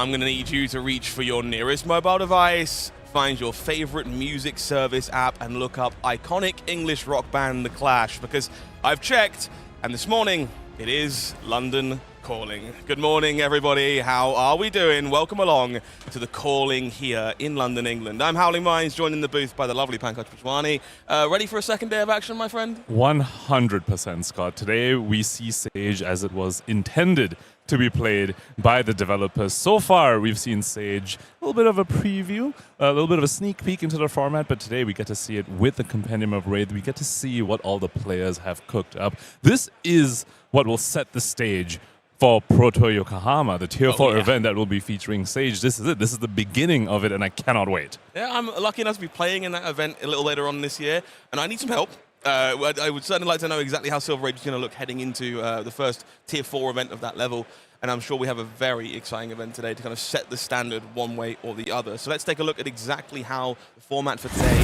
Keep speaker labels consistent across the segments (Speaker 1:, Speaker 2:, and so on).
Speaker 1: I'm going to need you to reach for your nearest mobile device, find your favorite music service app, and look up iconic English rock band The Clash, because I've checked, and this morning it is London Calling. Good morning, everybody. How are we doing? Welcome along to the Calling here in London, England. I'm Howling Minds, joined in the booth by the lovely Pankaj Pachwani. Ready for a second day of action, my friend?
Speaker 2: 100%, Scott. Today we see Sage as it was intended to be played by the developers. So far, we've seen Sage, a little bit of a preview, a little bit of a sneak peek into the format, but today we get to see it with the Compendium of Wraith. We get to see what all the players have cooked up. This is what will set the stage for Pro Tour Yokohama, the Tier 4 event that will be featuring Sage. This is it. This is the beginning of it, and I cannot wait.
Speaker 1: Yeah, I'm lucky enough to be playing in that event a little later on this year, and I need some help. I would certainly like to know exactly how Silver Age is going to look heading into the first Tier 4 event of that level, and I'm sure we have a very exciting event today to kind of set the standard one way or the other. So let's take a look at exactly how the format for today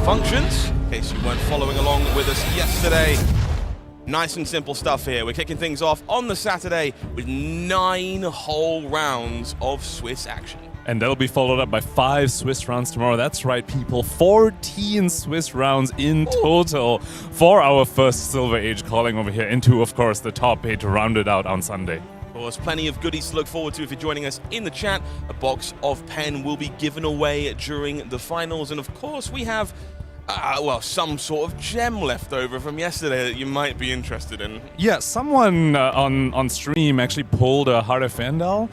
Speaker 1: functions, in case you weren't following along with us yesterday. Nice and simple stuff here. We're kicking things off on the Saturday with 9 whole rounds of Swiss action.
Speaker 2: And that'll be followed up by 5 Swiss rounds tomorrow. That's right, people. 14 Swiss rounds in total for our first Silver Age calling over here into, of course, the top 8 to round it out on Sunday.
Speaker 1: Of course, plenty of goodies to look forward to if you're joining us in the chat. A box of pen will be given away during the finals. And, of course, we have some sort of gem left over from yesterday that you might be interested in.
Speaker 2: Yeah, someone on stream actually pulled a Heart of Fandal,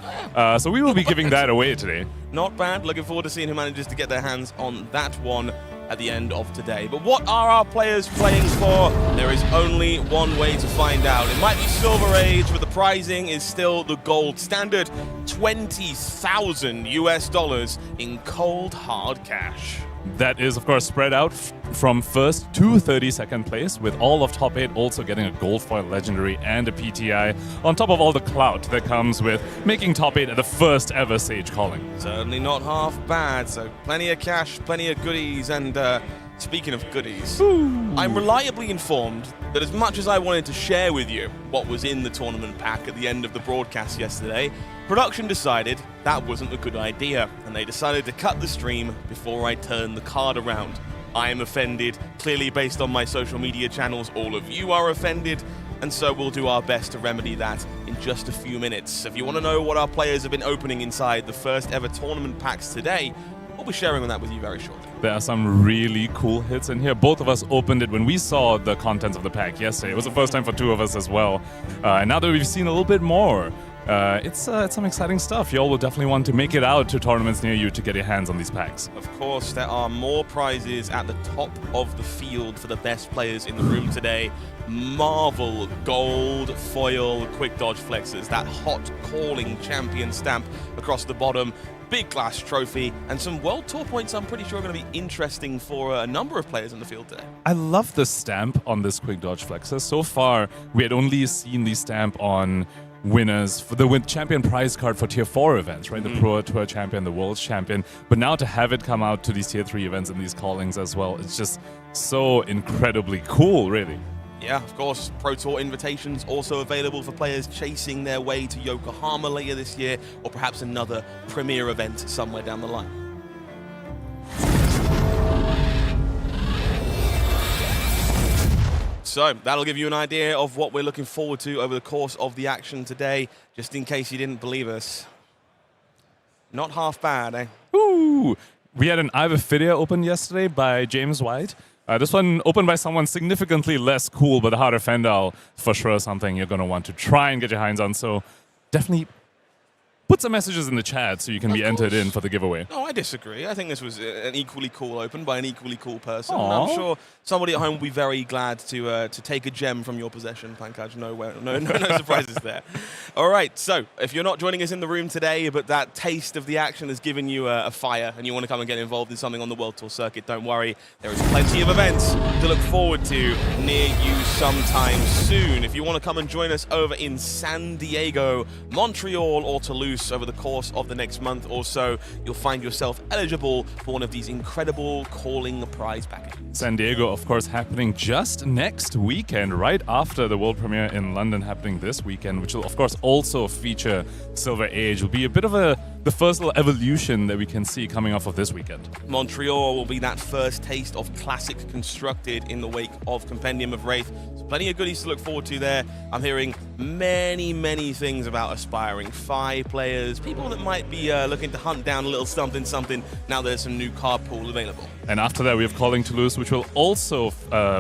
Speaker 2: so we will be giving that away today.
Speaker 1: Not bad. Looking forward to seeing who manages to get their hands on that one at the end of today. But what are our players playing for? There is only one way to find out. It might be Silver Age, but the prizing is still the gold standard, $20,000 US in cold hard cash.
Speaker 2: That is, of course, spread out from first to 32nd place, with all of top 8 also getting a gold foil legendary and a PTI, on top of all the clout that comes with making top 8 at the first ever Sage calling.
Speaker 1: Certainly not half bad, so plenty of cash, plenty of goodies, and speaking of goodies, I'm reliably informed that as much as I wanted to share with you what was in the tournament pack at the end of the broadcast yesterday, production decided that wasn't a good idea, and they decided to cut the stream before I turned the card around. I am offended. Clearly, based on my social media channels, all of you are offended, and so we'll do our best to remedy that in just a few minutes. If you want to know what our players have been opening inside the first ever tournament packs today, we'll be sharing that with you very shortly.
Speaker 2: There are some really cool hits in here. Both of us opened it when we saw the contents of the pack yesterday. It was the first time for 2 of us as well. And now that we've seen a little bit more, it's some exciting stuff. Y'all will definitely want to make it out to tournaments near you to get your hands on these packs.
Speaker 1: Of course, there are more prizes at the top of the field for the best players in the room today. Marvel Gold Foil Quick Dodge Flexes, that hot calling champion stamp across the bottom. Big glass trophy, and some World Tour points I'm pretty sure are going to be interesting for a number of players in the field today.
Speaker 2: I love the stamp on this Quick Dodge Flexer. So far, we had only seen the stamp on winners for the champion prize card for Tier 4 events, right? The Pro Tour champion, the World's champion. But now to have it come out to these Tier 3 events and these callings as well, it's just so incredibly cool, really.
Speaker 1: Yeah, of course, Pro Tour invitations also available for players chasing their way to Yokohama later this year, or perhaps another premier event somewhere down the line. So that'll give you an idea of what we're looking forward to over the course of the action today, just in case you didn't believe us. Not half bad, eh?
Speaker 2: Ooh! We had an Ivor Fidia open yesterday by James White. This one opened by someone significantly less cool, but the Heart of Fandal for sure something you're going to want to try and get your hands on. So definitely put some messages in the chat so you can be entered in for the giveaway.
Speaker 1: No, I disagree. I think this was an equally cool open by an equally cool person. And I'm sure somebody at home will be very glad to take a gem from your possession, Pankaj. No surprises there. All right, so if you're not joining us in the room today, but that taste of the action has given you a fire and you want to come and get involved in something on the World Tour circuit, don't worry. There is plenty of events to look forward to near you sometime soon. If you want to come and join us over in San Diego, Montreal, or Toulouse over the course of the next month or so, you'll find yourself eligible for one of these incredible calling prize packages.
Speaker 2: San Diego, of course, happening just next weekend, right after the world premiere in London happening this weekend, which will, of course, also feature Silver Age. Will be a bit of a the first little evolution that we can see coming off of this weekend.
Speaker 1: Montreal will be that first taste of Classic Constructed in the wake of Compendium of Wraith. So plenty of goodies to look forward to there. I'm hearing many things about aspiring Phi players, people that might be looking to hunt down a little something now there's some new card pool available.
Speaker 2: And after that, we have Calling Toulouse, which will also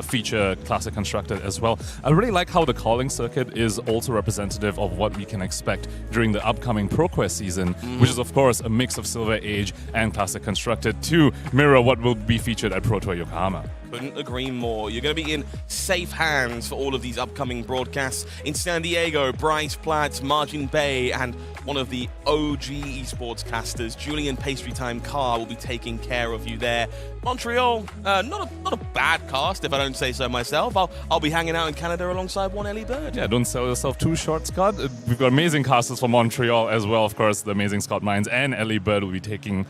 Speaker 2: feature Classic Constructed as well. I really like how the Calling circuit is also representative of what we can expect during the upcoming ProQuest season, which is, of course, a mix of Silver Age and Classic Constructed to mirror what will be featured at Pro Tour Yokohama.
Speaker 1: Couldn't agree more. You're going to be in safe hands for all of these upcoming broadcasts. In San Diego, Bryce Platt, Margin Bay, and one of the OG esports casters, Julian Pastry Time Carr, will be taking care of you there. Montreal, not a bad cast, if I don't say so myself. I'll be hanging out in Canada alongside one Ellie Baird.
Speaker 2: Yeah, don't sell yourself too short, Scott. We've got amazing casters for Montreal as well. Of course, the amazing Scott Mines and Ellie Baird will be taking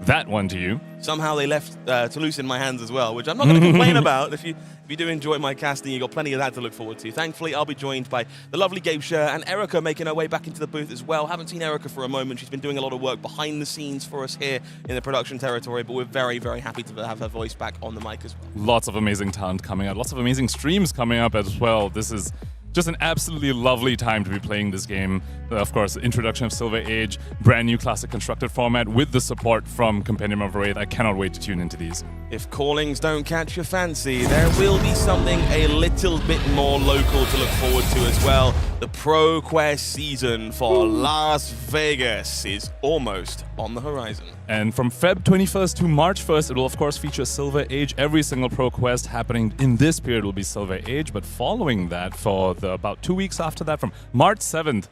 Speaker 2: that one to you.
Speaker 1: Somehow they left Toulouse in my hands as well, which I'm not going to complain about. If you do enjoy my casting, you've got plenty of that to look forward to. Thankfully, I'll be joined by the lovely Gabe Scher and Erica making her way back into the booth as well. Haven't seen Erica for a moment. She's been doing a lot of work behind the scenes for us here in the production territory, but we're very happy to have her voice back on the mic as well.
Speaker 2: Lots of amazing talent coming out. Lots of amazing streams coming up as well. This is just an absolutely lovely time to be playing this game. Of course, introduction of Silver Age, brand new Classic Constructed format with the support from Compendium of Wraith. I cannot wait to tune into these.
Speaker 1: If callings don't catch your fancy, there will be something a little bit more local to look forward to as well. The ProQuest season for Las Vegas is almost on the horizon.
Speaker 2: And from Feb 21st to March 1st, it will of course feature Silver Age. Every single ProQuest happening in this period will be Silver Age, but following that, for about 2 weeks after that, from March 7th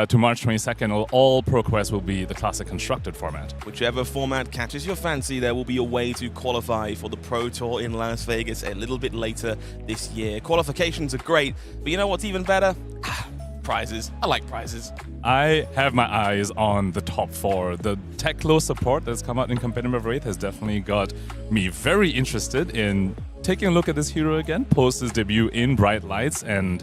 Speaker 2: to March 22nd, all ProQuest will be the Classic Constructed format.
Speaker 1: Whichever format catches your fancy, there will be a way to qualify for the Pro Tour in Las Vegas a little bit later this year. Qualifications are great, but you know what's even better? Prizes. I like prizes.
Speaker 2: I have my eyes on the top 4. The Teklo support that's come out in Compendium of Wraith has definitely got me very interested in taking a look at this hero again, post his debut in Bright Lights, and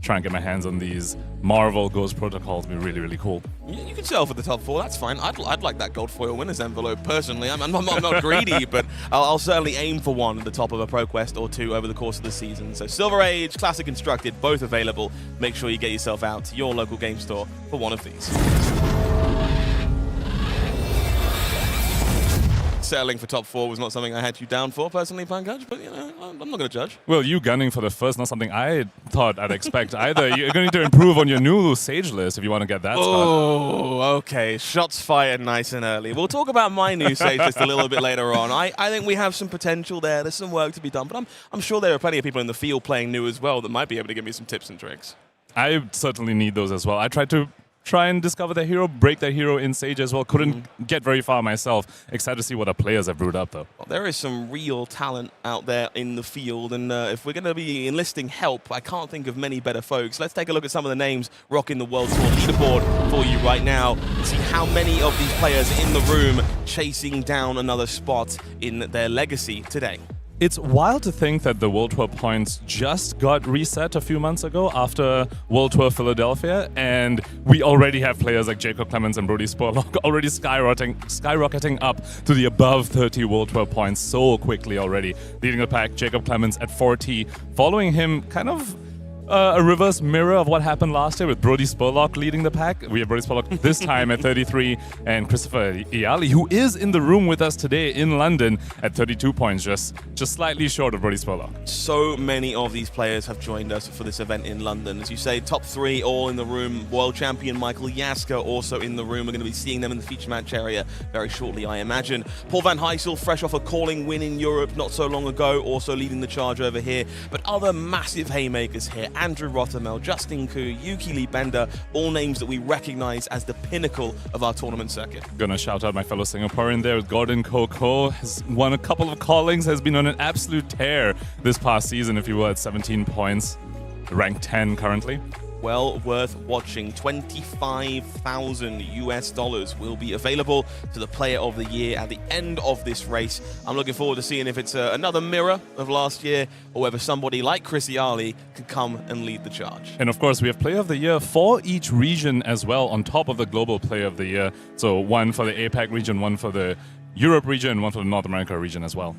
Speaker 2: try and get my hands on these Marvel Ghost protocols. Be really cool.
Speaker 1: You can sell for the top 4, that's fine. I'd like that gold foil winners envelope personally. I'm not greedy, but I'll certainly aim for one at the top of a ProQuest or 2 over the course of the season. So Silver Age, Classic Constructed, both available. Make sure you get yourself out to your local game store for one of these. Settling for top 4 was not something I had you down for personally, Pankaj, but you know, I'm not going to judge.
Speaker 2: Well, you gunning for the first, not something I thought I'd expect either. You're going to improve on your new Sage list if you want to get that spot.
Speaker 1: Oh, okay. Shots fired nice and early. We'll talk about my new Sage list a little bit later on. I think we have some potential there. There's some work to be done, but I'm sure there are plenty of people in the field playing new as well that might be able to give me some tips and tricks.
Speaker 2: I certainly need those as well. I tried to try and discover the hero, break that hero in Sage as well. Couldn't get very far myself. Excited to see what our players have brewed up, though.
Speaker 1: Well, there is some real talent out there in the field, and if we're going to be enlisting help, I can't think of many better folks. Let's take a look at some of the names rocking the World Tour leaderboard for you right now and see how many of these players are in the room chasing down another spot in their legacy today.
Speaker 2: It's wild to think that the World Tour points just got reset a few months ago after World Tour Philadelphia, and we already have players like Jacob Clemens and Brody Spurlock already skyrocketing up to the above 30 World Tour points so quickly already. Leading the pack, Jacob Clemens at 40. Following him, kind of a reverse mirror of what happened last year with Brody Spurlock leading the pack. We have Brody Spurlock this time at 33, and Christopher Iyali, who is in the room with us today in London at 32 points, just slightly short of Brody Spurlock.
Speaker 1: So many of these players have joined us for this event in London. As you say, top 3 all in the room. World champion Michael Jaska also in the room. We're going to be seeing them in the feature match area very shortly, I imagine. Paul Van Heysel, fresh off a calling win in Europe not so long ago, also leading the charge over here. But other massive haymakers here. Andrew Rothermel, Justin Koo, Yuki Lee Bender, all names that we recognize as the pinnacle of our tournament circuit.
Speaker 2: Gonna shout out my fellow Singaporean there. Gordon Coco has won a couple of callings, has been on an absolute tear this past season, if you will, at 17 points, ranked 10 currently.
Speaker 1: well worth watching. $25,000 will be available to the Player of the Year at the end of this race. I'm looking forward to seeing if it's another mirror of last year or whether somebody like Cristiali can come and lead the charge.
Speaker 2: And of course, we have Player of the Year for each region as well, on top of the Global Player of the Year. So one for the APAC region, one for the Europe region, and one for the North America region as well.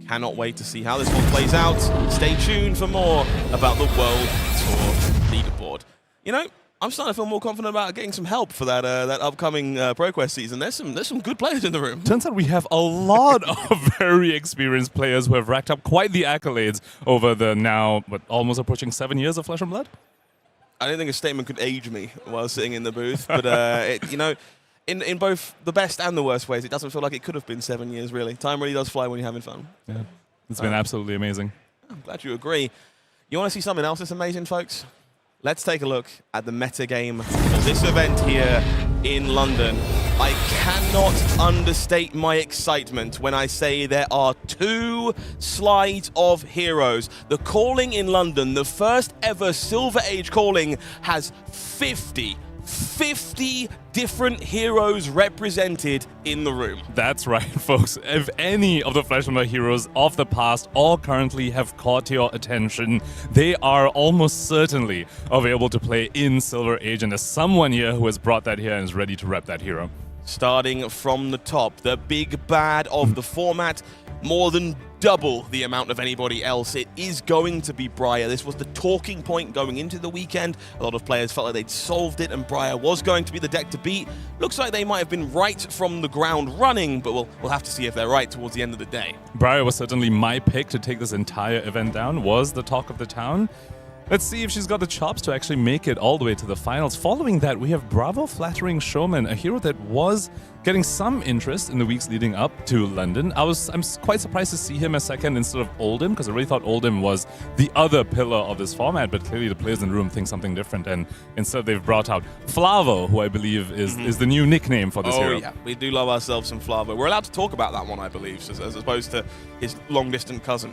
Speaker 1: Cannot wait to see how this one plays out. Stay tuned for more about the World Tour leaderboard. You know, I'm starting to feel more confident about getting some help for that upcoming ProQuest season. There's some good players in the room.
Speaker 2: Turns out we have a lot of very experienced players who have racked up quite the accolades over the now, almost approaching 7 years of Flesh and Blood.
Speaker 1: I don't think a statement could age me while sitting in the booth, but you know, in both the best and the worst ways, it doesn't feel like it could have been 7 years, really. Time really does fly when you're having fun.
Speaker 2: Yeah, it's been absolutely amazing.
Speaker 1: I'm glad you agree. You want to see something else that's amazing, folks? Let's take a look at the metagame for this event here in London. I cannot understate my excitement when I say there are 2 slides of heroes. The calling in London, the first ever Silver Age calling, has 50 different heroes represented in the room.
Speaker 2: That's right, folks. If any of the Flesh and Blood heroes of the past or currently have caught your attention, they are almost certainly available to play in Silver Age, and there's someone here who has brought that here and is ready to rep that hero.
Speaker 1: Starting from the top, the big bad of the format, more than double the amount of anybody else. It is going to be Briar. This was the talking point going into the weekend. A lot of players felt like they'd solved it and Briar was going to be the deck to beat. Looks like they might have been right from the ground running, but we'll have to see if they're right towards the end of the day.
Speaker 2: Briar was certainly my pick to take this entire event down, was the talk of the town. Let's see if she's got the chops to actually make it all the way to the finals. Following that, we have Bravo Flattering Showman, a hero that was getting some interest in the weeks leading up to London. I'm quite surprised to see him as second instead of Oldhim, because I really thought Oldhim was the other pillar of this format, but clearly the players in the room think something different, and instead they've brought out Flavo, who I believe is the new nickname for this hero.
Speaker 1: Oh yeah, we do love ourselves some Flavo. We're allowed to talk about that one, I believe, as opposed to his long-distant cousin.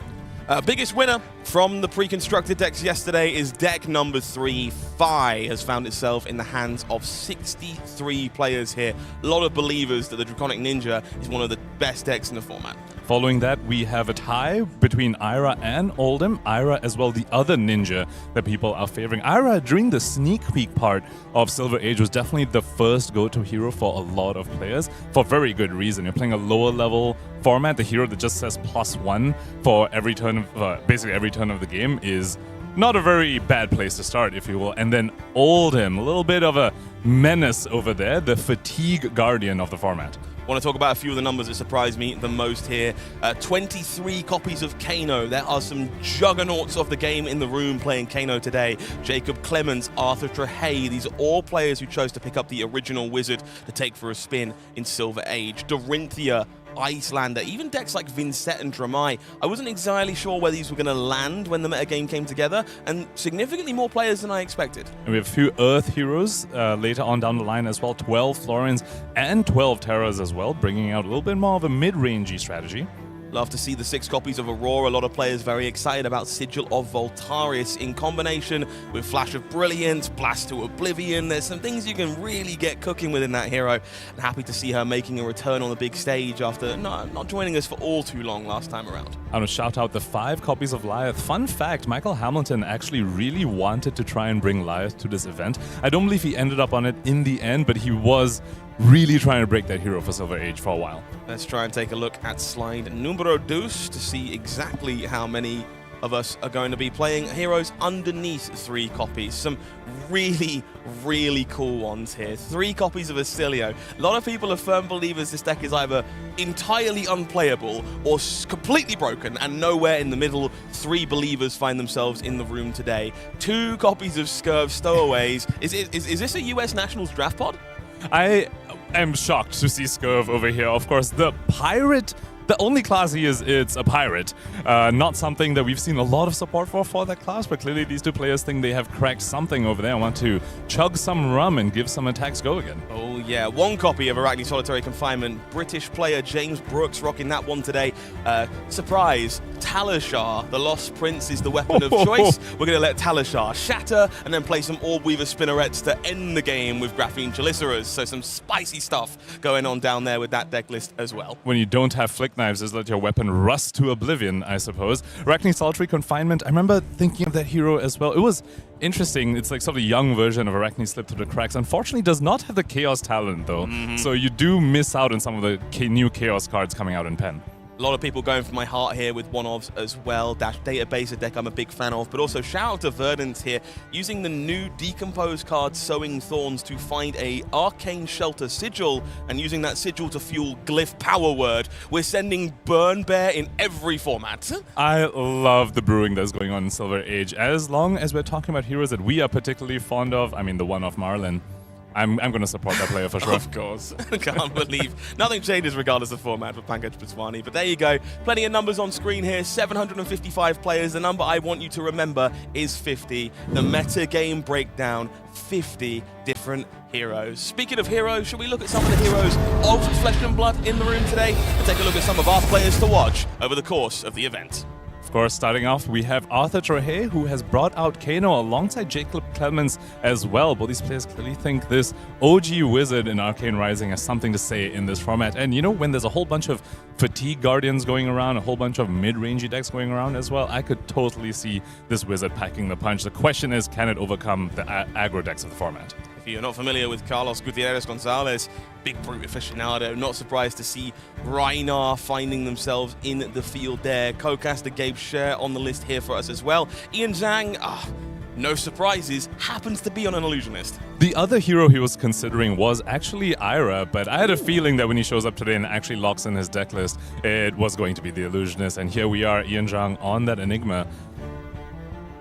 Speaker 1: Biggest winner from the pre-constructed decks yesterday is deck number 3. Fi has found itself in the hands of 63 players here. A lot of believers that the Draconic Ninja is one of the best decks in the format.
Speaker 2: Following that, we have a tie between Ira and Oldhim. Ira as well, the other ninja that people are favoring. Ira, during the sneak peek part of Silver Age, was definitely the first go-to hero for a lot of players, for very good reason. You're playing a lower level format. The hero that just says +1 for every turn of, basically every turn of the game is not a very bad place to start, if you will. And then Oldhim, a little bit of a menace over there, the fatigue guardian of the format.
Speaker 1: I want to talk about a few of the numbers that surprised me the most here. 23 copies of Kano. There are some juggernauts of the game in the room playing Kano today. Jacob Clemens, Arthur Trehey. These are all players who chose to pick up the original wizard to take for a spin in Silver Age. Dorinthia, Iyslander, even decks like Vynnset and Dramai. I wasn't entirely sure where these were going to land when the metagame came together, and significantly more players than I expected.
Speaker 2: And we have a few Earth heroes later on down the line as well, 12 Florins and 12 Terras as well, bringing out a little bit more of a mid-rangey strategy.
Speaker 1: Love to see the 6 copies of Aurora. A lot of players very excited about Sigil of Voltarius in combination with Flash of Brilliance, Blast to Oblivion. There's some things you can really get cooking within that hero. And happy to see her making a return on the big stage after not joining us for all too long last time around.
Speaker 2: I want to shout out the 5 copies of Lyeth. Fun fact, Michael Hamilton actually really wanted to try and bring Lyeth to this event. I don't believe he ended up on it in the end, but he was really trying to break that hero for Silver Age for a while.
Speaker 1: Let's try and take a look at slide numero dos to see exactly how many of us are going to be playing heroes underneath 3 copies. Some really, really cool ones here. 3 copies of Acilio. A lot of people are firm believers this deck is either entirely unplayable or completely broken, and nowhere in the middle. 3 believers find themselves in the room today. 2 copies of Scurv Stowaways. Is this a US Nationals draft pod?
Speaker 2: I am shocked to see Scurv over here. Of course, the pirate, the only class he is, it's a pirate. Not something that we've seen a lot of support for that class, but clearly these 2 players think they have cracked something over there and want to chug some rum and give some attacks go again.
Speaker 1: Oh yeah, one copy of Arachne Solitary Confinement. British player James Brooks rocking that one today. Surprise, Talishar, the Lost Prince, is the weapon of choice. We're going to let Talishar shatter and then play some Orb Weaver Spinnerets to end the game with Graphene Chaliceras. So some spicy stuff going on down there with that deck list as well.
Speaker 2: When you don't have flick knives, just let your weapon rust to oblivion, I suppose. Arachne Solitary Confinement, I remember thinking of that hero as well. It was interesting. It's like sort of a young version of Arachne slipped through the cracks. Unfortunately, does not have the Chaos talent, though. So you do miss out on some of the new Chaos cards coming out in Pen.
Speaker 1: A lot of people going for my heart here with one-ofs as well. Dash Database, a deck I'm a big fan of. But also shout out to Verdant here, using the new Decompose card Sowing Thorns to find a Arcane Shelter Sigil, and using that sigil to fuel Glyph Power Word. We're sending Burn Bear in every format.
Speaker 2: I love the brewing that's going on in Silver Age. As long as we're talking about heroes that we are particularly fond of, I mean, the one-off Marlin, I'm going to support that player for sure.
Speaker 1: Of course. Can't believe. Nothing changes regardless of format for Pankaj Bhutwani. But there you go. Plenty of numbers on screen here. 755 players. The number I want you to remember is 50. The metagame breakdown, 50 different heroes. Speaking of heroes, should we look at some of the heroes of Flesh and Blood in the room today and take a look at some of our players to watch over the course of the event?
Speaker 2: Of course, starting off, we have Arthur Trohe, who has brought out Kano alongside Jacob Clemens as well. Both these players clearly think this OG wizard in Arcane Rising has something to say in this format. And you know, when there's a whole bunch of Fatigue Guardians going around, a whole bunch of mid-rangey decks going around as well, I could totally see this wizard packing the punch. The question is, can it overcome the aggro decks of the format?
Speaker 1: If you're not familiar with Carlos Gutierrez Gonzalez, big brute aficionado, not surprised to see Rhinar finding themselves in the field there. Co-caster Gabe Scher on the list here for us as well. Ian Zhang, no surprises, happens to be on an illusionist.
Speaker 2: The other hero he was considering was actually Ira, but I had a feeling that when he shows up today and actually locks in his deck list, it was going to be the illusionist. And here we are, Ian Zhang on that Enigma.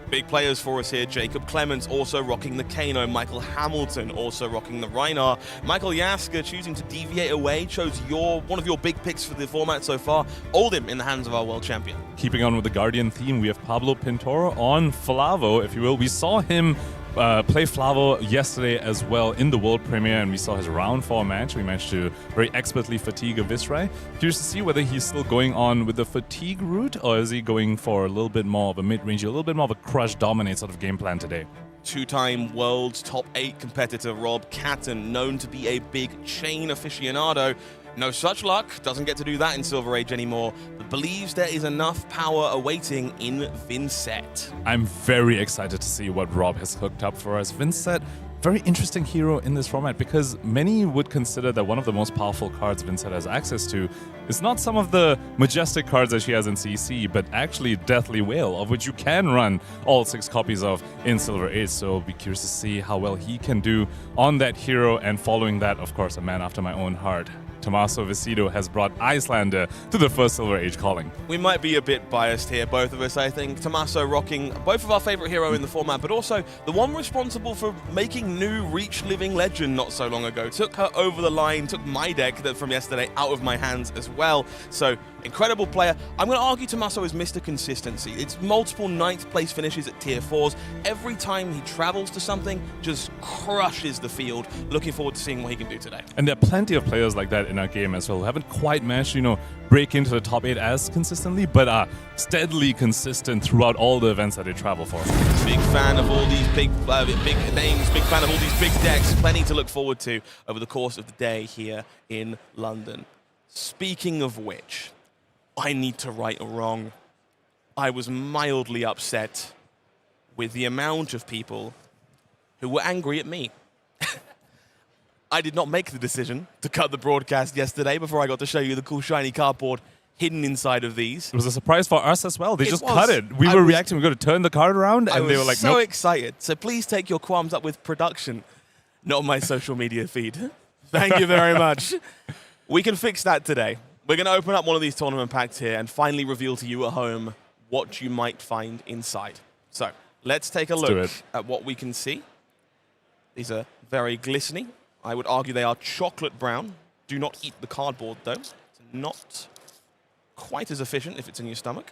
Speaker 1: Big players for us here. Jacob Clemens also rocking the Kano. Michael Hamilton also rocking the Rhinar. Michael Jaska choosing to deviate away. Chose one of your big picks for the format so far. Oldhim in the hands of our world champion.
Speaker 2: Keeping on with the Guardian theme, we have Pablo Pintoro on Flavo, if you will. We saw him play Flavo yesterday as well in the world premiere, and we saw his round 4 match. We managed to very expertly fatigue a Visrai. Curious to see whether he's still going on with the fatigue route, or is he going for a little bit more of a mid-range, a little bit more of a crush dominate sort of game plan today.
Speaker 1: Two-time world's top 8 competitor Rob Catton, known to be a big chain aficionado. No such luck, doesn't get to do that in Silver Age anymore, but believes there is enough power awaiting in Vynnset.
Speaker 2: I'm very excited to see what Rob has hooked up for us. Vynnset, very interesting hero in this format, because many would consider that one of the most powerful cards Vynnset has access to is not some of the majestic cards that she has in CC, but actually Deathly Whale, of which you can run all 6 copies of in Silver Age. So be curious to see how well he can do on that hero, and following that, of course, a man after my own heart. Tommaso Viscido has brought Iyslander to the first Silver Age calling.
Speaker 1: We might be a bit biased here, both of us, I think. Tommaso rocking both of our favorite hero in the format, but also the one responsible for making new Reach Living Legend not so long ago. Took her over the line, took my deck from yesterday out of my hands as well. So, incredible player. I'm going to argue Tommaso is Mr. Consistency. It's multiple 9th place finishes at tier 4s. Every time he travels to something, just crushes the field. Looking forward to seeing what he can do today.
Speaker 2: And there are plenty of players like that in our game as well, who haven't quite managed to, break into the top 8 as consistently, but are steadily consistent throughout all the events that they travel for.
Speaker 1: Big fan of all these big names, big fan of all these big decks. Plenty to look forward to over the course of the day here in London. Speaking of which, I need to right a wrong. I was mildly upset with the amount of people who were angry at me. I did not make the decision to cut the broadcast yesterday before I got to show you the cool shiny cardboard hidden inside of these.
Speaker 2: It was a surprise for us as well. They just cut it. We were reacting. We were going to turn the card around, and they were like,
Speaker 1: so
Speaker 2: nope.
Speaker 1: excited. So please take your qualms up with production, not my social media feed. Thank you very much. We can fix that today. We're going to open up one of these tournament packs here and finally reveal to you at home what you might find inside. So let's take a look at what we can see. These are very glistening. I would argue they are chocolate brown. Do not eat the cardboard, though. It's not quite as efficient if it's in your stomach.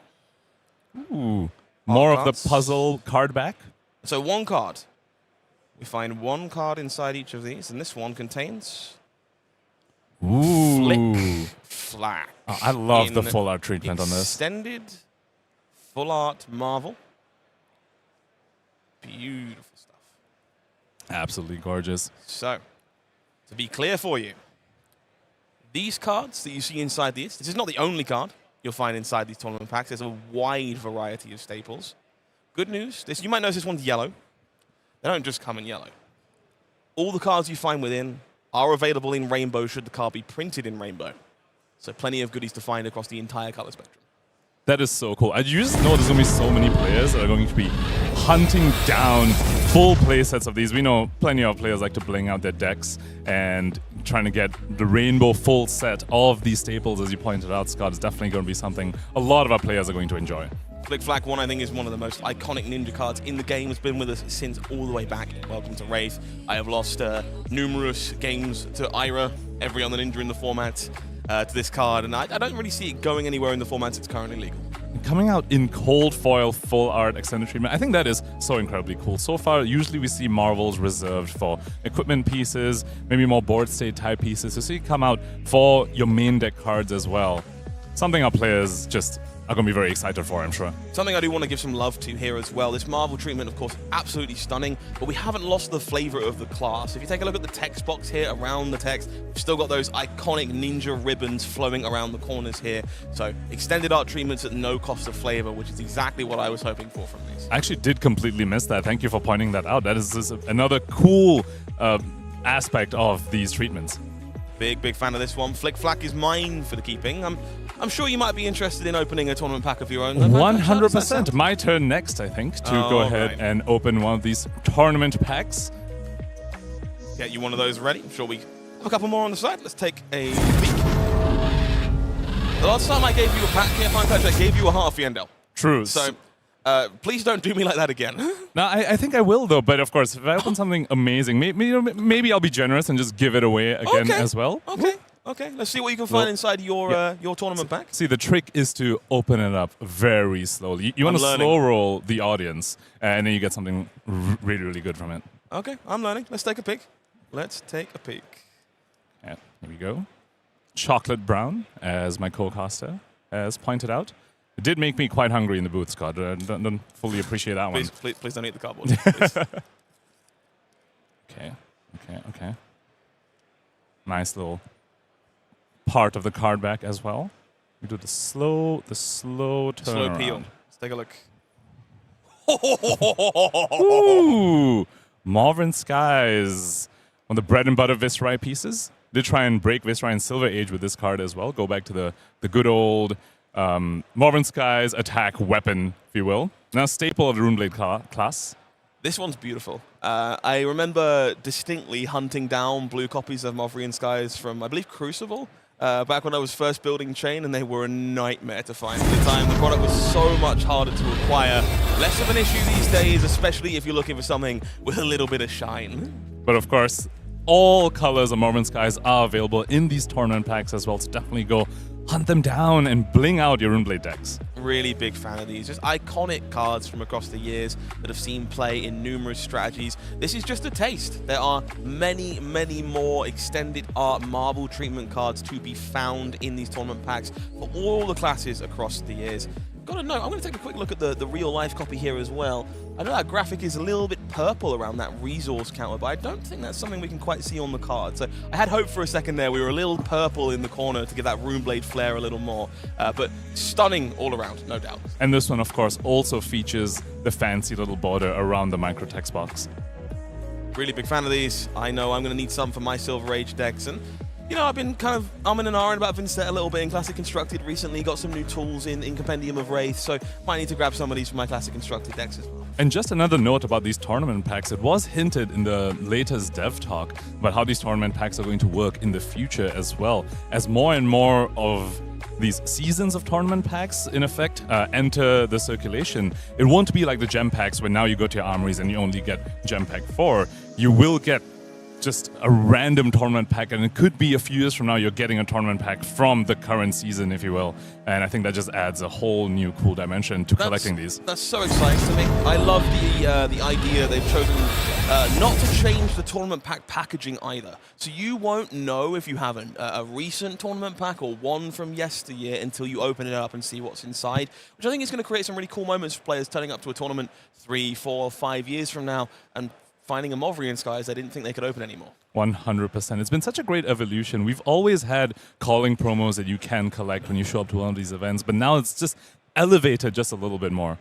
Speaker 2: Ooh, more of the puzzle card back.
Speaker 1: So one card. We find one card inside each of these, and this one contains
Speaker 2: Ooh.
Speaker 1: Flack.
Speaker 2: Oh, I love the full art treatment on this.
Speaker 1: Extended full art Marvel. Beautiful stuff.
Speaker 2: Absolutely gorgeous.
Speaker 1: So, to be clear for you, these cards that you see inside this is not the only card you'll find inside these tournament packs. There's a wide variety of staples. Good news, you might notice this one's yellow. They don't just come in yellow. All the cards you find within are available in rainbow should the card be printed in rainbow. So plenty of goodies to find across the entire color spectrum.
Speaker 2: That is so cool. You just know there's going to be so many players that are going to be hunting down full play sets of these. We know plenty of players like to bling out their decks and trying to get the rainbow full set of these staples, as you pointed out, Scott, is definitely going to be something a lot of our players are going to enjoy.
Speaker 1: Flick Flack 1, I think, is one of the most iconic ninja cards in the game. It's been with us since all the way back. Welcome to Wraith. I have lost numerous games to Ira, every other ninja in the format, to this card, and I don't really see it going anywhere in the formats it's currently legal.
Speaker 2: Coming out in cold foil, full art, extended treatment, I think that is so incredibly cool. So far, usually we see Marvels reserved for equipment pieces, maybe more board state type pieces. So see it come out for your main deck cards as well. Something our players just are going to be very excited for, I'm sure.
Speaker 1: Something I do want to give some love to here as well. This Marvel treatment, of course, absolutely stunning, but we haven't lost the flavor of the class. If you take a look at the text box here around the text, we've still got those iconic ninja ribbons flowing around the corners here. So extended art treatments at no cost of flavor, which is exactly what I was hoping for from these.
Speaker 2: I actually did completely miss that. Thank you for pointing that out. That is another cool aspect of these treatments.
Speaker 1: Big fan of this one. Flick Flack is mine for the keeping. I'm sure you might be interested in opening a tournament pack of your own.
Speaker 2: 100%. My turn next, I think, to go ahead and open one of these tournament packs.
Speaker 1: Get you one of those ready. I'm sure we have a couple more on the side. Let's take a peek. The last time I gave you a pack here, I gave you a half Yendel.
Speaker 2: True.
Speaker 1: So please don't do me like that again.
Speaker 2: No, I think I will, though. But of course, if I open something amazing, maybe I'll be generous and just give it away again as well.
Speaker 1: Okay, let's see what you can find inside your tournament pack.
Speaker 2: See, the trick is to open it up very slowly. You want to slow roll the audience, and then you get something really, really good from it.
Speaker 1: Okay, I'm learning. Let's take a peek.
Speaker 2: Yeah, here we go. Chocolate brown, as my co-caster has pointed out. It did make me quite hungry in the booth, Scott. Don't fully appreciate that one.
Speaker 1: Please don't eat the cardboard.
Speaker 2: Okay. Nice little part of the card back as well. We do the slow turn.
Speaker 1: Slow peel. Let's take a look.
Speaker 2: Ooh, Marvin Skies. One of the bread and butter Viscerai pieces. Did try and break Viscerai in Silver Age with this card as well. Go back to the good old Marvin Skies attack weapon, if you will. Now staple of the Runeblade class.
Speaker 1: This one's beautiful. I remember distinctly hunting down blue copies of Marvin Skies from, I believe, Crucible. Back when I was first building Chain, and they were a nightmare to find at the time. The product was so much harder to acquire. Less of an issue these days, especially if you're looking for something with a little bit of shine.
Speaker 2: But of course, all colors of Marvin Skies are available in these tournament packs as well, so definitely go hunt them down and bling out your Runeblade decks.
Speaker 1: Really big fan of these. Just iconic cards from across the years that have seen play in numerous strategies. This is just a taste. There are many, many more extended art Marvel treatment cards to be found in these tournament packs for all the classes across the years. Gotta know, I'm going to take a quick look at the real-life copy here as well. I know that graphic is a little bit purple around that resource counter, but I don't think that's something we can quite see on the card. So I had hope for a second there. We were a little purple in the corner to give that Runeblade flair a little more. But stunning all around, no doubt.
Speaker 2: And this one, of course, also features the fancy little border around the micro text box.
Speaker 1: Really big fan of these. I know I'm going to need some for my Silver Age decks. And you know, I've been kind of umming and ahhing about Vynnset a little bit in Classic Constructed recently. Got some new tools in Compendium of Wraith, so might need to grab some of these for my Classic Constructed decks as well.
Speaker 2: And just another note about these tournament packs. It was hinted in the latest dev talk about how these tournament packs are going to work in the future as well. As more and more of these seasons of tournament packs, in effect, enter the circulation, it won't be like the gem packs where now you go to your armories and you only get gem pack 4. You will get just a random tournament pack, and it could be a few years from now you're getting a tournament pack from the current season, if you will. And I think that just adds a whole new cool dimension to collecting these.
Speaker 1: That's so exciting to me. I love the idea they've chosen not to change the tournament pack packaging either. So you won't know if you have a recent tournament pack or one from yesteryear until you open it up and see what's inside, which I think is going to create some really cool moments for players turning up to a tournament 3, 4, 5 years from now and finding a Movrian skies they didn't think they could open anymore.
Speaker 2: 100%. It's been such a great evolution. We've always had calling promos that you can collect when you show up to one of these events, but now it's just elevated just a little bit more.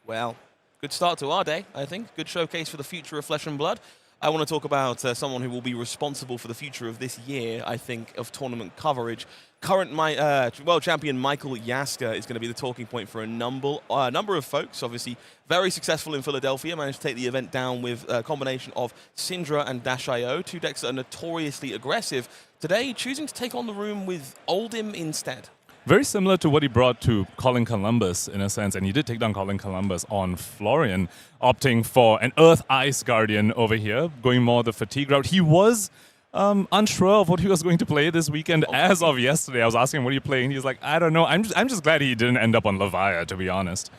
Speaker 1: Well, good start to our day, I think. Good showcase for the future of Flesh and Blood. I want to talk about someone who will be responsible for the future of this year, I think, of tournament coverage. Current world champion Michael Jaszczur is going to be the talking point for a number of folks. Obviously, very successful in Philadelphia, managed to take the event down with a combination of Syndra and Dash.io, two decks that are notoriously aggressive. Today, choosing to take on the room with Oldhim instead.
Speaker 2: Very similar to what he brought to Calling Columbus, in a sense, and he did take down Calling Columbus on Florian, opting for an Earth Ice Guardian over here, going more the fatigue route. He was unsure of what he was going to play this weekend as of yesterday. I was asking him, what are you playing? He was like, I don't know. I'm just glad he didn't end up on Levaya, to be honest.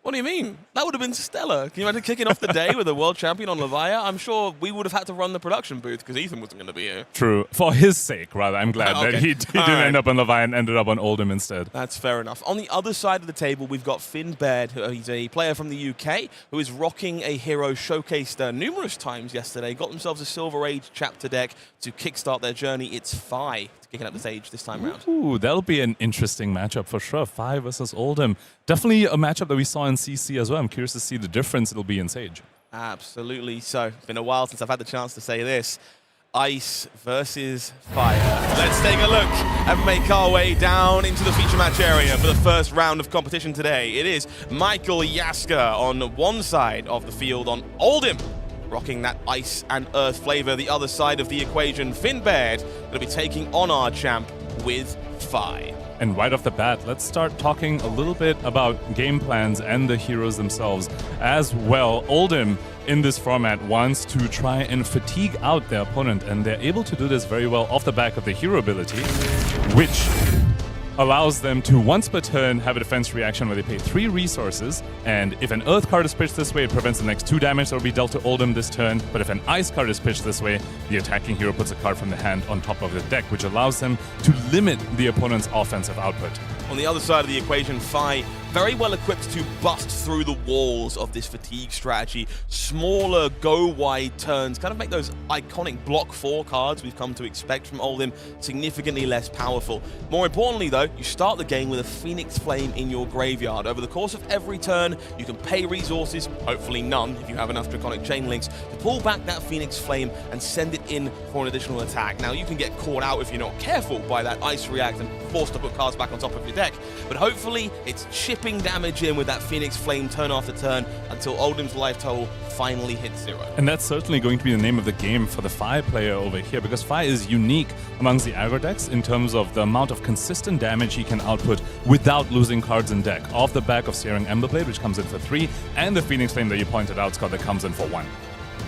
Speaker 1: What do you mean? That would have been stellar. Can you imagine kicking off the day with a world champion on Levaya? I'm sure we would have had to run the production booth because Ethan wasn't going to be here.
Speaker 2: True. For his sake, rather. I'm glad that he didn't end up on Levaya and ended up on Oldhim instead.
Speaker 1: That's fair enough. On the other side of the table, we've got Baird. He's a player from the UK who is rocking a hero showcased numerous times yesterday. Got themselves a Silver Age chapter deck to kickstart their journey. It's Fi kicking up the stage this time round.
Speaker 2: Ooh, that'll be an interesting matchup for sure. Fi versus Oldhim. Definitely a matchup that we saw in CC as well. I'm curious to see the difference it'll be in Sage.
Speaker 1: Absolutely so. Been a while since I've had the chance to say this. Ice versus fire. Let's take a look and make our way down into the feature match area for the first round of competition today. It is Michael Jaszczur on one side of the field on Oldhim, rocking that ice and earth flavor. The other side of the equation, Baird, going to be taking on our champ with Fi.
Speaker 2: And right off the bat, let's start talking a little bit about game plans and the heroes themselves as well. Oldhim in this format wants to try and fatigue out their opponent, and they're able to do this very well off the back of the hero ability, which allows them to once per turn have a defense reaction where they pay 3 resources, and if an earth card is pitched this way, it prevents the next 2 damage that will be dealt to Oldhim this turn, but if an ice card is pitched this way, the attacking hero puts a card from the hand on top of the deck, which allows them to limit the opponent's offensive output.
Speaker 1: On the other side of the equation, Fi very well equipped to bust through the walls of this fatigue strategy. Smaller, go-wide turns, kind of make those iconic block 4 cards we've come to expect from Oldhim significantly less powerful. More importantly, though, you start the game with a Phoenix Flame in your graveyard. Over the course of every turn, you can pay resources, hopefully none if you have enough Draconic Chain Links, to pull back that Phoenix Flame and send it in for an additional attack. Now, you can get caught out if you're not careful by that Ice React and forced to put cards back on top of your deck, but hopefully it's chipping damage in with that Phoenix Flame turn after turn until Oldhim's life total finally hits 0.
Speaker 2: And that's certainly going to be the name of the game for the Fi player over here, because Fi is unique amongst the aggro decks in terms of the amount of consistent damage he can output without losing cards in deck, off the back of Searing Emberblade, which comes in for 3, and the Phoenix Flame that you pointed out, Scott, that comes in for 1.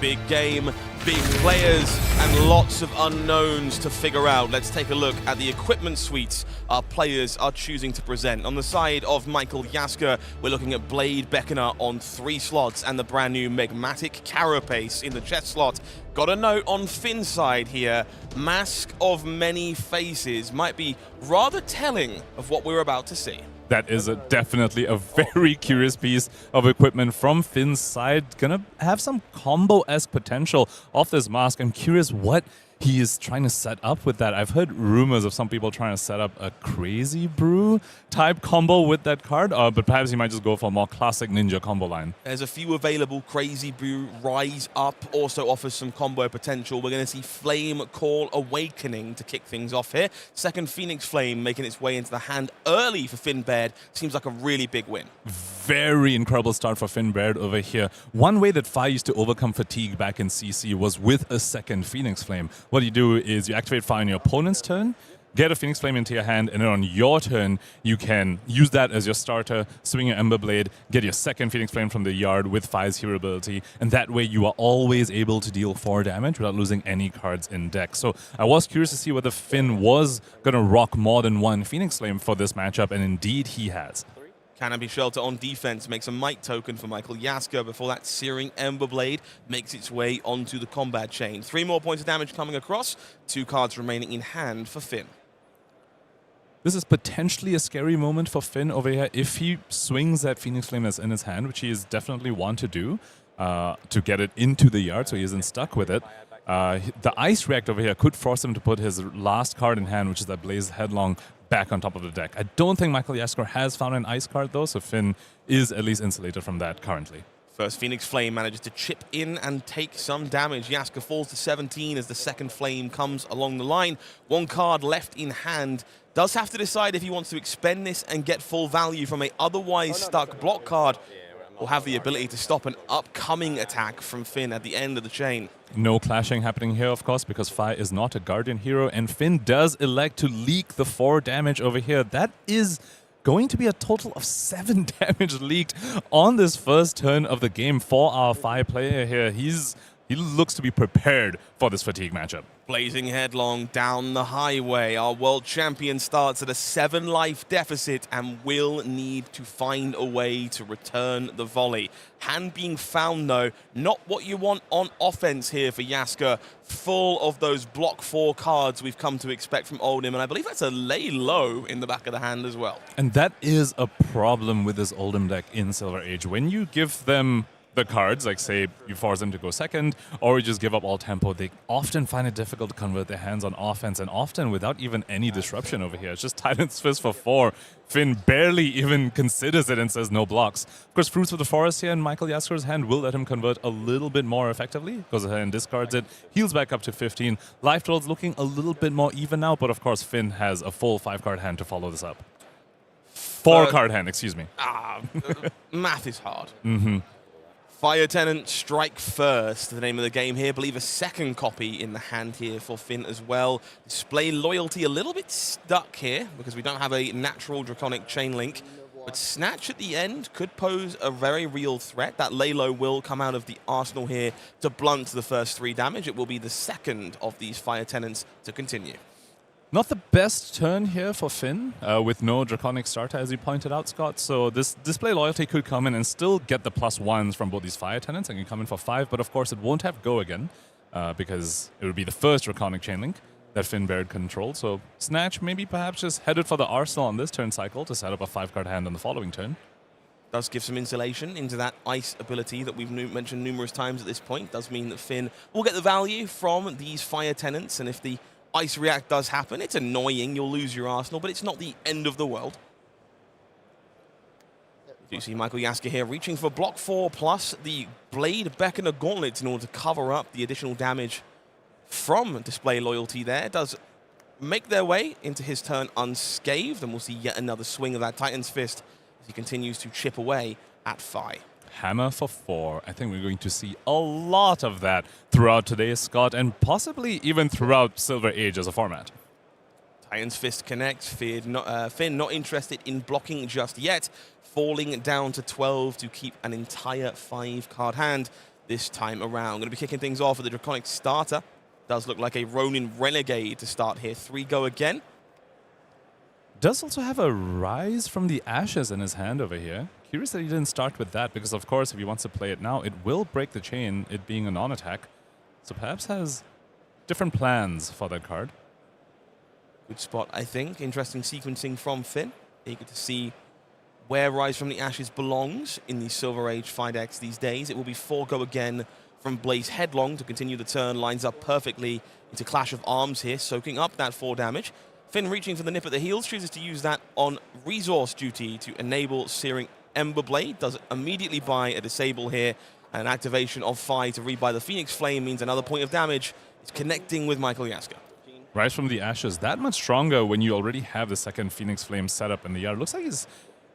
Speaker 1: Big game, big players, and lots of unknowns to figure out. Let's take a look at the equipment suites our players are choosing to present. On the side of Michael Jaszczur, we're looking at Blade Beckoner on 3 slots and the brand new Megmatic Carapace in the chest slot. Got a note on Finn's side here. Mask of Many Faces might be rather telling of what we're about to see.
Speaker 2: That is definitely a very curious piece of equipment from Finn's side. Gonna have some combo-esque potential off this mask. I'm curious what he is trying to set up with that. I've heard rumors of some people trying to set up a Crazy Brew type combo with that card, but perhaps he might just go for a more classic ninja combo line.
Speaker 1: There's a few available. Crazy Brew Rise Up also offers some combo potential. We're going to see Flame Call Awakening to kick things off here. Second Phoenix Flame making its way into the hand early for Baird. Seems like a really big win.
Speaker 2: Very incredible start for Baird over here. One way that Fi used to overcome fatigue back in CC was with a second Phoenix Flame. What you do is you activate Fi on your opponent's turn, get a Phoenix Flame into your hand, and then on your turn, you can use that as your starter, swing your Ember Blade, get your second Phoenix Flame from the yard with Phi's hero ability, and that way you are always able to deal 4 damage without losing any cards in deck. So I was curious to see whether Finn was going to rock more than one Phoenix Flame for this matchup, and indeed he has.
Speaker 1: Canopy Shelter on defense makes a Might token for Michael Jaszczur before that Searing Ember Blade makes its way onto the combat chain. 3 more points of damage coming across, 2 cards remaining in hand for Finn.
Speaker 2: This is potentially a scary moment for Finn over here if he swings that Phoenix Flame that's in his hand, which he is definitely want to do, to get it into the yard so he isn't stuck with it. The Ice React over here could force him to put his last card in hand, which is that Blaze Headlong, back on top of the deck. I don't think Michael Jaszczur has found an Ice card though, so Finn is at least insulated from that currently.
Speaker 1: First Phoenix Flame manages to chip in and take some damage. Jaszczur falls to 17 as the second Flame comes along the line. 1 card left in hand. Does have to decide if he wants to expend this and get full value from a otherwise stuck block card, or have the ability to stop an upcoming attack from Finn at the end of the chain.
Speaker 2: No clashing happening here, of course, because Phi is not a Guardian hero, and Finn does elect to leak the 4 damage over here. That is going to be a total of 7 damage leaked on this first turn of the game for our Phi player here. He looks to be prepared for this fatigue matchup.
Speaker 1: Blazing headlong down the highway. Our world champion starts at a 7-life deficit and will need to find a way to return the volley. Hand being found, though, not what you want on offense here for Jaszczur. Full of those block 4 cards we've come to expect from Oldhim, and I believe that's a lay low in the back of the hand as well.
Speaker 2: And that is a problem with this Oldhim deck in Silver Age. When you give them the cards, like say you force them to go second, or you just give up all tempo, they often find it difficult to convert their hands on offense, and often without even any disruption over here. It's just Titan's Fist for 4. Finn barely even considers it and says no blocks. Of course, Fruits of the Forest here in Michael Jaszczur's hand will let him convert a little bit more effectively, goes ahead and discards it, heals back up to 15. Life total's looking a little bit more even now, but of course Finn has a full 5-card hand to follow this up. 4-card hand, excuse me.
Speaker 1: Math is hard. Fire Tenant, Strike First, the name of the game here. I believe a second copy in the hand here for Finn as well. Display Loyalty a little bit stuck here because we don't have a natural Draconic Chain Link. But Snatch at the end could pose a very real threat. That Laylo will come out of the arsenal here to blunt the first 3 damage. It will be the second of these Fire Tenants to continue.
Speaker 2: Not the best turn here for Finn, with no Draconic starter, as you pointed out, Scott. So this Display Loyalty could come in and still get the +1s from both these Fire Tenants and can come in for 5, but of course it won't have Go again, because it would be the first Draconic Chain Link that Finn Baird controlled. So Snatch maybe perhaps just headed for the arsenal on this turn cycle to set up a 5-card hand on the following turn.
Speaker 1: Does give some insulation into that Ice ability that we've mentioned numerous times at this point. Does mean that Finn will get the value from these Fire Tenants, and if the Ice React does happen, it's annoying, you'll lose your arsenal, but it's not the end of the world. You see Michael Jaszczur here reaching for block 4 plus the Blade Beckoner Gauntlet in order to cover up the additional damage from Display Loyalty there. Does make their way into his turn unscathed, and we'll see yet another swing of that Titan's Fist as he continues to chip away at Phi.
Speaker 2: Hammer for 4. I think we're going to see a lot of that throughout today's Scott, and possibly even throughout Silver Age as a format.
Speaker 1: Titan's Fist connects. Finn not interested in blocking just yet, falling down to 12 to keep an entire 5-card hand this time around. Going to be kicking things off with the Draconic starter. Does look like a Ronin Renegade to start here. 3 go again.
Speaker 2: Does also have a Rise from the Ashes in his hand over here. Curious that he didn't start with that, because of course if he wants to play it now, it will break the chain, it being a non-attack. So perhaps has different plans for that card.
Speaker 1: Good spot, I think. Interesting sequencing from Finn. Eager to see where Rise from the Ashes belongs in the Silver Age 5X these days. It will be 4 go again from Blaze Headlong to continue the turn. Lines up perfectly into Clash of Arms here, soaking up that 4 damage. Finn reaching for the nip at the heels, chooses to use that on resource duty to enable Searing Ember Blade. Does immediately buy a disable here, and an activation of Phi to rebuy the Phoenix Flame means another point of damage. It's connecting with Michael Jaszczur.
Speaker 2: Rise from the Ashes, that much stronger when you already have the second Phoenix Flame set up in the yard. Looks like he's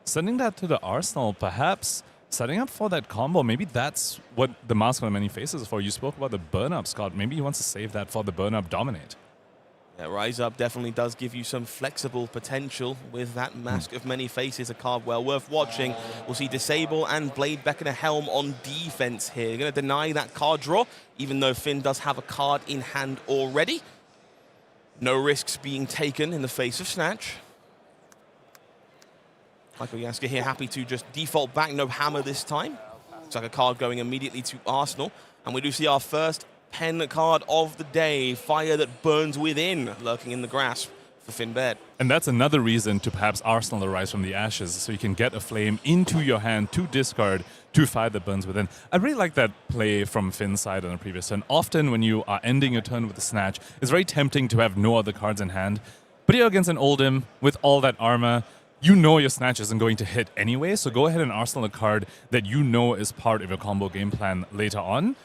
Speaker 2: sending that to the arsenal, perhaps setting up for that combo. Maybe that's what the Mask of Many Faces is for. You spoke about the burn-up, Scott. Maybe he wants to save that for the burn-up Dominate.
Speaker 1: Yeah, Rise Up definitely does give you some flexible potential with that Mask of Many Faces, a card well worth watching. We'll see Disable and Blade Beckoner Helm on defense here. You're going to deny that card draw, even though Finn does have a card in hand already. No risks being taken in the face of Snatch. Michael Jaska here happy to just default back, no hammer this time. Looks like a card going immediately to Arsenal. And we do see our first pen card of the day, Fire That Burns Within, lurking in the grasp for Finn Baird.
Speaker 2: And that's another reason to perhaps Arsenal Arise from the Ashes, so you can get a flame into your hand to discard to Fire That Burns Within. I really like that play from Finn's side on the previous turn. Often when you are ending your turn with a Snatch, it's very tempting to have no other cards in hand. But you're against an Oldhim with all that armor. You know your Snatch isn't going to hit anyway, so go ahead and Arsenal a card that you know is part of your combo game plan later on.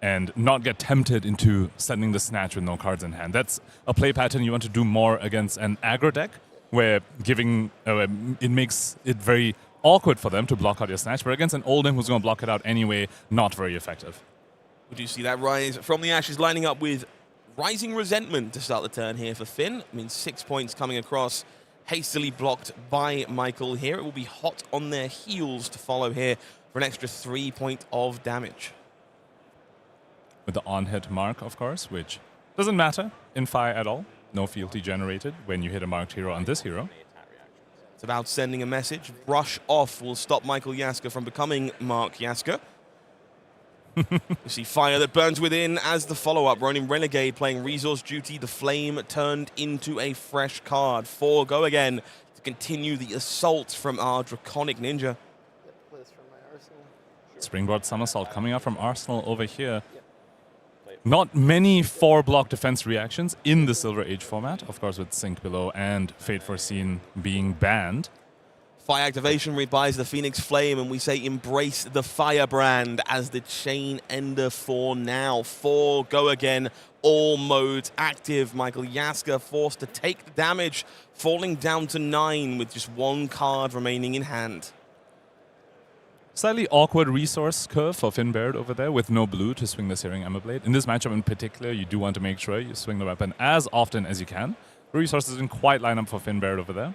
Speaker 2: And not get tempted into sending the Snatch with no cards in hand. That's a play pattern you want to do more against an aggro deck, where giving it makes it very awkward for them to block out your Snatch, but against an Oldhim who's going to block it out anyway, not very effective.
Speaker 1: We do see that Rise from the Ashes lining up with Rising Resentment to start the turn here for Finn. I mean, 6 points coming across, hastily blocked by Michael here. It will be hot on their heels to follow here for an extra 3 point of damage.
Speaker 2: With the on-hit mark, of course, which doesn't matter in Fire at all. No fealty generated when you hit a marked hero on this hero.
Speaker 1: It's about sending a message. Brush Off will stop Michael Jaska from becoming Mark Jaska. You see Fire That Burns Within as the follow-up. Ronin Renegade playing Resource Duty. The Flame turned into a fresh card. 4 go again to continue the assault from our Draconic Ninja.
Speaker 2: Springboard Somersault coming up from Arsenal over here. Not many 4-block defense reactions in the Silver Age format, of course with Sink Below and Fate Foreseen being banned.
Speaker 1: Fire Activation rebuys the Phoenix Flame, and we say embrace the Firebrand as the Chain Ender for now. 4 go again, all modes active. Michael Jaska forced to take the damage, falling down to 9 with just 1 card remaining in hand.
Speaker 2: Slightly awkward resource curve for Finn Baird over there with no blue to swing the Searing Emberblade. In this matchup in particular, you do want to make sure you swing the weapon as often as you can. The resources didn't quite line up for Finn Baird over there.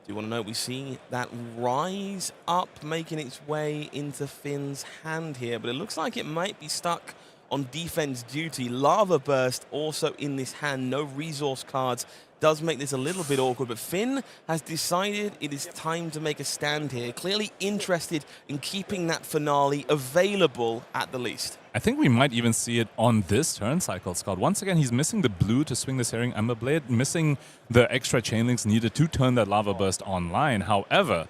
Speaker 1: Do you want to know, we see that Rise Up making its way into Finn's hand here, but it looks like it might be stuck on defense duty. Lava Burst also in this hand, no resource cards. Does make this a little bit awkward, but Finn has decided it is time to make a stand here. Clearly interested in keeping that finale available at the least.
Speaker 2: I think we might even see it on this turn cycle, Scott. Once again, he's missing the blue to swing the Searing Emberblade, missing the extra chain links needed to turn that Lava Burst online. However,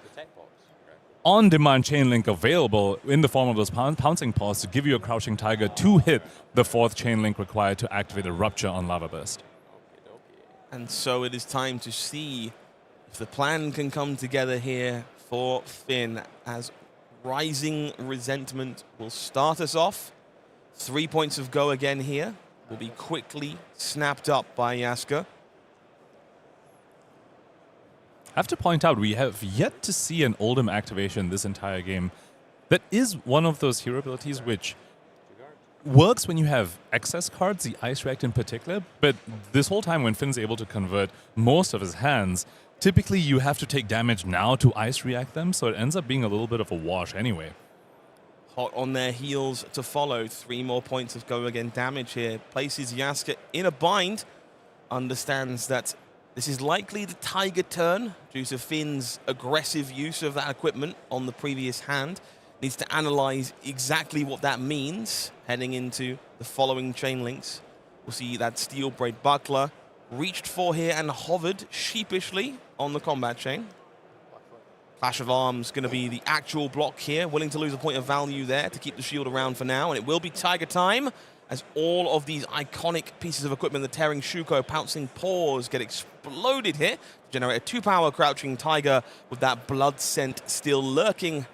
Speaker 2: on-demand chain link available in the form of those pouncing paws to give you a Crouching Tiger to hit the 4th chain link required to activate a Rupture on Lava Burst.
Speaker 1: And so it is time to see if the plan can come together here for Finn, as Rising Resentment will start us off. 3 points of go again here will be quickly snapped up by Jaska.
Speaker 2: I have to point out, we have yet to see an Oldhim activation this entire game. That is one of those hero abilities which works when you have excess cards, the Ice React in particular, but this whole time when Finn's able to convert most of his hands, typically you have to take damage now to Ice React them, so it ends up being a little bit of a wash anyway.
Speaker 1: Hot on their heels to follow. 3 more points of go again damage here. Places Jaska in a bind. Understands that this is likely the Tiger turn due to Finn's aggressive use of that equipment on the previous hand. Needs to analyze exactly what that means heading into the following chain links. We'll see that Steel Braid Buckler reached for here and hovered sheepishly on the combat chain. Clash of Arms going to be the actual block here, willing to lose a point of value there to keep the shield around for now, and it will be Tiger time as all of these iconic pieces of equipment, the Tearing Shuko, Pouncing Paws, get exploded here to generate a 2-power Crouching Tiger with that Blood Scent still lurking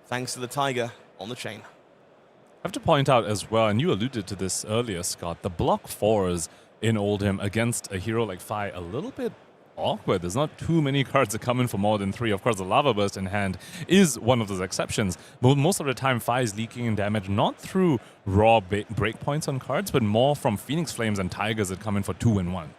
Speaker 1: thanks to the Tiger on the chain.
Speaker 2: I have to point out as well, and you alluded to this earlier, Scott, the block 4s in Oldhim against a hero like Fi a little bit awkward. There's not too many cards that come in for more than 3. Of course, the Lava Burst in hand is one of those exceptions. But most of the time, Fi is leaking in damage not through raw breakpoints on cards, but more from Phoenix Flames and Tigers that come in for 2 and 1.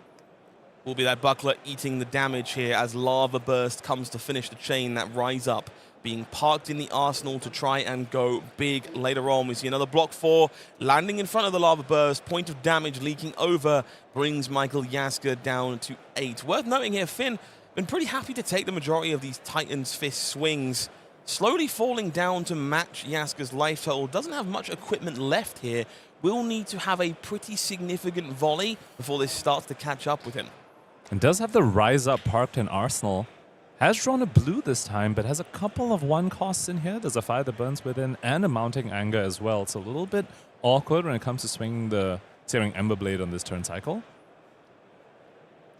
Speaker 1: Will be that Buckler eating the damage here as Lava Burst comes to finish the chain. That Rise Up being parked in the arsenal to try and go big later on. We see another block 4 landing in front of the Lava Burst. Point of damage leaking over brings Michael Jaszczur down to 8. Worth noting here, Finn been pretty happy to take the majority of these Titan's Fist swings. Slowly falling down to match Jaszczur's life total. Doesn't have much equipment left here. Will need to have a pretty significant volley before this starts to catch up with him.
Speaker 2: And does have the Rise Up parked in Arsenal. Has drawn a blue this time, but has a couple of 1 costs in here. There's a Fire that burns within and a Mounting Anger as well. It's a little bit awkward when it comes to swinging the Searing Ember Blade on this turn cycle.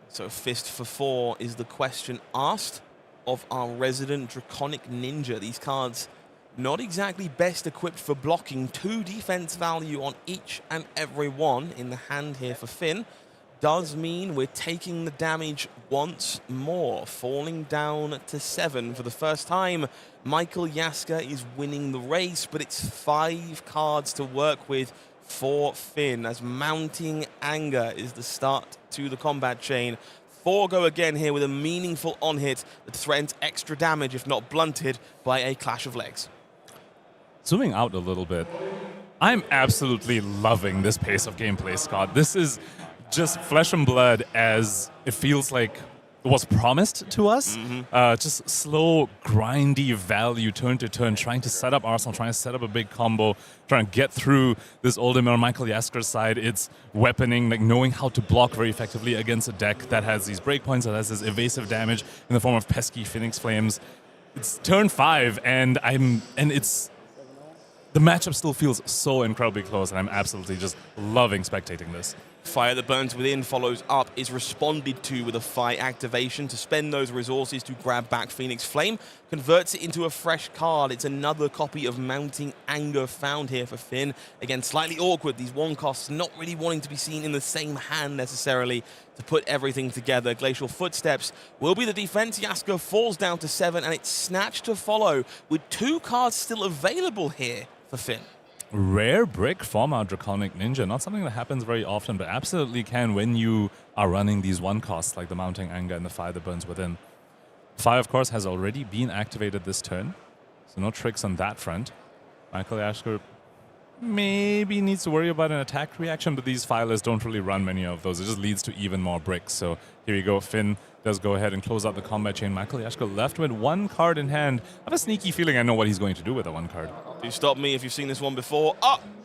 Speaker 1: So Fist for 4 is the question asked of our resident Draconic Ninja. These cards not exactly best equipped for blocking. 2 defense value on each and every one in the hand here for Finn. Does mean we're taking the damage once more, falling down to 7 for the first time. Michael Jaszczur is winning the race, but it's 5 cards to work with for Finn as Mounting Anger is the start to the combat chain. 4 go again here with a meaningful on-hit that threatens extra damage if not blunted by a clash of legs.
Speaker 2: Zooming out a little bit, I'm absolutely loving this pace of gameplay, Scott. This is just flesh and blood as it feels like it was promised to us. Just slow, grindy value, turn to turn, trying to set up Arsenal, trying to set up a big combo, trying to get through this Oldhim on Michael Jaszczur's side. It's weaponing, like knowing how to block very effectively against a deck that has these breakpoints, that has this evasive damage in the form of pesky Phoenix Flames. It's turn 5, and it's the matchup still feels so incredibly close, and I'm absolutely just loving spectating this.
Speaker 1: Fire that burns within follows up, is responded to with a Fire activation to spend those resources to grab back Phoenix Flame, converts it into a fresh card. It's another copy of Mounting Anger found here for Finn. Again, slightly awkward, these 1 costs not really wanting to be seen in the same hand necessarily to put everything together. Glacial Footsteps will be the defense. Jaszczur falls down to 7, and it's snatched to follow with 2 cards still available here for Finn.
Speaker 2: Rare brick from our Draconic Ninja. Not something that happens very often, but absolutely can when you are running these 1 costs like the Mounting Anger and the Fire that burns within. Fire, of course, has already been activated this turn, so no tricks on that front. Michael Jaszczur maybe needs to worry about an attack reaction, but these Fireless don't really run many of those. It just leads to even more bricks. So here we go. Finn does go ahead and close out the combat chain. Michael Jaszczur left with 1 card in hand. I have a sneaky feeling I know what he's going to do with that 1 card.
Speaker 1: Do stop me if you've seen this one before.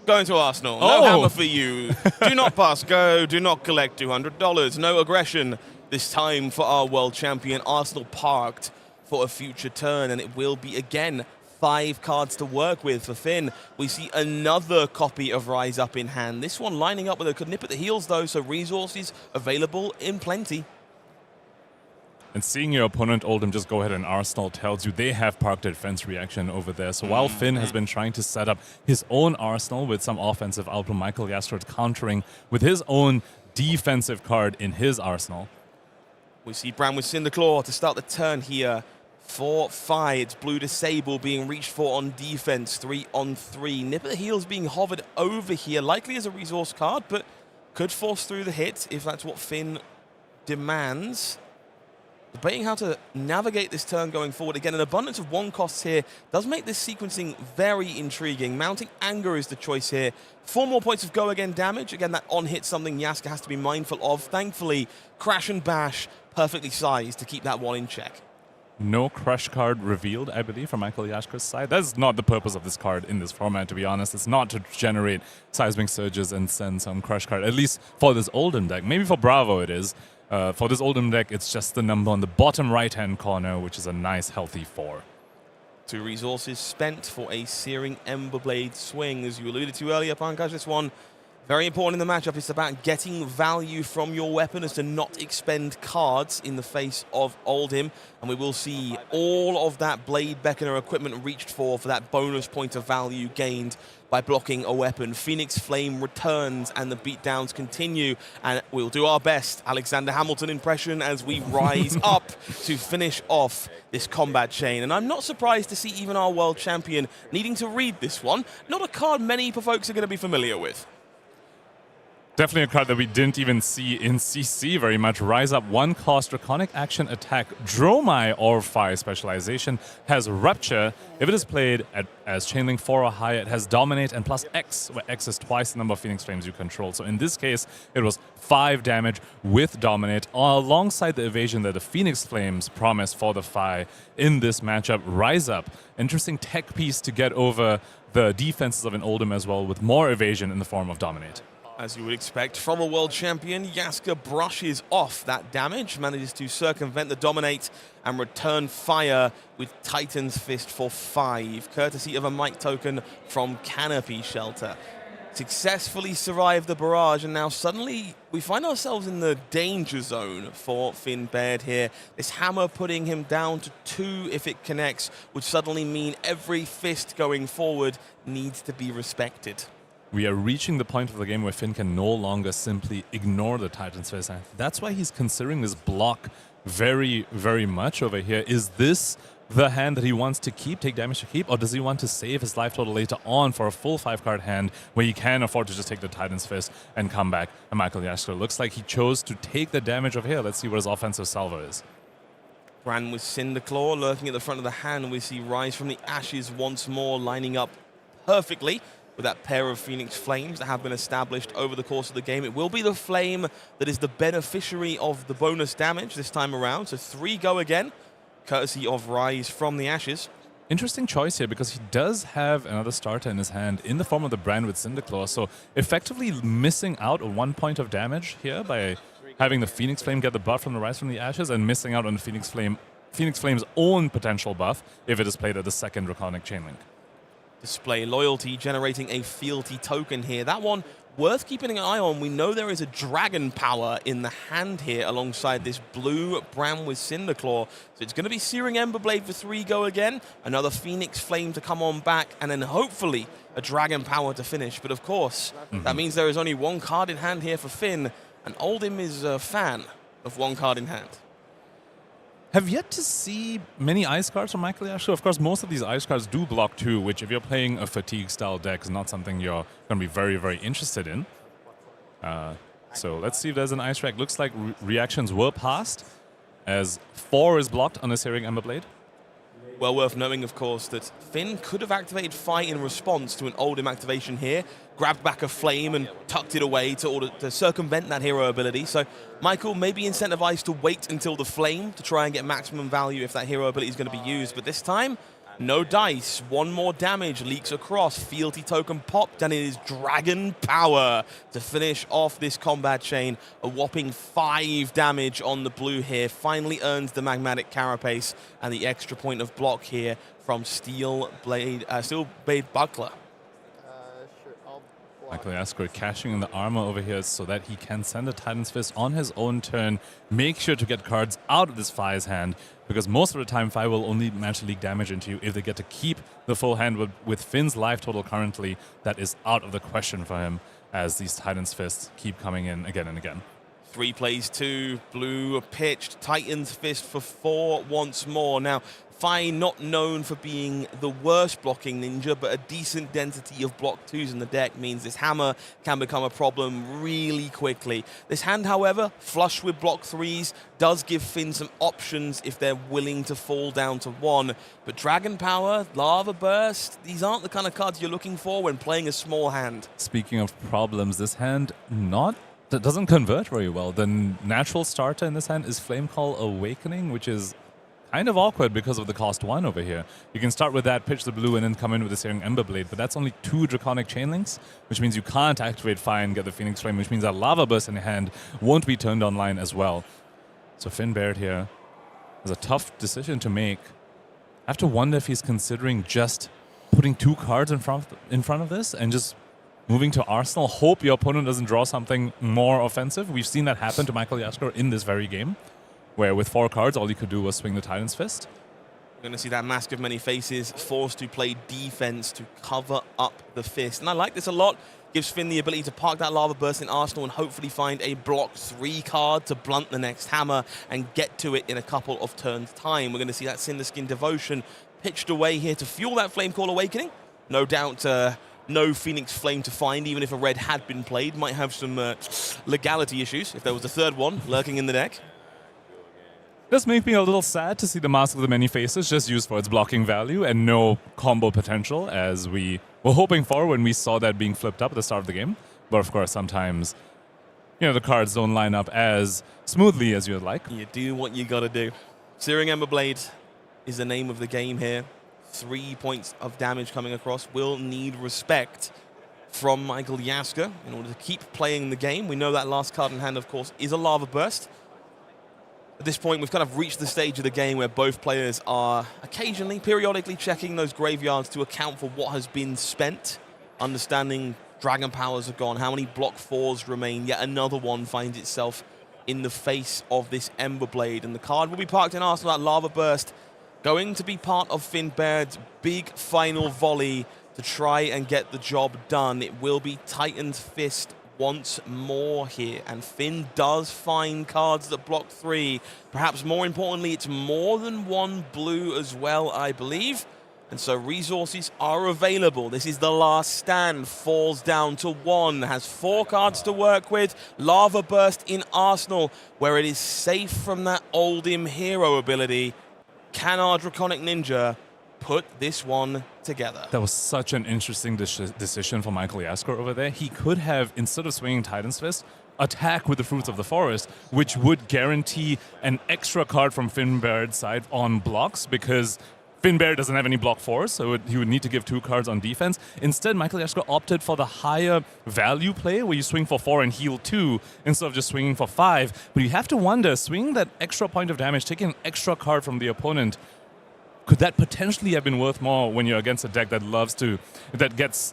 Speaker 1: Going to Arsenal. No hammer for you. Do not pass go. Do not collect $200. No aggression this time for our world champion. Arsenal parked for a future turn, and it will be again 5 cards to work with for Finn. We see another copy of Rise Up in hand. This one lining up with a nip at the heels though, so resources available in plenty.
Speaker 2: And seeing your opponent, Oldhim, just go ahead and Arsenal tells you they have parked a defense reaction over there. So while Finn has been trying to set up his own Arsenal with some offensive output, Michael Jaszczur countering with his own defensive card in his Arsenal.
Speaker 1: We see Bram with Cinderclaw to start the turn here. 4 Fi, it's Blue Disable being reached for on defense, 3 on 3. Nip at the heels being hovered over here, likely as a resource card, but could force through the hit if that's what Finn demands. Debating how to navigate this turn going forward. Again, an abundance of 1 costs here does make this sequencing very intriguing. Mounting Anger is the choice here. 4 more points of go again damage. Again, that on-hit something Jaszczur has to be mindful of. Thankfully, Crash and Bash perfectly sized to keep that one in check.
Speaker 2: No crush card revealed, I believe, from Michael Jaszczur's side. That's not the purpose of this card in this format, to be honest. It's not to generate seismic surges and send some crush card, at least for this Oldhim deck. Maybe for Bravo it is. For this Oldhim deck, it's just the number on the bottom right-hand corner, which is a nice, healthy 4.
Speaker 1: 2 resources spent for a Searing Emberblade swing. As you alluded to earlier, Pankaj, this one very important in the matchup. It's about getting value from your weapon as to not expend cards in the face of Oldhim. And we will see all of that Blade Beckoner equipment reached for that bonus point of value gained by blocking a weapon. Phoenix Flame returns and the beatdowns continue, and we'll do our best Alexander Hamilton impression as we rise up to finish off this combat chain. And I'm not surprised to see even our world champion needing to read this one. Not a card many folks are going to be familiar with.
Speaker 2: Definitely a card that we didn't even see in CC very much. Rise Up, 1 cost, Draconic Action, Attack, Dromai or Fire specialization, has Rupture. If it is played as Chainlink 4 or higher, it has Dominate and plus X, where X is twice the number of Phoenix Flames you control. So in this case, it was 5 damage with Dominate, alongside the evasion that the Phoenix Flames promise for the Fi in this matchup. Rise Up, interesting tech piece to get over the defenses of an Oldhim as well, with more evasion in the form of Dominate.
Speaker 1: As you would expect from a world champion, Jaszczur brushes off that damage, manages to circumvent the Dominate and return fire with Titan's Fist for 5, courtesy of a mic token from Canopy Shelter. Successfully survived the barrage, and now suddenly we find ourselves in the danger zone for Finn Baird here. This hammer putting him down to 2 if it connects would suddenly mean every fist going forward needs to be respected.
Speaker 2: We are reaching the point of the game where Finn can no longer simply ignore the Titan's Fist. That's why he's considering this block very, very much over here. Is this the hand that he wants to keep, take damage to keep, or does he want to save his life total later on for a full 5-card hand where he can afford to just take the Titan's Fist and come back? And Michael Jaszczur looks like he chose to take the damage over here. Let's see what his offensive salvo is.
Speaker 1: Bran with Cinderclaw lurking at the front of the hand. We see Rise from the Ashes once more, lining up perfectly with that pair of Phoenix Flames that have been established over the course of the game. It will be the Flame that is the beneficiary of the bonus damage this time around. So 3 go again, courtesy of Rise from the Ashes.
Speaker 2: Interesting choice here, because he does have another starter in his hand in the form of the Brand with Cinderclaw. So effectively missing out on 1 point of damage here by having the Phoenix Flame get the buff from the Rise from the Ashes, and missing out on the Phoenix Flame's own potential buff if it is played at the second Draconic Chainlink.
Speaker 1: Display Loyalty, generating a fealty token here. That one worth keeping an eye on. We know there is a dragon power in the hand here alongside this blue Bram with Cinderclaw. So it's going to be Searing Emberblade for 3 go again, another Phoenix Flame to come on back, and then hopefully a dragon power to finish. But of course, that means there is only 1 card in hand here for Finn, and Oldhim is a fan of 1 card in hand.
Speaker 2: Have yet to see many ice cards from Michael Jaszczur. Of course, most of these ice cards do block 2, which if you're playing a fatigue-style deck is not something you're going to be very, very interested in. So let's see if there's an ice rack. Looks like reactions were passed, as 4 is blocked on the Searing Emberblade.
Speaker 1: Well worth knowing, of course, that Finn could have activated Fight in response to an Oldhim activation here, grabbed back a Flame and tucked it away to circumvent that hero ability. So Michael may be incentivized to wait until the Flame to try and get maximum value if that hero ability is going to be used. But this time, no dice. 1 more damage leaks across. Fealty token popped, and it is Dragon Power to finish off this combat chain. A whopping 5 damage on the blue here. Finally earns the Magmatic Carapace and the extra point of block here from Steel Blade Buckler.
Speaker 2: Michael Jaszczur cashing in the armor over here so that he can send a Titan's Fist on his own turn. Make sure to get cards out of this Fi's hand, because most of the time Fi will only manage to leak damage into you if they get to keep the full hand. With Finn's life total currently, that is out of the question for him, as these Titan's Fists keep coming in again and again.
Speaker 1: 3 plays 2, blue pitched, Titan's Fist for 4 once more. Now, Fi not known for being the worst blocking ninja, but a decent density of block 2s in the deck means this hammer can become a problem really quickly. This hand, however, flush with block 3s, does give Finn some options if they're willing to fall down to 1. But Dragon Power, Lava Burst, these aren't the kind of cards you're looking for when playing a small hand.
Speaker 2: Speaking of problems, this hand that doesn't convert very well. The natural starter in this hand is Flame Call Awakening, which is kind of awkward because of the cost 1 over here. You can start with that, pitch the blue, and then come in with the Searing Emberblade, but that's only 2 Draconic Chainlinks, which means you can't activate Fire and get the Phoenix Flame, which means that Lava Burst in your hand won't be turned online as well. So Finn Baird here has a tough decision to make. I have to wonder if he's considering just putting 2 cards in front of this and just moving to Arsenal. Hope your opponent doesn't draw something more offensive. We've seen that happen to Michael Jaszczur in this very game, where with 4 cards, all he could do was swing the Titan's Fist.
Speaker 1: We're going to see that Mask of Many Faces forced to play defense to cover up the fist. And I like this a lot. Gives Finn the ability to park that Lava Burst in Arsenal and hopefully find a block 3 card to blunt the next hammer and get to it in a couple of turns' time. We're going to see that Cinderskin Devotion pitched away here to fuel that Flame Call Awakening. No doubt no Phoenix Flame to find, even if a red had been played. Might have some legality issues if there was a third one lurking in the deck.
Speaker 2: This makes me a little sad to see the Mask of the Many Faces just used for its blocking value and no combo potential, as we were hoping for when we saw that being flipped up at the start of the game. But of course, sometimes, the cards don't line up as smoothly as you'd like.
Speaker 1: You do what you gotta do. Searing Emberblade is the name of the game here. 3 points of damage coming across. Will need respect from Michael Jaszczur in order to keep playing the game. We know that last card in hand, of course, is a Lava Burst. At this point, we've kind of reached the stage of the game where both players are occasionally, periodically checking those graveyards to account for what has been spent, understanding Dragon Powers are gone, how many block 4s remain, yet another one finds itself in the face of this Emberblade. And the card will be parked in Arsenal, that Lava Burst, going to be part of Finn Baird's big final volley to try and get the job done. It will be Titan's Fist once more here, and Finn does find cards that block 3. Perhaps more importantly, it's more than one blue as well, I believe. And so resources are available. This is the last stand. Falls down to 1. Has 4 cards to work with. Lava Burst in Arsenal, where it is safe from that Oldhim hero ability. Can our Draconic Ninja put this one together?
Speaker 2: That was such an interesting decision for Michael Jaszczur over there. He could have, instead of swinging Titan's Fist, attack with the Fruits of the Forest, which would guarantee an extra card from Finn Baird's side on blocks, because Finn Baird doesn't have any block 4s, so he would need to give 2 cards on defense. Instead, Michael Jaszczur opted for the higher value play, where you swing for 4 and heal 2, instead of just swinging for 5. But you have to wonder, swinging that extra point of damage, taking an extra card from the opponent, could that potentially have been worth more when you're against a deck that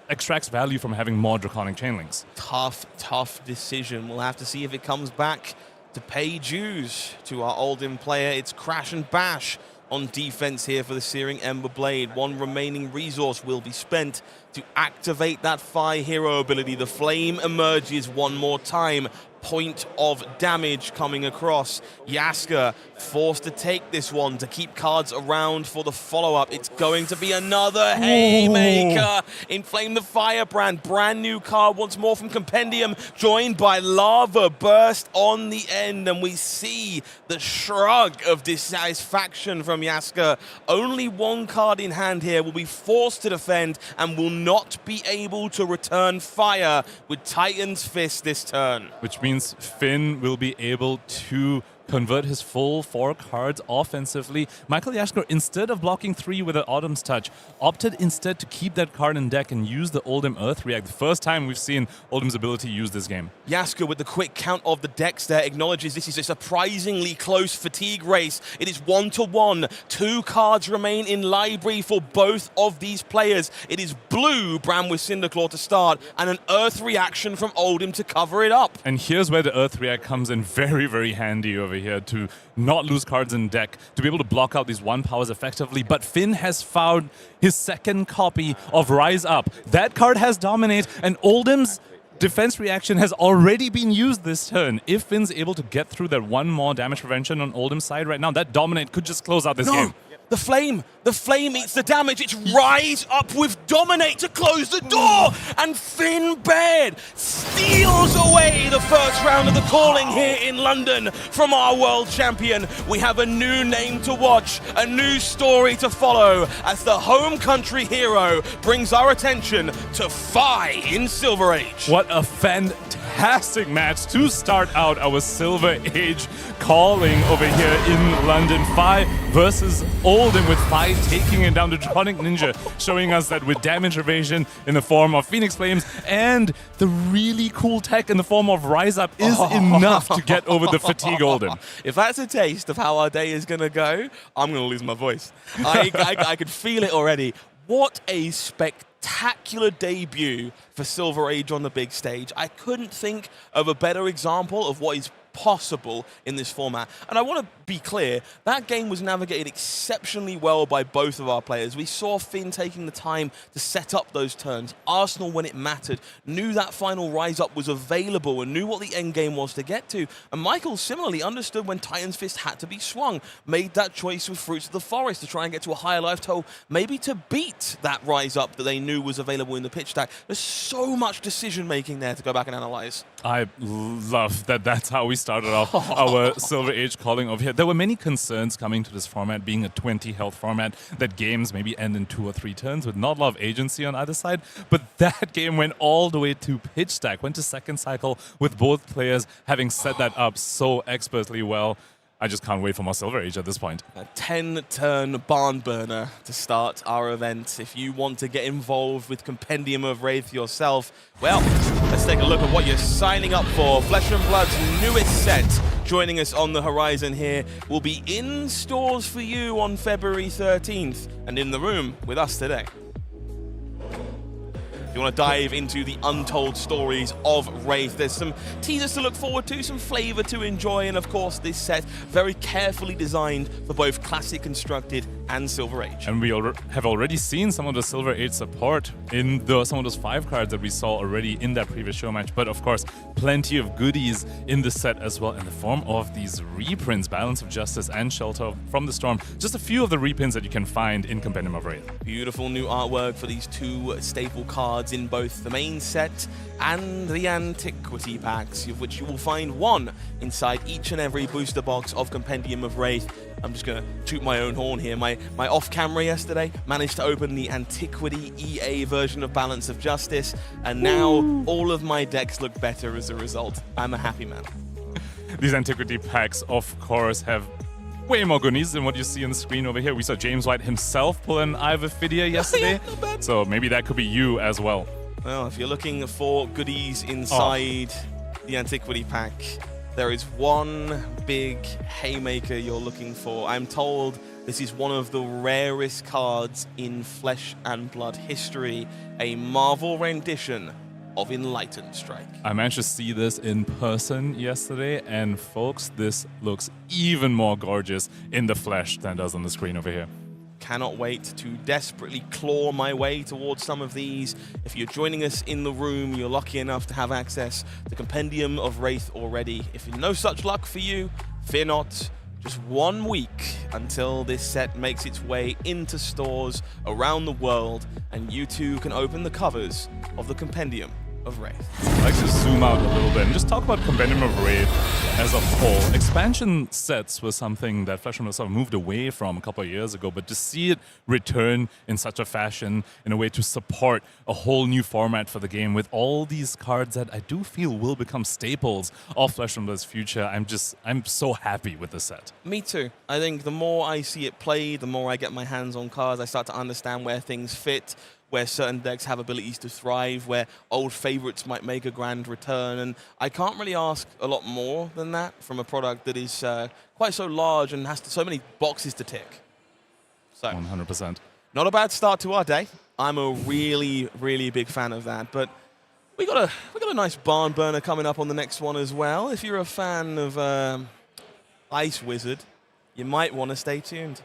Speaker 2: extracts value from having more Draconic Chainlinks?
Speaker 1: Tough decision. We'll have to see if it comes back to pay dues to our Oldhim player. It's Crash and Bash on defense here for the Searing Emberblade. 1 remaining resource will be spent to activate that Fire hero ability. The flame emerges one more time. Point of damage coming across. Jaszczur forced to take this one to keep cards around for the follow-up. It's going to be another Haymaker. Inflame the Firebrand. Brand new card once more from Compendium, joined by Lava Burst on the end. And we see the shrug of dissatisfaction from Jaszczur. Only 1 card in hand here, will be forced to defend and will not be able to return fire with Titan's Fist this turn.
Speaker 2: Which means Finn will be able to convert his full 4 cards offensively. Michael Jaszczur, instead of blocking 3 with an Autumn's Touch, opted instead to keep that card in deck and use the Oldhim Earth React. The first time we've seen Oldhim's ability use this game.
Speaker 1: Jaszczur, with the quick count of the decks there, acknowledges this is a surprisingly close fatigue race. It is 1-1. 2 cards remain in library for both of these players. It is blue, Bram with Cinderclaw to start, and an Earth Reaction from Oldhim to cover it up.
Speaker 2: And here's where the Earth React comes in very, very handy over here, to not lose cards in deck, to be able to block out these 1 powers effectively. But Finn has found his 2nd copy of Rise Up. That card has Dominate, and Oldhim's defense reaction has already been used this turn. If Finn's able to get through that 1 more damage prevention on Oldhim's side right now, that Dominate could just close out this game.
Speaker 1: The flame eats the damage. It's Rise Up with Dominate to close the door. And Finn Baird steals away the first round of the calling here in London from our world champion. We have a new name to watch, a new story to follow, as the home country hero brings our attention to Fi in Silver Age.
Speaker 2: What a fantastic match to start out our Silver Age calling over here in London. Fi versus Oldhim, with Fi taking it down to Draconic Ninja, showing us that with damage evasion in the form of Phoenix Flames and the really cool tech in the form of Rise Up is enough to get over the fatigue Oldhim.
Speaker 1: If that's a taste of how our day is going to go, I'm going to lose my voice. I could feel it already. What a spectacular debut for Silver Age on the big stage. I couldn't think of a better example of what is possible in this format. And I want to be clear, that game was navigated exceptionally well by both of our players. We saw Finn taking the time to set up those turns. Arsenal, when it mattered, knew that final rise up was available and knew what the end game was to get to. And Michael similarly understood when Titan's Fist had to be swung, made that choice with Fruits of the Forest to try and get to a higher life total, maybe to beat that rise up that they knew was available in the pitch stack. There's so much decision making there to go back and analyze.
Speaker 2: I love that that's how we started off our Silver Age calling over here. There were many concerns coming to this format, being a 20 health format, that games maybe end in 2 or 3 turns with not a lot of agency on either side. But that game went all the way to pitch stack, went to second cycle with both players having set that up so expertly well. I just can't wait for more Silver Age at this point.
Speaker 1: A 10-turn barn burner to start our event. If you want to get involved with Compendium of Wraith yourself, well, let's take a look at what you're signing up for. Flesh and Blood's newest set joining us on the horizon here will be in stores for you on February 13th and in the room with us today. If you want to dive into the untold stories of Wraith, there's some teasers to look forward to, some flavor to enjoy, and of course this set very carefully designed for both Classic Constructed and Silver Age.
Speaker 2: And we have already seen some of the Silver Age support in some of those 5 cards that we saw already in that previous show match, but of course plenty of goodies in the set as well in the form of these reprints, Balance of Justice and Shelter from the Storm. Just a few of the reprints that you can find in Compendium of Wraith.
Speaker 1: Beautiful new artwork for these 2 staple cards in both the main set and the Antiquity packs, of which you will find 1 inside each and every booster box of Compendium of Wraith. I'm just going to toot my own horn here. My off-camera yesterday managed to open the Antiquity EA version of Balance of Justice, and now all of my decks look better as a result. I'm a happy man.
Speaker 2: These Antiquity packs, of course, have way more goodies than what you see on the screen over here. We saw James White himself pull an Ivor Fidia yesterday,
Speaker 1: not bad.
Speaker 2: So maybe that could be you as well.
Speaker 1: Well, if you're looking for goodies inside the Antiquity pack, there is one big haymaker you're looking for. I'm told this is one of the rarest cards in Flesh and Blood history, a Marvel rendition of Enlightened Strike.
Speaker 2: I managed to see this in person yesterday, and folks, this looks even more gorgeous in the flesh than it does on the screen over here.
Speaker 1: Cannot wait to desperately claw my way towards some of these. If you're joining us in the room, you're lucky enough to have access to Compendium of Wraith already. If no such luck for you, fear not. Just 1 week until this set makes its way into stores around the world, and you too can open the covers of the Compendium of Wraith.
Speaker 2: I'd like to zoom out a little bit and just talk about Compendium of Wraith as a whole. Expansion sets was something that Flesh and Blood sort of moved away from a couple of years ago, but to see it return in such a fashion, in a way to support a whole new format for the game with all these cards that I do feel will become staples of Flesh and Blood's future, I'm so happy with the set.
Speaker 1: Me too. I think the more I see it played, the more I get my hands on cards, I start to understand where things fit, where certain decks have abilities to thrive, where old favorites might make a grand return. And I can't really ask a lot more than that from a product that is quite so large and has so many boxes to tick. So
Speaker 2: 100%.
Speaker 1: Not a bad start to our day. I'm a really, really big fan of that. But we got a nice barn burner coming up on the next one as well. If you're a fan of Ice Wizard, you might want to stay tuned.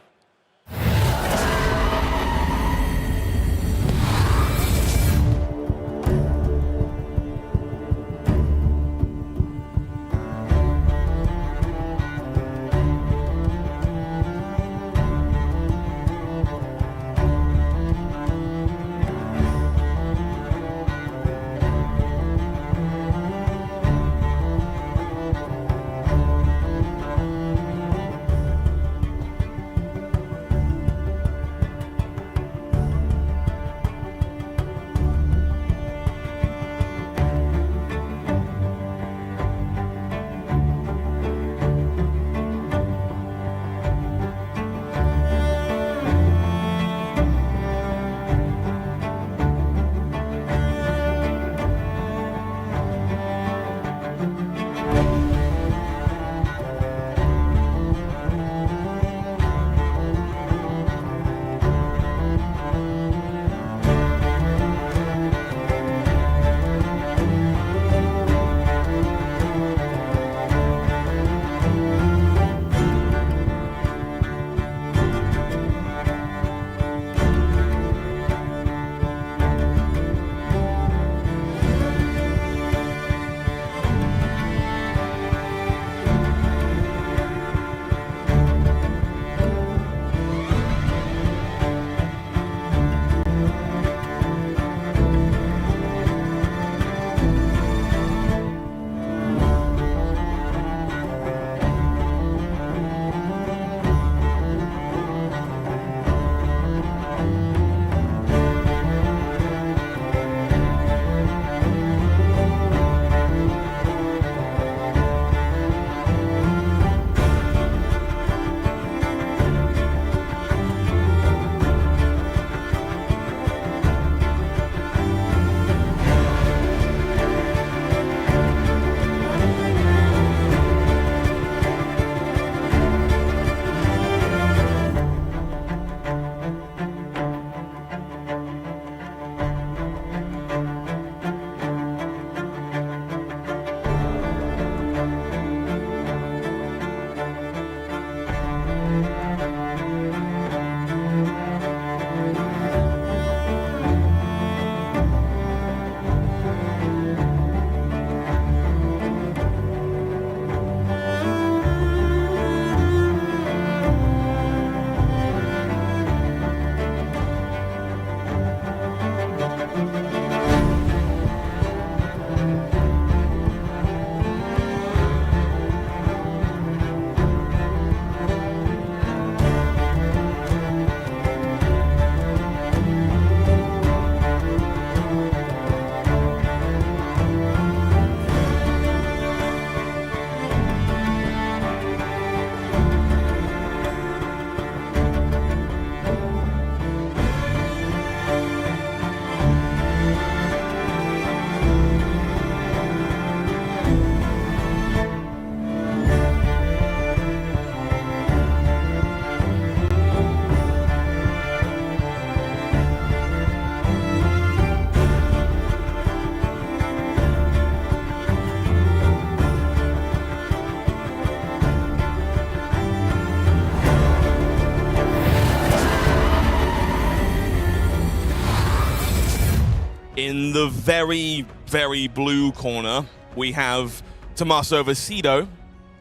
Speaker 1: In the very, very blue corner, we have Tommaso Viscido,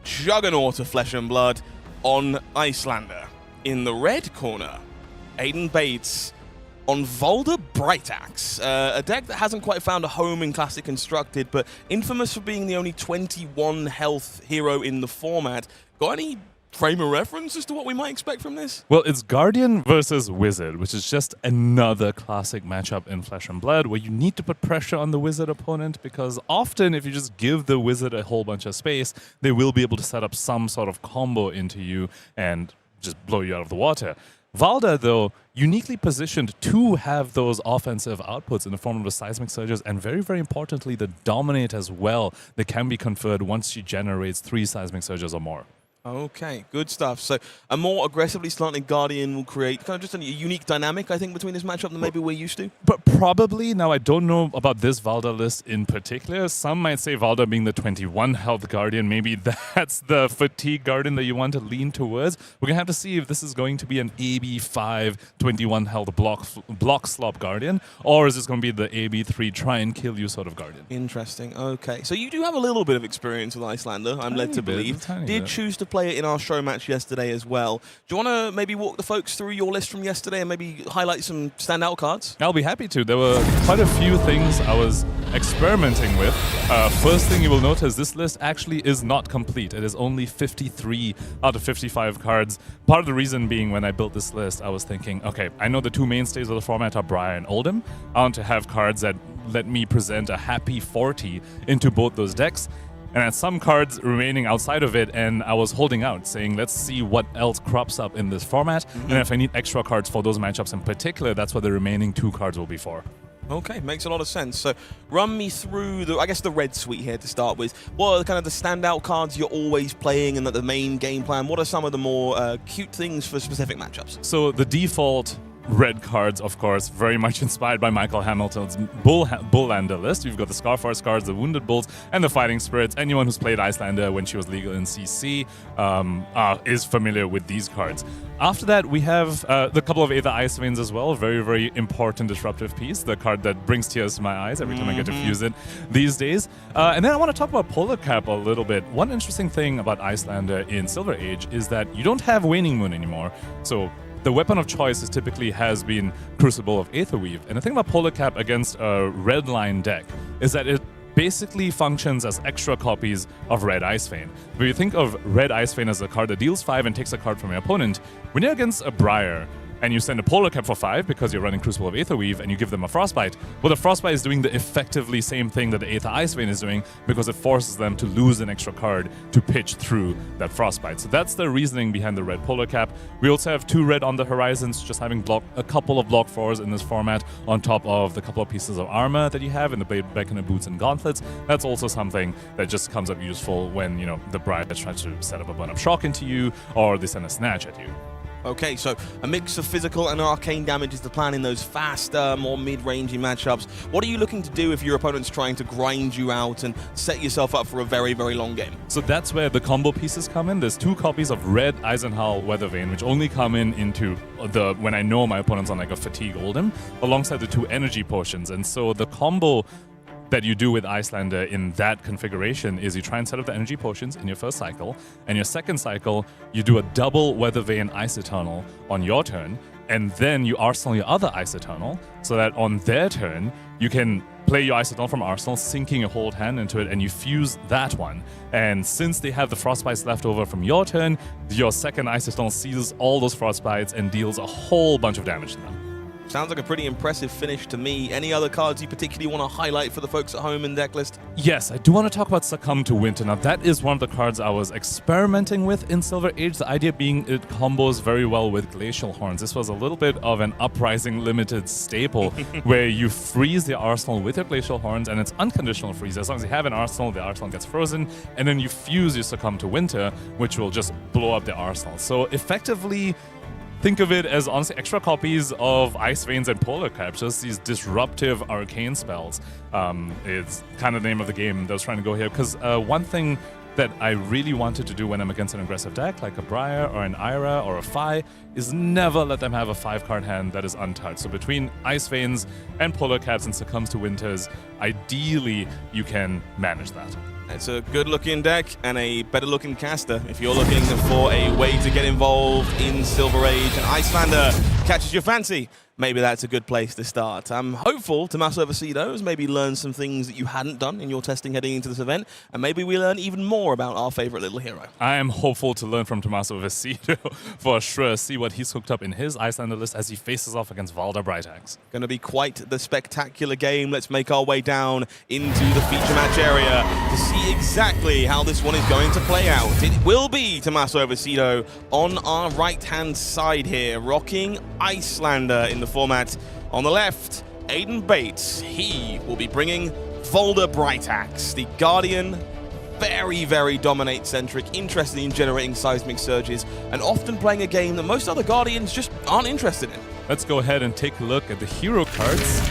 Speaker 1: Juggernaut of Flesh and Blood, on Iyslander. In the red corner, Aidan Bates on Valda Brightaxe, a deck that hasn't quite found a home in Classic Constructed, but infamous for being the only 21 health hero in the format. Got any frame of reference as to what we might expect from this?
Speaker 2: Well, it's Guardian versus Wizard, which is just another classic matchup in Flesh and Blood where you need to put pressure on the Wizard opponent, because often if you just give the Wizard a whole bunch of space, they will be able to set up some sort of combo into you and just blow you out of the water. Valda, though, uniquely positioned to have those offensive outputs in the form of the Seismic Surges, and very, very importantly, the Dominate as well that can be conferred once she generates 3 Seismic Surges or more.
Speaker 1: Okay, good stuff. So a more aggressively slanted Guardian will create kind of just a unique dynamic, I think, between this matchup than maybe we're used to.
Speaker 2: But probably, now I don't know about this Valda list in particular. Some might say Valda being the 21 health Guardian, maybe that's the fatigue Guardian that you want to lean towards. We're going to have to see if this is going to be an AB5 21 health block slop Guardian, or is this going to be the AB3 try and kill you sort of Guardian.
Speaker 1: Interesting. Okay, so you do have a little bit of experience with Iyslander, I'm led to believe. Did choose to play it in our show match yesterday as well. Do you want to maybe walk the folks through your list from yesterday and maybe highlight some standout cards?
Speaker 2: I'll be happy to. There were quite a few things I was experimenting with. First thing you will notice, this list actually is not complete. It is only 53 out of 55 cards. Part of the reason being, when I built this list, I was thinking, okay, I know the 2 mainstays of the format are Briar and Oldhim. I want to have cards that let me present a happy 40 into both those decks. And I had some cards remaining outside of it, and I was holding out, saying, let's see what else crops up in this format. And if I need extra cards for those matchups in particular, that's what the remaining 2 cards will be for.
Speaker 1: Okay, makes a lot of sense. So run me through, the red suite here to start with. What are kind of the standout cards you're always playing and the main game plan? What are some of the more cute things for specific matchups?
Speaker 2: So the default red cards, of course, very much inspired by Michael Hamilton's Bullander list. We've got the Scarforce cards, the Wounded Bulls, and the Fighting Spirits. Anyone who's played Iyslander when she was legal in CC is familiar with these cards. After that, we have the couple of Aether Ice Veins as well. Very, very important disruptive piece. The card that brings tears to my eyes every time I get to fuse it these days. And then I want to talk about Polar Cap a little bit. One interesting thing about Iyslander in Silver Age is that you don't have Waning Moon anymore. So the weapon of choice typically has been Crucible of Aetherweave. And the thing about Polar Cap against a red line deck is that it basically functions as extra copies of Red Ice Vein. If you think of Red Ice Vein as a card that deals 5 and takes a card from your opponent, when you're against a Briar, and you send a Polar Cap for 5 because you're running Crucible of Aetherweave, and you give them a Frostbite, well, the Frostbite is doing the effectively same thing that the Aether Ice Vein is doing, because it forces them to lose an extra card to pitch through that Frostbite. So that's the reasoning behind the red Polar Cap. We also have 2 red on the horizons, just having a couple of block 4s in this format on top of the couple of pieces of armor that you have in the Beckoner Boots and Gauntlets. That's also something that just comes up useful when, the Briar tries to set up a burn-up shock into you, or they send a snatch at you.
Speaker 1: Okay, so a mix of physical and arcane damage is the plan in those faster, more mid-rangey matchups. What are you looking to do if your opponent's trying to grind you out and set yourself up for a very, very long game?
Speaker 2: So that's where the combo pieces come in. There's 2 copies of Red Eisenhall Weathervane, which only come into when I know my opponent's on like a Fatigue Oldhim, alongside the 2 energy potions. And so the combo that you do with Iyslander in that configuration is you try and set up the energy potions in your first cycle, and your second cycle, you do a double Weathervane Ice Eternal on your turn, and then you arsenal your other Ice Eternal, so that on their turn, you can play your Ice Eternal from Arsenal, sinking your whole hand into it, and you fuse that one. And since they have the Frostbites left over from your turn, your second Ice Eternal seals all those Frostbites and deals a whole bunch of damage to them.
Speaker 1: Sounds like a pretty impressive finish to me. Any other cards you particularly want to highlight for the folks at home in deck list?
Speaker 2: Yes, I do want to talk about Succumb to Winter. Now, that is one of the cards I was experimenting with in Silver Age. The idea being it combos very well with Glacial Horns. This was a little bit of an Uprising limited staple where you freeze the arsenal with your Glacial Horns, and it's unconditional freeze. As long as you have an arsenal, the arsenal gets frozen, and then you fuse your Succumb to Winter, which will just blow up the arsenal. So effectively, think of it as honestly extra copies of Ice Veins and Polar Caps, just these disruptive arcane spells. It's kind of the name of the game that I was trying to go here, because one thing that I really wanted to do when I'm against an aggressive deck, like a Briar or an Ira or a Fi, is never let them have a 5-card hand that is untouched. So between Ice Veins and Polar Caps and Succumbs to Winters, ideally you can manage that.
Speaker 1: It's a good-looking deck and a better-looking caster. If you're looking for a way to get involved in Silver Age and Iyslander catches your fancy, maybe that's a good place to start. I'm hopeful Tommaso Viscido has maybe learned some things that you hadn't done in your testing heading into this event, and maybe we learn even more about our favorite little hero.
Speaker 2: I am hopeful to learn from Tommaso Viscido for sure, see what he's hooked up in his Iyslander list as he faces off against Valda Brighthax.
Speaker 1: Going to be quite the spectacular game. Let's make our way down into the feature match area to see exactly how this one is going to play out. It will be Tommaso Viscido on our right-hand side here, rocking Iyslander in the format. On the left, Aidan Bates. He will be bringing Valda Brighthax, the Guardian, very, very dominate-centric, interested in generating seismic surges, and often playing a game that most other Guardians just aren't interested in.
Speaker 2: Let's go ahead and take a look at the hero cards.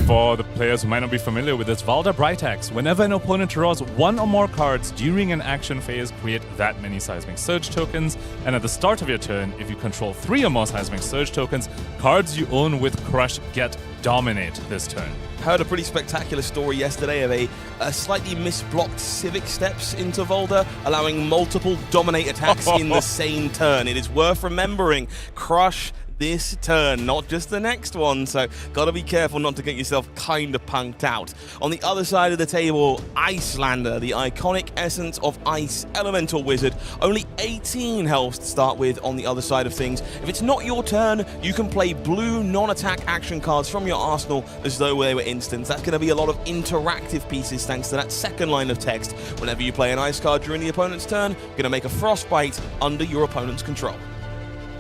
Speaker 2: For the players who might not be familiar with this, Valda Brighthax. Whenever an opponent draws one or more cards during an action phase, create that many Seismic Surge tokens. And at the start of your turn, if you control 3 or more Seismic Surge tokens, cards you own with Crush get dominate this turn.
Speaker 1: Heard a pretty spectacular story yesterday of a slightly misblocked Civic Steps into Valda, allowing multiple dominate attacks in the same turn. It is worth remembering. Crush this turn, not just the next one, so gotta be careful not to get yourself kind of punked out. On the other side of the table, Iyslander, the iconic essence of Ice Elemental Wizard, only 18 health to start with on the other side of things. If it's not your turn, you can play blue non-attack action cards from your arsenal as though they were instants. That's gonna be a lot of interactive pieces thanks to that second line of text. Whenever you play an ice card during the opponent's turn, gonna make a Frostbite under your opponent's control.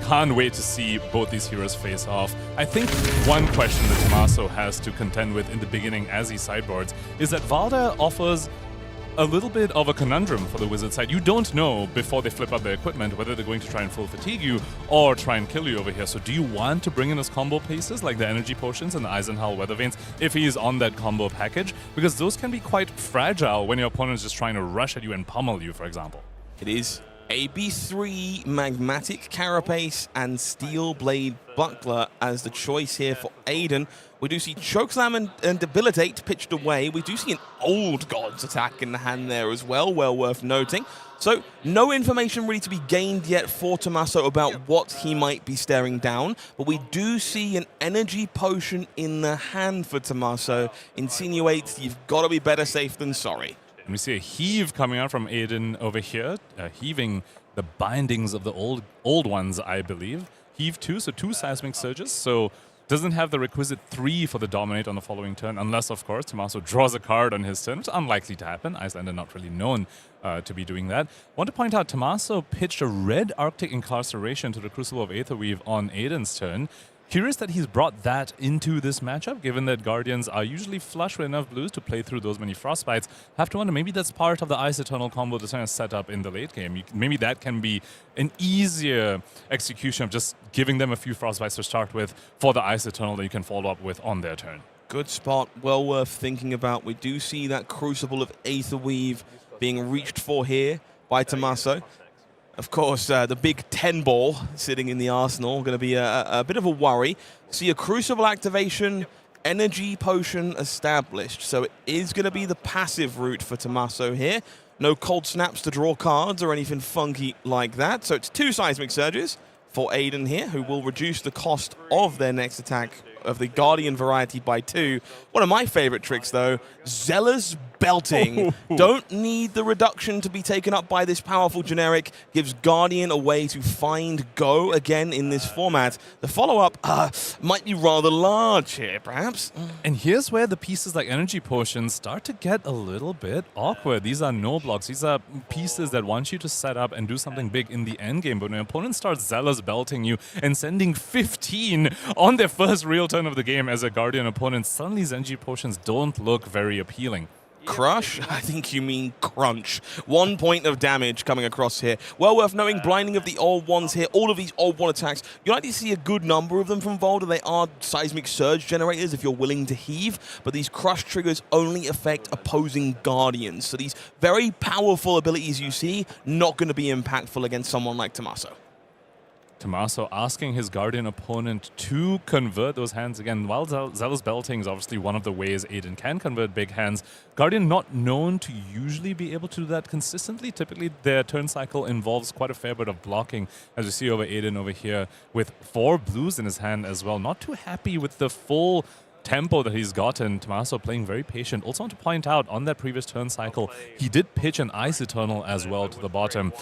Speaker 2: Can't wait to see both these heroes face off. I think one question that Tommaso has to contend with in the beginning as he sideboards is that Valda offers a little bit of a conundrum for the wizard side. You don't know before they flip up their equipment whether they're going to try and full fatigue you or try and kill you over here. So do you want to bring in those combo pieces like the energy potions and the Eisenhower Weather Veins if he is on that combo package? Because those can be quite fragile when your opponent is just trying to rush at you and pummel you, for example.
Speaker 1: It is AB3 Magmatic Carapace and Steel Blade Buckler as the choice here for Aidan. We do see Chokeslam and Debilitate pitched away. We do see an Old Gods attack in the hand there as well worth noting. So no information really to be gained yet for Tommaso about what he might be staring down, but we do see an energy potion in the hand for Tommaso. Insinuates you've got to be better safe than sorry.
Speaker 2: And we see a heave coming out from Aidan over here, heaving the bindings of the old ones, I believe. Heave 2, so 2 Seismic Surges, so doesn't have the requisite 3 for the Dominate on the following turn, unless, of course, Tommaso draws a card on his turn, which is unlikely to happen. Iyslander not really known to be doing that. Want to point out, Tommaso pitched a red Arctic Incarceration to the Crucible of Aetherweave on Aidan's turn. Curious that he's brought that into this matchup, given that Guardians are usually flush with enough blues to play through those many Frostbites. Have to wonder, maybe that's part of the Ice Eternal combo that's kind of set up in the late game. Maybe that can be an easier execution of just giving them a few Frostbites to start with for the Ice Eternal that you can follow up with on their turn.
Speaker 1: Good spot, well worth thinking about. We do see that Crucible of Aetherweave being reached for here by Tommaso. Of course, the big 10 ball sitting in the arsenal, going to be a bit of a worry. See a Crucible activation, energy potion established. So it is going to be the passive route for Tommaso here. No cold snaps to draw cards or anything funky like that. So it's 2 Seismic Surges for Aidan here, who will reduce the cost of their next attack of the Guardian variety by 2. One of my favorite tricks, though, Zealous Belting. Don't need the reduction to be taken up by this powerful generic. Gives Guardian a way to find go again in this format. The follow-up might be rather large here, perhaps.
Speaker 2: And here's where the pieces like Energy Potions start to get a little bit awkward. These are no blocks. These are pieces that want you to set up and do something big in the end game. But when an opponent starts Zealous Belting you and sending 15 on their first real turn of the game as a Guardian opponent, suddenly these Energy Potions don't look very appealing.
Speaker 1: Crush? I think you mean crunch. 1 point of damage coming across here. Well worth knowing, blinding of the old ones here. All of these old one attacks, you like to see a good number of them from Valda. They are seismic surge generators if you're willing to heave, but these crush triggers only affect opposing guardians. So these very powerful abilities you see, not going to be impactful against someone like Tommaso.
Speaker 2: Tommaso asking his Guardian opponent to convert those hands again. While Zealous Belting is obviously one of the ways Aidan can convert big hands, Guardian not known to usually be able to do that consistently. Typically, their turn cycle involves quite a fair bit of blocking, as we see over Aidan over here, with 4 blues in his hand as well. Not too happy with the full tempo that he's gotten. Tommaso playing very patient. Also want to point out, on that previous turn cycle, he did pitch an Ice Eternal as well to the bottom.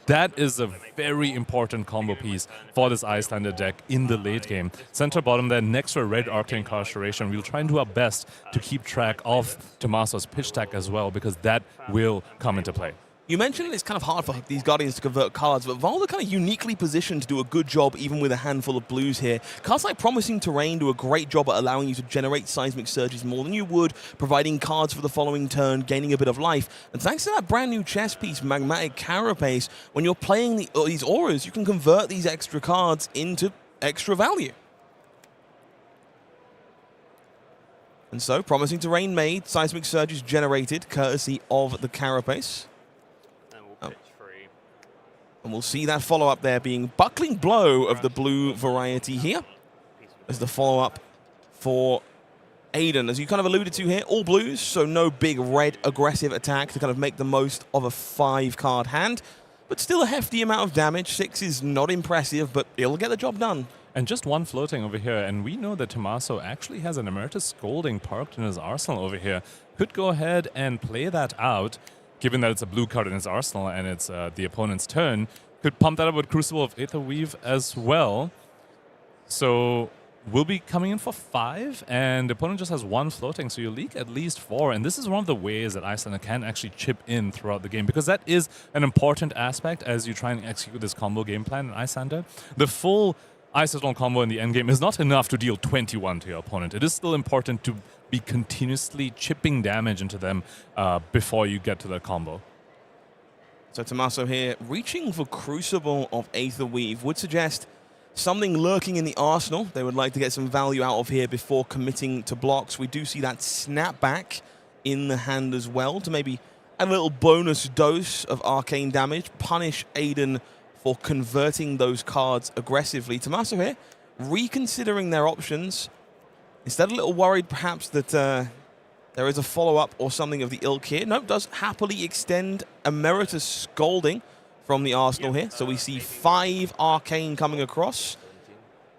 Speaker 2: That is a very important combo piece for this Iyslander deck in the late game. Center bottom there, next to a red Arcane Incarceration. We'll try and do our best to keep track of Tommaso's pitch stack as well, because that will come into play.
Speaker 1: You mentioned it's kind of hard for these Guardians to convert cards, but Valda kind of uniquely positioned to do a good job even with a handful of blues here. Cards like Promising Terrain do a great job at allowing you to generate seismic surges more than you would, providing cards for the following turn, gaining a bit of life. And thanks to that brand new chess piece, Magmatic Carapace, when you're playing these auras, you can convert these extra cards into extra value. And so, Promising Terrain made, seismic surges generated, courtesy of the Carapace. And we'll see that follow-up there being Buckling Blow of the blue variety here as the follow-up for Aidan. As you kind of alluded to here, all blues, so no big red aggressive attack to kind of make the most of a 5-card hand. But still a hefty amount of damage. 6 is not impressive, but it'll get the job done.
Speaker 2: And just 1 floating over here, and we know that Tommaso actually has an Emeritus Scolding parked in his arsenal over here. Could go ahead and play that out. Given that it's a blue card in his arsenal and it's the opponent's turn, could pump that up with Crucible of Aetherweave as well. So we'll be coming in for 5, and the opponent just has 1 floating, so you leak at least 4. And this is one of the ways that Iyslander can actually chip in throughout the game, because that is an important aspect as you try and execute this combo game plan in Iyslander. The full Ice Eternal combo in the endgame is not enough to deal 21 to your opponent. It is still important to be continuously chipping damage into them before you get to the combo.
Speaker 1: So Tommaso here, reaching for Crucible of Aetherweave, would suggest something lurking in the arsenal. They would like to get some value out of here before committing to blocks. We do see that snapback in the hand as well to maybe add a little bonus dose of arcane damage, punish Aidan for converting those cards aggressively. Tommaso here, reconsidering their options. Instead, a little worried perhaps that there is a follow-up or something of the ilk here. Nope, does happily extend Emeritus Scolding from the arsenal here. So we see 5 arcane coming across.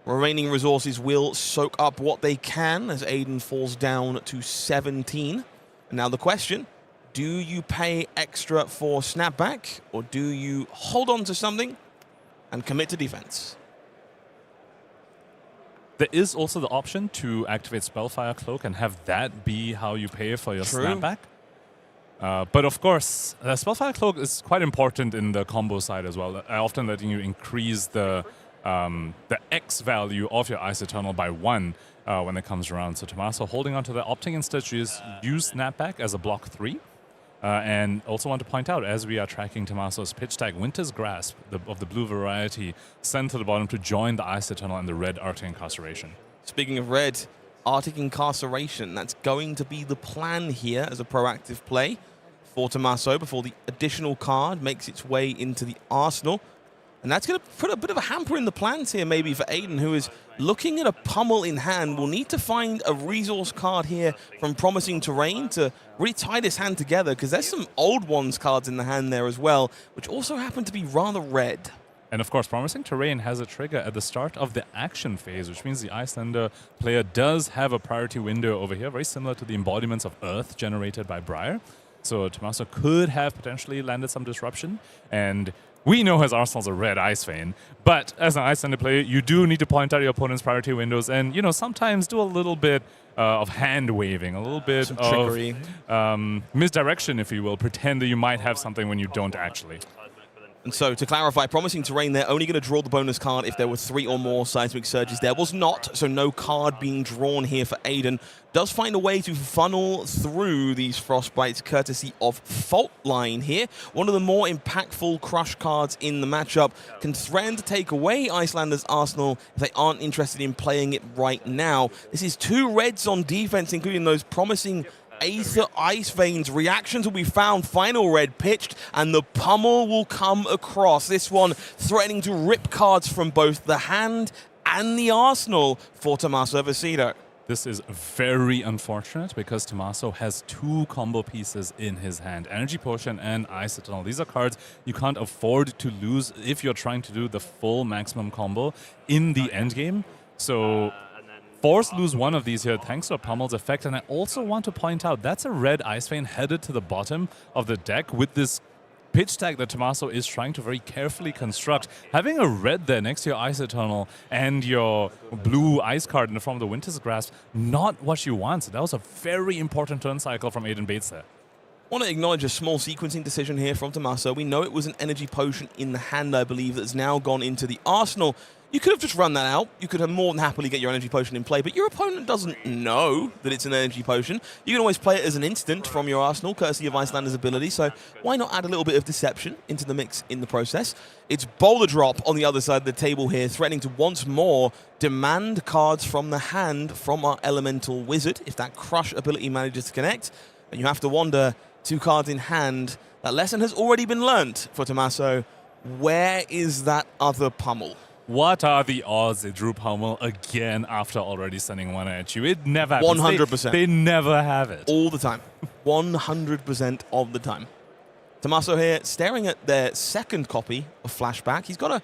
Speaker 1: Remaining resources will soak up what they can as Aidan falls down to 17. And now the question, do you pay extra for snapback, or do you hold on to something and commit to defense?
Speaker 2: There is also the option to activate Spellfire Cloak and have that be how you pay for your snapback. But of course, Spellfire Cloak is quite important in the combo side as well, often letting you increase the X value of your Ice Eternal by 1 when it comes around. So Tommaso holding on to that, opting instead to use snapback as a block 3. And also want to point out, as we are tracking Tommaso's pitch stack, Winter's Grasp of the blue variety sent to the bottom to join the Ice Eternal and the red Arctic Incarceration. Speaking
Speaker 1: of red, Arctic Incarceration, that's going to be the plan here as a proactive play for Tommaso before the additional card makes its way into the arsenal. And that's going to put a bit of a hamper in the plans here maybe for Aidan, who is looking at a pummel in hand. Will need to find a resource card here from Promising Terrain to really tie this hand together, because there's some old ones cards in the hand there as well, which also happen to be rather red.
Speaker 2: And of course, Promising Terrain has a trigger at the start of the action phase, which means the Iyslander player does have a priority window over here, very similar to the embodiments of Earth generated by Briar. So Tommaso could have potentially landed some disruption, and we know his arsenal's a red Ice Vein, but as an Iyslander player, you do need to point out your opponent's priority windows and, you know, sometimes do a little bit of hand-waving, a little bit
Speaker 1: some
Speaker 2: of
Speaker 1: trickery.
Speaker 2: Misdirection, if you will. Pretend that you might have something when you don't actually.
Speaker 1: And so, to clarify, Promising Terrain, they're only going to draw the bonus card if there were 3 or more Seismic Surges. There was not, so no card being drawn here for Aidan. Does find a way to funnel through these Frostbites courtesy of Fault Line here. One of the more impactful Crush cards in the matchup. Can threaten to take away Icelander's arsenal if they aren't interested in playing it right now. This is 2 reds on defense, including those promising Aether Ice Veins. Reactions will be found. Final red pitched, and the pummel will come across. This one threatening to rip cards from both the hand and the arsenal for Tommaso Viscido.
Speaker 2: This is very unfortunate because Tommaso has 2 combo pieces in his hand. Energy Potion and Ice Eternal. These are cards you can't afford to lose if you're trying to do the full maximum combo in the endgame. So force lose one of these here thanks to a Pummel's effect. And I also want to point out that's a red Ice Vein headed to the bottom of the deck with this pitch stack that Tommaso is trying to very carefully construct. Having a red there next to your Ice Eternal and your blue ice card in the form of the Winter's Grasp, not what you want. So that was a very important turn cycle from Aidan Bates there.
Speaker 1: I want to acknowledge a small sequencing decision here from Tommaso. We know it was an energy potion in the hand, I believe, that's now gone into the arsenal. You could have just run that out. You could have more than happily get your energy potion in play, but your opponent doesn't know that it's an energy potion. You can always play it as an instant from your arsenal, courtesy of Icelander's ability, so why not add a little bit of deception into the mix in the process? It's Boulder Drop on the other side of the table here, threatening to once more demand cards from the hand from our Elemental Wizard, if that Crush ability manages to connect. And you have to wonder, 2 cards in hand, that lesson has already been learnt for Tommaso. Where is that other pummel?
Speaker 2: What are the odds they drew Pummel again after already sending one at you? It never happens.
Speaker 1: 100%.
Speaker 2: They never have it.
Speaker 1: All the time. 100% of the time. Tommaso here staring at their second copy of Flashback. He's got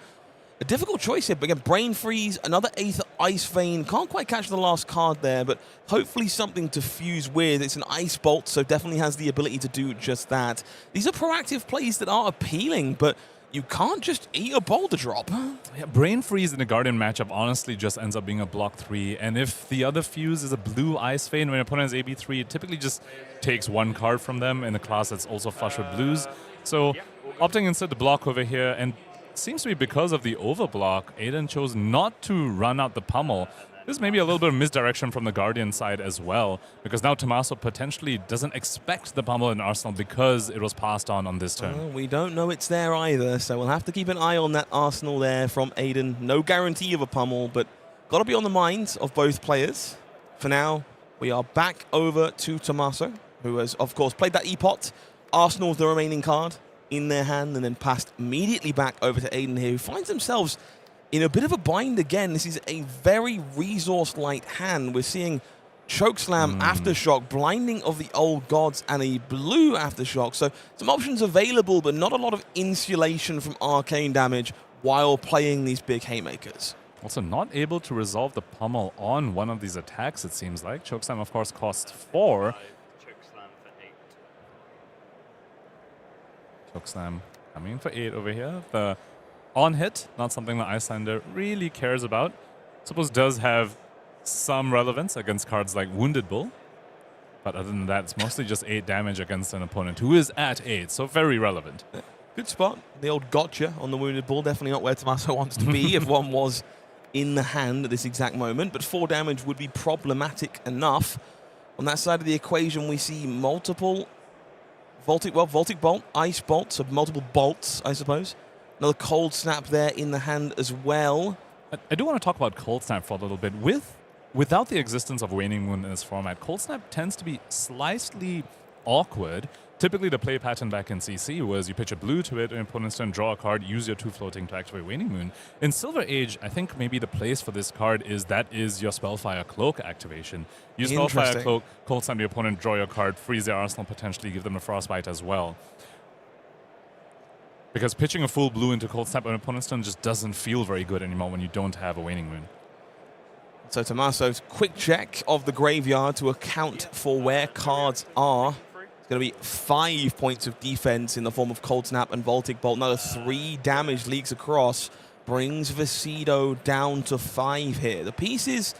Speaker 1: a difficult choice here. But again, Brain Freeze, another Aether Ice Vein. Can't quite catch the last card there, but hopefully something to fuse with. It's an Ice Bolt, so definitely has the ability to do just that. These are proactive plays that are appealing, but you can't just eat a Boulder Drop.
Speaker 2: Yeah, Brain Freeze in the Guardian matchup honestly just ends up being a block 3. And if the other fuse is a blue Ice Vein when your opponent has AB3, it typically just takes 1 card from them in a class that's also flush with blues. So opting instead to block over here, and seems to be because of the overblock, Aidan chose not to run out the pummel. This may be a little bit of misdirection from the Guardian side as well, because now Tommaso potentially doesn't expect the pummel in Arsenal because it was passed on this turn.
Speaker 1: Well, we don't know it's there either, so we'll have to keep an eye on that Arsenal there from Aidan. No guarantee of a pummel, but got to be on the minds of both players. For now, we are back over to Tommaso, who has, of course, played that E-Pot. Arsenal with the remaining card in their hand, and then passed immediately back over to Aidan here, who finds themselves in a bit of a bind again. This is a very resource-light hand. We're seeing Chokeslam, Aftershock, Blinding of the Old Gods, and a blue Aftershock. So some options available, but not a lot of insulation from arcane damage while playing these big haymakers.
Speaker 2: Also not able to resolve the pummel on one of these attacks, it seems like. Chokeslam, of course, costs 4. Chokeslam coming in for 8 over here. The on hit, not something that Iyslander really cares about. Suppose does have some relevance against cards like Wounded Bull. But other than that, it's mostly just 8 damage against an opponent who is at 8, so very relevant.
Speaker 1: Good spot. The old gotcha on the Wounded Bull. Definitely not where Tommaso wants to be if one was in the hand at this exact moment. But 4 damage would be problematic enough. On that side of the equation, we see multiple Voltic Bolt, Ice Bolt, so multiple bolts, I suppose. Another Cold Snap there in the hand as well.
Speaker 2: I do want to talk about Cold Snap for a little bit. Without the existence of Waning Moon in this format, Cold Snap tends to be slightly awkward. Typically, the play pattern back in CC was you pitch a blue to it, and opponents turn, draw a card, use your 2 floating to activate Waning Moon. In Silver Age, I think maybe the place for this card is your Spellfire Cloak activation. Use Spellfire Cloak, Cold Snap your opponent, draw your card, freeze their arsenal, potentially give them a Frostbite as well. Because pitching a full blue into Cold Snap on an opponent's turn just doesn't feel very good anymore when you don't have a Waning Moon.
Speaker 1: So Tommaso's quick check of the graveyard to account for where cards are. It's going to be 5 points of defense in the form of Cold Snap and Voltic Bolt. Another 3 damage leaks across. Brings Viscido down to 5 here. The pieces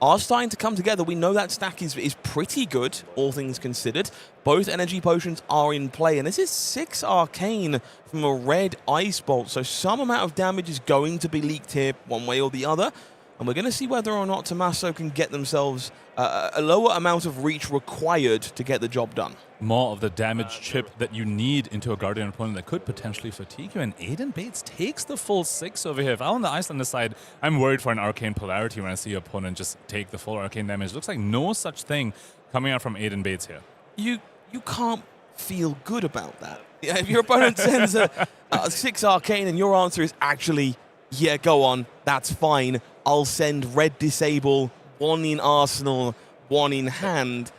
Speaker 1: are starting to come together. We know that stack is pretty good, all things considered. Both energy potions are in play, and this is 6 arcane from a red ice bolt, so some amount of damage is going to be leaked here one way or the other, and we're going to see whether or not Tommaso can get themselves a lower amount of reach required to get the job done.
Speaker 2: More of the damage chip that you need into a Guardian opponent that could potentially fatigue you. And Aidan Bates takes the full 6 over here. If I'm on the Iyslander side, I'm worried for an arcane polarity when I see your opponent just take the full arcane damage. Looks like no such thing coming out from Aidan Bates here.
Speaker 1: You can't feel good about that. Yeah, if your opponent sends a 6 arcane and your answer is actually, yeah, go on, that's fine. I'll send red disable, 1 in arsenal, 1 in hand.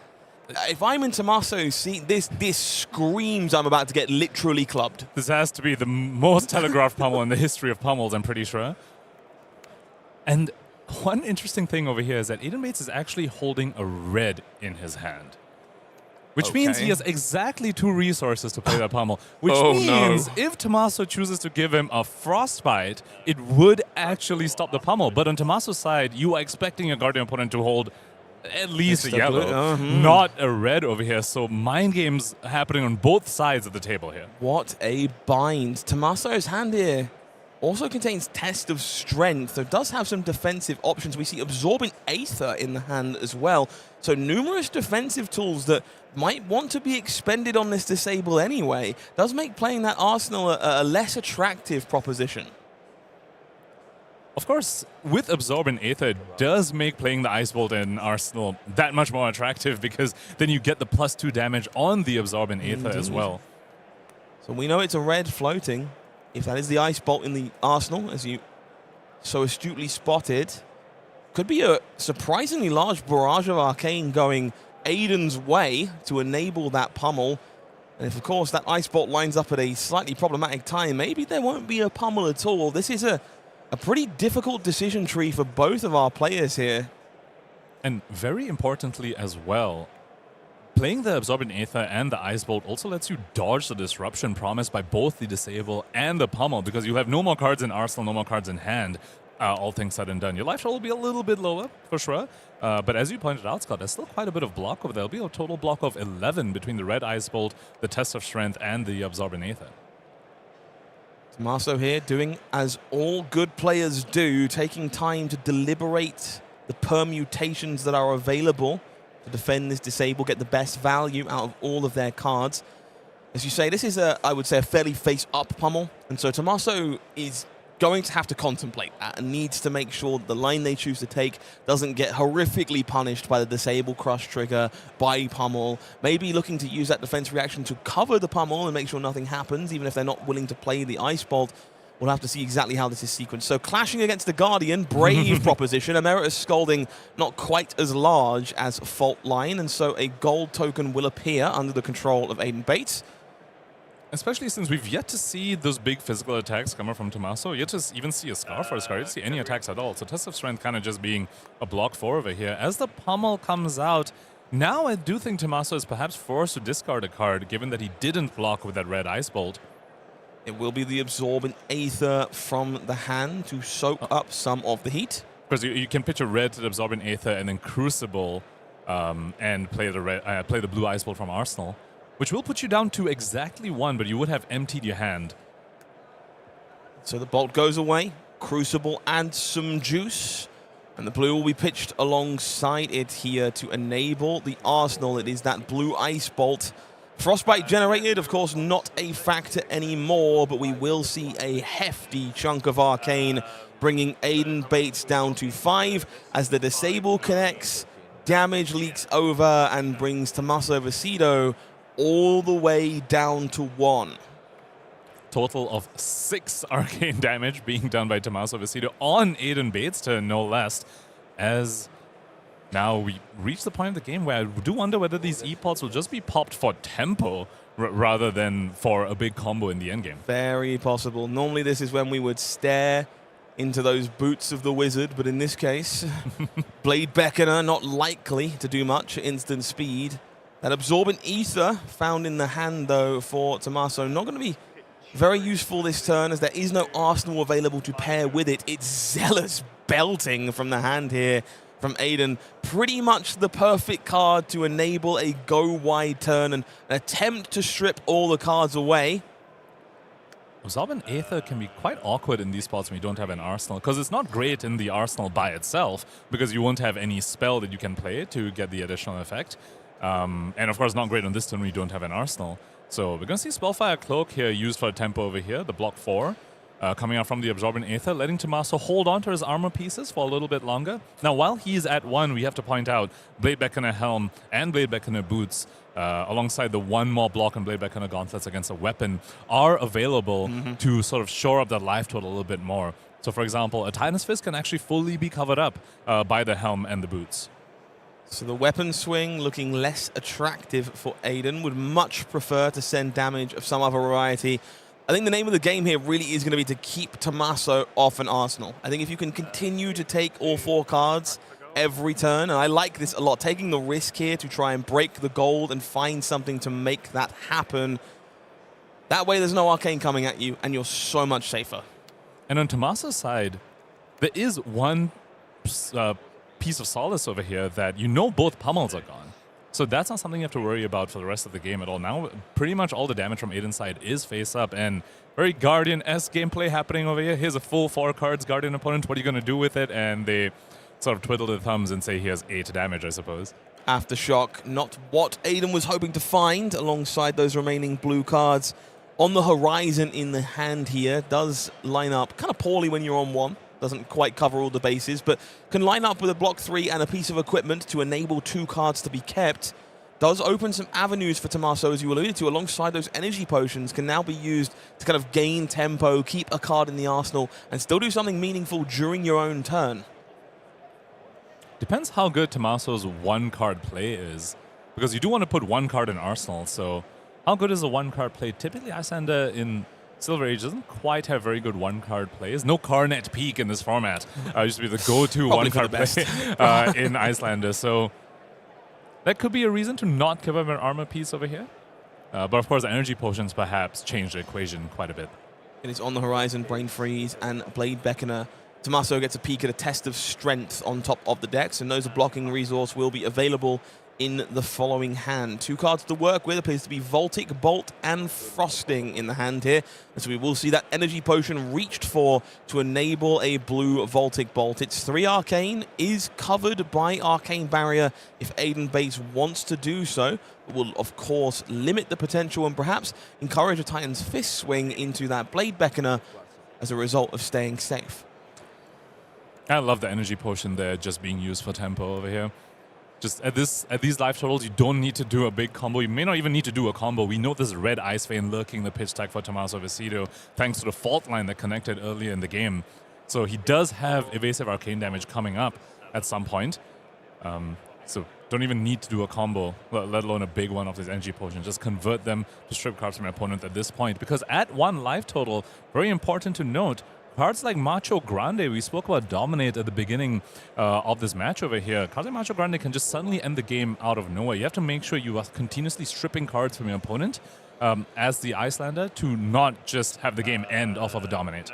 Speaker 1: If I'm in Tommaso's seat, this screams I'm about to get literally clubbed.
Speaker 2: This has to be the most telegraphed pummel in the history of pummels, I'm pretty sure. And one interesting thing over here is that Aidan Bates is actually holding a red in his hand. Which means he has exactly 2 resources to play that pummel. Which means if Tommaso chooses to give him a frostbite, it would actually stop the pummel. But on Tommaso's side, you are expecting a Guardian opponent to hold at least a yellow, not a red over here. So mind games happening on both sides of the table here.
Speaker 1: What a bind. Tommaso's hand here also contains Test of Strength, so it does have some defensive options. We see Absorbent Aether in the hand as well. So numerous defensive tools that might want to be expended on this disable anyway. Does make playing that Arsenal a less attractive proposition.
Speaker 2: Of course, with Absorbent Aether, it does make playing the Ice Bolt in Arsenal that much more attractive because then you get the +2 damage on the Absorbent Aether as well.
Speaker 1: So we know it's a red floating. If that is the Ice Bolt in the Arsenal, as you so astutely spotted, could be a surprisingly large barrage of Arcane going Aidan's way to enable that pummel. And if, of course, that Ice Bolt lines up at a slightly problematic time, maybe there won't be a pummel at all. This is a pretty difficult decision tree for both of our players here.
Speaker 2: And very importantly as well, playing the Absorbent Aether and the Ice Bolt also lets you dodge the disruption promised by both the Disable and the Pummel, because you have no more cards in Arsenal, no more cards in hand, all things said and done. Your life total will be a little bit lower, for sure. But as you pointed out, Scott, there's still quite a bit of block over there. There'll be a total block of 11 between the red Ice Bolt, the Test of Strength, and the Absorbent Aether.
Speaker 1: Tommaso here doing as all good players do, taking time to deliberate the permutations that are available to defend this disable, get the best value out of all of their cards. As you say, this is, I would say, a fairly face-up pummel, and so Tommaso is going to have to contemplate that and needs to make sure that the line they choose to take doesn't get horrifically punished by the disable crush trigger, by pummel, maybe looking to use that defense reaction to cover the pummel and make sure nothing happens, even if they're not willing to play the Ice Bolt. We'll have to see exactly how this is sequenced. So clashing against the Guardian, brave proposition. Emeritus Scalding not quite as large as Fault Line, and so a gold token will appear under the control of Aidan Bates.
Speaker 2: Especially since we've yet to see those big physical attacks coming from Tommaso, yet to even see a Scarf or a Scar, yet to see any attacks at all. So Test of Strength kind of just being a block 4 over here. As the pummel comes out, now I do think Tommaso is perhaps forced to discard a card, given that he didn't block with that red Ice Bolt.
Speaker 1: It will be the Absorbent Aether from the hand to soak up some of the heat.
Speaker 2: Because you can pitch a red to the Absorbent Aether and then Crucible and play the blue Ice Bolt from Arsenal, which will put you down to exactly 1, but you would have emptied your hand.
Speaker 1: So the Bolt goes away. Crucible adds some juice. And the blue will be pitched alongside it here to enable the Arsenal. It is that blue Ice Bolt. Frostbite generated, of course, not a factor anymore, but we will see a hefty chunk of Arcane, bringing Aidan Bates down to 5 as the Disable connects, damage leaks over, and brings Tommaso Viscido all the way down to 1.
Speaker 2: Total of 6 arcane damage being done by Tommaso Viscido on Aidan Bates' turn, no less, as now we reach the point of the game where I do wonder whether these E-Pods will just be popped for tempo rather than for a big combo in the endgame.
Speaker 1: Very possible. Normally this is when we would stare into those boots of the wizard, but in this case, Blade Beckoner not likely to do much at instant speed. That Absorbent Aether found in the hand, though, for Tommaso, not going to be very useful this turn, as there is no Arsenal available to pair with it. It's zealous belting from the hand here from Aidan. Pretty much the perfect card to enable a go-wide turn and an attempt to strip all the cards away.
Speaker 2: Absorb and Aether can be quite awkward in these spots when you don't have an arsenal, because it's not great in the arsenal by itself, because you won't have any spell that you can play to get the additional effect. And of course not great on this turn when you don't have an arsenal. So we're going to see Spellfire Cloak here used for a tempo over here, the block 4. Coming out from the Absorbent Aether, letting Tommaso hold on to his armor pieces for a little bit longer. Now, while he's at 1, we have to point out Blade Beckoner Helm and Blade Beckoner Boots, alongside the one more block and Blade Beckoner Gauntlets against a weapon, are available to sort of shore up that life total a little bit more. So, for example, a Titan's Fist can actually fully be covered up by the Helm and the Boots.
Speaker 1: So the weapon swing looking less attractive for Aidan. Would much prefer to send damage of some other variety. I think the name of the game here really is going to be to keep Tommaso off an arsenal. I think if you can continue to take all 4 cards every turn, and I like this a lot, taking the risk here to try and break the gold and find something to make that happen. That way there's no arcane coming at you, and you're so much safer.
Speaker 2: And on Tommaso's side, there is one piece of solace over here that you know both pummels are gone. So that's not something you have to worry about for the rest of the game at all. Now, pretty much all the damage from Aidan's side is face up, and very Guardian-esque gameplay happening over here. Here's a full 4 cards Guardian opponent. What are you going to do with it? And they sort of twiddle their thumbs and say he has 8 damage, I suppose.
Speaker 1: Aftershock, not what Aidan was hoping to find alongside those remaining blue cards. On the horizon in the hand here, does line up kind of poorly when you're on 1. Doesn't quite cover all the bases, but can line up with a block 3 and a piece of equipment to enable 2 cards to be kept. Does open some avenues for Tommaso, as you alluded to, alongside those energy potions, can now be used to kind of gain tempo, keep a card in the arsenal, and still do something meaningful during your own turn.
Speaker 2: Depends how good Tommaso's 1-card play is, because you do want to put 1 card in arsenal, so how good is a 1-card play? Typically, Iyslander in Silver Age doesn't quite have very good 1-card plays. No Carnet Peak in this format. Used to be the go-to 1-card play in Iyslander. So that could be a reason to not give him an armor piece over here. But of course, the energy potions perhaps change the equation quite a bit.
Speaker 1: It is on the horizon, Brain Freeze and Blade Beckoner. Tommaso gets a peek at a test of strength on top of the decks, and knows a blocking resource will be available in the following hand. 2 cards to work with appears to be Voltic Bolt and Frosting in the hand here. And so we will see that energy potion reached for to enable a blue Voltic Bolt. It's 3 arcane, is covered by Arcane Barrier if Aidan Bates wants to do so. It will, of course, limit the potential and perhaps encourage a Titan's Fist swing into that Blade Beckoner as a result of staying safe.
Speaker 2: I love the energy potion there just being used for tempo over here. Just at these life totals, you don't need to do a big combo. You may not even need to do a combo. We know this red Ice Vein lurking the pitch tag for Tommaso Viscido, thanks to the fault line that connected earlier in the game. So he does have evasive arcane damage coming up at some point. So don't even need to do a combo, let alone a big one of these energy potions. Just convert them to strip cards from your opponent at this point. Because at 1 life total, very important to note, cards like Macho Grande, we spoke about Dominate at the beginning of this match over here. Cards like Macho Grande can just suddenly end the game out of nowhere. You have to make sure you are continuously stripping cards from your opponent as the Iyslander to not just have the game end off of a Dominate.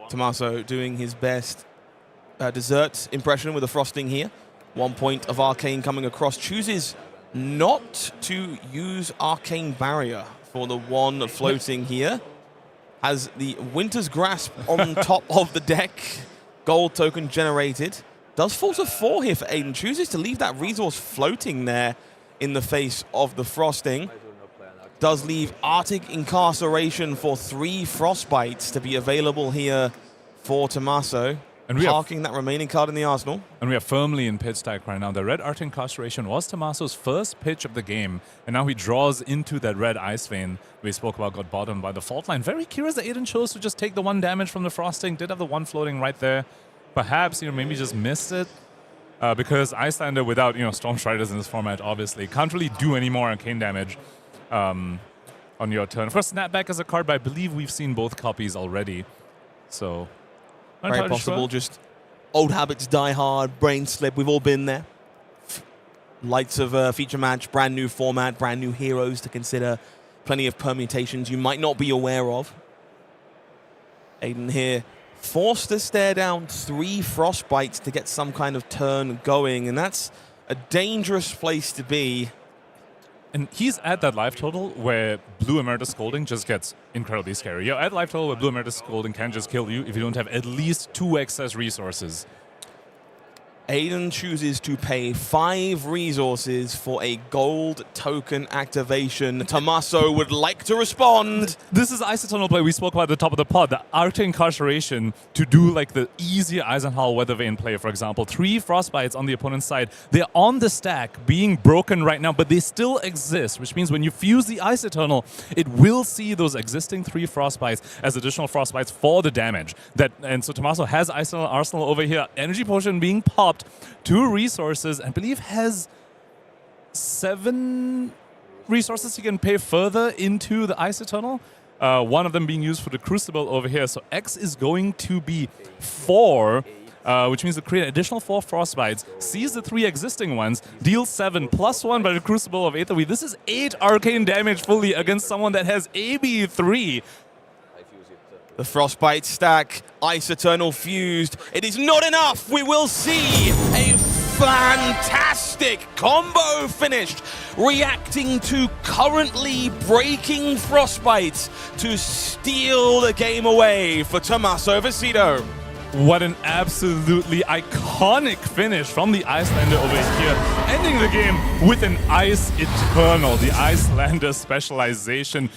Speaker 1: Tommaso doing his best dessert impression with a Frosting here. 1 point of Arcane coming across. Chooses not to use Arcane Barrier for the 1 floating here. Has the Winter's Grasp on top of the deck. Gold token generated. Does fall to 4 here for Aidan. Chooses to leave that resource floating there in the face of the Frosting. Does leave Arctic Incarceration for 3 Frostbites to be available here for Tommaso. And parking that remaining card in the arsenal.
Speaker 2: And we are firmly in pitch stack right now. The red Arctic Incarceration was Tommaso's first pitch of the game, and now he draws into that red Ice Vein we spoke about, got bottomed by the fault line. Very curious that Aidan chose to just take the 1 damage from the Frosting. Did have the 1 floating right there. Perhaps, maybe just missed it. Because Iyslander without, Storm Striders in this format, obviously, can't really do any more arcane damage on your turn. Of course, Snapback is a card, but I believe we've seen both copies already. So
Speaker 1: very possible. Sure. Just old habits die hard, brain slip. We've all been there. Lights of a feature match, brand new format, brand new heroes to consider. Plenty of permutations you might not be aware of. Aidan here forced to stare down 3 Frostbites to get some kind of turn going, and that's a dangerous place to be.
Speaker 2: And he's at that life total where Blue Emeritus Scolding just gets incredibly scary. You're at life total where Blue Emeritus Scolding can just kill you if you don't have at least 2 excess resources.
Speaker 1: Aidan chooses to pay 5 resources for a gold token activation. Tommaso would like to respond.
Speaker 2: This is Isotonal play we spoke about at the top of the pod. The Arctic Incarceration to do like the easier Eisenhower Weather Vane play, for example. 3 Frostbites on the opponent's side. They're on the stack, being broken right now, but they still exist, which means when you fuse the Isotonal, it will see those existing 3 Frostbites as additional Frostbites for the damage. And so Tommaso has Isotonal Arsenal over here. Energy Potion being popped. 2 resources, I believe has 7 resources he can pay further into the Isotonal. One of them being used for the Crucible over here. So X is going to be 4, which means to create an additional 4 Frostbites, sees the 3 existing ones, deals 7 plus 1 by the Crucible of Aetherweave. This is 8 arcane damage fully against someone that has AB3.
Speaker 1: The Frostbite stack, Isoternal fused. It is not enough. We will see a fantastic combo finished, reacting to currently breaking Frostbites to steal the game away for Tommaso Viscido.
Speaker 2: What an absolutely iconic finish from the Iyslander over here, ending the game with an Ice Eternal, the Iyslander specialization.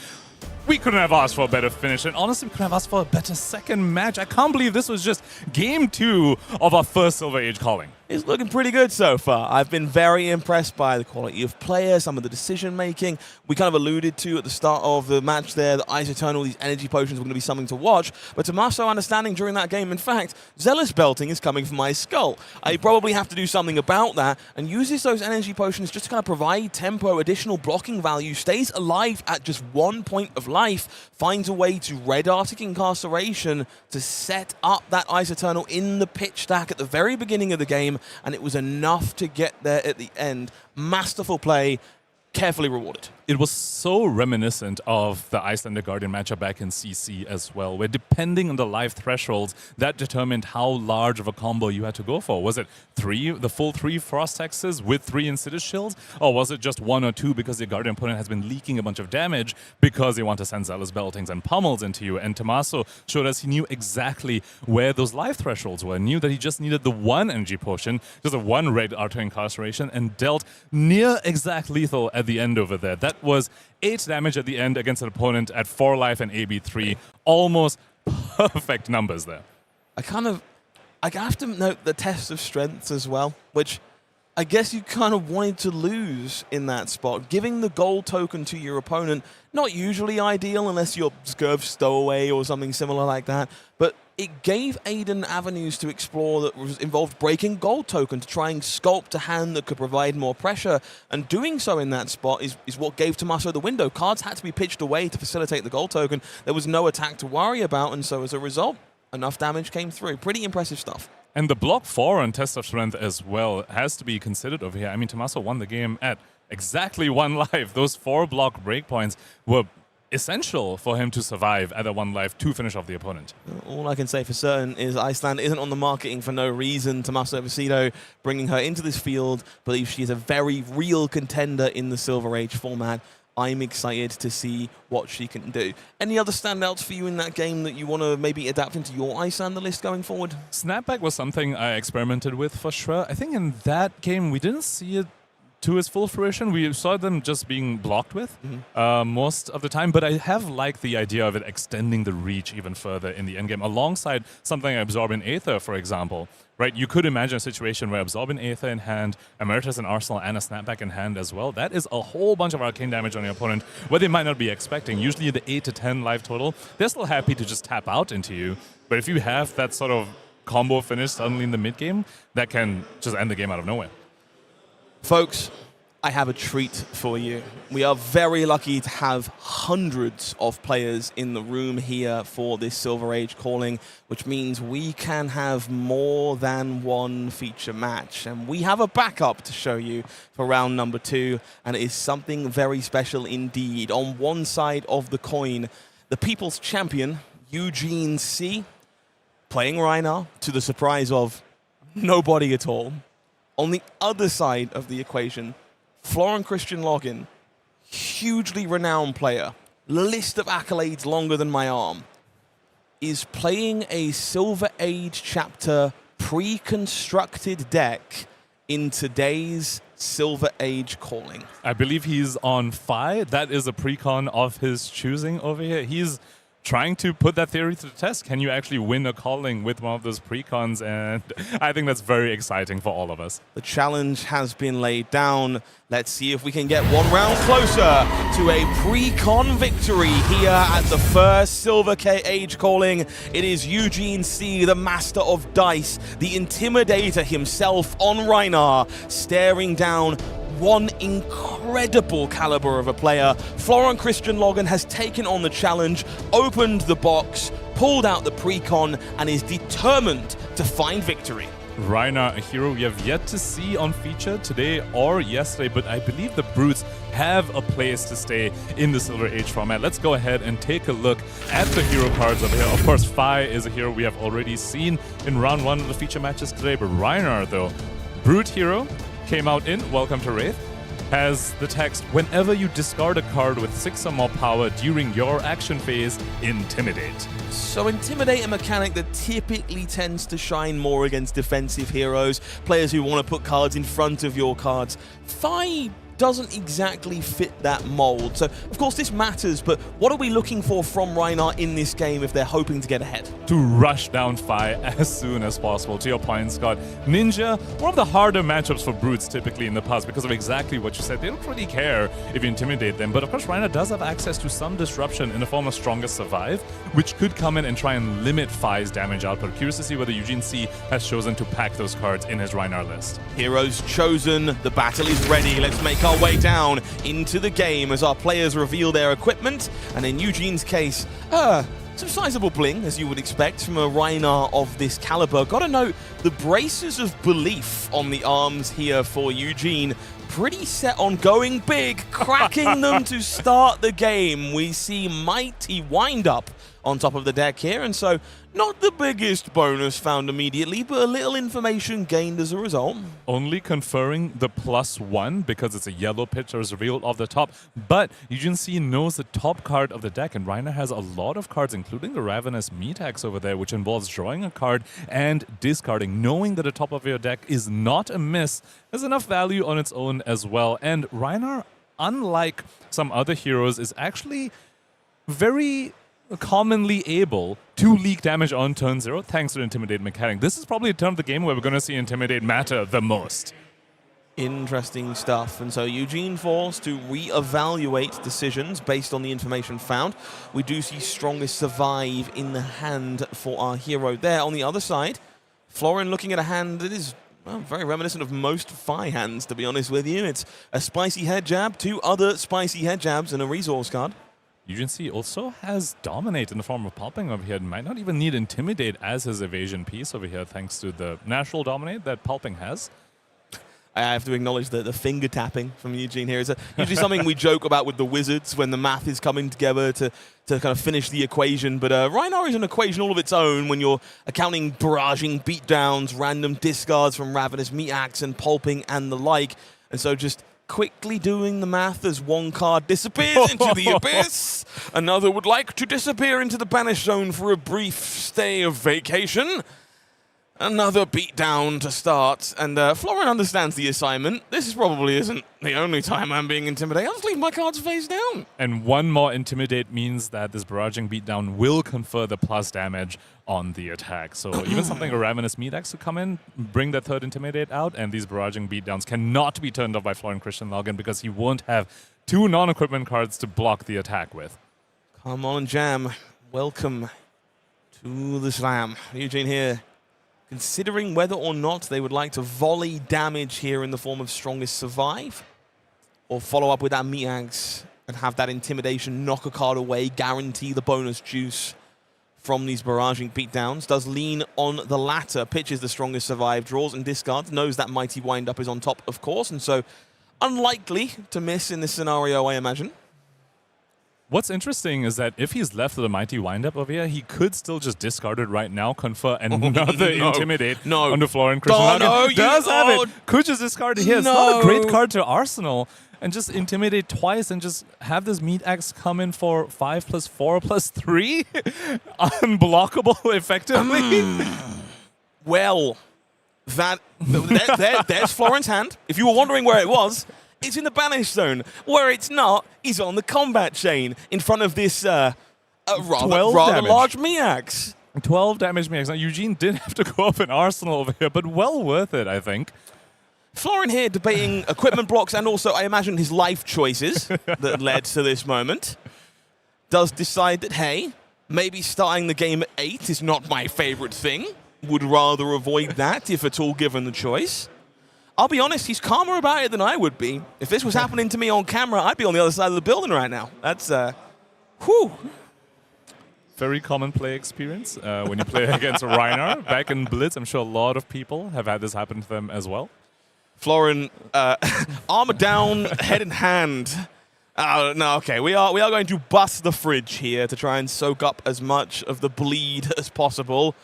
Speaker 2: We couldn't have asked for a better finish, and honestly, we couldn't have asked for a better second match. I can't believe this was just game 2 of our first Silver Age calling.
Speaker 1: It's looking pretty good so far. I've been very impressed by the quality of players, some of the decision making. We kind of alluded to at the start of the match there that Ice Eternal, these energy potions were going to be something to watch. But Tommaso understanding during that game, in fact, Zealous Belting is coming from my skull. I probably have to do something about that, and uses those energy potions just to kind of provide tempo, additional blocking value, stays alive at just 1 point of life, finds a way to Red Arctic Incarceration to set up that Ice Eternal in the pitch stack at the very beginning of the game, and it was enough to get there at the end. Masterful play, carefully rewarded.
Speaker 2: It was so reminiscent of the Iyslander Guardian matchup back in CC as well, where depending on the life thresholds, that determined how large of a combo you had to go for. Was it 3, the full 3 Frost Hexes with 3 Insidious Shields? Or was it just 1 or 2 because the Guardian opponent has been leaking a bunch of damage because they want to send Zealous Beltings and pummels into you? And Tommaso showed us he knew exactly where those life thresholds were, knew that he just needed the 1 energy potion, just a 1 Red Arctic Incarceration, and dealt near exact lethal at the end over there. That was 8 damage at the end against an opponent at 4 life and AB3. Almost perfect numbers there.
Speaker 1: I have to note the test of strengths as well, which I guess you kind of wanted to lose in that spot. Giving the gold token to your opponent, not usually ideal unless you're Scurv Stowaway or something similar like that, but it gave Aidan avenues to explore that involved breaking gold token to try and sculpt a hand that could provide more pressure, and doing so in that spot is what gave Tommaso the window. Cards had to be pitched away to facilitate the gold token. There was no attack to worry about, and so as a result, enough damage came through. Pretty impressive stuff.
Speaker 2: And the block 4 on Test of Strength as well has to be considered over here. I mean, Tommaso won the game at exactly 1 life. Those 4 block breakpoints were essential for him to survive at a 1 life to finish off the opponent.
Speaker 1: All I can say for certain is Iceland isn't on the marketing for no reason. Tommaso Viscido bringing her into this field, believes she is a very real contender in the Silver Age format. I'm excited to see what she can do. Any other standouts for you in that game that you want to maybe adapt into your Iyslander list going forward?
Speaker 2: Snapback was something I experimented with for sure. I think in that game we didn't see it to its full fruition. We saw them just being blocked with most of the time, but I have liked the idea of it extending the reach even further in the endgame, alongside something like Absorbent Aether, for example. Right, you could imagine a situation where Absorbent Aether in hand, Emeritus in arsenal, and a Snapback in hand as well. That is a whole bunch of arcane damage on your opponent, where they might not be expecting. Usually the 8 to 10 life total, they're still happy to just tap out into you. But if you have that sort of combo finish suddenly in the mid-game, that can just end the game out of nowhere.
Speaker 1: Folks, I have a treat for you. We are very lucky to have hundreds of players in the room here for this Silver Age calling, which means we can have more than one feature match. And we have a backup to show you for round number 2, and it is something very special indeed. On one side of the coin, the People's Champion, Eugene C., playing Rhinar to the surprise of nobody at all. On the other side of the equation, Florin-Cristian Loghin, hugely renowned player, list of accolades longer than my arm, is playing a Silver Age chapter pre-constructed deck in today's Silver Age calling.
Speaker 2: I believe he's on Phi. That is a precon of his choosing over here. He's trying to put that theory to the test. Can you actually win a calling with one of those precons? And I think that's very exciting for all of us.
Speaker 1: The challenge has been laid down. Let's see if we can get one round closer to a precon victory here at the first Silver Age calling. It is Eugene C., the master of dice, the intimidator himself on Rhinar, staring down one incredible caliber of a player. Florin-Cristian Loghin has taken on the challenge, opened the box, pulled out the precon, and is determined to find victory.
Speaker 2: Rhinar, a hero we have yet to see on feature today or yesterday, but I believe the Brutes have a place to stay in the Silver Age format. Let's go ahead and take a look at the hero cards over here. Of course, Phi is a hero we have already seen in round 1 of the feature matches today, but Rhinar, though, Brute hero, came out in Welcome to Wraith, has the text, whenever you discard a card with 6 or more power during your action phase, Intimidate.
Speaker 1: So Intimidate, a mechanic that typically tends to shine more against defensive heroes, players who want to put cards in front of your cards. Phi doesn't exactly fit that mold. So, of course, this matters, but what are we looking for from Rhinar in this game if they're hoping to get ahead?
Speaker 2: To rush down Phi as soon as possible. To your point, Scott, Ninja, one of the harder matchups for Brutes typically in the past because of exactly what you said. They don't really care if you intimidate them, but of course Rhinar does have access to some disruption in the form of Strongest Survive, which could come in and try and limit Phi's damage output. Curious to see whether Eugene C. has chosen to pack those cards in his Rhinar list.
Speaker 1: Heroes chosen, the battle is ready. Let's make our way down into the game as our players reveal their equipment, and in Eugene's case, some sizable bling, as you would expect from a Rhinar of this caliber. Gotta note, the braces of belief on the arms here for Eugene, pretty set on going big, cracking them to start the game. We see Mighty Wind Up on top of the deck here, and so not the biggest bonus found immediately, but a little information gained as a result.
Speaker 2: Only conferring the +1 because it's a yellow picture is revealed off the top, but Eugene C knows the top card of the deck, and Rhinar has a lot of cards, including the Ravenous Meataxe over there, which involves drawing a card and discarding. Knowing that the top of your deck is not a miss has enough value on its own as well, and Rhinar, unlike some other heroes, is actually very commonly able to leak damage on turn 0 thanks to the Intimidate mechanic. This is probably a turn of the game where we're going to see Intimidate matter the most.
Speaker 1: Interesting stuff. And so Eugene forced to re-evaluate decisions based on the information found. We do see Strongest Survive in the hand for our hero there. On the other side, Florin looking at a hand that is very reminiscent of most Phi hands, to be honest with you. It's a Spicy Head Jab, 2 other Spicy Head Jabs, and a resource card.
Speaker 2: Eugene C also has Dominate in the form of Pulping over here. Might not even need Intimidate as his evasion piece over here, thanks to the natural Dominate that Pulping has.
Speaker 1: I have to acknowledge the finger tapping from Eugene here. It's usually something we joke about with the Wizards when the math is coming together to kind of finish the equation. But Rhinar is an equation all of its own when you're accounting barraging beatdowns, random discards from Ravenous Meataxe and Pulping and the like. And so just quickly doing the math as one card disappears into the abyss. Another would like to disappear into the banished zone for a brief stay of vacation. Another beatdown to start, and Florin understands the assignment. This probably isn't the only time I'm being intimidated. I'll just leave my cards face down.
Speaker 2: And one more Intimidate means that this barraging beatdown will confer the plus damage on the attack. So even something like a Ravenous Meataxe to come in, bring that third Intimidate out, and these barraging beatdowns cannot be turned off by Florin-Cristian Loghin because he won't have 2 non-equipment cards to block the attack with.
Speaker 1: Come on, Jam. Welcome to the slam. Eugene here, considering whether or not they would like to volley damage here in the form of Strongest Survive, or follow up with that Meataxe and have that Intimidation knock a card away, guarantee the bonus juice from these barraging beatdowns. Does lean on the latter, pitches the Strongest Survive, draws and discards, knows that Mighty Wind Up is on top, of course, and so unlikely to miss in this scenario, I imagine.
Speaker 2: What's interesting is that if he's left with a Mighty Wind-Up over here, he could still just discard it right now, confer another Intimidate onto Florin-Cristian. Does have it. Could just discard it here. It's not a great card to Arsenal. And just Intimidate twice and just have this Meat Axe come in for 5+4+3? Unblockable, effectively.
Speaker 1: Well, there's Florin's hand. If you were wondering where it was, it's in the banish zone. Where it's not, he's on the combat chain in front of this rather large Meat Axe.
Speaker 2: 12 damage Meat Axe. Now, Eugene did have to go up in Arsenal over here, but well worth it, I think.
Speaker 1: Florin here debating equipment blocks and also, I imagine, his life choices that led to this moment. Does decide that, hey, maybe starting the game at 8 is not my favorite thing. Would rather avoid that if at all given the choice. I'll be honest, he's calmer about it than I would be. If this was happening to me on camera, I'd be on the other side of the building right now. That's, whew.
Speaker 2: Very common play experience when you play against Rhinar. Back in Blitz, I'm sure a lot of people have had this happen to them as well.
Speaker 1: Florin, armor down, head in hand. No, okay, we are going to bust the fridge here to try and soak up as much of the bleed as possible.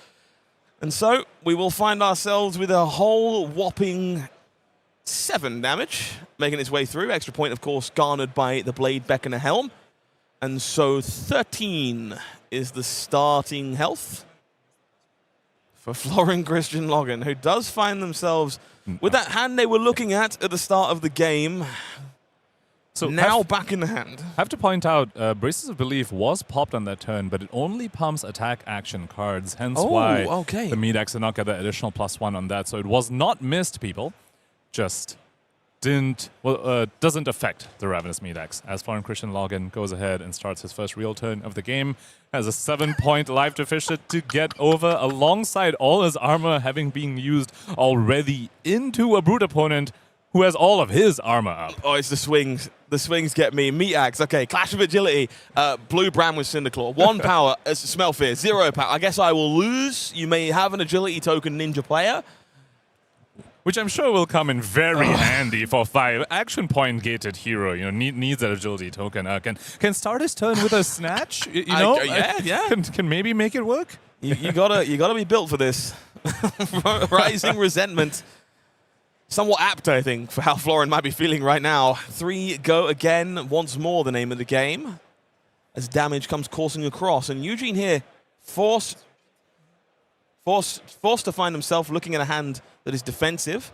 Speaker 1: And so we will find ourselves with a whole whopping 7 damage making its way through. Extra point, of course, garnered by the Blade Beckoner Helm. And so 13 is the starting health for Florin-Cristian Loghin, who does find themselves with that hand they were looking at the start of the game. So now back in the hand.
Speaker 2: I have to point out, Braces of Belief was popped on that turn, but it only pumps attack action cards, hence why the Meat Axe did not get that additional +1 on that. So it was not missed, people. Just doesn't affect the Ravenous Meat Axe, as Florin-Cristian Loghin goes ahead and starts his first real turn of the game. Has a 7-point life deficit to get over, alongside all his armor having been used already into a Brute opponent who has all of his armor up.
Speaker 1: Oh, it's the swings. The swings get me. Meat Axe, okay. Clash of Agility. Blue Bram with Cinderclaw. 1 power. Smell Fear. 0 power. I guess I will lose. You may have an Agility token ninja player.
Speaker 2: Which I'm sure will come in very handy for 5. Action point gated hero, needs that Agility token. Can start his turn with a Snatch, Can maybe make it work.
Speaker 1: You gotta be built for this. Rising Resentment. Somewhat apt, I think, for how Florin might be feeling right now. 3 go again, once more the name of the game, as damage comes coursing across. And Eugene here forced to find himself looking at a hand that is defensive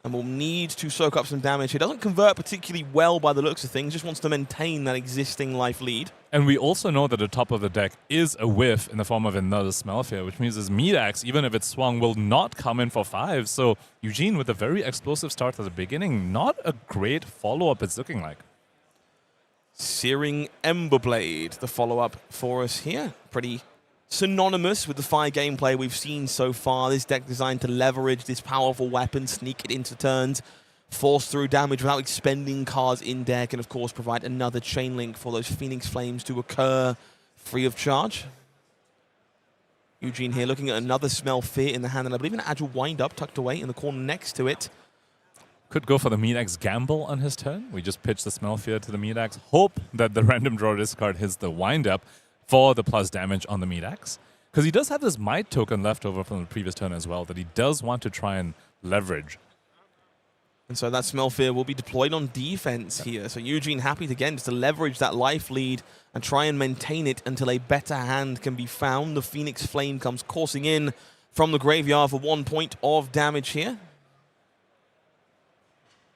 Speaker 1: and will need to soak up some damage. He doesn't convert particularly well by the looks of things, just wants to maintain that existing life lead.
Speaker 2: And we also know that the top of the deck is a whiff in the form of another Smell Fear, which means his Meat Axe, even if it's swung, will not come in for 5. So Eugene with a very explosive start at the beginning, not a great follow-up it's looking like.
Speaker 1: Searing Emberblade, the follow-up for us here. Pretty synonymous with the 5 gameplay we've seen so far. This deck designed to leverage this powerful weapon, sneak it into turns, force through damage without expending cards in deck, and of course provide another chain link for those Phoenix Flames to occur free of charge. Eugene here looking at another Smell Fear in the hand, and I believe an Agile Wind-Up tucked away in the corner next to it.
Speaker 2: Could go for the Meat Axe gamble on his turn. We just pitch the Smell Fear to the Meat Axe, hope that the random draw discard hits the Wind-Up for the plus damage on the Meat Axe. Because he does have this Might token left over from the previous turn as well that he does want to try and leverage.
Speaker 1: And so that Smell Fear will be deployed on defense here. So Eugene happy again to leverage that life lead and try and maintain it until a better hand can be found. The Phoenix Flame comes coursing in from the graveyard for 1 point of damage here.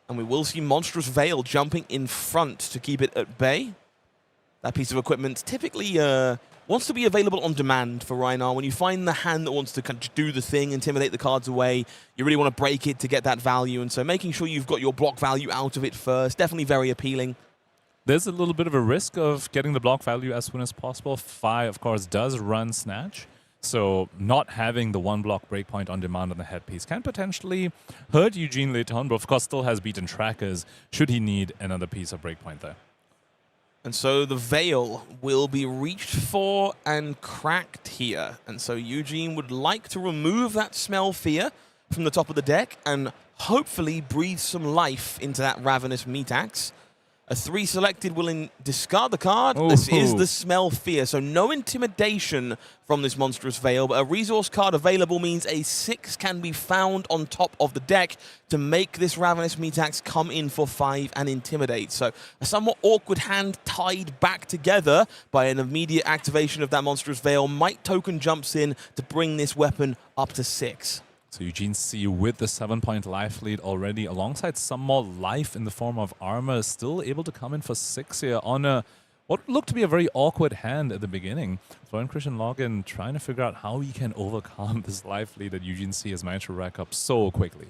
Speaker 1: And we will see Monstrous Veil jumping in front to keep it at bay. That piece of equipment typically wants to be available on demand for Rhinar. When you find the hand that wants to kind of do the thing, intimidate the cards away, you really want to break it to get that value. And so making sure you've got your block value out of it first, definitely very appealing.
Speaker 2: There's a little bit of a risk of getting the block value as soon as possible. Fi, of course, does run Snatch. So not having the 1 block breakpoint on demand on the headpiece can potentially hurt Eugene later on, but of course still has beaten trackers should he need another piece of breakpoint there.
Speaker 1: And so the Veil will be reached for and cracked here. And so Eugene would like to remove that Smell Fear from the top of the deck and hopefully breathe some life into that Ravenous Meat Axe. A 3 selected will discard the card.
Speaker 2: Ooh.
Speaker 1: This is the Smell Fear. So no intimidation from this monstrous veil, but a resource card available means a 6 can be found on top of the deck to make this Ravenous Metax come in for 5 and intimidate. So a somewhat awkward hand tied back together by an immediate activation of that monstrous veil. Might Token jumps in to bring this weapon up to 6.
Speaker 2: So Eugene C with the 7-point life lead already, alongside some more life in the form of armor, still able to come in for 6 here on a what looked to be a very awkward hand at the beginning. Florin-Cristian Loghin trying to figure out how he can overcome this life lead that Eugene C has managed to rack up so quickly.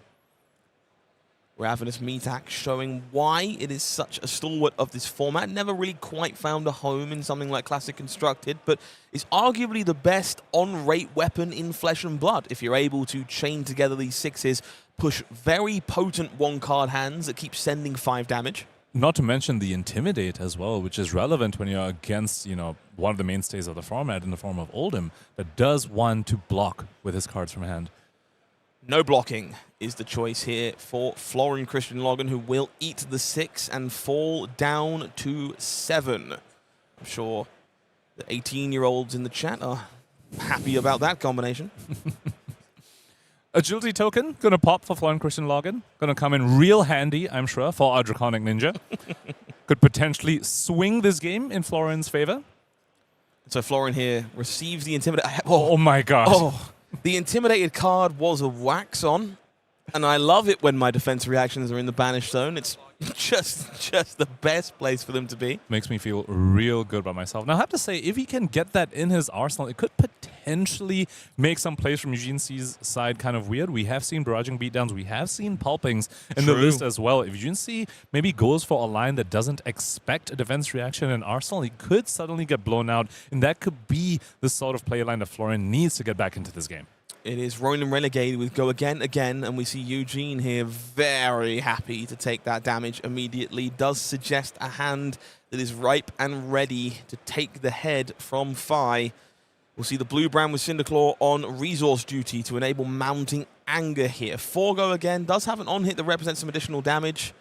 Speaker 1: Ravenous Metax showing why it is such a stalwart of this format. Never really quite found a home in something like Classic Constructed, but is arguably the best on-rate weapon in Flesh and Blood. If you're able to chain together these 6s, push very potent one-card hands that keep sending 5 damage.
Speaker 2: Not to mention the Intimidate as well, which is relevant when you're against, one of the mainstays of the format in the form of Oldhim, that does want to block with his cards from hand.
Speaker 1: No blocking is the choice here for Florin-Cristian Loghin, who will eat the 6 and fall down to 7. I'm sure the 18-year-olds in the chat are happy about that combination.
Speaker 2: Agility token, gonna pop for Florin-Cristian Loghin. Gonna come in real handy, I'm sure, for our Draconic Ninja. Could potentially swing this game in Florin's favor.
Speaker 1: So Florin here receives the Intimidate.
Speaker 2: Oh my gosh.
Speaker 1: Oh. The Intimidated card was a wax on, and I love it when my defense reactions are in the banished zone. It's just the best place for them to be.
Speaker 2: Makes me feel real good about myself. Now, I have to say, if he can get that in his arsenal, it could potentially make some plays from Eugene C's side kind of weird. We have seen barraging beatdowns. We have seen pulpings in the list as well. If Eugene C maybe goes for a line that doesn't expect a defense reaction in arsenal, he could suddenly get blown out, and that could be the sort of play line that Florin needs to get back into this game.
Speaker 1: It is Ronin Renegade with go again, and we see Eugene here very happy to take that damage immediately. Does suggest a hand that is ripe and ready to take the head from Phi. We'll see the Blue Brand with Cinderclaw on resource duty to enable mounting anger here. 4 go again, does have an on-hit that represents some additional damage.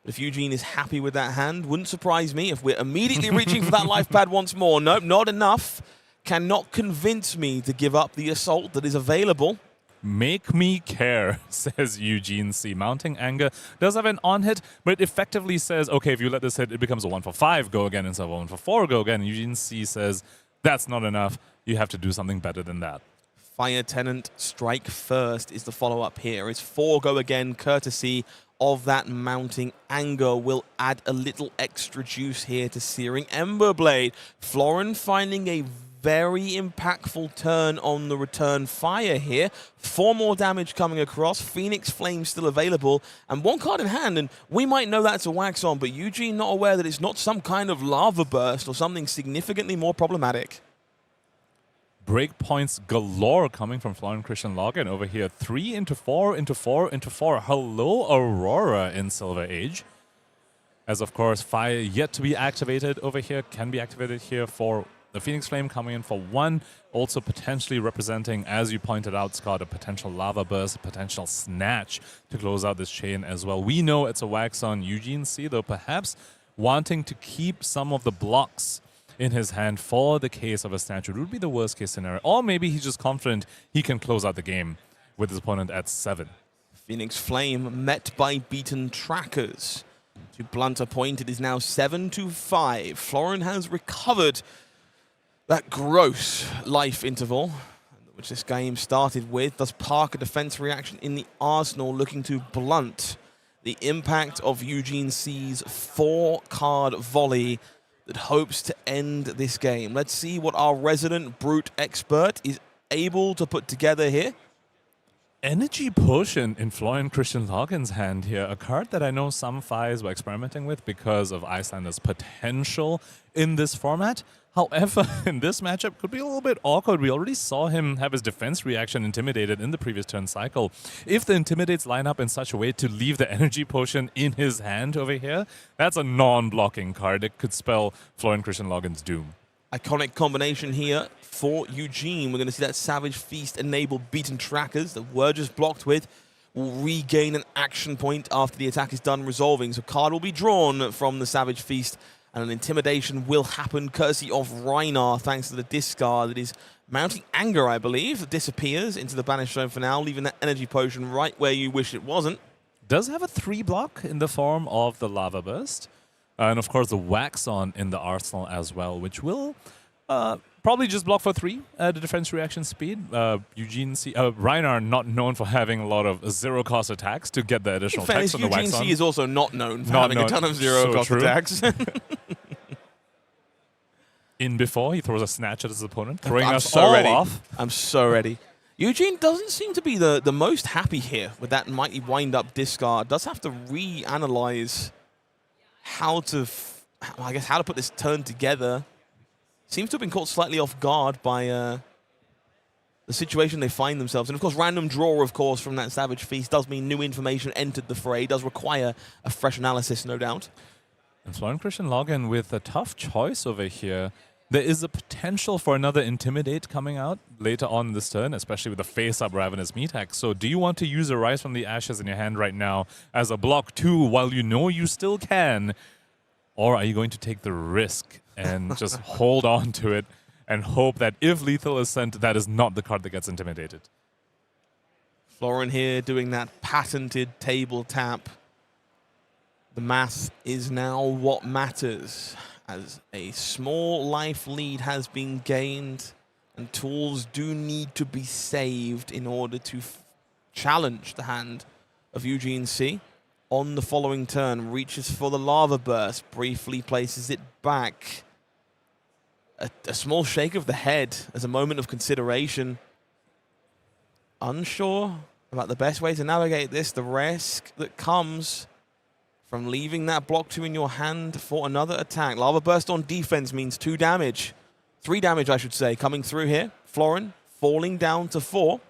Speaker 1: But if Eugene is happy with that hand, wouldn't surprise me if we're immediately reaching for that life pad once more. Nope, not enough. Cannot convince me to give up the assault that is available.
Speaker 2: Make me care, says Eugene C. Mounting anger does have an on-hit, but it effectively says, okay, if you let this hit, it becomes a 1 for 5 go again instead of a 1 for 4 go again. Eugene C says, that's not enough. You have to do something better than that.
Speaker 1: Fire Tenant Strike First is the follow-up here. It's 4 go again, courtesy of that mounting anger. Will add a little extra juice here to Searing Emberblade. Florin finding a very impactful turn on the return fire here. 4 more damage coming across. Phoenix Flame still available. And 1 card in hand, and we might know that's a wax on, but Eugene not aware that it's not some kind of lava burst or something significantly more problematic.
Speaker 2: Breakpoints galore coming from Florin-Cristian Loghin over here. 3 into 4 into 4 into 4. Hello, Aurora in Silver Age. As, of course, fire yet to be activated over here. Can be activated here for the Phoenix Flame coming in for 1, also potentially representing, as you pointed out, Scott, a potential lava burst, a potential snatch to close out this chain as well. We know it's a wax on Eugene C, though perhaps wanting to keep some of the blocks in his hand for the case of a snatch would be the worst case scenario. Or maybe he's just confident he can close out the game with his opponent at 7.
Speaker 1: Phoenix Flame met by beaten trackers. To blunt a point, it is now 7-5. Florin has recovered that gross life interval, which this game started with. Does park a defense reaction in the arsenal, looking to blunt the impact of Eugene C's 4-card volley that hopes to end this game. Let's see what our resident brute expert is able to put together here.
Speaker 2: Energy Potion in Florin-Cristian Loghin's hand here, a card that I know some Phis were experimenting with because of Iyslander's potential in this format. However, in this matchup, could be a little bit awkward. We already saw him have his defense reaction intimidated in the previous turn cycle. If the intimidates line up in such a way to leave the Energy Potion in his hand over here, that's a non-blocking card. It could spell Florin-Cristian Loghin's doom.
Speaker 1: Iconic combination here for Eugene. We're going to see that Savage Feast enable beaten trackers that were just blocked with will regain an action point after the attack is done resolving. So card will be drawn from the Savage Feast, and an intimidation will happen courtesy of Rhinar thanks to the discard. It is Mounting Anger, I believe, that disappears into the Banished Zone for now, leaving that energy potion right where you wish it wasn't.
Speaker 2: Does have a 3-block in the form of the Lava Burst. And of course the Wax On in the arsenal as well, which will probably just block for 3 at the defense reaction speed. Rhinar not known for having a lot of zero-cost attacks to get the additional attacks on the Wax On.
Speaker 1: Eugene C is also not known for having a ton of zero-cost attacks.
Speaker 2: In before, he throws a snatch at his opponent, throwing
Speaker 1: I'm
Speaker 2: us
Speaker 1: so
Speaker 2: all
Speaker 1: ready.
Speaker 2: off.
Speaker 1: I'm so ready. Eugene doesn't seem to be the most happy here with that mighty wind-up discard. Does have to reanalyze how to put this turn together. Seems to have been caught slightly off guard by the situation they find themselves in. Of course, random draw, of course, from that Savage Feast does mean new information entered the fray. Does require a fresh analysis, no doubt.
Speaker 2: And Florin-Cristian Loghin with a tough choice over here. There is a potential for another Intimidate coming out later on in this turn, especially with the face-up Ravenous Meat-Hack. So do you want to use a Rise from the Ashes in your hand right now as a block 2 while you know you still can? Or are you going to take the risk and just hold on to it and hope that if lethal is sent, that is not the card that gets intimidated?
Speaker 1: Florin here doing that patented table tap. The math is now what matters, as a small life lead has been gained and tools do need to be saved in order to challenge the hand of Eugene C. On the following turn, reaches for the Lava Burst, briefly places it back. A small shake of the head as a moment of consideration. Unsure about the best way to navigate this, the risk that comes from leaving that block 2 in your hand for another attack. Lava Burst on defense means 2 damage. 3 damage, I should say, coming through here. Florin falling down to 4.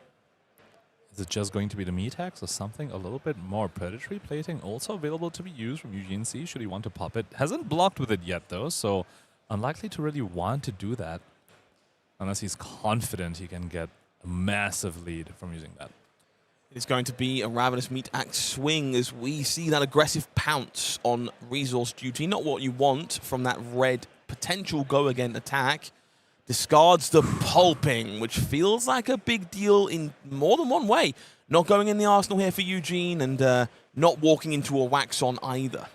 Speaker 2: Is it just going to be the meat hacks or something a little bit more? Predatory plating also available to be used from Eugene C should he want to pop it. Hasn't blocked with it yet though, so unlikely to really want to do that unless he's confident he can get a massive lead from using that.
Speaker 1: It's going to be a Ravenous Meat-Hack swing as we see that aggressive pounce on resource duty. Not what you want from that red potential go-again attack. Discards the pulping, which feels like a big deal in more than one way. Not going in the arsenal here for Eugene and not walking into a wax on either.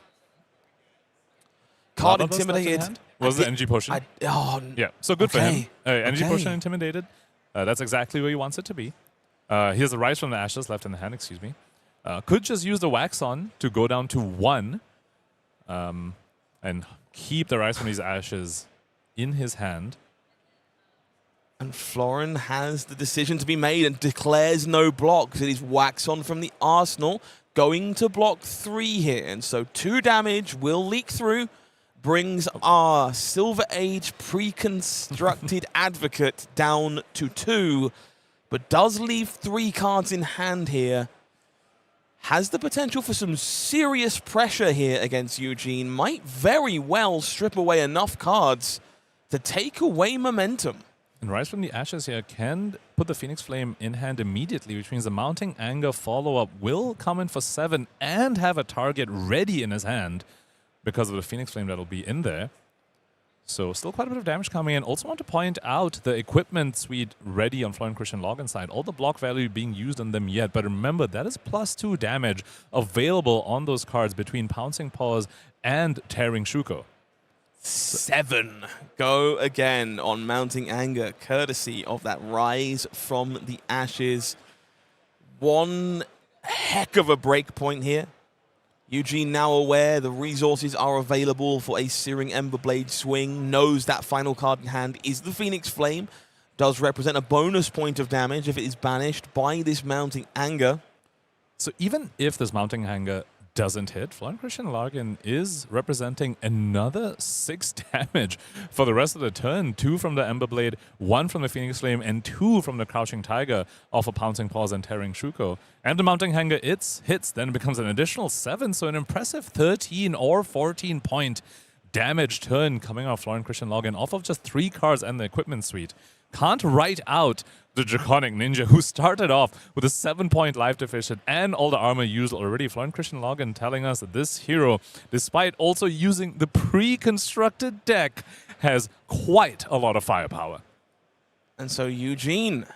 Speaker 1: Card intimidated.
Speaker 2: Was the energy potion? Yeah, so good for him. Energy potion intimidated. That's exactly where he wants it to be. He has a Rise from the Ashes left in the hand, excuse me. Could just use the Wax On to go down to 1 and keep the Rise from these Ashes in his hand.
Speaker 1: And Florin has the decision to be made and declares no blocks. It is Wax On from the arsenal, going to block 3 here. And so 2 damage will leak through, brings our Silver Age pre-constructed advocate down to 2. But does leave 3 cards in hand here. Has the potential for some serious pressure here against Eugene. Might very well strip away enough cards to take away momentum.
Speaker 2: And Rise from the Ashes here can put the Phoenix Flame in hand immediately, which means the Mounting Anger follow-up will come in for 7 and have a target ready in his hand because of the Phoenix Flame that'll be in there. So still quite a bit of damage coming in. Also want to point out the equipment suite ready on Florin-Cristian Loghin side. All the block value being used on them yet. But remember, that is +2 damage available on those cards between Pouncing Paws and Tearing Shuko.
Speaker 1: 7 go again on Mounting Anger, courtesy of that Rise from the Ashes. One heck of a break point here. Eugene now aware the resources are available for a Searing Emberblade swing, knows that final card in hand is the Phoenix Flame, does represent a bonus point of damage if it is banished by this Mounting Anger.
Speaker 2: So even if this Mounting Anger doesn't hit, Florin-Cristian Loghin is representing another 6 damage for the rest of the turn. 2 from the Emberblade, 1 from the Phoenix Flame, and 2 from the Crouching Tiger off of Pouncing Paws and Tearing Shuko. And the Mounting Anger hits, then becomes an additional 7, so an impressive 13 or 14 point damage turn coming out of Florin-Cristian Loghin off of just 3 cards and the equipment suite. Can't write out the Draconic Ninja, who started off with a 7-point life deficient and all the armor used already. Florin-Cristian Loghin telling us that this hero, despite also using the pre-constructed deck, has quite a lot of firepower.
Speaker 1: And so Eugene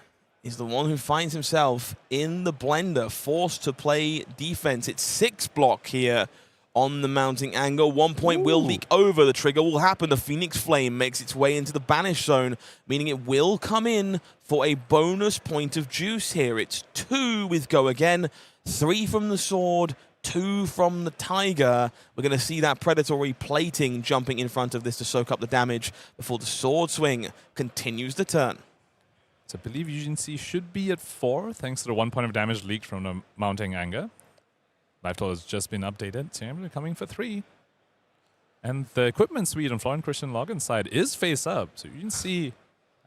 Speaker 1: is the one who finds himself in the blender, forced to play defense. It's 6 block here on the mounting angle. 1 point will leak over. The trigger will happen. The Phoenix Flame makes its way into the banish zone, meaning it will come in for a bonus point of juice here. It's 2 with Go Again, 3 from the sword, 2 from the tiger. We're going to see that predatory plating jumping in front of this to soak up the damage before the sword swing continues the turn.
Speaker 2: So I believe Eugene C should be at 4, thanks to the 1 point of damage leaked from the mounting anger. Life total has just been updated, so Emlyn coming for 3. And the equipment suite on Florin-Cristian Loghin's side is face up, so you can see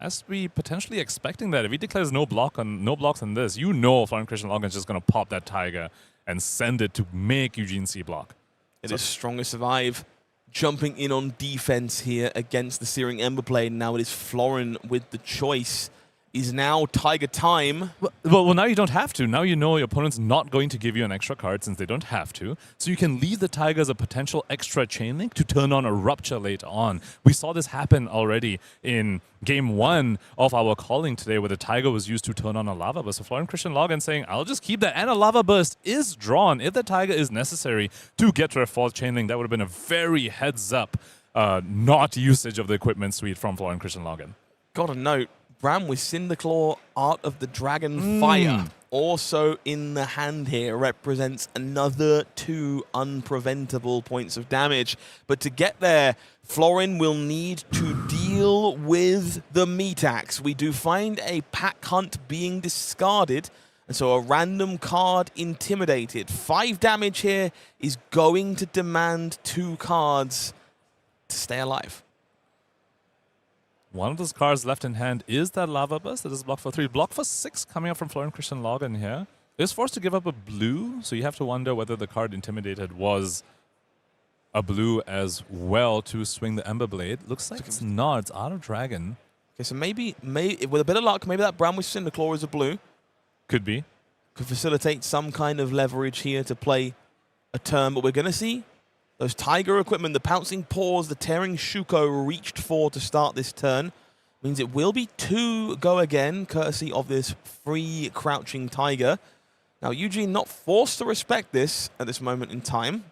Speaker 2: has to be potentially expecting that. If he declares no blocks on this, you know Florin-Cristian Loghin's just going to pop that tiger and send it to make Eugene C block.
Speaker 1: It is Stronger Survive jumping in on defense here against the Searing Emberblade. Now it is Florin with the choice. Is now Tiger time.
Speaker 2: Well, now you don't have to. Now you know your opponent's not going to give you an extra card since they don't have to. So you can leave the Tiger as a potential extra chain link to turn on a Rupture later on. We saw this happen already in Game 1 of our calling today, where the Tiger was used to turn on a Lava Burst. So Florin-Cristian Loghin saying, I'll just keep that. And a Lava Burst is drawn if the Tiger is necessary to get to a 4th chain link. That would have been a very heads-up not usage of the equipment suite from Florin-Cristian Loghin.
Speaker 1: Got a note. Bram with Cinderclaw, Art of the Dragon Fire, also in the hand here, represents another 2 unpreventable points of damage. But to get there, Florin will need to deal with the meat axe. We do find a pack hunt being discarded, and so a random card intimidated. 5 damage here is going to demand 2 cards to stay alive.
Speaker 2: One of those cards left in hand is that Lava Burst that is blocked for 3. Block for 6 coming up from Florin-Cristian Loghin here. Is forced to give up a blue, so you have to wonder whether the card Intimidated was a blue as well to swing the Ember Blade. Looks like it's not. It's Art of Dragon.
Speaker 1: Okay, so maybe with a bit of luck, maybe that Bram with Cinderclaw is a blue.
Speaker 2: Could be.
Speaker 1: Could facilitate some kind of leverage here to play a turn, but we're going to see those Tiger equipment, the Pouncing Paws, the Tearing Shuko reached for to start this turn. Means it will be 2 Go Again, courtesy of this free Crouching Tiger. Now, Eugene not forced to respect this at this moment in time,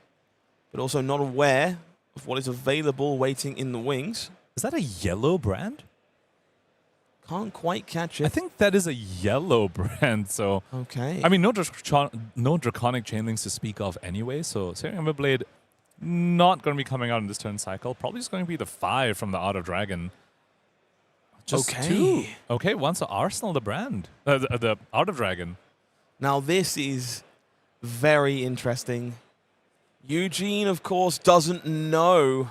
Speaker 1: but also not aware of what is available waiting in the wings.
Speaker 2: Is that a yellow brand?
Speaker 1: Can't quite catch it.
Speaker 2: I think that is a yellow brand, so...
Speaker 1: Okay.
Speaker 2: I mean, no Draconic Chainlinks to speak of anyway, so Searing Ember Blade not going to be coming out in this turn cycle. Probably just going to be the 5 from the Art of Dragon. Just 2. Okay, once so Arsenal the brand. The Art of Dragon.
Speaker 1: Now this is very interesting. Eugene, of course, doesn't know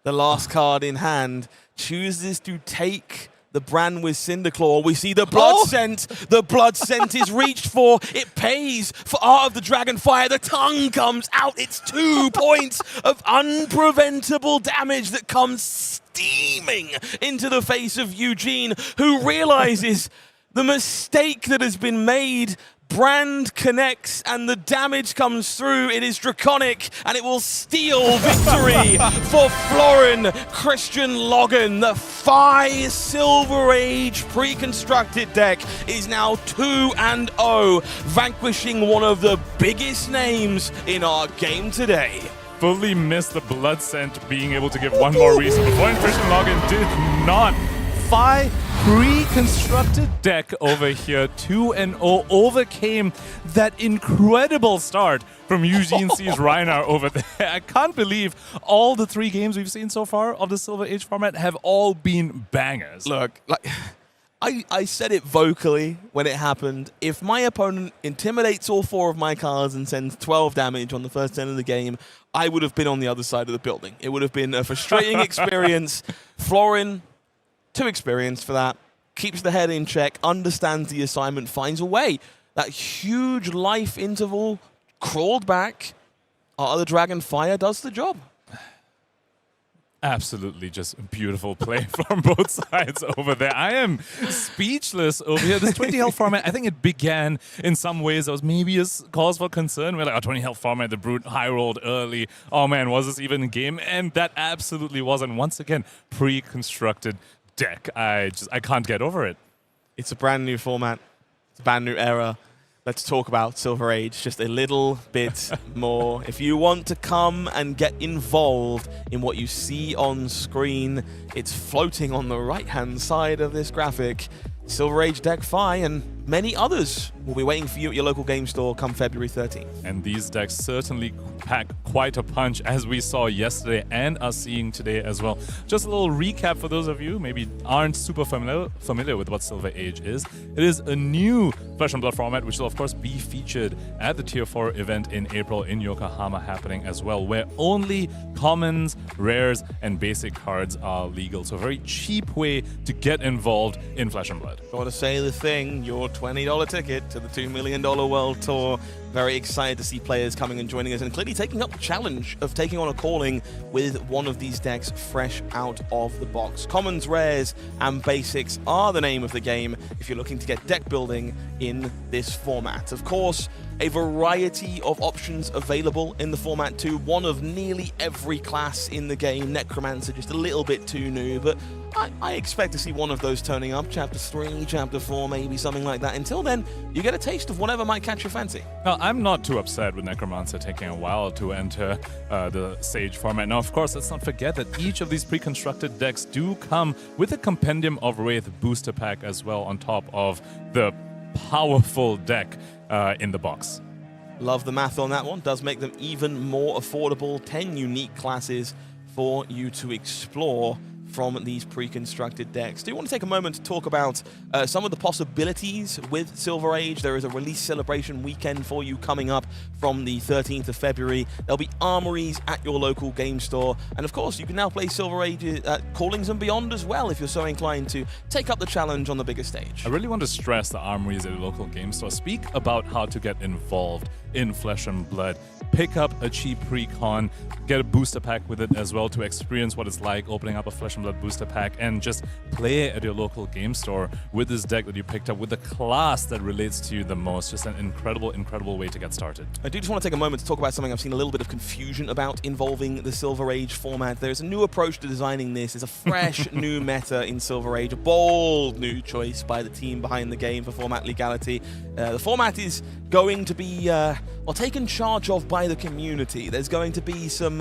Speaker 1: the last card in hand. Chooses to take the brand with Cinderclaw. We see the blood scent. The blood scent is reached for. It pays for Art of the Dragon Fire. The tongue comes out. It's 2 points of unpreventable damage that comes steaming into the face of Eugene, who realizes the mistake that has been made. Brand connects and the damage comes through. It is draconic and it will steal victory for Florin-Cristian Loghin. The Phi Silver Age pre-constructed deck is now 2-0, vanquishing one of the biggest names in our game today.
Speaker 2: Fully missed the blood scent being able to give one more reason. But Florin-Cristian Loghin did not. Phi pre-constructed deck over here, 2-0, overcame that incredible start from Eugene C's Rhinar over there. I can't believe all the 3 games we've seen so far of the Silver Age format have all been bangers.
Speaker 1: Look, like I said it vocally when it happened. If my opponent intimidates all 4 of my cards and sends 12 damage on the first turn of the game, I would have been on the other side of the building. It would have been a frustrating experience. Florin, too experienced for that, keeps the head in check, understands the assignment, finds a way. That huge life interval crawled back. Art of the Dragon Fire does the job.
Speaker 2: Absolutely just beautiful play from both sides over there. I am speechless over here. This 20 health format, I think it began in some ways. There was maybe a cause for concern. We're like, 20 health format, the Brute high rolled early. Oh man, was this even a game? And that absolutely wasn't. Once again, pre-constructed deck. I can't get over it.
Speaker 1: It's a brand new format. It's a brand new era. Let's talk about Silver Age just a little bit more. If you want to come and get involved in what you see on screen, it's floating on the right-hand side of this graphic. Silver Age Deck Fi and many others will be waiting for you at your local game store come February 13th.
Speaker 2: And these decks certainly pack quite a punch, as we saw yesterday and are seeing today as well. Just a little recap for those of you who maybe aren't super familiar with what Silver Age is. It is a new Flesh and Blood format, which will of course be featured at the Tier 4 event in April in Yokohama happening as well, where only commons, rares, and basic cards are legal. So a very cheap way to get involved in Flesh and Blood.
Speaker 1: Gotta say the thing, your $20 ticket to the $2 million World Tour. Very excited to see players coming and joining us and clearly taking up the challenge of taking on a calling with one of these decks fresh out of the box. Commons, rares, and basics are the name of the game if you're looking to get deck building in this format. Of course, a variety of options available in the format too. One of nearly every class in the game. Necromancer just a little bit too new, but I expect to see one of those turning up. Chapter 3, Chapter 4, maybe something like that. Until then, you get a taste of whatever might catch your fancy.
Speaker 2: Now, I'm not too upset with Necromancer taking a while to enter the Sage format. Now, of course, let's not forget that each of these pre-constructed decks do come with a Compendium of Wraith booster pack as well on top of the powerful deck in the box.
Speaker 1: Love the math on that one. Does make them even more affordable. 10 unique classes for you to explore from these pre-constructed decks. Do you want to take a moment to talk about some of the possibilities with Silver Age? There is a release celebration weekend for you coming up from the 13th of February. There'll be armories at your local game store. And of course, you can now play Silver Age at Callings and Beyond as well if you're so inclined to take up the challenge on the bigger stage.
Speaker 2: I really want to stress the armories at your local game store. Speak about how to get involved in Flesh and Blood. Pick up a cheap Precon, get a booster pack with it as well to experience what it's like opening up a Flesh and Blood booster pack, and just play at your local game store with this deck that you picked up with the class that relates to you the most. Just an incredible way to get started.
Speaker 1: I do just want to take a moment to talk about something I've seen a little bit of confusion about involving the Silver Age format. There's a new approach to designing this. There's a fresh new meta in Silver Age, a bold new choice by the team behind the game for format legality. The format is going to be taken charge of by the community. There's going to be some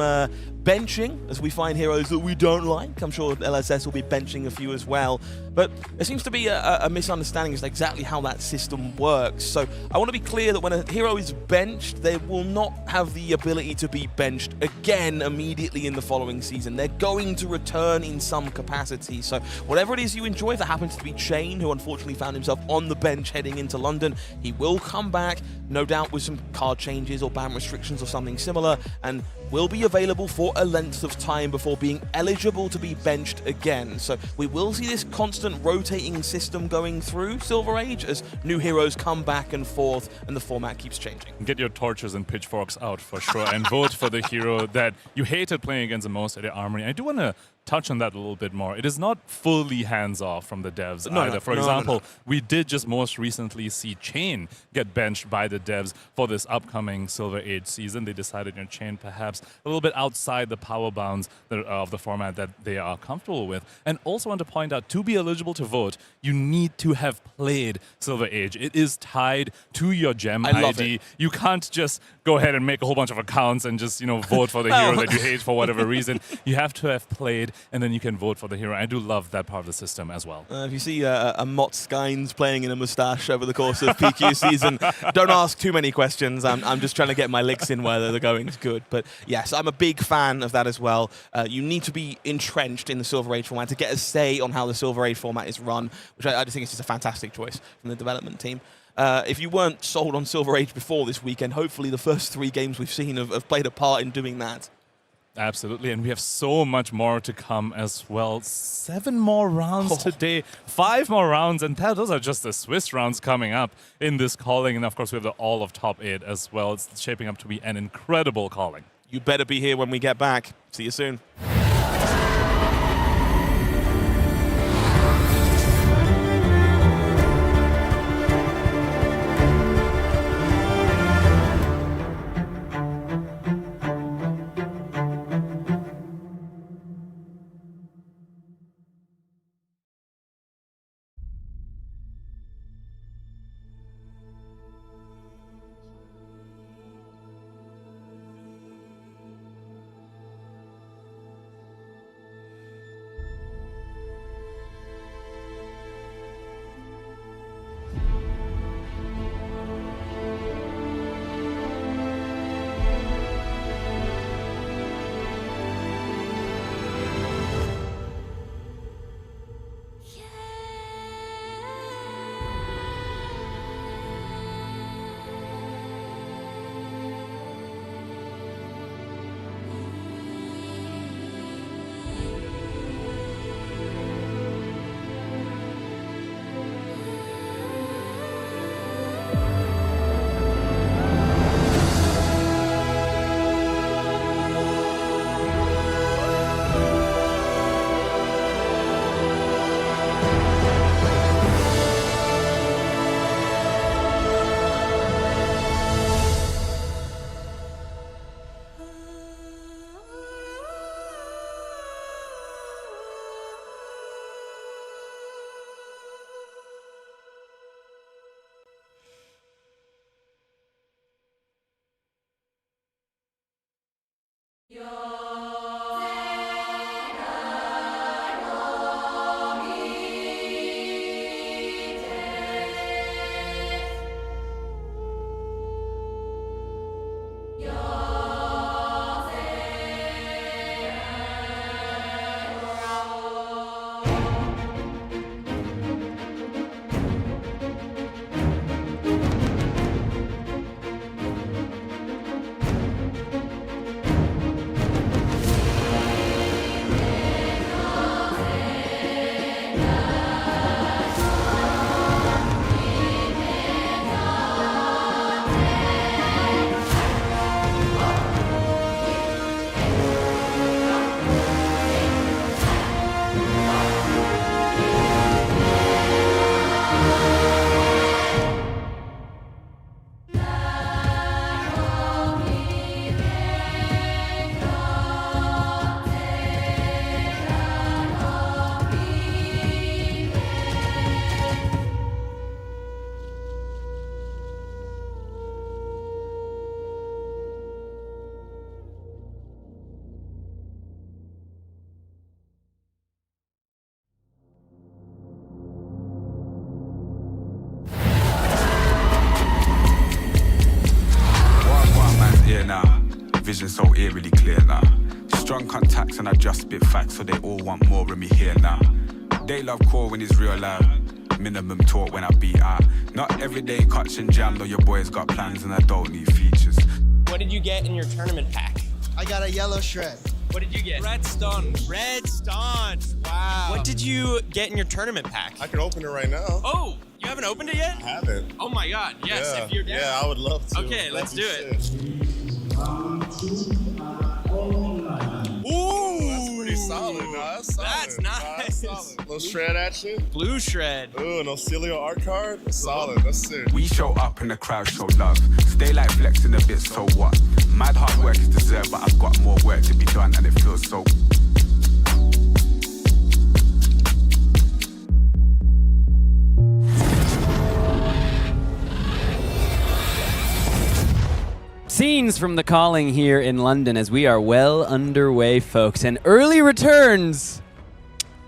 Speaker 1: benching as we find heroes that we don't like. I'm sure LSS will be benching a few as well. But there seems to be a misunderstanding as to exactly how that system works. So I want to be clear that when a hero is benched, they will not have the ability to be benched again immediately in the following season. They're going to return in some capacity. So whatever it is you enjoy, if that happens to be Chain, who unfortunately found himself on the bench heading into London, he will come back, no doubt with some card changes or ban restrictions or something similar, and will be available for a length of time before being eligible to be benched again. So we will see this constant rotating system going through Silver Age as new heroes come back and forth and the format keeps changing.
Speaker 2: Get your torches and pitchforks out for sure and vote for the hero that you hated playing against the most at the Armory. I do want to touch on that a little bit more. It is not fully hands-off from the devs either. For example, we did just most recently see Chain get benched by the devs for this upcoming Silver Age season. They decided Chain perhaps a little bit outside the power bounds of the format that they are comfortable with. And also want to point out, to be eligible to vote, you need to have played Silver Age. It is tied to your gem ID. You can't just go ahead and make a whole bunch of accounts and just, vote for the hero that you hate for whatever reason. You have to have played, and then you can vote for the hero. I do love that part of the system as well.
Speaker 1: If you see a Mott Skynes playing in a moustache over the course of PQ season, don't ask too many questions. I'm just trying to get my licks in where the going's good. But yes, I'm a big fan of that as well. You need to be entrenched in the Silver Age format to get a say on how the Silver Age format is run, which I just think is just a fantastic choice from the development team. If you weren't sold on Silver Age before this weekend, hopefully the first 3 games we've seen have played a part in doing that.
Speaker 2: Absolutely, and we have so much more to come as well. 7 more rounds today, 5 more rounds, and those are just the Swiss rounds coming up in this calling. And of course, we have the all of top 8 as well. It's shaping up to be an incredible calling.
Speaker 1: You better be here when we get back. See you soon.
Speaker 3: Vision so eerily clear now. Strong contacts and I just spit facts, so they all want more of me here now. They love core when it's real loud. Minimum talk when I beat out. Not everyday cuts and jam, though your boys got plans and I don't need features.
Speaker 4: What did you get in your tournament pack?
Speaker 5: I got a yellow shred.
Speaker 4: What did you get?
Speaker 6: Red stun.
Speaker 4: Red stance. Wow. What did you get in your tournament pack?
Speaker 6: I can open it right now.
Speaker 4: Oh, you haven't opened it yet?
Speaker 6: I haven't.
Speaker 4: Oh my god, yes,
Speaker 6: Yeah.
Speaker 4: if you're down.
Speaker 6: Yeah, I would love to.
Speaker 4: Okay, let's do it.
Speaker 6: Sick. Ooh, that's pretty solid. No, that's solid.
Speaker 4: That's
Speaker 6: No,
Speaker 4: nice.
Speaker 6: that's solid. Little shred action.
Speaker 4: Blue shred.
Speaker 6: Ooh, no Celio art card. That's solid. That's sick.
Speaker 3: We show up and the crowd show love. Stay like flexing a bit, so what? Mad hard work is deserved, but I've got more work to be done and it feels so...
Speaker 7: Scenes from the calling here in London as we are well underway, folks, and early returns.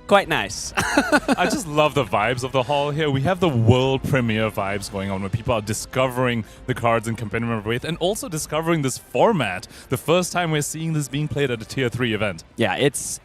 Speaker 7: Quite nice.
Speaker 2: I just love the vibes of the hall here. We have the world premiere vibes going on where people are discovering the cards in competitive Wraith and also discovering this format. The first time we're seeing this being played at a tier 3 event.
Speaker 7: Yeah, it's.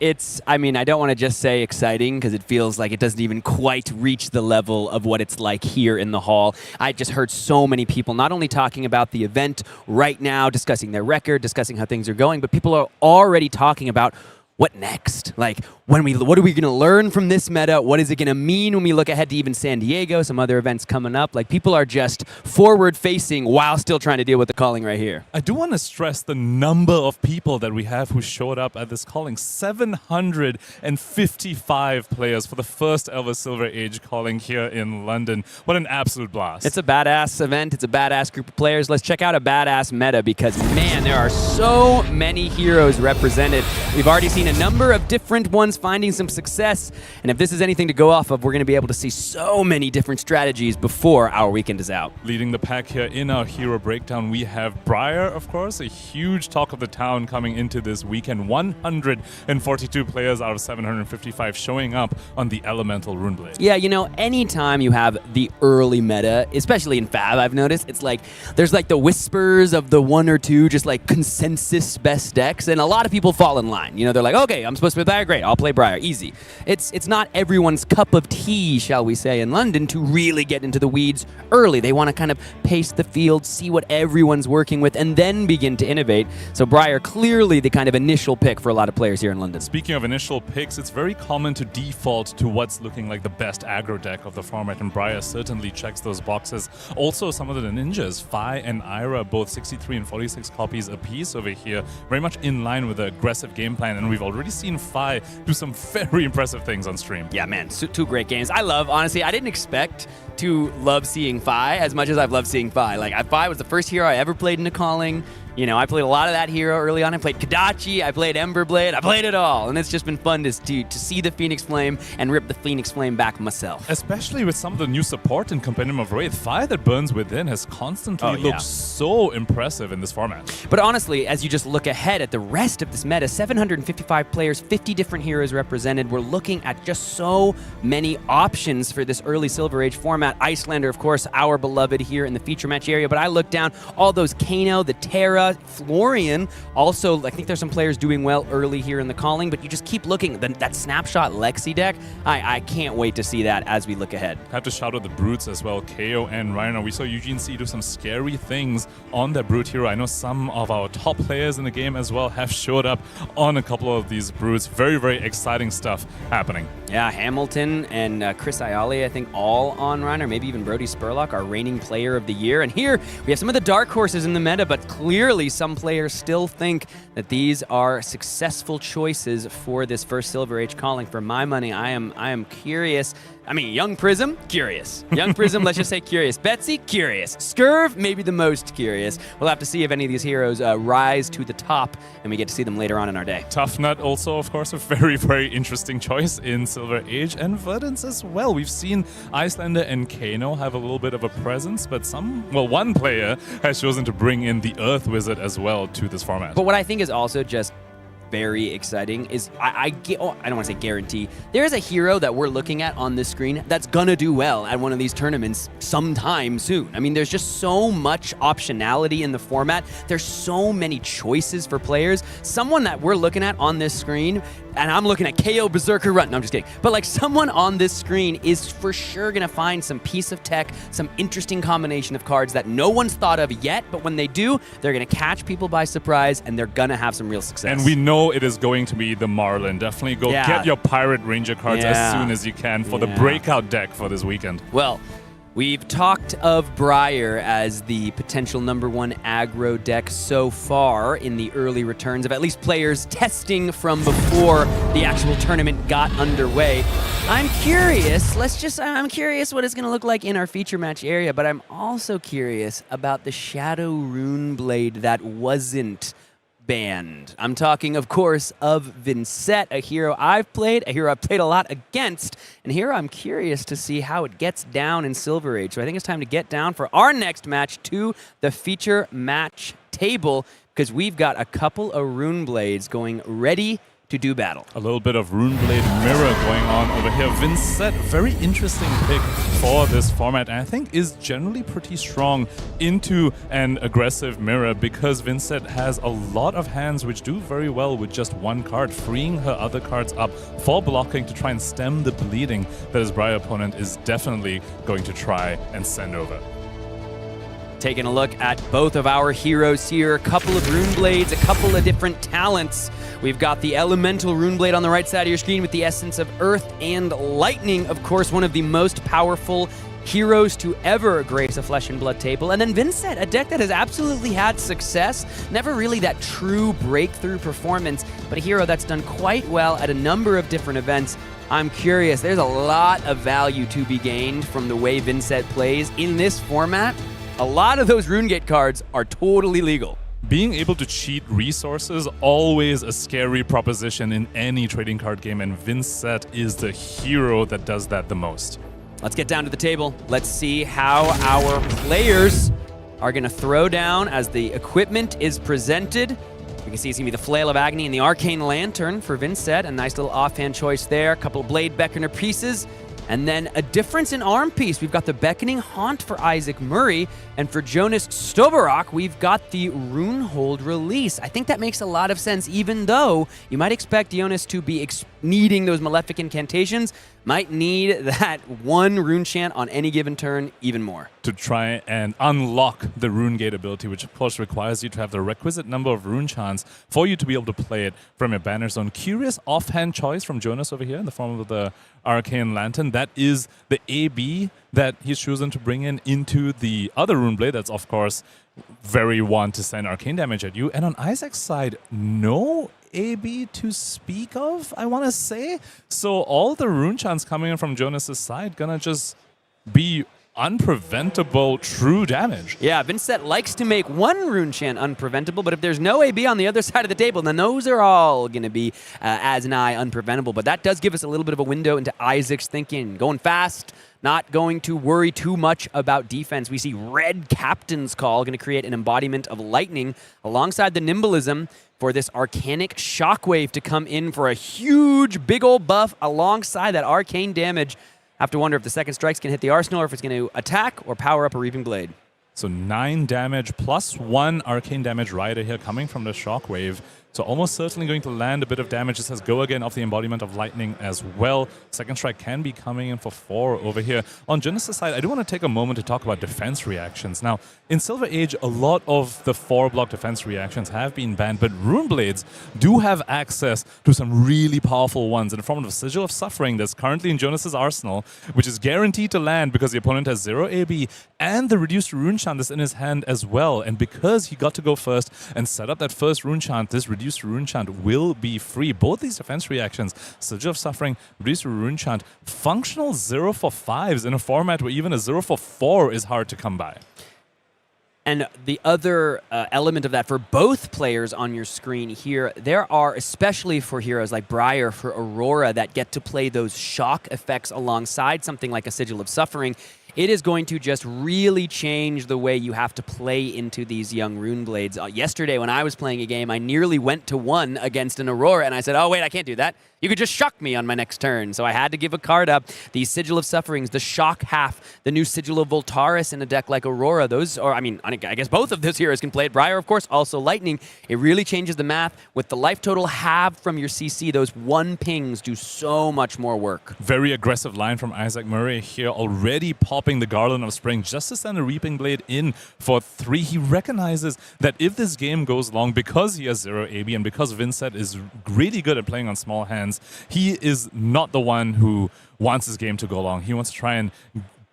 Speaker 7: I mean, I don't want to just say exciting because it feels like it doesn't even quite reach the level of what it's like here in the hall. I just heard so many people not only talking about the event right now, discussing their record, discussing how things are going, but people are already talking about what next? Like, what are we going to learn from this meta? What is it going to mean when we look ahead to even San Diego, some other events coming up? Like, people are just forward-facing while still trying to deal with the calling right here.
Speaker 2: I do want to stress the number of people that we have who showed up at this calling. 755 players for the first ever Silver Age calling here in London. What an absolute blast.
Speaker 7: It's a badass event. It's a badass group of players. Let's check out a badass meta because, man, there are so many heroes represented. We've already seen a number of different ones finding some success, and if this is anything to go off of, we're going to be able to see so many different strategies before our weekend is out.
Speaker 2: Leading the pack here in our hero breakdown, we have Briar, of course, a huge talk of the town coming into this weekend. 142 players out of 755 showing up on the Elemental Runeblade.
Speaker 7: Yeah, you know, anytime you have the early meta, especially in Fab, I've noticed, it's like, there's like the whispers of the one or two just like consensus best decks, and a lot of people fall in line. You know, they're like, okay, I'm supposed to play Briar, great, I'll play Briar, easy. It's not everyone's cup of tea, shall we say, in London to really get into the weeds early. They want to kind of pace the field, see what everyone's working with, and then begin to innovate. So Briar, clearly the kind of initial pick for a lot of players here in London.
Speaker 2: Speaking of initial picks, it's very common to default to what's looking like the best aggro deck of the format, and Briar certainly checks those boxes. Also, some of the ninjas, Fi and Ira, both 63 and 46 copies apiece over here, very much in line with the aggressive game plan, and we've already seen Fi do some very impressive things on stream.
Speaker 7: Yeah, man, two great games. Honestly, I didn't expect to love seeing Fi as much as I've loved seeing Fi. Like, Fi was the first hero I ever played in a calling. You know, I played a lot of that hero early on. I played Kadachi, I played Emberblade, I played it all. And it's just been fun to see the Phoenix Flame and rip the Phoenix Flame back myself.
Speaker 2: Especially with some of the new support in Compendium of Wraith. Fire that burns within has constantly looked so impressive in this format.
Speaker 7: But honestly, as you just look ahead at the rest of this meta, 755 players, 50 different heroes represented. We're looking at just so many options for this early Silver Age format. Iyslander, of course, our beloved here in the feature match area. But I look down all those Kano, the Terra, Florian. Also, I think there's some players doing well early here in the calling, but you just keep looking. That Snapshot Lexi deck, I can't wait to see that as we look ahead.
Speaker 2: Have to shout out the Brutes as well, KO and Rhinar. We saw Eugene do some scary things on that Brute hero. I know some of our top players in the game as well have showed up on a couple of these Brutes. Very, very exciting stuff happening.
Speaker 7: Yeah, Hamilton and Chris Ayali, I think, all on Rhinar. Maybe even Brody Spurlock, our reigning player of the year. And here we have some of the dark horses in the meta, but clearly some players still think that these are successful choices for this first Silver Age calling. For my money, I am curious. I mean, Young Prism, curious. Young Prism, let's just say curious. Betsy, curious. Scurv, maybe the most curious. We'll have to see if any of these heroes rise to the top, and we get to see them later on in our day.
Speaker 2: Tough Nut also, of course, a very, very interesting choice in Silver Age, and Verdance as well. We've seen Iyslander and Kano have a little bit of a presence, but one player has chosen to bring in the Earth Wizard as well to this format.
Speaker 7: But what I think is also just very exciting is I don't want to say guarantee. There is a hero that we're looking at on this screen that's gonna do well at one of these tournaments sometime soon. I mean, there's just so much optionality in the format. There's so many choices for players. Someone that we're looking at on this screen, and I'm looking at KO Berserker Run. No, I'm just kidding. But like someone on this screen is for sure gonna find some piece of tech, some interesting combination of cards that no one's thought of yet, but when they do, they're gonna catch people by surprise and they're gonna have some real success.
Speaker 2: And we know it is going to be the Marlin. Definitely go get your Pirate Ranger cards as soon as you can for the breakout deck for this weekend.
Speaker 7: Well, we've talked of Briar as the potential #1 aggro deck so far in the early returns of at least players testing from before the actual tournament got underway. I'm curious, I'm curious what it's going to look like in our feature match area, but I'm also curious about the Shadow Rune Blade that wasn't banned. I'm talking, of course, of Vynnset, a hero I've played a lot against, and here I'm curious to see how it gets down in Silver Age. So I think it's time to get down for our next match to the feature match table, because we've got a couple of Rune Blades going ready to do battle.
Speaker 2: A little bit of Runeblade Mirror going on over here. Vynnset, very interesting pick for this format, and I think is generally pretty strong into an aggressive mirror because Vynnset has a lot of hands which do very well with just one card, freeing her other cards up for blocking to try and stem the bleeding that his Briar opponent is definitely going to try and send over.
Speaker 7: Taking a look at both of our heroes here, a couple of Rune Blades, a couple of different talents. We've got the Elemental Rune Blade on the right side of your screen with the essence of Earth and Lightning, of course, one of the most powerful heroes to ever grace a Flesh and Blood table. And then Vynnset, a deck that has absolutely had success, never really that true breakthrough performance, but a hero that's done quite well at a number of different events. I'm curious, there's a lot of value to be gained from the way Vynnset plays in this format. A lot of those RuneGate cards are totally legal.
Speaker 2: Being able to cheat resources, always a scary proposition in any trading card game, and Vynnset is the hero that does that the most.
Speaker 7: Let's get down to the table. Let's see how our players are going to throw down as the equipment is presented. We can see it's going to be the Flail of Agony and the Arcane Lantern for Vynnset. A nice little offhand choice there. A couple of Blade Beckoner pieces. And then a difference in arm piece. We've got the Beckoning Haunt for Isaac Murray. And for Jonas Stoberock, we've got the Runehold Release. I think that makes a lot of sense, even though you might expect Jonas to be needing those Malefic Incantations. Might need that one rune chant on any given turn even more.
Speaker 2: To try and unlock the RuneGate ability, which of course requires you to have the requisite number of rune chants for you to be able to play it from your banner zone. Curious offhand choice from Jonas over here in the form of the Arcane Lantern. That is the AB that he's chosen to bring into the other Runeblade. That's of course very one to send arcane damage at you. And on Isaac's side, no AB to speak of, I want to say. So all the rune chants coming in from Jonas's side gonna just be unpreventable true damage.
Speaker 7: Yeah, Vynnset likes to make one rune chant unpreventable, but if there's no AB on the other side of the table, then those are all going to be as nigh unpreventable. But that does give us a little bit of a window into Isaac's thinking. Going fast, not going to worry too much about defense. We see Red Captain's Call going to create an embodiment of lightning alongside the Nimblism for this Arcanic Shockwave to come in for a huge big old buff alongside that arcane damage. Have to wonder if the second strikes can hit the arsenal or if it's going to attack or power up a Reaping Blade.
Speaker 2: So 9 damage plus 1 arcane damage rider here coming from the Shockwave. So almost certainly going to land a bit of damage. This has go again off the embodiment of lightning as well. Second strike can be coming in for 4 over here. On Jonas' side, I do want to take a moment to talk about defense reactions. Now, in Silver Age, a lot of the 4-block defense reactions have been banned, but Rune Blades do have access to some really powerful ones in the form of Sigil of Suffering that's currently in Jonas' arsenal, which is guaranteed to land because the opponent has 0 AB, and the Reduced Rune Chant that's in his hand as well. And because he got to go first and set up that first Rune Chant, this Reduced Rune Chant will be free. Both these defense reactions, Sigil of Suffering, Reduced Rune Chant, functional 0 for 5s in a format where even a 0 for 4 is hard to come by.
Speaker 7: And the other element of that for both players on your screen here, there are, especially for heroes like Briar, for Aurora, that get to play those shock effects alongside something like a Sigil of Suffering. It is going to just really change the way you have to play into these young Rune Blades. Yesterday, when I was playing a game, I nearly went to 1 against an Aurora, and I said, oh, wait, I can't do that. You could just shock me on my next turn. So I had to give a card up. The Sigil of Sufferings, the Shock half, the new Sigil of Voltaris in a deck like Aurora. Those are, I mean, I guess both of those heroes can play it. Briar, of course, also Lightning. It really changes the math. With the life total halved from your CC, those 1 pings do so much more work.
Speaker 2: Very aggressive line from Isaac Murray here, already popping the Garland of Spring just to send a Reaping Blade in for 3. He recognizes that if this game goes long, because he has 0 AB and because Vynnset is really good at playing on small hands, he is not the one who wants his game to go long. He wants to try and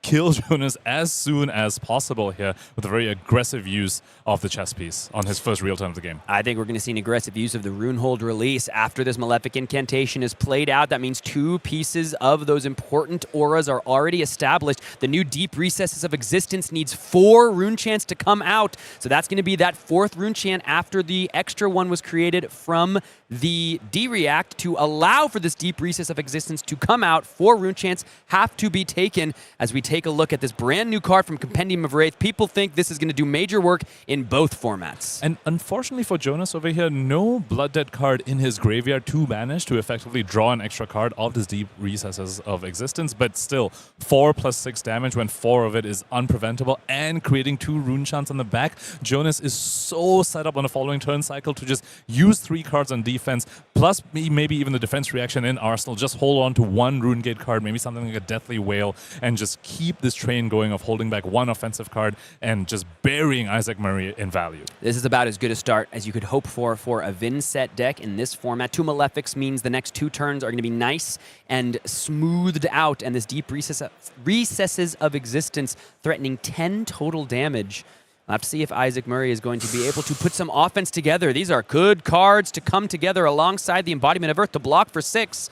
Speaker 2: kill Jonas as soon as possible here with a very aggressive use of the chess piece on his first real turn of the game.
Speaker 7: I think we're going to see an aggressive use of the Runehold release after this Malefic Incantation is played out. That means 2 pieces of those important auras are already established. The new Deep Recesses of Existence needs 4 rune chants to come out. So that's going to be that 4th rune chant after the extra one was created from the D-React to allow for this Deep Recess of Existence to come out. 4 rune chants have to be taken as we take a look at this brand new card from Compendium of Wraith. People think this is going to do major work in both formats.
Speaker 2: And unfortunately for Jonas over here, no Blood Debt card in his graveyard to banish to effectively draw an extra card of this Deep Recesses of Existence, but still 4 plus 6 damage when 4 of it is unpreventable and creating 2 rune chants on the back. Jonas is so set up on the following turn cycle to just use 3 cards on defense, plus maybe even the defense reaction in Arsenal, just hold on to 1 Rune Gate card, maybe something like a Deathly Whale, and just keep this train going of holding back 1 offensive card and just burying Isaac Murray in value.
Speaker 7: This is about as good a start as you could hope for a Vynnset deck in this format. 2 Malefics means the next 2 turns are going to be nice and smoothed out, and this Deep Recesses of Existence threatening 10 total damage. We'll have to see if Isaac Murray is going to be able to put some offense together. These are good cards to come together alongside the Embodiment of Earth to block for 6.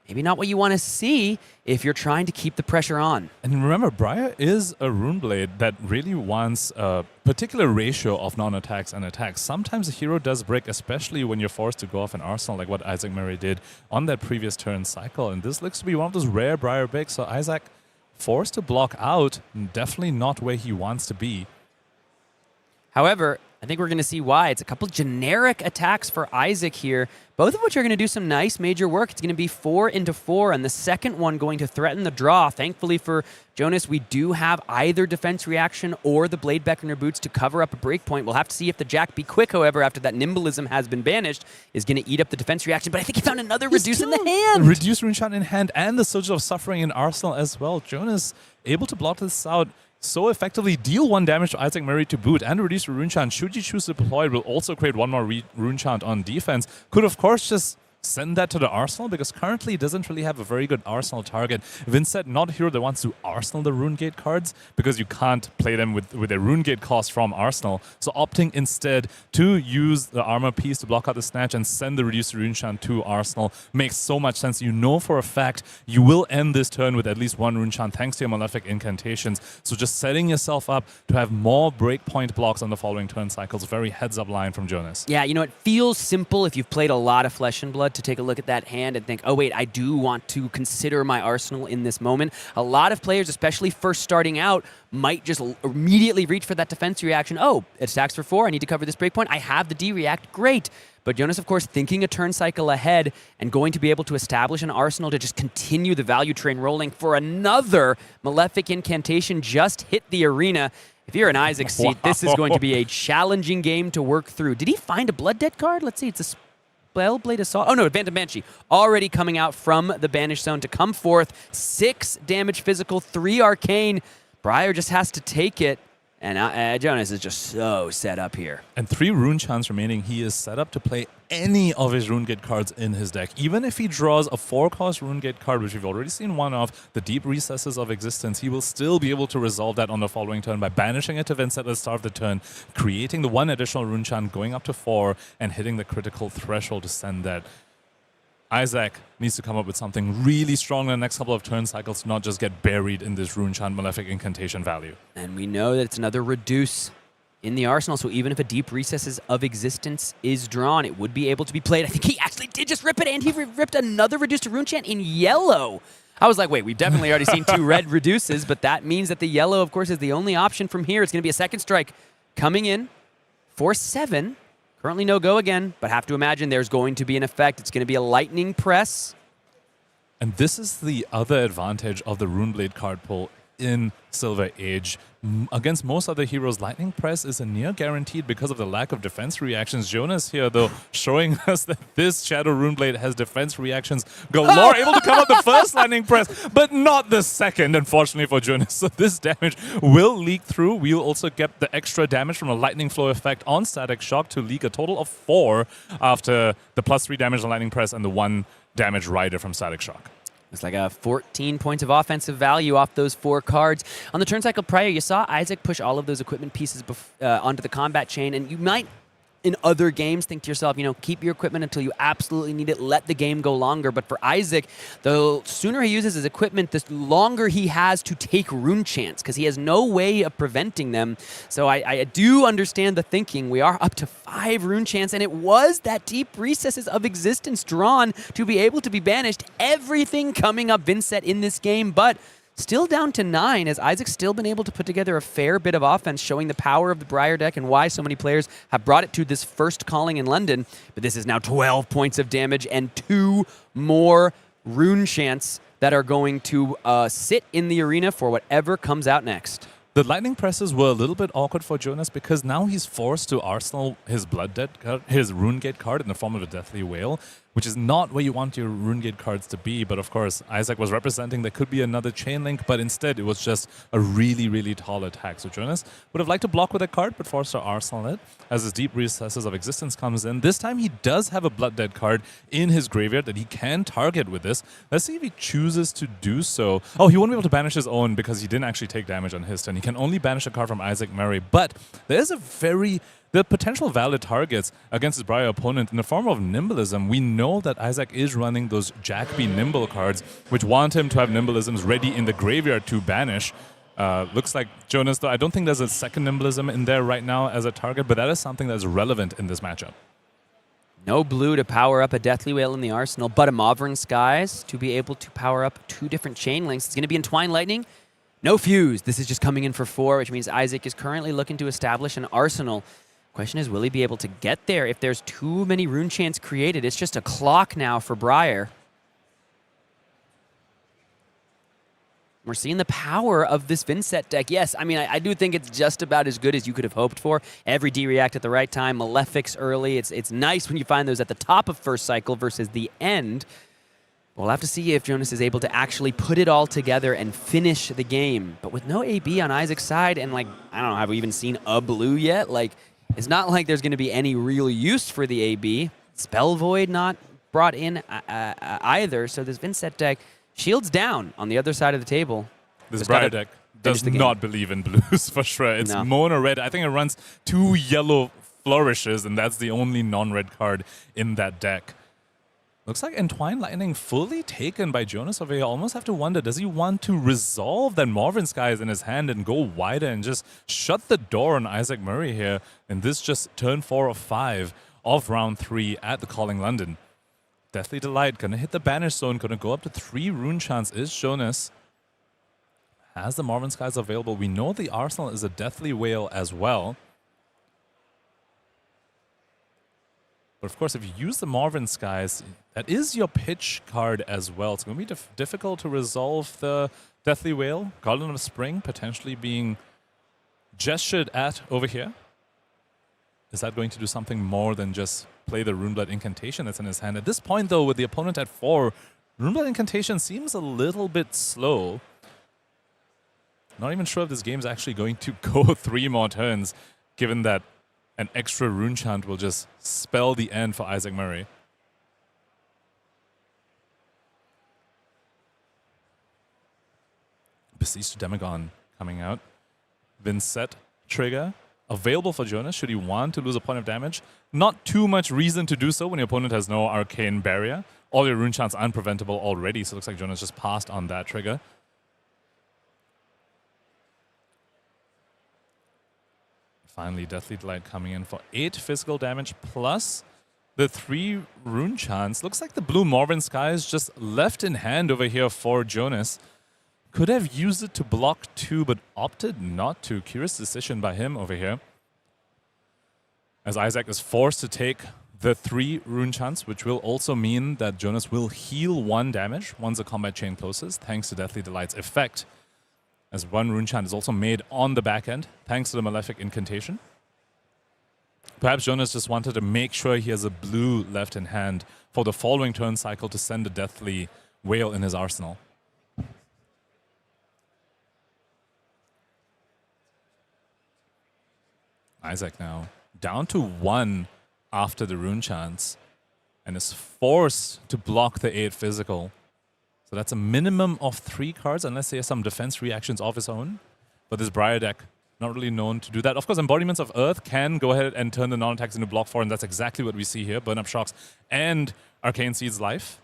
Speaker 7: Maybe not what you want to see if you're trying to keep the pressure on.
Speaker 2: And remember, Briar is a Runeblade that really wants a particular ratio of non-attacks and attacks. Sometimes a hero does break, especially when you're forced to go off an Arsenal, like what Isaac Murray did on that previous turn cycle. And this looks to be one of those rare Briar breaks. So Isaac forced to block out, definitely not where he wants to be.
Speaker 7: However, I think we're going to see why. It's a couple generic attacks for Isaac here, both of which are going to do some nice major work. It's going to be 4 into 4, and the second one going to threaten the draw. Thankfully for Jonas, we do have either defense reaction or the Blade Beckoner boots to cover up a breakpoint. We'll have to see if the Jack Be Quick, however, after that Nimblism has been banished, is going to eat up the defense reaction. But I think he found another Reduce in the hand.
Speaker 2: Reduce Rune Shot in hand and the Sigil of Suffering in Arsenal as well. Jonas able to block this out so effectively, deal 1 damage to Isaac Murray to boot, and reduce the Rune Chant. Should you choose to deploy it, will also create 1 more Rune Chant on defense. Could, of course, just send that to the arsenal, because currently he doesn't really have a very good arsenal target. Vynnset, not a hero that wants to arsenal the Runegate cards, because you can't play them with a Runegate cost from arsenal. So opting instead to use the armor piece to block out the snatch and send the reduced Runechant to arsenal makes so much sense. You know for a fact you will end this turn with at least one Runechant thanks to your Malefic Incantations. So just setting yourself up to have more breakpoint blocks on the following turn cycles. Very heads-up line from Jonas.
Speaker 7: Yeah, you know, it feels simple if you've played a lot of Flesh and Blood to take a look at that hand and think, oh wait, I do want to consider my arsenal in this moment. A lot of players, especially first starting out, might just immediately reach for that defense reaction. Oh, it stacks for 4, I need to cover this breakpoint. I have the D-react, great. But Jonas, of course, thinking a turn cycle ahead and going to be able to establish an arsenal to just continue the value train rolling for another Malefic Incantation just hit the arena. If you're in Isaac's seat, this is going to be a challenging game to work through. Did he find a Blood Debt card? Let's see, it's a Spellblade Assault. Oh no, Phantom Banshee already coming out from the Banished Zone to come forth. 6 damage physical, 3 arcane. Briar just has to take it. And Jonas is just so set up here.
Speaker 2: And 3 Runechants remaining. He is set up to play any of his Runegate cards in his deck. Even if he draws a 4-cost Runegate card, which we've already seen one of, the Deep Recesses of Existence, he will still be able to resolve that on the following turn by banishing it to Vynnset at the start of the turn, creating the 1 additional Runechant, going up to 4, and hitting the critical threshold to send that. Isaac needs to come up with something really strong in the next couple of turn cycles to not just get buried in this Runechant Malefic Incantation value.
Speaker 7: And we know that it's another reduce in the arsenal, so even if a Deep Recesses of Existence is drawn, it would be able to be played. I think he actually did just rip it, and he ripped another reduce to Runechant in yellow. I was like, wait, we've definitely already seen 2 red reduces, but that means that the yellow, of course, is the only option from here. It's going to be a second strike coming in for 7. Currently no go again, but have to imagine there's going to be an effect. It's going to be a lightning press.
Speaker 2: And this is the other advantage of the Runeblade card pull in Silver Age. Against most other heroes, Lightning Press is a near guaranteed because of the lack of defense reactions. Jonas here, though, showing us that this Shadow Runeblade has defense reactions galore, able to come up the first Lightning Press, but not the second, unfortunately for Jonas. So this damage will leak through. We'll also get the extra damage from a Lightning Flow effect on Static Shock to leak a total of 4 after the +3 damage on Lightning Press and the 1 damage rider from Static Shock.
Speaker 7: It's like a 14 points of offensive value off those 4 cards. On the turn cycle prior, you saw Isaac push all of those equipment pieces onto the combat chain, and you might, in other games, think to yourself, you know, keep your equipment until you absolutely need it, let the game go longer. But for Isaac, the sooner he uses his equipment, the longer he has to take rune chance, because he has no way of preventing them. So I do understand the thinking. We are up to 5 rune chance, and it was that Deep Recesses of Existence drawn to be able to be banished. Everything coming up Vynnset in this game, but still down to 9, as Isaac's still been able to put together a fair bit of offense, showing the power of the Briar deck and why so many players have brought it to this first calling in London. But this is now 12 points of damage and 2 more rune chants that are going to sit in the arena for whatever comes out next.
Speaker 2: The Lightning Presses were a little bit awkward for Jonas because now he's forced to arsenal his Blood Debt card, his Runegate card in the form of a Deathly Whale, which is not where you want your Runegate cards to be. But of course, Isaac was representing there could be another chain link, but instead it was just a really, really tall attack. So Jonas would have liked to block with a card, but forced to arsenal it as his Deep Recesses of Existence comes in. This time he does have a Blood Debt card in his graveyard that he can target with this. Let's see if he chooses to do so. Oh, he won't be able to banish his own because he didn't actually take damage on his turn. He can only banish a card from Isaac Murray, but there's the potential valid targets against his Briar opponent in the form of Nimbleism. We know that Isaac is running those Jackby Nimble cards, which want him to have Nimbleisms ready in the graveyard to banish. Looks like Jonas, though, I don't think there's a second Nimbleism in there right now as a target, but that is something that's relevant in this matchup.
Speaker 7: No blue to power up a Deathly Whale in the arsenal, but a Mauvern Skies to be able to power up 2 different chain links. It's going to be Entwined Lightning. No Fuse. This is just coming in for 4, which means Isaac is currently looking to establish an arsenal. Question is, will he be able to get there if there's too many rune chants created? It's just a clock now for Briar. We're seeing the power of this Vynnset deck. Yes, I mean, I do think it's just about as good as you could have hoped for. Every D-React at the right time, Malefics early. It's nice when you find those at the top of first cycle versus the end. We'll have to see if Jonas is able to actually put it all together and finish the game. But with no AB on Isaac's side, and like, I don't know, have we even seen a blue yet? Like, it's not like there's going to be any real use for the AB. Spell Void not brought in either. So this Vynnset deck, shields down on the other side of the table.
Speaker 2: This Briar deck does not believe in blues for sure. It's mono red. I think it runs 2 yellow flourishes, and that's the only non-red card in that deck. Looks like Entwined Lightning fully taken by Jonas over here. Almost have to wonder, does he want to resolve that Morven Skies in his hand and go wider and just shut the door on Isaac Murray here? And this just turn 4 of 5 of round 3 at the Calling London. Deathly Delight gonna hit the Banish Zone, gonna go up to 3 rune chance is Jonas. Has the Morven Skies available. We know the arsenal is a Deathly Whale as well. But of course, if you use the Morven Skies, that is your pitch card as well. It's going to be difficult to resolve the Deathly Whale. Garden of Spring potentially being gestured at over here. Is that going to do something more than just play the Runeblood Incantation that's in his hand? At this point, though, with the opponent at 4, Runeblood Incantation seems a little bit slow. Not even sure if this game's actually going to go 3 more turns, given that an extra rune chant will just spell the end for Isaac Murray. Besieged Demagon coming out. Vynnset trigger available for Jonas should he want to lose a point of damage. Not too much reason to do so when your opponent has no arcane barrier. All your rune chants are unpreventable already, so it looks like Jonas just passed on that trigger. Finally, Deathly Delight coming in for 8 physical damage plus the 3 rune chants. Looks like the blue Morven Skies just left in hand over here for Jonas. Could have used it to block 2, but opted not to. Curious decision by him over here. As Isaac is forced to take the 3 rune chants, which will also mean that Jonas will heal 1 damage once the combat chain closes, thanks to Deathly Delight's effect. As 1 rune chant is also made on the back end, thanks to the Malefic Incantation. Perhaps Jonas just wanted to make sure he has a blue left in hand for the following turn cycle to send a Deathly Whale in his arsenal. Isaac now down to 1 after the rune chants and is forced to block the 8 physical. So that's a minimum of 3 cards, unless he has some defense reactions of his own. But this Briar deck, not really known to do that. Of course, Embodiments of Earth can go ahead and turn the non-attacks into block 4, and that's exactly what we see here. Burn Up Shocks and Arcane Seed's Life.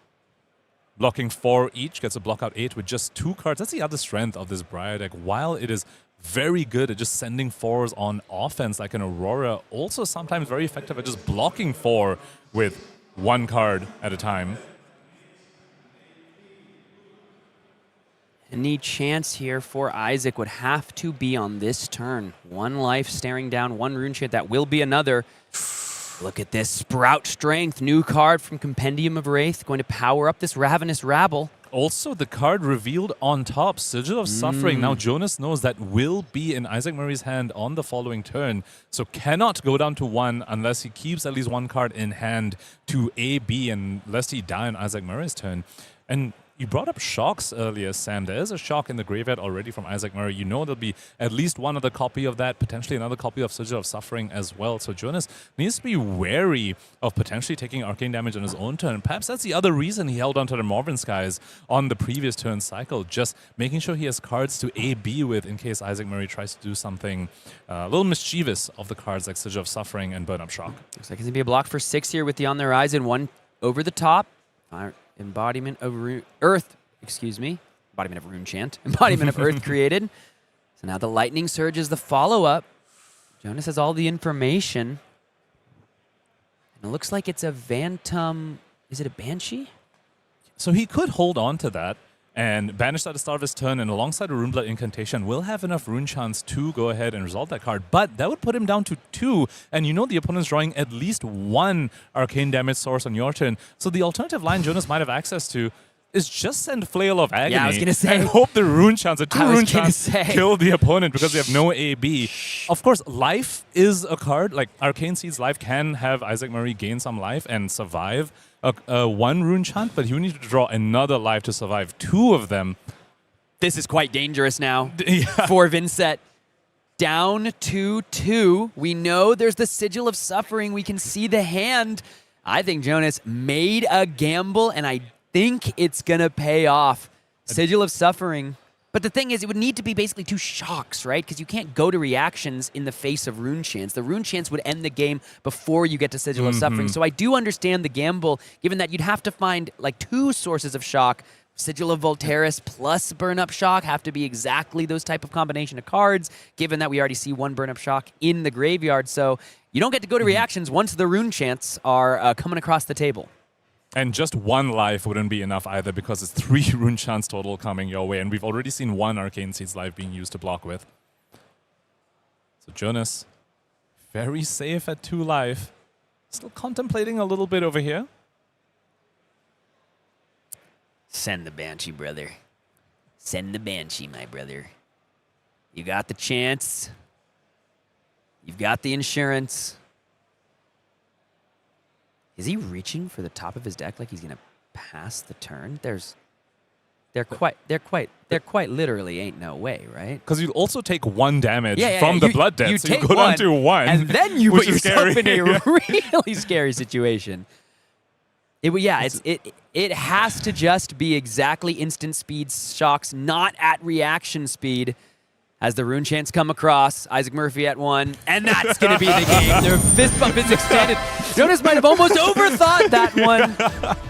Speaker 2: Blocking 4 each, gets a block out 8 with just 2 cards. That's the other strength of this Briar deck. While it is very good at just sending 4s on offense, like an Aurora, also sometimes very effective at just blocking 4 with 1 card at a time.
Speaker 7: Any chance here for Isaac would have to be on this turn. 1 life staring down 1 rune chant. That will be another. Look at this. Sprout Strength. New card from Compendium of Wraith. Going to power up this Ravenous Rabble.
Speaker 2: Also, the card revealed on top, Sigil of Suffering. Now Jonas knows that will be in Isaac Murray's hand on the following turn. So cannot go down to 1 unless he keeps at least 1 card in hand to AB, and lest he die on Isaac Murray's turn. And you brought up shocks earlier, Sam. There is a shock in the graveyard already from Isaac Murray. You know there'll be at least 1 other copy of that, potentially another copy of Sigil of Suffering as well. So Jonas needs to be wary of potentially taking arcane damage on his own turn. Perhaps that's the other reason he held onto the Morven Skies on the previous turn cycle, just making sure he has cards to AB with in case Isaac Murray tries to do something a little mischievous of the cards like Sigil of Suffering and Burn Up Shock.
Speaker 7: Looks like it's going to be a block for 6 here with the On the Horizon. 1 over the top. Embodiment of Earth, Embodiment of Rune Chant. Embodiment of Earth created. So now the Lightning Surge is the follow-up. Jonas has all the information. And it looks like it's a Phantom. Is it a Banshee?
Speaker 2: So he could hold on to that and banish that at the start of his turn, and alongside a Runeblood Incantation will have enough rune chants to go ahead and resolve that card. But that would put him down to 2, and you know the opponent's drawing at least 1 arcane damage source on your turn. So the alternative line Jonas might have access to is just send Flail of Agony.
Speaker 7: Yeah, I was going to say.
Speaker 2: And hope the rune chants, the 2 rune chants, kill the opponent because they have no AB. Of course, life is a card. Like Arcane Seed's Life can have Isaac Murray gain some life and survive a 1 rune chant, but you need to draw another life to survive 2 of them.
Speaker 7: This is quite dangerous now for Vynnset. Down to 2. We know there's the Sigil of Suffering. We can see the hand. I think Jonas made a gamble, and I think it's going to pay off. Sigil of Suffering. But the thing is, it would need to be basically 2 shocks, right? Because you can't go to reactions in the face of Rune Chance. The Rune Chance would end the game before you get to Sigil of Suffering. So I do understand the gamble, given that you'd have to find like 2 sources of shock. Sigil of Voltaris plus Burn Up Shock have to be exactly those type of combination of cards, given that we already see 1 Burn Up Shock in the graveyard. So you don't get to go to reactions once the Rune Chants are coming across the table.
Speaker 2: And just 1 life wouldn't be enough either, because it's 3 Rune Chants total coming your way, and we've already seen 1 Arcane Seeds life being used to block with. So Jonas, very safe at 2 life. Still contemplating a little bit over here.
Speaker 7: Send the Banshee, brother. Send the Banshee, my brother. You got the chance. You've got the insurance. Is he reaching for the top of his deck like he's gonna pass the turn? They're quite literally ain't no way, right?
Speaker 2: Because you also take 1 damage from the Blood Debt, so you go down to 1.
Speaker 7: And then you put yourself
Speaker 2: scary.
Speaker 7: in a really scary situation. It has to just be exactly instant speed shocks, not at reaction speed. As the Rune Chants come across, Isaac Murphy at 1, and that's going to be the game. Their fist bump is extended. Jonas might have almost overthought that one,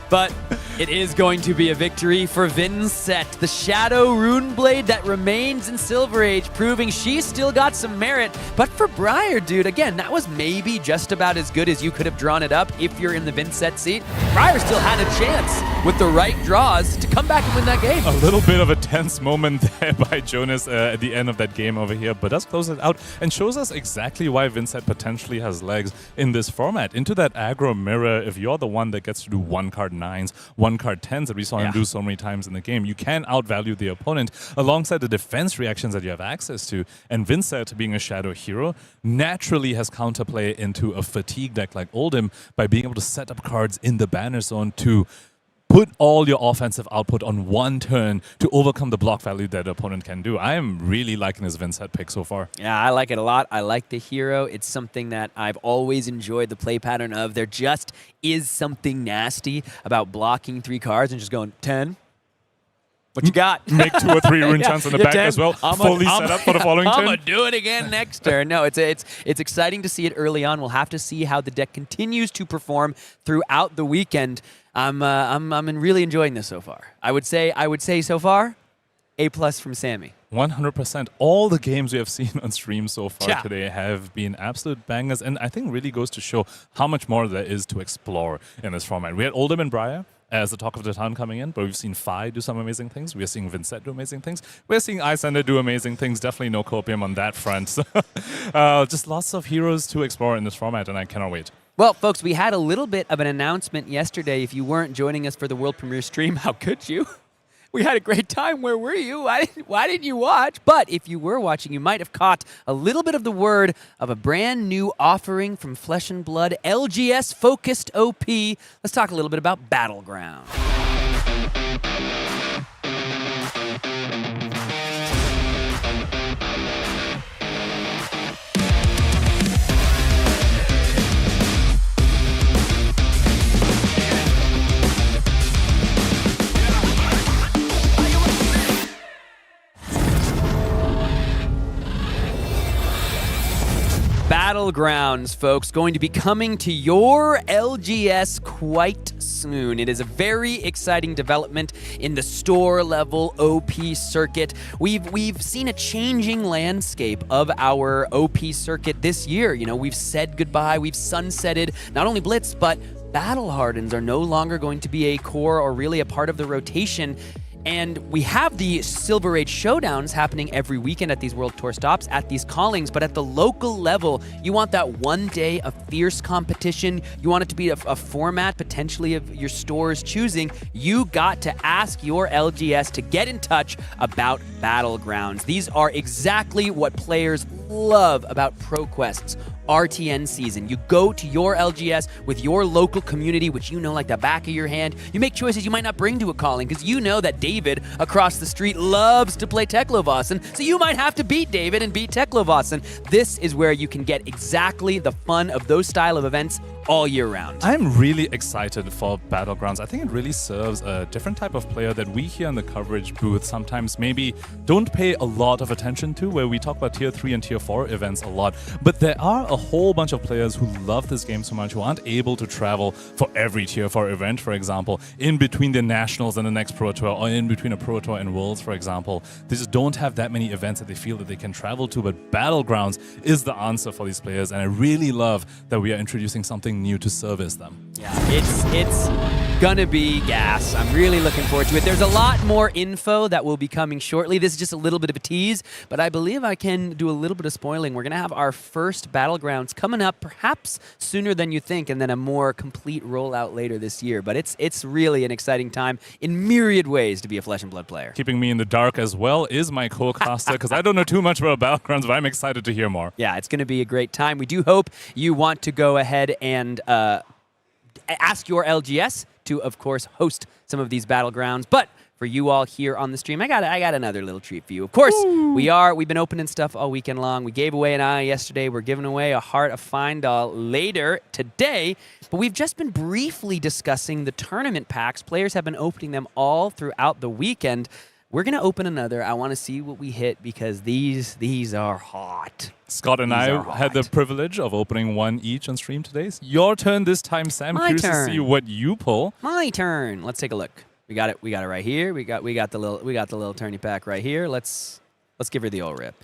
Speaker 7: but it is going to be a victory for Vynnset, the Shadow Rune Blade that remains in Silver Age, proving she's still got some merit. But for Briar, dude, again, that was maybe just about as good as you could have drawn it up if you're in the Vynnset seat. Briar still had a chance with the right draws to come back and win that game.
Speaker 2: A little bit of a tense moment there by Jonas at the end of that game over here, but does close it out and shows us exactly why Vynnset potentially has legs in this format. Into that aggro mirror, if you're the one that gets to do 1 card 9s, 1 card 10s that we saw him do so many times in the game, you can outvalue the opponent alongside the defense reactions that you have access to. And Vynnset, being a shadow hero, naturally has counterplay into a fatigue deck like Oldhim by being able to set up cards in the banner zone to put all your offensive output on 1 turn to overcome the block value that the opponent can do. I am really liking this Vynnset pick so far.
Speaker 7: Yeah, I like it a lot. I like the hero. It's something that I've always enjoyed the play pattern of. There just is something nasty about blocking 3 cards and just going 10. What you got?
Speaker 2: Make 2 or 3 Rune Chants in the back
Speaker 7: 10.
Speaker 2: as well. Fully set up for the following turn.
Speaker 7: I'm going to do it again next turn. No, it's exciting to see it early on. We'll have to see how the deck continues to perform throughout the weekend. I'm really enjoying this so far. I would say so far, A+ from Sammy.
Speaker 2: 100%. All the games we have seen on stream so far today have been absolute bangers, and I think really goes to show how much more there is to explore in this format. We had Oldhim and Briar as the talk of the town coming in, but we've seen Fi do some amazing things. We are seeing Vynnset do amazing things. We're seeing Iyslander do amazing things. Definitely no copium on that front. So, just lots of heroes to explore in this format, and I cannot wait.
Speaker 7: Well, folks, we had a little bit of an announcement yesterday. If you weren't joining us for the world premiere stream, how could you? We had a great time. Where were you? Why didn't you watch? But if you were watching, you might have caught a little bit of the word of a brand new offering from Flesh and Blood, LGS-focused OP. Let's talk a little bit about Battleground. Battlegrounds, folks, going to be coming to your LGS quite soon. It is a very exciting development in the store-level OP circuit. We've seen a changing landscape of our OP circuit this year. You know, we've said goodbye, we've sunsetted not only Blitz, but Battle Hardens are no longer going to be a core or really a part of the rotation. And we have the Silver Age showdowns happening every weekend at these World Tour stops, at these callings, but at the local level, you want that one day of fierce competition. You want it to be a format potentially of your store's choosing. You got to ask your LGS to get in touch about Battlegrounds. These are exactly what players love about ProQuest's RTN season. You go to your LGS with your local community, which you know like the back of your hand. You make choices you might not bring to a calling because you know that David across the street loves to play Teklovasen, so you might have to beat David and beat Teklovasen. This is where you can get exactly the fun of those style of events all year round.
Speaker 2: I'm really excited for Battlegrounds. I think it really serves a different type of player that we here in the coverage booth sometimes maybe don't pay a lot of attention to, where we talk about Tier 3 and Tier 4 events a lot. But there are a whole bunch of players who love this game so much, who aren't able to travel for every Tier 4 event, for example, in between the Nationals and the next Pro Tour, or in between a Pro Tour and Worlds, for example. They just don't have that many events that they feel that they can travel to, but Battlegrounds is the answer for these players, and I really love that we are introducing something new to service them.
Speaker 7: Yeah, it's gonna be gas. I'm really looking forward to it. There's a lot more info that will be coming shortly. This is just a little bit of a tease, but I believe I can do a little bit of spoiling. We're gonna have our first Battlegrounds coming up perhaps sooner than you think, and then a more complete rollout later this year. But it's really an exciting time in myriad ways to be a Flesh and Blood player.
Speaker 2: Keeping me in the dark as well is my co-caster, because I don't know too much about Battlegrounds, but I'm excited to hear more.
Speaker 7: Yeah, it's going to be a great time. We do hope you want to go ahead and ask your LGS to, of course, host some of these Battlegrounds. But for you all here on the stream, I got another little treat for you. Of course, we've been opening stuff all weekend long. We gave away an eye yesterday. We're giving away a Heart of Findall later today. But we've just been briefly discussing the tournament packs. Players have been opening them all throughout the weekend. We're going to open another. I want to see what we hit because these are hot.
Speaker 2: Scott and I had the privilege of opening one each on stream today. It's your turn this time, Sam.
Speaker 7: My
Speaker 2: Curious
Speaker 7: turn.
Speaker 2: to see what you pull.
Speaker 7: My turn. Let's take a look. We got it right here. We got the little tourney pack right here. Let's give her the old rip.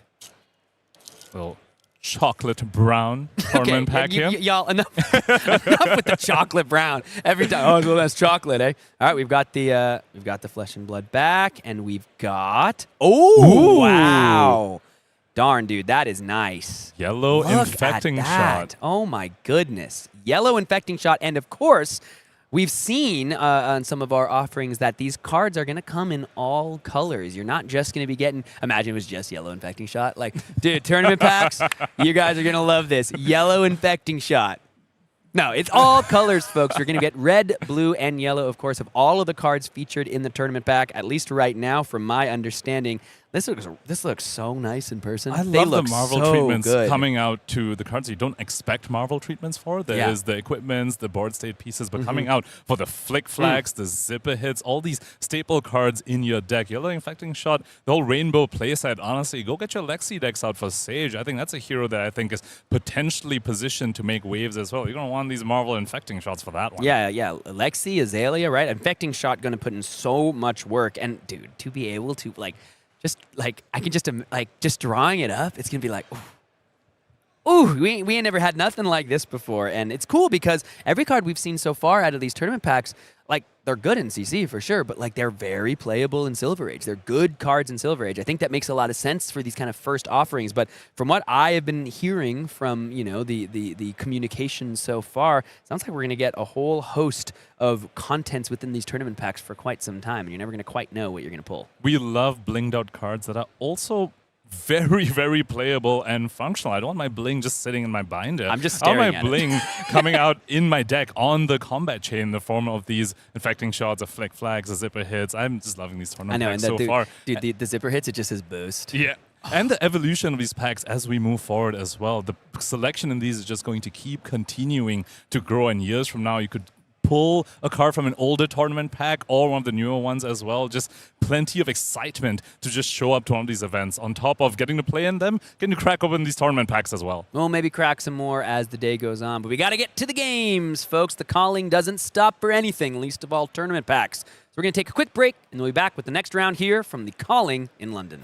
Speaker 2: Little chocolate brown tournament pack here.
Speaker 7: Y'all, enough with the chocolate brown. Every time, oh, well, that's chocolate, eh? All right, we've got the Flesh and Blood back, and we've got
Speaker 2: Ooh.
Speaker 7: Wow, darn, dude, that is nice.
Speaker 2: Yellow
Speaker 7: Look
Speaker 2: infecting
Speaker 7: at that.
Speaker 2: shot.
Speaker 7: Oh my goodness, yellow infecting shot, and of course. We've seen on some of our offerings that these cards are going to come in all colors. You're not just going to be getting, imagine it was just yellow infecting shot. Like, dude, tournament packs, you guys are going to love this. Yellow infecting shot. No, it's all colors, folks. You're going to get red, blue, and yellow, of course, of all of the cards featured in the tournament pack, at least right now, from my understanding. This looks so nice in person.
Speaker 2: I love the Marvel treatments coming out to the cards you don't expect Marvel treatments for. There's the equipments, the board state pieces, but coming out for the flick flags, the zipper hits, all these staple cards in your deck. Yellow Infecting Shot, the whole rainbow playset. Honestly, go get your Lexi decks out for Sage. I think that's a hero that I think is potentially positioned to make waves as well. You're going to want these Marvel Infecting Shots for that one.
Speaker 7: Yeah. Lexi, Azalea, right? Infecting Shot going to put in so much work. And, dude, to be able to, I can just drawing it up, it's going to be like, ooh, we ain't never had nothing like this before. And it's cool because every card we've seen so far out of these tournament packs, they're good in CC for sure, but they're very playable in Silver Age. They're good cards in Silver Age. I think that makes a lot of sense for these kind of first offerings. But from what I have been hearing from, the communication so far, sounds like we're going to get a whole host of contents within these tournament packs for quite some time, and you're never going to quite know what you're going to pull.
Speaker 2: We love blinged out cards that are also very, very playable and functional. I don't want my bling just sitting in my binder.
Speaker 7: I'm just staring at
Speaker 2: it. I want my bling coming out in my deck on the combat chain in the form of these infecting shots, of flick flags, of zipper hits. I'm just loving these tournament packs so far.
Speaker 7: Dude, the zipper hits, it just says boost.
Speaker 2: Yeah. And the evolution of these packs as we move forward as well. The selection in these is just going to keep continuing to grow. And years from now, you could pull a card from an older tournament pack or one of the newer ones as well. Just plenty of excitement to just show up to one of these events on top of getting to play in them, getting to crack open these tournament packs as well.
Speaker 7: We'll maybe crack some more as the day goes on, but we got to get to the games, folks. The calling doesn't stop for anything, least of all tournament packs. So we're going to take a quick break, and we'll be back with the next round here from the calling in London.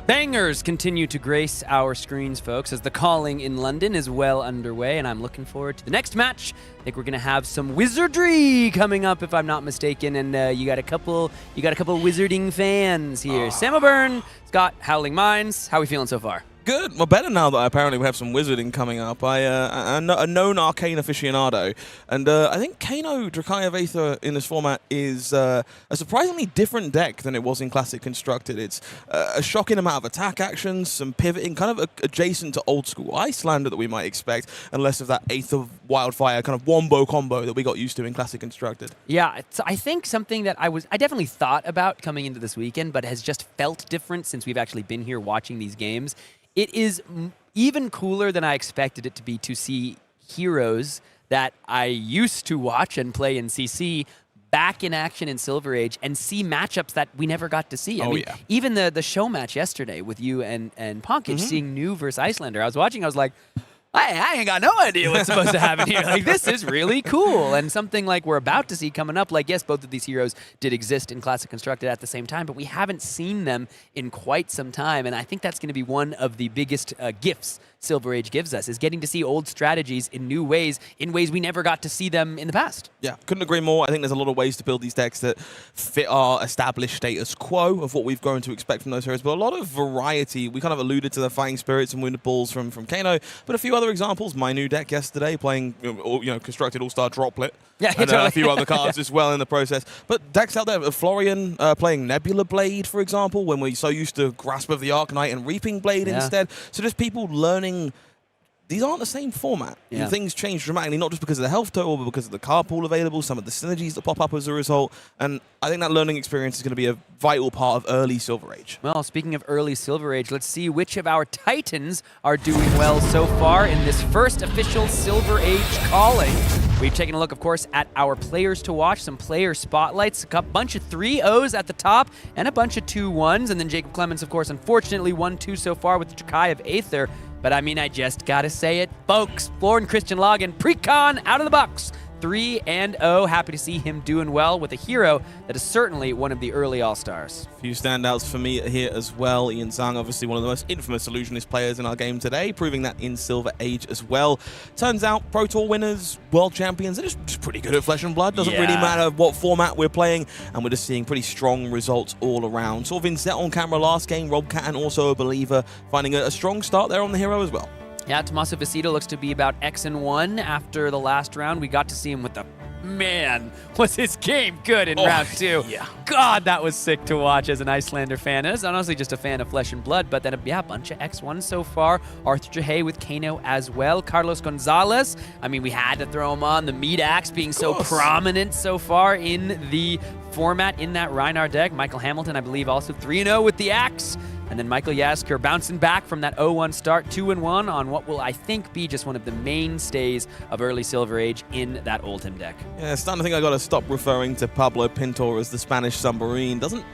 Speaker 7: Bangers continue to grace our screens, folks, as the calling in London is well underway, and I'm looking forward to the next match. I think we're gonna have some wizardry coming up, if I'm not mistaken, and you got a couple wizarding fans here. Sam O'Byrne, Scott, Howling Minds. How are we feeling so far?
Speaker 1: Good. Well, better now that apparently we have some wizarding coming up. I'm a known arcane aficionado, and I think Kano Dracaya of Aether in this format is a surprisingly different deck than it was in Classic Constructed. It's a shocking amount of attack actions, some pivoting, kind of adjacent to old school Iyslander that we might expect, and less of that Aether Wildfire kind of wombo combo that we got used to in Classic Constructed.
Speaker 7: Yeah, I think something that I definitely thought about coming into this weekend, but has just felt different since we've actually been here watching these games. It is even cooler than I expected it to be to see heroes that I used to watch and play in CC back in action in Silver Age and see matchups that we never got to see. I mean, even the show match yesterday with you and Ponkage, seeing New versus Iyslander, I was watching, I was like, I ain't got no idea what's supposed to happen here. Like, this is really cool. And something like we're about to see coming up, like, yes, both of these heroes did exist in Classic Constructed at the same time, but we haven't seen them in quite some time. And I think that's going to be one of the biggest gifts Silver Age gives us, is getting to see old strategies in new ways, in ways we never got to see them in the past. Yeah,
Speaker 1: couldn't agree more. I think there's a lot of ways to build these decks that fit our established status quo of what we've grown to expect from those heroes, but a lot of variety. We kind of alluded to the Fighting Spirits and Wounded Bulls from Kano, but a few other examples. My new deck yesterday, playing Constructed All-Star Droplet, and
Speaker 7: totally.
Speaker 1: a few other cards as well in the process. But decks out there, Florian playing Nebula Blade, for example, when we're so used to Grasp of the Arknight and Reaping Blade instead. So just people learning these aren't the same format. And things change dramatically, not just because of the health total, but because of the card pool available, some of the synergies that pop up as a result. And I think that learning experience is going to be a vital part of early Silver Age.
Speaker 7: Well, speaking of early Silver Age, let's see which of our Titans are doing well so far in this first official Silver Age calling. We've taken a look, of course, at our players to watch, some player spotlights, a bunch of 3-0s at the top, and a bunch of 2-1s. And then Jacob Clements, of course, unfortunately 1-2 so far with the Dracaya of Aether. But I mean, I just gotta say it, folks. Florin-Cristian Loghin, Precon out of the box. 3-0. Happy to see him doing well with a hero that is certainly one of the early All-Stars.
Speaker 1: A few standouts for me here as well. Ian Zhang, obviously one of the most infamous Illusionist players in our game today, proving that in Silver Age as well. Turns out Pro Tour winners, world champions, they're just pretty good at Flesh and Blood. Doesn't really matter what format we're playing, and we're just seeing pretty strong results all around. Saw Vynnset on camera last game, Rob Catton also a believer, finding a strong start there on the hero as well.
Speaker 7: Yeah, Tommaso Viscido looks to be about X-1 after the last round. We got to see him with the... Man, was his game good in round 2.
Speaker 1: Yeah.
Speaker 7: God, that was sick to watch as an Iyslander fan. And as honestly just a fan of Flesh and Blood, but then, a bunch of X1 so far. Arthur Jahay with Kano as well. Carlos Gonzalez. I mean, we had to throw him on. The Meat Axe being so prominent so far in the format in that Rhinar deck. Michael Hamilton, I believe, also 3-0 with the Axe. And then Michael Jaszczur bouncing back from that 0-1 start, 2-1 on what will, I think, be just one of the mainstays of early Silver Age in that Oldhim deck.
Speaker 1: Yeah, starting to think I got to stop referring to Pablo Pintor as the Spanish submarine. Doesn't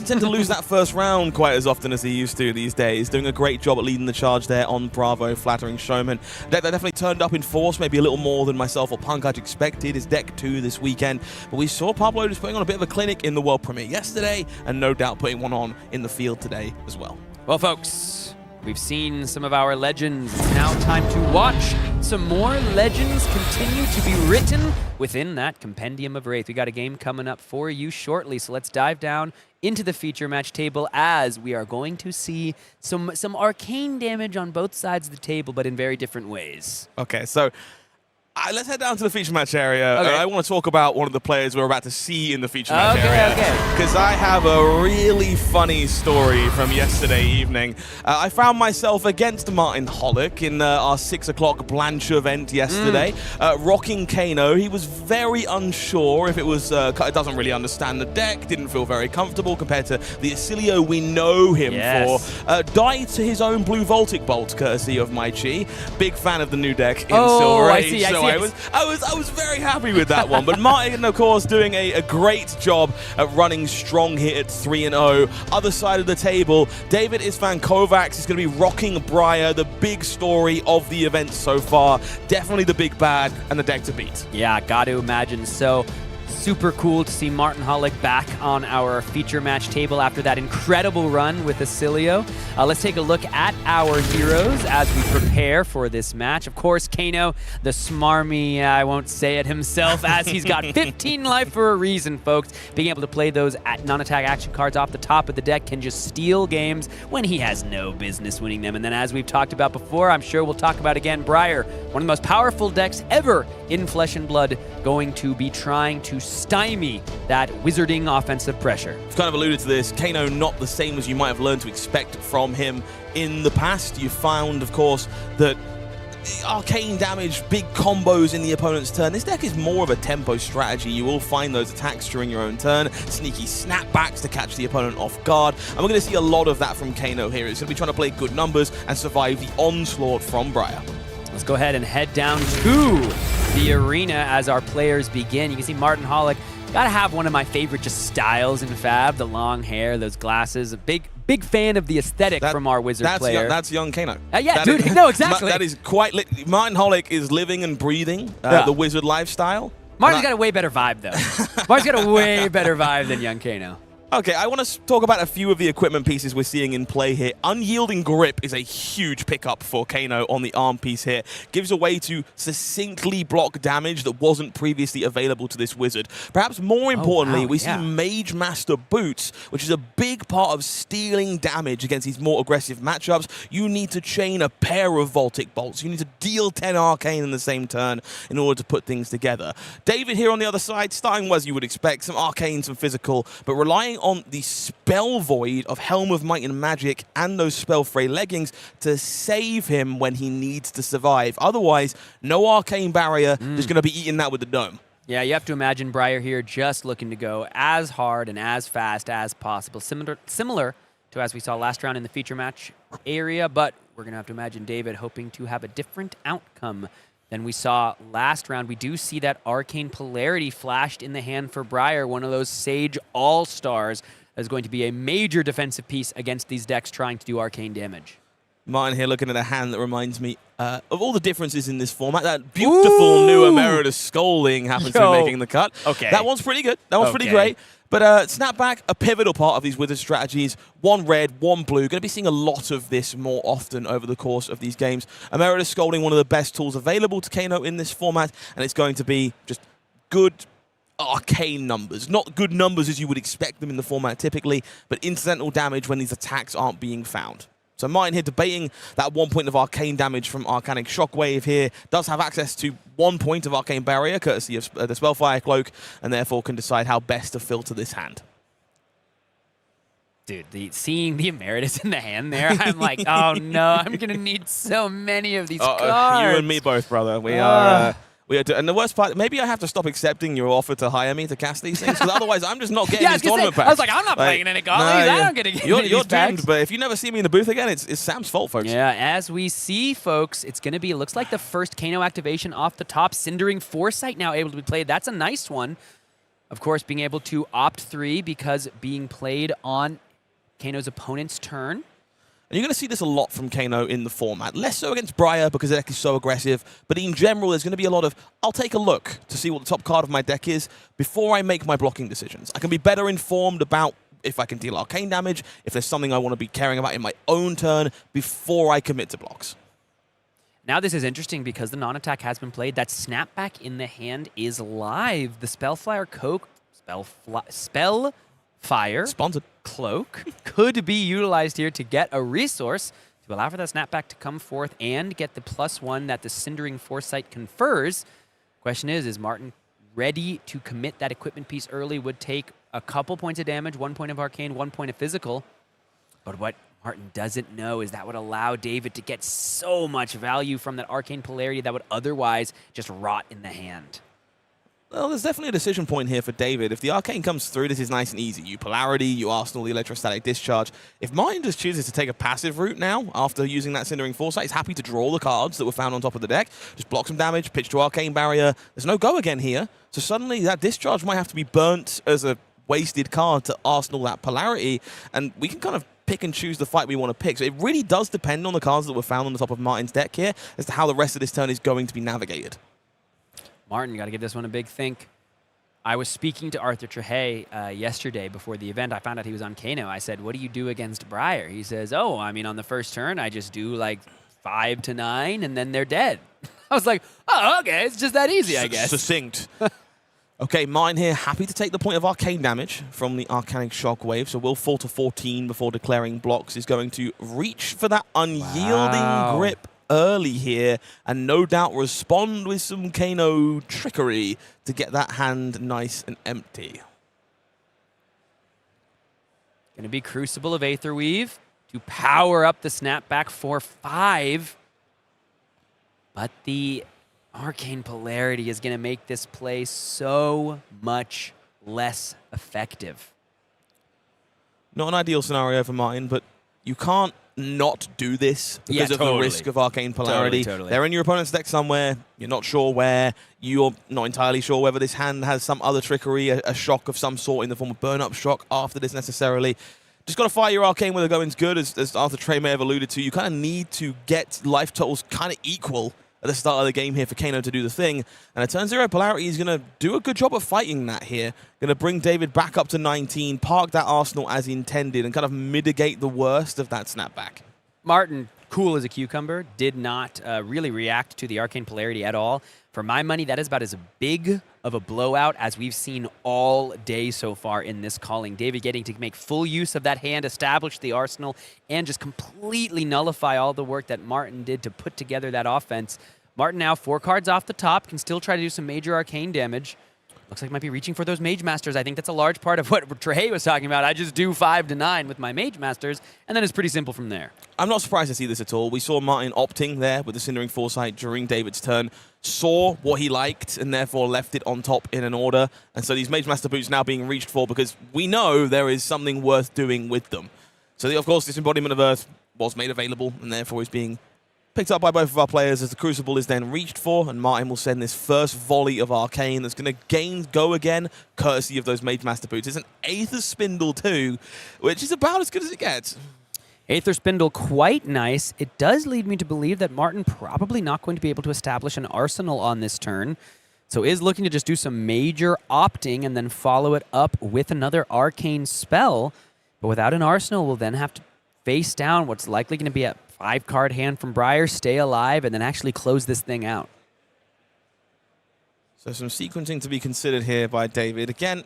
Speaker 1: tend to lose that first round quite as often as he used to these days. Doing a great job at leading the charge there on Bravo, flattering showman. Deck that definitely turned up in force, maybe a little more than myself or Punkage expected. His deck 2 this weekend. But we saw Pablo just putting on a bit of a clinic in the World Premiere yesterday, and no doubt putting one on in the field today as well.
Speaker 7: Well, folks, we've seen some of our legends. It's now time to watch some more legends continue to be written within that Compendium of Wraith. We got a game coming up for you shortly, so let's dive down into the feature match table as we are going to see some arcane damage on both sides of the table, but in very different ways.
Speaker 1: Okay, so let's head down to the feature match area. Okay. I want to talk about one of the players we're about to see in the feature match area. Because I have a really funny story from yesterday evening. I found myself against Martin Holík in our 6 o'clock Blanche event yesterday, rocking Kano. He was very unsure if it was, doesn't really understand the deck, didn't feel very comfortable compared to the Acilio we know him for. Died to his own Blue Voltic Bolt, courtesy of my Chi. Big fan of the new deck in Silver Age. I was very happy with that one. But Martin, of course, doing a great job at running strong here at 3-0. Other side of the table, David István Kovács is going to be rocking Briar, the big story of the event so far. Definitely the big bad and the deck to beat.
Speaker 7: Yeah, got to imagine. So Super cool to see Martin Holík back on our feature match table after that incredible run with Acilio. Let's take a look at our heroes as we prepare for this match. Of course, Kano, the smarmy, I won't say it himself, as he's got 15 life for a reason, folks. Being able to play those non-attack action cards off the top of the deck can just steal games when he has no business winning them. And then as we've talked about before, I'm sure we'll talk about again, Briar, one of the most powerful decks ever in Flesh and Blood, going to be trying to stymie that wizarding offensive pressure.
Speaker 1: I've kind of alluded to this. Kano not the same as you might have learned to expect from him in the past. You found, of course, that arcane damage, big combos in the opponent's turn. This deck is more of a tempo strategy. You will find those attacks during your own turn, sneaky snapbacks to catch the opponent off guard, and we're going to see a lot of that from Kano here. He's going to be trying to play good numbers and survive the onslaught from Briar.
Speaker 7: Let's go ahead and head down to the arena as our players begin. You can see Martin Holík, gotta have one of my favorite just styles in Fab, the long hair, those glasses. A big fan of the aesthetic from our wizard player.
Speaker 1: That's young Kano.
Speaker 7: Yeah, dude, no, exactly.
Speaker 1: That is quite Martin Holík is living and breathing the wizard lifestyle.
Speaker 7: Martin's got a way better vibe, though. Martin's got a way better vibe than young Kano.
Speaker 1: Okay, I want to talk about a few of the equipment pieces we're seeing in play here. Unyielding Grip is a huge pickup for Kano on the arm piece here. Gives a way to succinctly block damage that wasn't previously available to this wizard. Perhaps more importantly, we see Mage Master Boots, which is a big part of stealing damage against these more aggressive matchups. You need to chain a pair of Voltic Bolts. You need to deal 10 Arcane in the same turn in order to put things together. David here on the other side, starting as you would expect, some Arcane, some physical, but relying on the Spell Void of Helm of Might and Magic and those Spell Fray leggings to save him when he needs to survive. Otherwise, no Arcane Barrier, just going to be eating that with the Dome.
Speaker 7: Yeah, you have to imagine Briar here just looking to go as hard and as fast as possible. Similar to as we saw last round in the feature match area, but we're going to have to imagine David hoping to have a different outcome than we saw last round. We do see that Arcane Polarity flashed in the hand for Briar, one of those Sage All-Stars that is going to be a major defensive piece against these decks trying to do arcane damage.
Speaker 1: Martin here looking at a hand that reminds me of all the differences in this format. That beautiful new Emeritus Scolding happens to be making the cut.
Speaker 7: Okay.
Speaker 1: That one's pretty good. That one's pretty great. But Snapback, a pivotal part of these Wizard strategies. One red, one blue. Going to be seeing a lot of this more often over the course of these games. Emeritus Scolding, one of the best tools available to Kano in this format, and it's going to be just good arcane numbers. Not good numbers as you would expect them in the format typically, but incidental damage when these attacks aren't being found. So Martin here debating that 1 point of arcane damage from Arcanic Shockwave here. Does have access to 1 point of Arcane Barrier, courtesy of the Spellfire Cloak, and therefore can decide how best to filter this hand.
Speaker 7: Dude, seeing the Emeritus in the hand there, I'm like, oh no, I'm going to need so many of these cards.
Speaker 1: You and me both, brother. We are... and the worst part, maybe I have to stop accepting your offer to hire me to cast these things, because otherwise I'm just not getting these tournament packs.
Speaker 7: I was like, I'm not playing any goblins. I don't get to get
Speaker 1: You're
Speaker 7: these packs.
Speaker 1: doomed, but if you never see me in the booth again, it's Sam's fault, folks.
Speaker 7: Yeah, as we see, folks, it's going to be, looks like the first Kano activation off the top. Cindering Foresight now able to be played. That's a nice one. Of course, being able to opt 3 because being played on Kano's opponent's turn.
Speaker 1: And you're going to see this a lot from Kano in the format. Less so against Briar because the deck is so aggressive, but in general there's going to be a lot of, I'll take a look to see what the top card of my deck is before I make my blocking decisions. I can be better informed about if I can deal arcane damage, if there's something I want to be caring about in my own turn before I commit to blocks.
Speaker 7: Now this is interesting because the non-attack has been played. That Snapback in the hand is live. The Spellfire
Speaker 1: Sponsored.
Speaker 7: Cloak could be utilized here to get a resource to allow for that Snapback to come forth and get the +1 that the Cindering Foresight confers. Question is Martin ready to commit that equipment piece early? Would take a couple points of damage, 1 point of arcane, 1 point of physical. But what Martin doesn't know is that would allow David to get so much value from that arcane polarity that would otherwise just rot in the hand.
Speaker 1: Well, there's definitely a decision point here for David. If the Arcane comes through, this is nice and easy. You Polarity, you Arsenal, the Electrostatic Discharge. If Martin just chooses to take a passive route now, after using that Cindering Foresight, he's happy to draw the cards that were found on top of the deck, just block some damage, pitch to Arcane Barrier. There's no go again here. So suddenly that Discharge might have to be burnt as a wasted card to Arsenal that Polarity, and we can kind of pick and choose the fight we want to pick. So it really does depend on the cards that were found on the top of Martin's deck here as to how the rest of this turn is going to be navigated.
Speaker 7: Martin, got to give this one a big think. I was speaking to Arthur Trehay yesterday before the event. I found out he was on Kano. I said, what do you do against Briar? He says, oh, I mean, on the first turn, I just do like 5 to 9, and then they're dead. I was like, oh, okay, it's just that easy, I guess.
Speaker 1: Succinct. Okay, Mine here, happy to take the point of arcane damage from the Arcanic Shockwave, so will fall to 14 before declaring blocks. Is going to reach for that unyielding grip early here, and no doubt respond with some Kano trickery to get that hand nice and empty.
Speaker 7: Going to be Crucible of Aetherweave to power up the snapback for 5. But the Arcane Polarity is going to make this play so much less effective.
Speaker 1: Not an ideal scenario for Mine, but you can't not do this because of the risk of Arcane Polarity.
Speaker 7: Totally.
Speaker 1: They're in your opponent's deck somewhere. You're not sure where. You're not entirely sure whether this hand has some other trickery, a shock of some sort in the form of burn-up shock after this necessarily. Just got to fire your Arcane where the going's good, as Arthur Trey may have alluded to. You kind of need to get life totals kind of equal at the start of the game here for Kano to do the thing. And a turn 0 Polarity is going to do a good job of fighting that here. Going to bring David back up to 19, park that Arsenal as intended, and kind of mitigate the worst of that snapback.
Speaker 7: Martin, cool as a cucumber, did not really react to the Arcane Polarity at all. For my money, that is about as big of a blowout as we've seen all day so far in this calling. David getting to make full use of that hand, establish the arsenal, and just completely nullify all the work that Martin did to put together that offense. Martin now 4 cards off the top, can still try to do some major arcane damage. Looks like he might be reaching for those Mage Masters. I think that's a large part of what Trey was talking about. I just do 5 to 9 with my Mage Masters, and then it's pretty simple from there.
Speaker 1: I'm not surprised to see this at all. We saw Martin opting there with the Cindering Foresight during David's turn, saw what he liked, and therefore left it on top in an order. And so these Mage Master Boots now being reached for because we know there is something worth doing with them. So, of course, this Embodiment of Earth was made available, and therefore is being picked up by both of our players as the Crucible is then reached for, and Martin will send this first volley of Arcane that's going to go again, courtesy of those Mage Master Boots. It's an Aether Spindle too, which is about as good as it gets.
Speaker 7: Aether Spindle, quite nice. It does lead me to believe that Martin probably not going to be able to establish an arsenal on this turn, so is looking to just do some major opting and then follow it up with another Arcane spell, but without an arsenal, we'll then have to face down what's likely going to be a 5-card hand from Briar, stay alive, and then actually close this thing out.
Speaker 1: So some sequencing to be considered here by David. Again,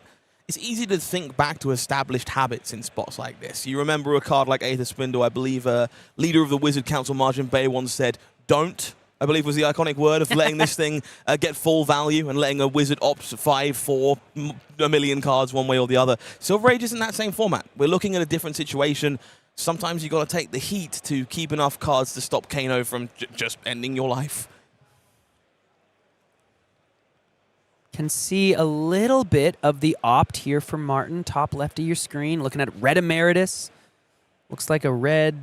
Speaker 1: it's easy to think back to established habits in spots like this. You remember a card like Aether Spindle, I believe leader of the Wizard Council, Margin Bay, once said, don't, I believe was the iconic word of letting this thing get full value and letting a Wizard opt 5, 4, a million cards one way or the other. Silver Age isn't that same format. We're looking at a different situation. Sometimes you got to take the heat to keep enough cards to stop Kano from just ending your life.
Speaker 7: Can see a little bit of the opt here from Martin, top left of your screen. Looking at Red Emeritus. Looks like a red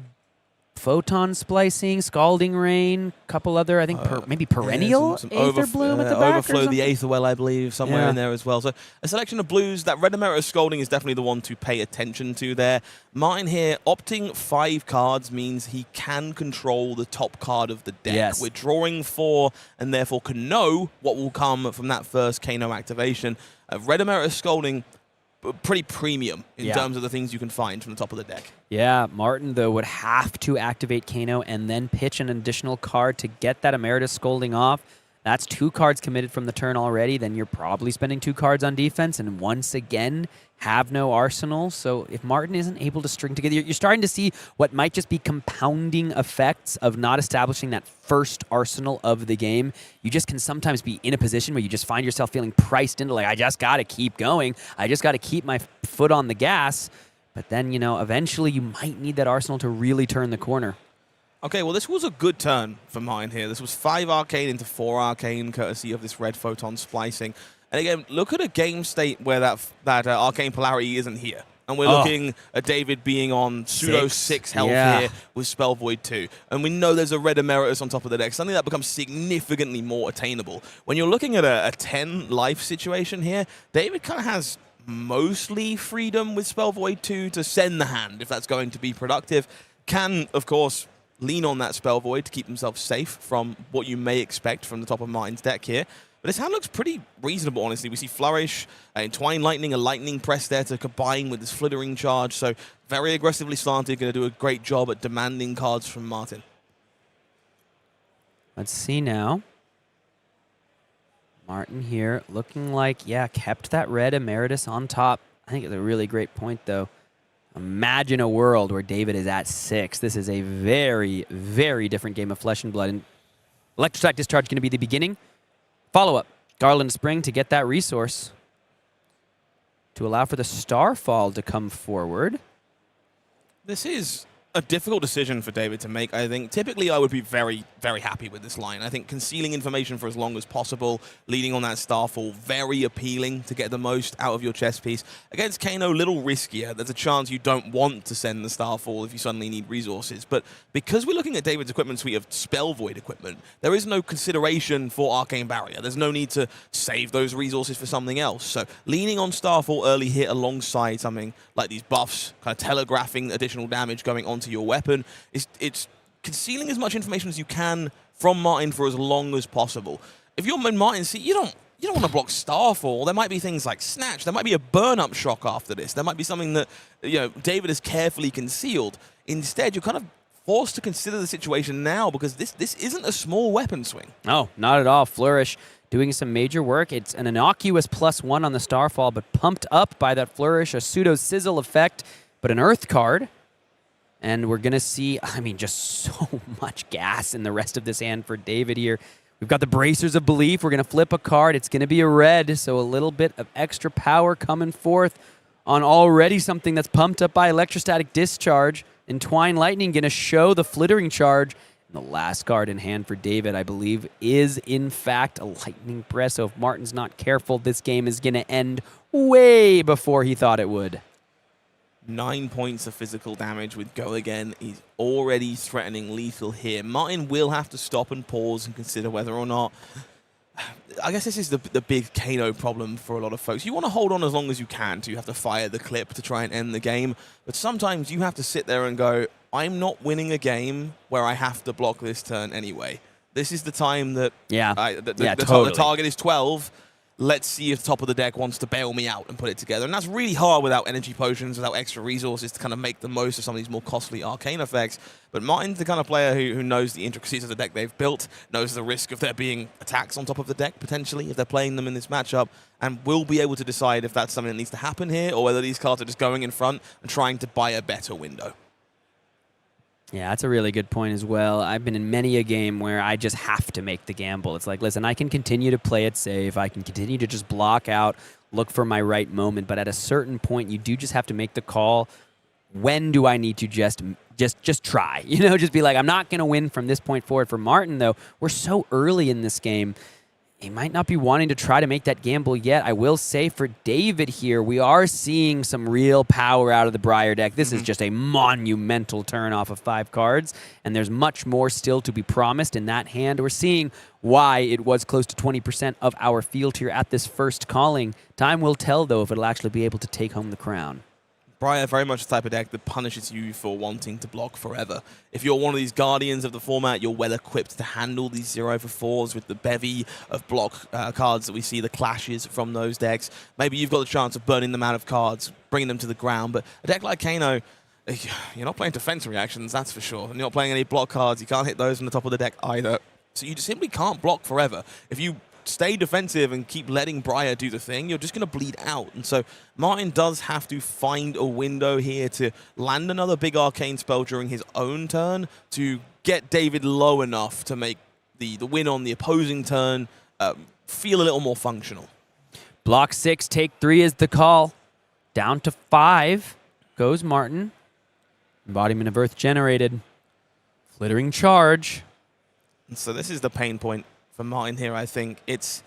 Speaker 7: Photon Splicing, Scalding Rain, couple other, I think, maybe Perennial
Speaker 1: some
Speaker 7: Aether Bloom at the back.
Speaker 1: Overflow the Aetherwell, I believe, somewhere in there as well. So a selection of blues. That Red Emeritus Scalding is definitely the one to pay attention to there. Martin here, opting 5 cards means he can control the top card of the deck.
Speaker 7: Yes.
Speaker 1: We're drawing 4 and therefore can know what will come from that first Kano activation. Red Emeritus Scalding, pretty premium in terms of the things you can find from the top of the deck.
Speaker 7: Yeah, Martin, though, would have to activate Kano and then pitch an additional card to get that Emeritus Scolding off. That's 2 cards committed from the turn already. Then you're probably spending 2 cards on defense and once again have no arsenal. So if Martin isn't able to string together, you're starting to see what might just be compounding effects of not establishing that first arsenal of the game. You just can sometimes be in a position where you just find yourself feeling priced into, like, I just got to keep going. I just got to keep my foot on the gas. But then, you know, eventually you might need that arsenal to really turn the corner.
Speaker 1: Okay, well, this was a good turn for Mine here. This was 5 Arcane into 4 Arcane, courtesy of this Red Photon Splicing. And again, look at a game state where that Arcane Polarity isn't here. And we're looking at David being on pseudo 6 health here with Spell Void 2. And we know there's a Red Emeritus on top of the deck, something that becomes significantly more attainable. When you're looking at a 10 life situation here, David kind of has mostly freedom with Spell Void 2 to send the hand if that's going to be productive. Can, of course, lean on that Spell Void to keep himself safe from what you may expect from the top of Mine's deck here. But this hand looks pretty reasonable, honestly. We see Flourish, Entwine Lightning, a Lightning Press there to combine with this Flittering Charge. So very aggressively slanted, going to do a great job at demanding cards from Martin.
Speaker 7: Let's see now. Martin here looking like, yeah, kept that red Emeritus on top. I think it's a really great point, though. Imagine a world where Dávid is at 6. This is a very, very different game of Flesh and Blood. And Electrostatic Discharge going to be the beginning. Follow-up, Garland Spring to get that resource to allow for the Starfall to come forward.
Speaker 1: This is a difficult decision for Dávid to make, I think. Typically, I would be very, very happy with this line. I think concealing information for as long as possible, leading on that Starfall, very appealing to get the most out of your chess piece. Against Kano, a little riskier. There's a chance you don't want to send the Starfall if you suddenly need resources. But because we're looking at David's equipment suite of Spell Void equipment, there is no consideration for Arcane Barrier. There's no need to save those resources for something else. So leaning on Starfall early hit alongside something like these buffs, kind of telegraphing additional damage going onto your weapon, it's concealing as much information as you can from Martin for as long as possible. If you're Martin, see, you don't want to block Starfall. There might be things like Snatch. There might be a burn-up shock after this. There might be something that Dávid has carefully concealed. Instead, you're kind of forced to consider the situation now because this isn't a small weapon swing.
Speaker 7: No, not at all. Flourish doing some major work. It's an innocuous +1 on the Starfall, but pumped up by that Flourish, a pseudo-sizzle effect, but an Earth card. And we're going to see, I mean, just so much gas in the rest of this hand for Dávid here. We've got the Bracers of Belief. We're going to flip a card. It's going to be a red, so a little bit of extra power coming forth on already something that's pumped up by Electrostatic Discharge. Entwine Lightning going to show the Flittering Charge. And the last card in hand for Dávid, I believe, is in fact a Lightning Press. So if Martin's not careful, this game is going to end way before he thought it would.
Speaker 1: 9 points of physical damage with Go Again. He's already threatening lethal here. Martin will have to stop and pause and consider whether or not... I guess this is the big Kano problem for a lot of folks. You want to hold on as long as you can to. You have to fire the clip to try and end the game. But sometimes you have to sit there and go, I'm not winning a game where I have to block this turn anyway. This is the time that the target is 12. Let's see if the top of the deck wants to bail me out and put it together. And that's really hard without energy potions, without extra resources to kind of make the most of some of these more costly arcane effects. But Martin's the kind of player who knows the intricacies of the deck they've built, knows the risk of there being attacks on top of the deck, potentially, if they're playing them in this matchup, and will be able to decide if that's something that needs to happen here or whether these cards are just going in front and trying to buy a better window.
Speaker 7: Yeah, that's a really good point as well. I've been in many a game where I just have to make the gamble. It's like, listen, I can continue to play it safe. I can continue to just block out, look for my right moment. But at a certain point, you do just have to make the call. When do I need to just try? Just be like, I'm not going to win from this point forward. For Martin, though, we're so early in this game. He might not be wanting to try to make that gamble yet. I will say for Dávid here, we are seeing some real power out of the Briar deck. This is just a monumental turn off of 5 cards, and there's much more still to be promised in that hand. We're seeing why it was close to 20% of our field here at this first calling. Time will tell, though, if it'll actually be able to take home the crown.
Speaker 1: Briar, very much the type of deck that punishes you for wanting to block forever. If you're one of these guardians of the format, you're well equipped to handle these 0-for-4s with the bevy of block cards that we see, the clashes from those decks. Maybe you've got the chance of burning them out of cards, bringing them to the ground, but a deck like Kano, you're not playing defense reactions, that's for sure. And you're not playing any block cards, you can't hit those on the top of the deck either. So you just simply can't block forever. If you stay defensive and keep letting Briar do the thing, you're just going to bleed out. And so Martin does have to find a window here to land another big arcane spell during his own turn to get Dávid low enough to make the win on the opposing turn feel a little more functional.
Speaker 7: Block 6, take 3 is the call. Down to 5 goes Martin. Embodiment of Earth generated. Flittering Charge.
Speaker 1: And so this is the pain point for Martin here, I think. It's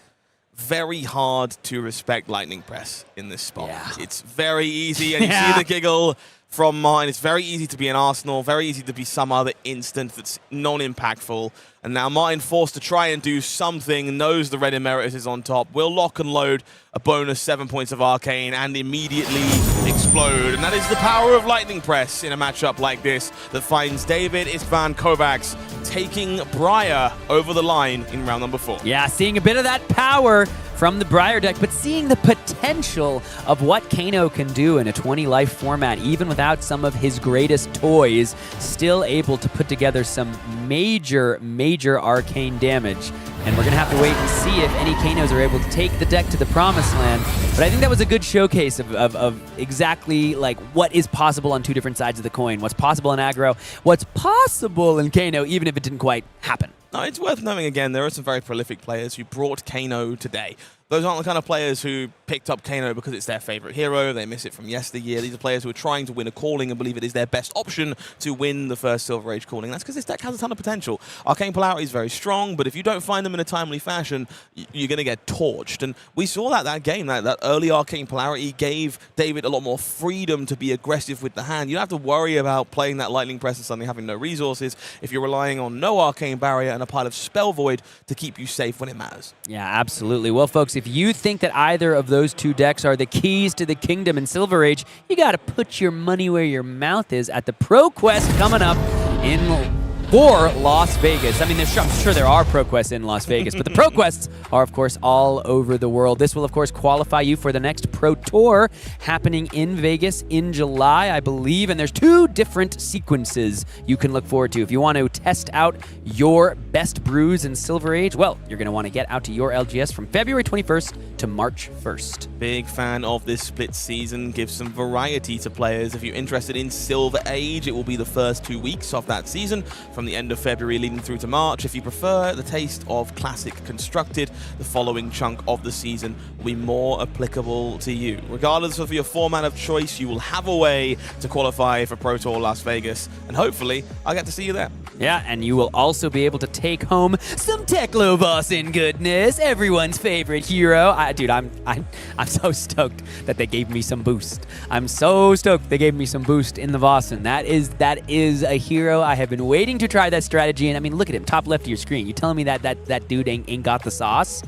Speaker 1: very hard to respect Lightning Press in this spot.
Speaker 7: Yeah.
Speaker 1: It's very easy, and you see the giggle from mine. It's very easy to be an Arsenal, very easy to be some other instant that's non-impactful. And now Martin forced to try and do something, knows the Red Emeritus is on top, will lock and load a bonus 7 points of Arcane and immediately explode. And that is the power of Lightning Press in a matchup like this that finds Dávid, István, Kovács taking Briar over the line in round number 4.
Speaker 7: Yeah, seeing a bit of that power from the Briar deck, but seeing the potential of what Kano can do in a 20-life format, even without some of his greatest toys, still able to put together some major arcane damage. And we're going to have to wait and see if any Kanos are able to take the deck to the promised land. But I think that was a good showcase of exactly like what is possible on two different sides of the coin. What's possible in aggro, what's possible in Kano, even if it didn't quite happen.
Speaker 1: Now, it's worth knowing again, there are some very prolific players who brought Kano today. Those aren't the kind of players who picked up Kano because it's their favorite hero, they miss it from yesteryear. These are players who are trying to win a calling and believe it is their best option to win the first Silver Age calling. That's because this deck has a ton of potential. Arcane Polarity is very strong, but if you don't find them in a timely fashion, you're going to get torched. And we saw that game, that early Arcane Polarity gave Dávid a lot more freedom to be aggressive with the hand. You don't have to worry about playing that Lightning Press and suddenly having no resources if you're relying on no Arcane Barrier and a pile of Spell Void to keep you safe when it matters.
Speaker 7: Yeah, absolutely. Well, folks, if you think that either of those two decks are the keys to the kingdom in Silver Age, you got to put your money where your mouth is at the Pro Quest coming up for Las Vegas. I mean, I'm sure there are Pro Quests in Las Vegas, but the Pro Quests are, of course, all over the world. This will, of course, qualify you for the next Pro Tour happening in Vegas in July, I believe, and there's 2 different sequences you can look forward to. If you want to test out your best brews in Silver Age, well, you're going to want to get out to your LGS from February 21st to March 1st.
Speaker 1: Big fan of this split season, gives some variety to players. If you're interested in Silver Age, it will be the first 2 weeks of that season, from the end of February leading through to March. If you prefer the taste of Classic Constructed, the following chunk of the season will be more applicable to you. Regardless of your format of choice, you will have a way to qualify for Pro Tour Las Vegas, and hopefully I'll get to see you there.
Speaker 7: Yeah, and you will also be able to take home some Teklovasin goodness, everyone's favorite hero. Dude, I'm so stoked that they gave me some boost. I'm so stoked they gave me some boost in the Vossen. That is a hero I have been waiting to try that strategy. And I mean, look at him, top left of your screen. You telling me that dude ain't got the sauce?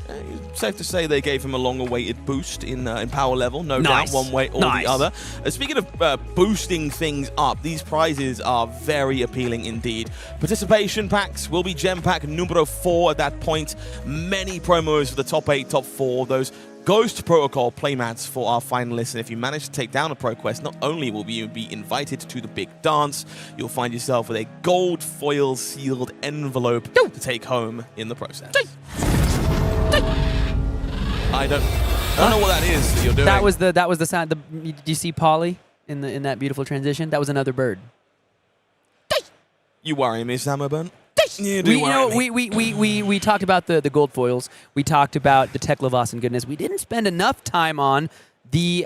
Speaker 1: Safe to say they gave him a long-awaited boost in power level, no doubt, one way or the other. Speaking of boosting things up, these prizes are very appealing indeed. Participation packs will be gem pack numero 4 at that point. Many promos for the top 8, top 4, those Ghost Protocol playmats for our finalists, and if you manage to take down a Pro Quest, not only will you be invited to the big dance, you'll find yourself with a gold foil sealed envelope to take home in the process. I don't know what that is that you're doing.
Speaker 7: That was the sound. Do you see Polly in that beautiful transition? That was another bird.
Speaker 1: You worry me, Sammerburn.
Speaker 7: We talked about the gold foils. We talked about the Teklovasin goodness. We didn't spend enough time on the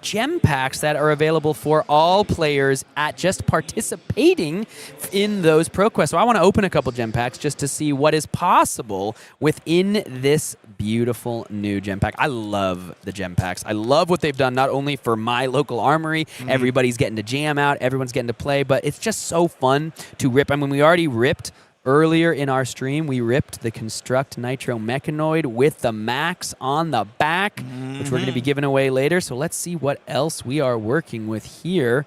Speaker 7: gem packs that are available for all players at just participating in those Pro Quests. So I want to open a couple gem packs just to see what is possible within this beautiful new gem pack. I love the gem packs. I love what they've done, not only for my local armory, everybody's getting to jam out, everyone's getting to play, but it's just so fun to rip. I mean, we already ripped earlier in our stream, we ripped the Construct Nitro Mechanoid with the Max on the back, which we're going to be giving away later. So let's see what else we are working with here.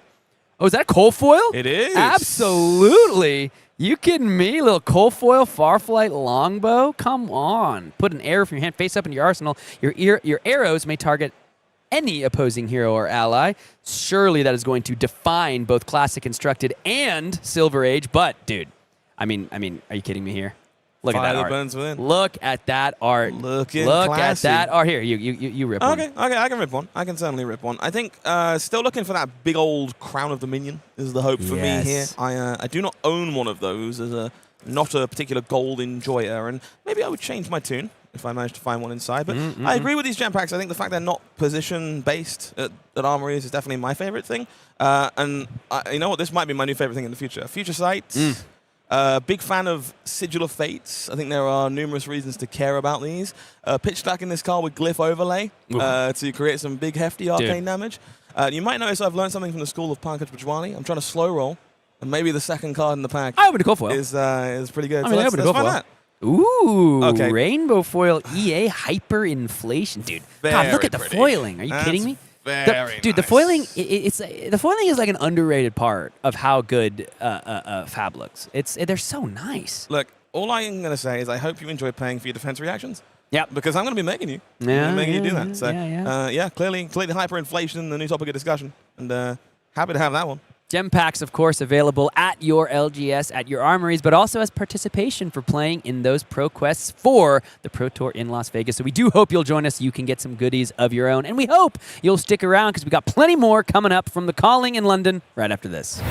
Speaker 7: Oh, is that a coal foil?
Speaker 1: It is.
Speaker 7: Absolutely. You kidding me? Little coal foil Farflight Longbow? Come on. Put an arrow from your hand face up into your arsenal. Your arrows may target any opposing hero or ally. Surely that is going to define both Classic Constructed and Silver Age. But, dude, I mean, are you kidding me here? Look at that art.
Speaker 1: Burns within.
Speaker 7: Look at that art.
Speaker 1: Look
Speaker 7: at that art. Here, you rip one.
Speaker 1: Okay, I can rip one. I can certainly rip one. I think still looking for that big old Crown of Dominion is the hope for me here. I do not own one of those as not a particular gold enjoyer, and maybe I would change my tune if I managed to find one inside. But I agree with these gem packs. I think the fact they're not position-based at armories is definitely my favorite thing. And you know what? This might be my new favorite thing in the future. Future Sights. Big fan of Sigil of Fates. I think there are numerous reasons to care about these. Pitch stack in this card with Glyph Overlay to create some big hefty arcane damage. You might notice I've learned something from the school of Pankaj Bajwani. I'm trying to slow roll, and maybe the second card in the pack
Speaker 7: I open a cold foil.
Speaker 1: is pretty good.
Speaker 7: I mean, I open a
Speaker 1: let's
Speaker 7: cold
Speaker 1: find
Speaker 7: foil.
Speaker 1: that.
Speaker 7: Ooh,
Speaker 1: Okay.
Speaker 7: rainbow foil EA hyperinflation, dude. God,
Speaker 1: Very
Speaker 7: look at the
Speaker 1: pretty.
Speaker 7: Dude, Are you
Speaker 1: That's
Speaker 7: kidding me?
Speaker 1: very
Speaker 7: Dude, the
Speaker 1: nice.
Speaker 7: foiling, the foiling is like an underrated part of how good Fab looks. They're so nice.
Speaker 1: Look, all I am going to say is I hope you enjoy paying for your defense reactions.
Speaker 7: Yep.
Speaker 1: Because I'm going to be making you. I'm
Speaker 7: Yeah,
Speaker 1: gonna be making you do
Speaker 7: yeah,
Speaker 1: that. So,
Speaker 7: yeah.
Speaker 1: clearly hyperinflation, the new topic of discussion. And happy to have that one.
Speaker 7: Gem packs, of course, available at your LGS, at your armories, but also as participation for playing in those pro quests for the Pro Tour in Las Vegas. So we do hope you'll join us. You can get some goodies of your own. And we hope you'll stick around because we got plenty more coming up from the Calling in London right after this.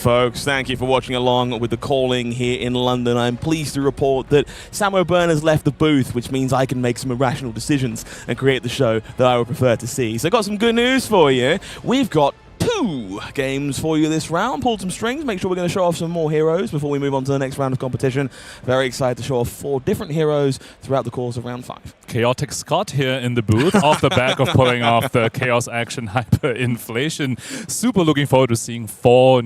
Speaker 1: Folks, thank you for watching along with the calling here in London. I'm pleased to report that Sam O'Byrne has left the booth, which means I can make some irrational decisions and create the show that I would prefer to see. So I've got some good news for you. We've got 2 games for you this round. Pulled some strings. Make sure we're going to show off some more heroes before we move on to the next round of competition. Very excited to show off 4 different heroes throughout the course of round 5.
Speaker 2: chaotic Scott here in the booth off the back of pulling off the Chaos Action Hyperinflation. Super looking forward to seeing four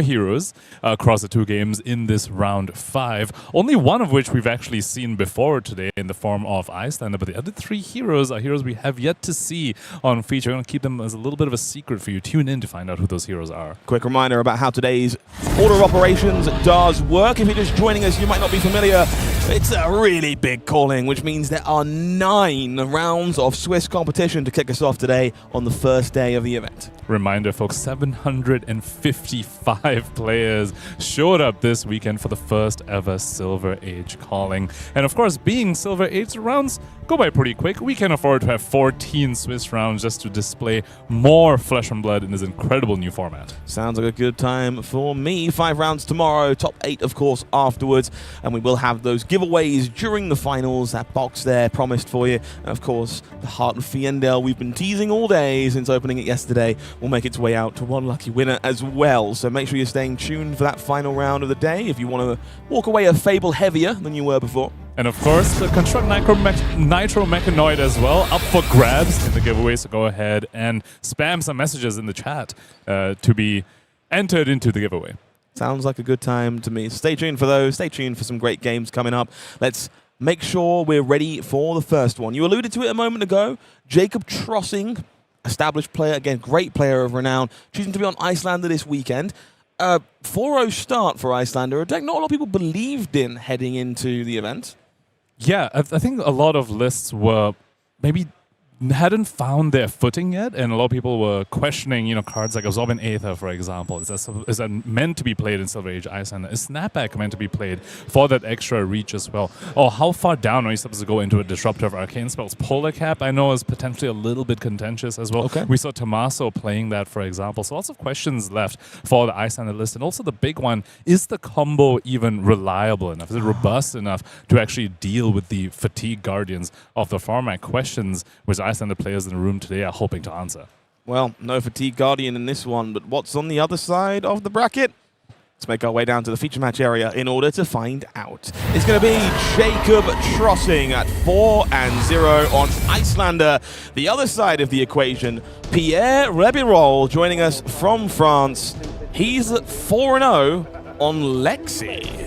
Speaker 2: heroes across the 2 games in this round 5. Only one of which we've actually seen before today in the form of Iyslander, but the other 3 heroes are heroes we have yet to see on feature. I'm going to keep them as a little bit of a secret for you. Tune in to find out who those heroes are.
Speaker 1: Quick reminder about how today's order of operations does work. If you're just joining us, you might not be familiar. It's a really big calling, which means there are 9 rounds of Swiss competition to kick us off today on the first day of the event.
Speaker 2: Reminder, folks, 755 players showed up this weekend for the first ever Silver Age calling. And of course, being Silver Age rounds go by pretty quick. We can afford to have 14 Swiss rounds just to display more flesh and blood in this incredible new format.
Speaker 1: Sounds like a good time for me. 5 rounds tomorrow, top 8 of course afterwards, and we will have those giveaways during the finals. That box there promised for you, and of course the Heart of Fiendel we've been teasing all day since opening it yesterday will make its way out to one lucky winner as well. So make sure you're staying tuned for that final round of the day if you want to walk away a Fable heavier than you were before.
Speaker 2: And of course, the Construct Nitro Mechanoid as well, up for grabs in the giveaway, so go ahead and spam some messages in the chat to be entered into the giveaway.
Speaker 1: Sounds like a good time to me. Stay tuned for those. Stay tuned for some great games coming up. Let's make sure we're ready for the first one. You alluded to it a moment ago. Jacob Trossing, established player, again, great player of renown, choosing to be on Iyslander this weekend. 4-0 start for Iyslander, a deck not a lot of people believed in heading into the event.
Speaker 2: Yeah, I think a lot of lists were maybe hadn't found their footing yet, and a lot of people were questioning, cards like Absorbent Aether, for example. Is that meant to be played in Silver Age Iyslander? Is Snapback meant to be played for that extra reach as well? Or how far down are you supposed to go into a Disruptor of Arcane Spells? Polar Cap, I know, is potentially a little bit contentious as well.
Speaker 1: Okay.
Speaker 2: We saw Tommaso playing that, for example. So lots of questions left for the Iyslander list. And also the big one, is the combo even reliable enough? Is it robust enough to actually deal with the fatigue guardians of the format? Questions which Iyslander players in the room today are hoping to answer.
Speaker 1: Well, no Fatigue Guardian in this one, but what's on the other side of the bracket? Let's make our way down to the feature match area in order to find out. It's going to be Jacob Trossing at 4-0 on Iyslander. The other side of the equation, Pierre Rebeyrol joining us from France. He's at 4-0 on Lexi.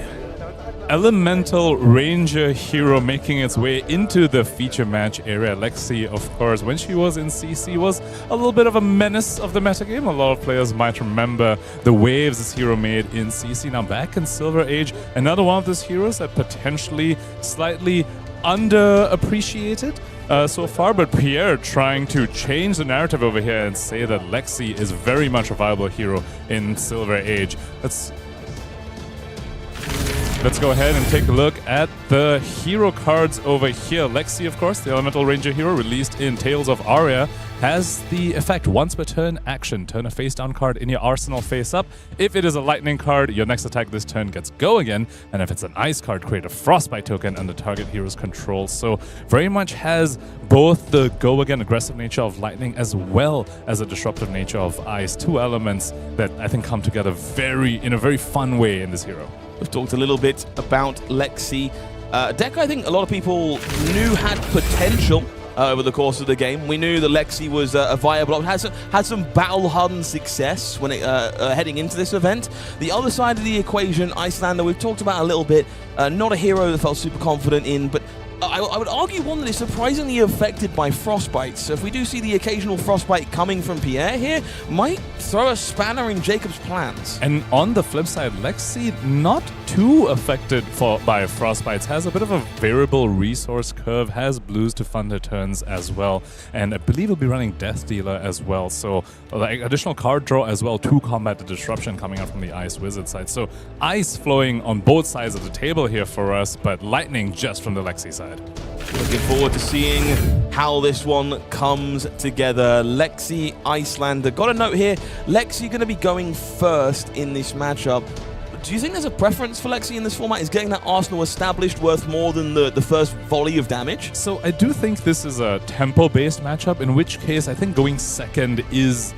Speaker 2: Elemental Ranger hero making its way into the feature match area. Lexi, of course, when she was in CC, was a little bit of a menace of the metagame. A lot of players might remember the waves this hero made in CC. Now back in Silver Age, another one of those heroes that potentially slightly underappreciated so far, but Pierre trying to change the narrative over here and say that Lexi is very much a viable hero in Silver Age. Let's go ahead and take a look at the hero cards over here. Lexi, of course, the Elemental Ranger hero released in Tales of Aria, has the effect once per turn action. Turn a face-down card in your arsenal face up. If it is a lightning card, your next attack this turn gets go again. And if it's an ice card, create a frostbite token under target hero's control. So very much has both the go again aggressive nature of lightning as well as a disruptive nature of ice. 2 elements that I think come together in a very fun way in this hero.
Speaker 1: We've talked a little bit about Lexi. A deck I think a lot of people knew had potential over the course of the game. We knew that Lexi was a viable option, had some battle-hardened success when heading into this event. The other side of the equation, Iyslander, we've talked about a little bit. Not a hero that felt super confident in, but I would argue one that is surprisingly affected by frostbite. So if we do see the occasional frostbite coming from Pierre here, might throw a spanner in Jacob's plans.
Speaker 2: And on the flip side, Lexi not too affected by frostbites, has a bit of a variable resource curve, has blues to fund her turns as well, and I believe he'll be running Death Dealer as well. So like additional card draw as well to combat the disruption coming out from the Ice Wizard side. So ice flowing on both sides of the table here for us, but lightning just from the Lexi side.
Speaker 1: Looking forward to seeing how this one comes together. Lexi, Iyslander. Got a note here. Lexi going to be going first in this matchup. Do you think there's a preference for Lexi in this format? Is getting that arsenal established worth more than the first volley of damage?
Speaker 2: So I do think this is a tempo-based matchup, in which case I think going second is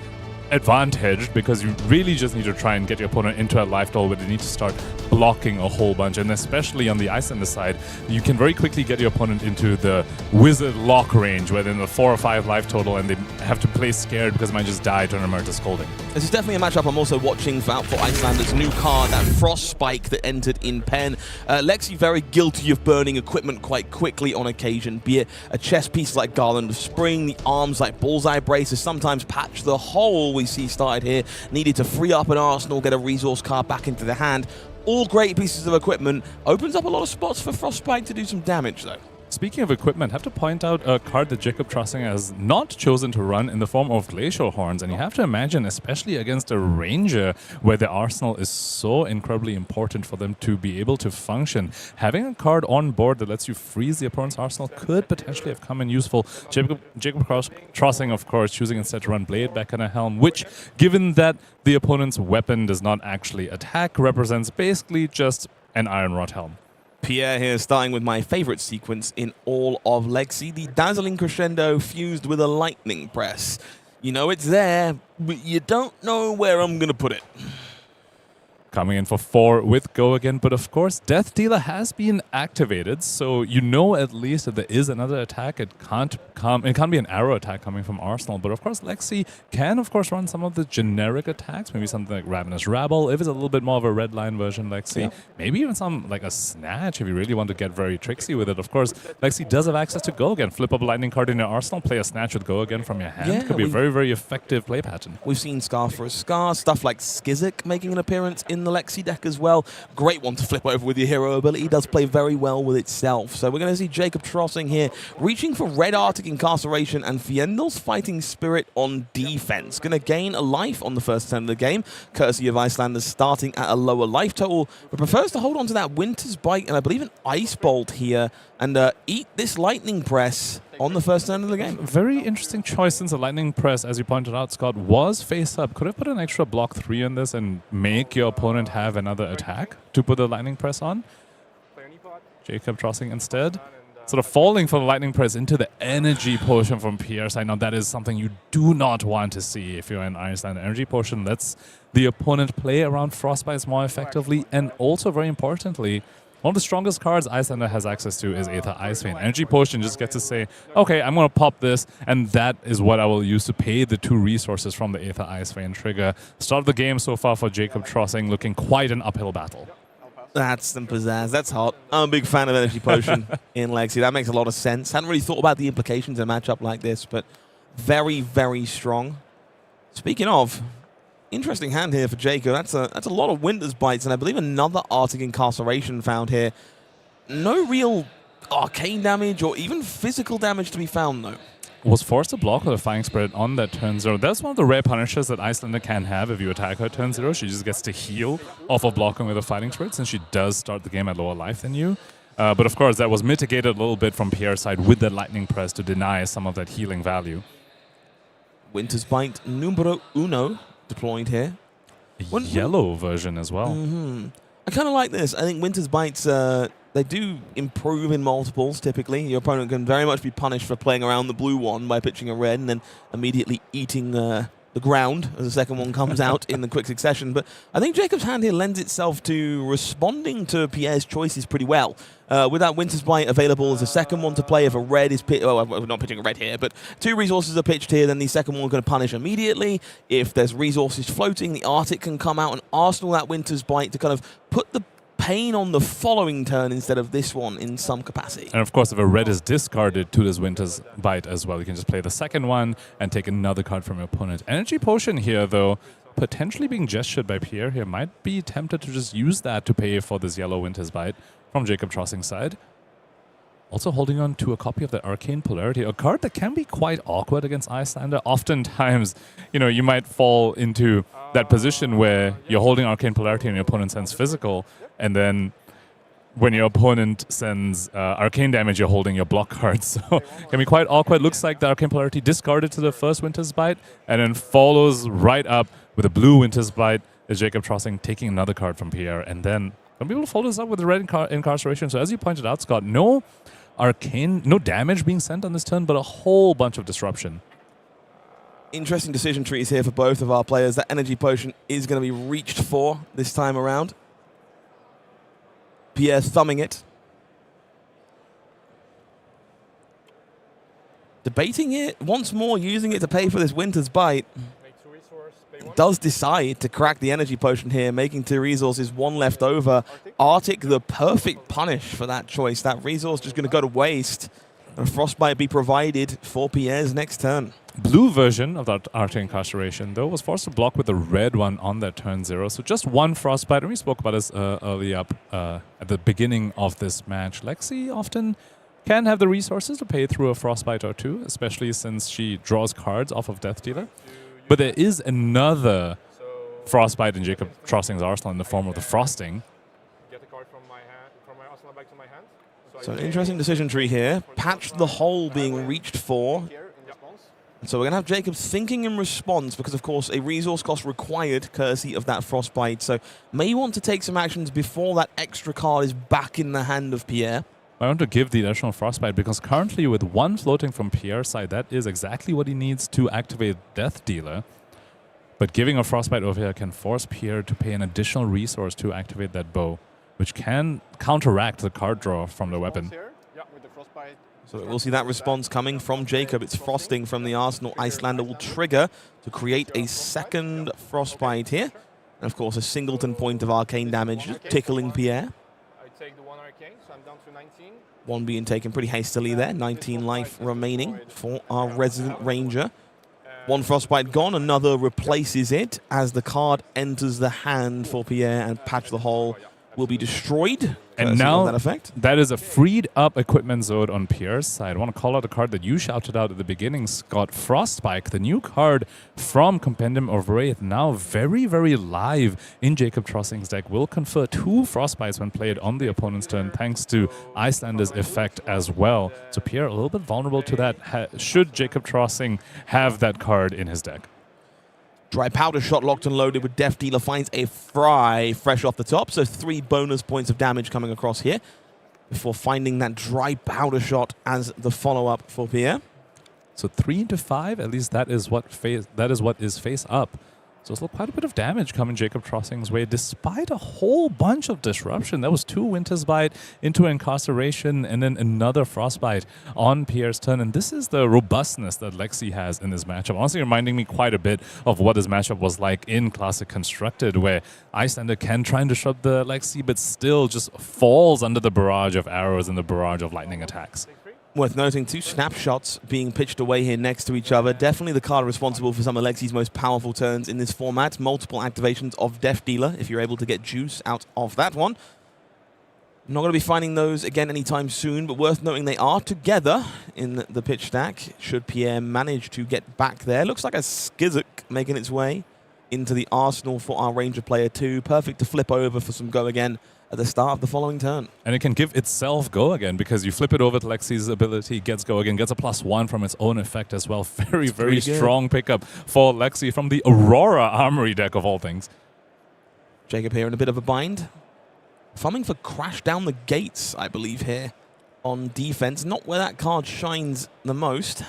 Speaker 2: advantaged because you really just need to try and get your opponent into a life total where they need to start blocking a whole bunch. And especially on the Iyslander side, you can very quickly get your opponent into the wizard lock range where they're in the 4 or 5 life total and they have to play scared because they might just die to an Emerta Scolding.
Speaker 1: This is definitely a matchup I'm also watching for Icelander's new card, that Frost Spike that entered in Pen. Lexi very guilty of burning equipment quite quickly on occasion, be it a chest piece like Garland of Spring, the arms like Bullseye Braces, sometimes Patch the Hole we see started here, needed to free up an arsenal, get a resource card back into the hand. All great pieces of equipment. Opens up a lot of spots for Frostbite to do some damage though.
Speaker 2: Speaking of equipment, I have to point out a card that Jacob Trossing has not chosen to run in the form of Glacial Horns. And you have to imagine, especially against a Ranger, where the arsenal is so incredibly important for them to be able to function. Having a card on board that lets you freeze the opponent's arsenal could potentially have come in useful. Jacob Trossing, of course, choosing instead to run Blade back on a Helm, which, given that the opponent's weapon does not actually attack, represents basically just an Iron Rod Helm.
Speaker 1: Pierre here starting with my favorite sequence in all of Lexi, the Dazzling Crescendo fused with a Lightning Press. You know it's there, but you don't know where I'm going to put it.
Speaker 2: Coming in for 4 with Go again, but of course Death Dealer has been activated, so you know at least that there is another attack. It can't be an arrow attack coming from Arsenal, but of course Lexi can of course run some of the generic attacks, maybe something like Ravenous Rabble if it's a little bit more of a red line version Lexi. Maybe even some like a Snatch if you really want to get very tricksy with it. Of course Lexi does have access to Go again. Flip up a lightning card in your arsenal, play a Snatch with Go again from your hand. Could be a very, very effective play pattern.
Speaker 1: We've seen Scar for a Scar, stuff like Skizik making an appearance in the Lexi deck as well. Great one to flip over with your hero ability. Does play very well with itself. So we're going to see Jacob Trossing here reaching for Red Arctic Incarceration and Fiendel's Fighting Spirit on defense. Going to gain a life on the first turn of the game, courtesy of Icelanders starting at a lower life total, but prefers to hold on to that Winter's Bite and I believe an Ice Bolt here and eat this Lightning Press on the first turn of the game.
Speaker 2: Very interesting choice since the Lightning Press, as you pointed out, Scott, was face up. Could have put an extra block 3 on this and make your opponent have another attack to put the Lightning Press on. Jacob Trossing instead. Sort of falling for the Lightning Press into the Energy Potion from Pierre side. Now that is something you do not want to see if you're an Iceland. Energy Potion lets the opponent play around Frostbites more effectively, and also very importantly, one of the strongest cards Iyslander has access to is Aether Icevein. Energy Potion just gets to say, okay, I'm going to pop this, and that is what I will use to pay the 2 resources from the Aether Icevein trigger. Start of the game so far for Jacob Trossing, looking quite an uphill battle.
Speaker 1: That's some pizzazz. That's hot. I'm a big fan of Energy Potion in Lexi. That makes a lot of sense. Hadn't really thought about the implications in a matchup like this, but very, very strong. Speaking of, interesting hand here for Jacob. That's a lot of Winter's Bites, and I believe another Arctic Incarceration found here. No real arcane damage or even physical damage to be found, though.
Speaker 2: Was forced to block with a Flying Spirit on that turn 0. That's one of the rare punishes that Iyslander can have if you attack her turn 0. She just gets to heal off of blocking with a Fighting Spirit since she does start the game at lower life than you. But of course, that was mitigated a little bit from Pierre's side with that Lightning Press to deny some of that healing value.
Speaker 1: Winter's Bite numero uno deployed here.
Speaker 2: Yellow version as well.
Speaker 1: I kind of like this. I think Winter's Bites, they do improve in multiples, typically. Your opponent can very much be punished for playing around the blue one by pitching a red and then immediately eating the ground as the second one comes out in the quick succession. But I think Jacob's hand here lends itself to responding to Pierre's choices pretty well. With that Winter's Bite available as a second one to play, if a red is pitched, well, we're not pitching a red here, but 2 resources are pitched here, then the second one is going to punish immediately. If there's resources floating, the Arctic can come out and arsenal that Winter's Bite to kind of put the pain on the following turn instead of this one in some capacity.
Speaker 2: And of course, if a red is discarded to this Winter's Bite as well, you can just play the second one and take another card from your opponent. Energy Potion here, though, potentially being gestured by Pierre here, might be tempted to just use that to pay for this yellow Winter's Bite from Jacob Trossing's side. Also holding on to a copy of the Arcane Polarity, a card that can be quite awkward against Iyslander. Oftentimes, you know, you might fall into that position where you're holding Arcane Polarity and your opponent sends physical, and then when your opponent sends arcane damage, you're holding your block cards. So it can be quite awkward. Looks like the Arcane Polarity discarded to the first Winter's Bite and then follows right up with a blue Winter's Bite as Jacob Trossing taking another card from Pierre, and then going to be able to follow this up with the red Incarceration. So as you pointed out, Scott, no arcane, no damage being sent on this turn, but a whole bunch of disruption.
Speaker 1: Interesting decision trees here for both of our players. That energy potion is going to be reached for this time around. Pierre thumbing it. Debating it once more, using it to pay for this Winter's Bite. Does decide to crack the energy potion here, making 2 resources, 1 left over. Arctic, the perfect punish for that choice. That resource just going to go to waste. And Frostbite be provided for Pierre's next turn.
Speaker 2: Blue version of that Arctic Incarceration, though, was forced to block with the red one on that turn 0. So just 1 Frostbite. And we spoke about this early up at the beginning of this match. Lexi often can have the resources to pay through a Frostbite or 2, especially since she draws cards off of Death Dealer. But there is another Frostbite in Jacob Trossing's arsenal in the form of the Frosting.
Speaker 1: So an interesting decision tree here. Patch the hole being reached for. And so we're going to have Jacob thinking in response because, of course, a resource cost required courtesy of that Frostbite. So may want to take some actions before that extra card is back in the hand of Pierre.
Speaker 2: I want to give the additional Frostbite because currently with 1 floating from Pierre's side, that is exactly what he needs to activate Death Dealer. But giving a Frostbite over here can force Pierre to pay an additional resource to activate that bow, which can counteract the card draw from the weapon.
Speaker 1: So we'll see that response coming from Jacob. It's Frosting from the Arsenal. Iyslander will trigger to create a second Frostbite here. And of course, a singleton point of arcane damage, just tickling Pierre.
Speaker 5: I take the 1 arcane, so I'm down to 19.
Speaker 1: 1 being taken pretty hastily there. 19 life remaining for our resident ranger. 1 Frostbite gone, another replaces it as the card enters the hand for Pierre, and Patch the Hole will be destroyed.
Speaker 2: And now
Speaker 1: that effect.
Speaker 2: That is a freed up equipment zone on Pierre's side. I want to call out a card that you shouted out at the beginning, Scott. Frostspike, the new card from Compendium of Wraith, now very, very live in Jacob Trossing's deck, will confer 2 Frostbites when played on the opponent's turn, thanks to Iyslander's effect as well. So Pierre a little bit vulnerable to that, should Jacob Trossing have that card in his deck.
Speaker 1: Dry Powder Shot locked and loaded with Death Dealer finds a fry fresh off the top. So 3 bonus points of damage coming across here before finding that Dry Powder Shot as the follow-up for Pierre.
Speaker 2: So 3 into 5, at least that is what is face up. So it's quite a bit of damage coming Jacob Trossing's way, despite a whole bunch of disruption. That was 2 Winter's Bite into Incarceration and then another Frostbite on Pierre's turn. And this is the robustness that Lexi has in this matchup. Honestly, reminding me quite a bit of what this matchup was like in Classic Constructed, where Iyslander can try and disrupt the Lexi, but still just falls under the barrage of arrows and the barrage of lightning attacks.
Speaker 1: Worth noting, 2 snapshots being pitched away here next to each other. Definitely the card responsible for some of Lexi's most powerful turns in this format. Multiple activations of Death Dealer, if you're able to get juice out of that one. Not going to be finding those again anytime soon, but worth noting they are together in the pitch stack. Should Pierre manage to get back there. Looks like a Skizzik making its way into the arsenal for our Ranger player 2. Perfect to flip over for some go again at the start of the following turn.
Speaker 2: And it can give itself go again because you flip it over to Lexi's ability, gets go again, gets a +1 from its own effect as well. Very, very strong pickup for Lexi from the Aurora Armory deck of all things.
Speaker 1: Jacob here in a bit of a bind. Thumbing for Crash Down the Gates, I believe, here on defense. Not where that card shines the most.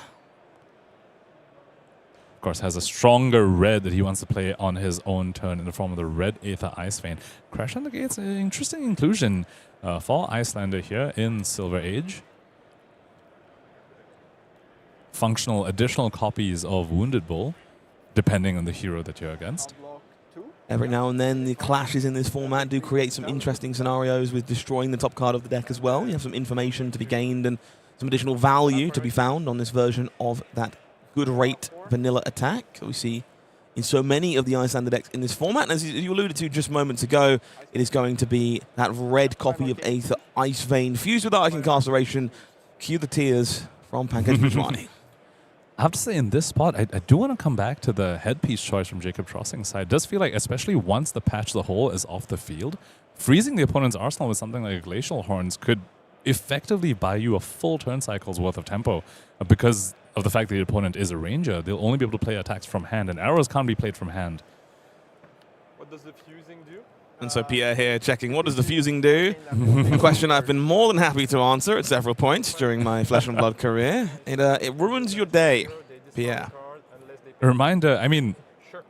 Speaker 2: Of course, has a stronger red that he wants to play on his own turn in the form of the Red Aether Ice Vein. Crash on the Gates, an interesting inclusion for Iyslander here in Silver Age. Functional additional copies of Wounded Bull, depending on the hero that you're against.
Speaker 1: Every now and then, the clashes in this format do create some interesting scenarios with destroying the top card of the deck as well. You have some information to be gained and some additional value to be found on this version of that good rate vanilla attack we see in so many of the Iyslander decks in this format. And as you alluded to just moments ago, it is going to be that red copy of Aether Ice Vein fused with Arctic Incarceration. Cue the tears from Pancake Bushwani.
Speaker 2: I have to say, in this spot, I do want to come back to the headpiece choice from Jacob Trossing's side. It does feel like, especially once the Patch the Hole is off the field, freezing the opponent's arsenal with something like Glacial Horns could effectively buy you a full turn cycle's worth of tempo because of the fact that the opponent is a ranger. They'll only be able to play attacks from hand, and arrows can't be played from hand.
Speaker 5: What does the fusing do?
Speaker 1: And so Pierre here checking, what does the fusing do? A question I've been more than happy to answer at several points during my Flesh and Blood career. It ruins your day, Pierre.
Speaker 2: A reminder, I mean,
Speaker 5: Sure.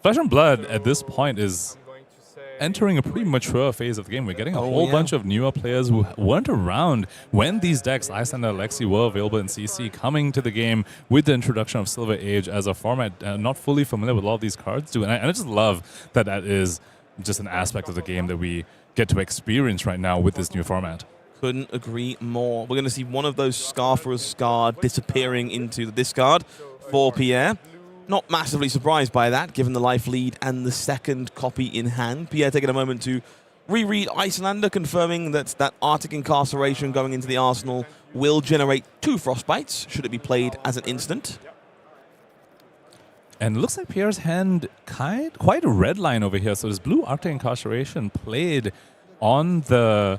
Speaker 2: Flesh and Blood at this point is
Speaker 5: I'm going to say
Speaker 2: entering a pretty mature phase of the game. We're getting a
Speaker 1: Oh,
Speaker 2: whole
Speaker 1: yeah.
Speaker 2: bunch of newer players who weren't around when these decks, Iyslander, Lexi, were available in CC, coming to the game with the introduction of Silver Age as a format, not fully familiar with a lot of these cards do. And I just love that that is just an aspect of the game that we get to experience right now with this new format.
Speaker 1: Couldn't agree more. We're going to see one of those Scar for a Scar disappearing into the discard for Pierre. Not massively surprised by that, given the life lead and the second copy in hand. Pierre taking a moment to reread Iyslander, confirming that that Arctic Incarceration going into the arsenal will generate 2 Frostbites, should it be played as an instant.
Speaker 2: And it looks like Pierre's hand quite a red line over here. So this blue Arctic Incarceration played on the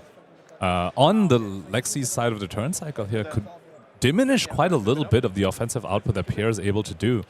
Speaker 2: Lexi's side of the turn cycle here could diminish quite a little bit of the offensive output that Pierre is able to do.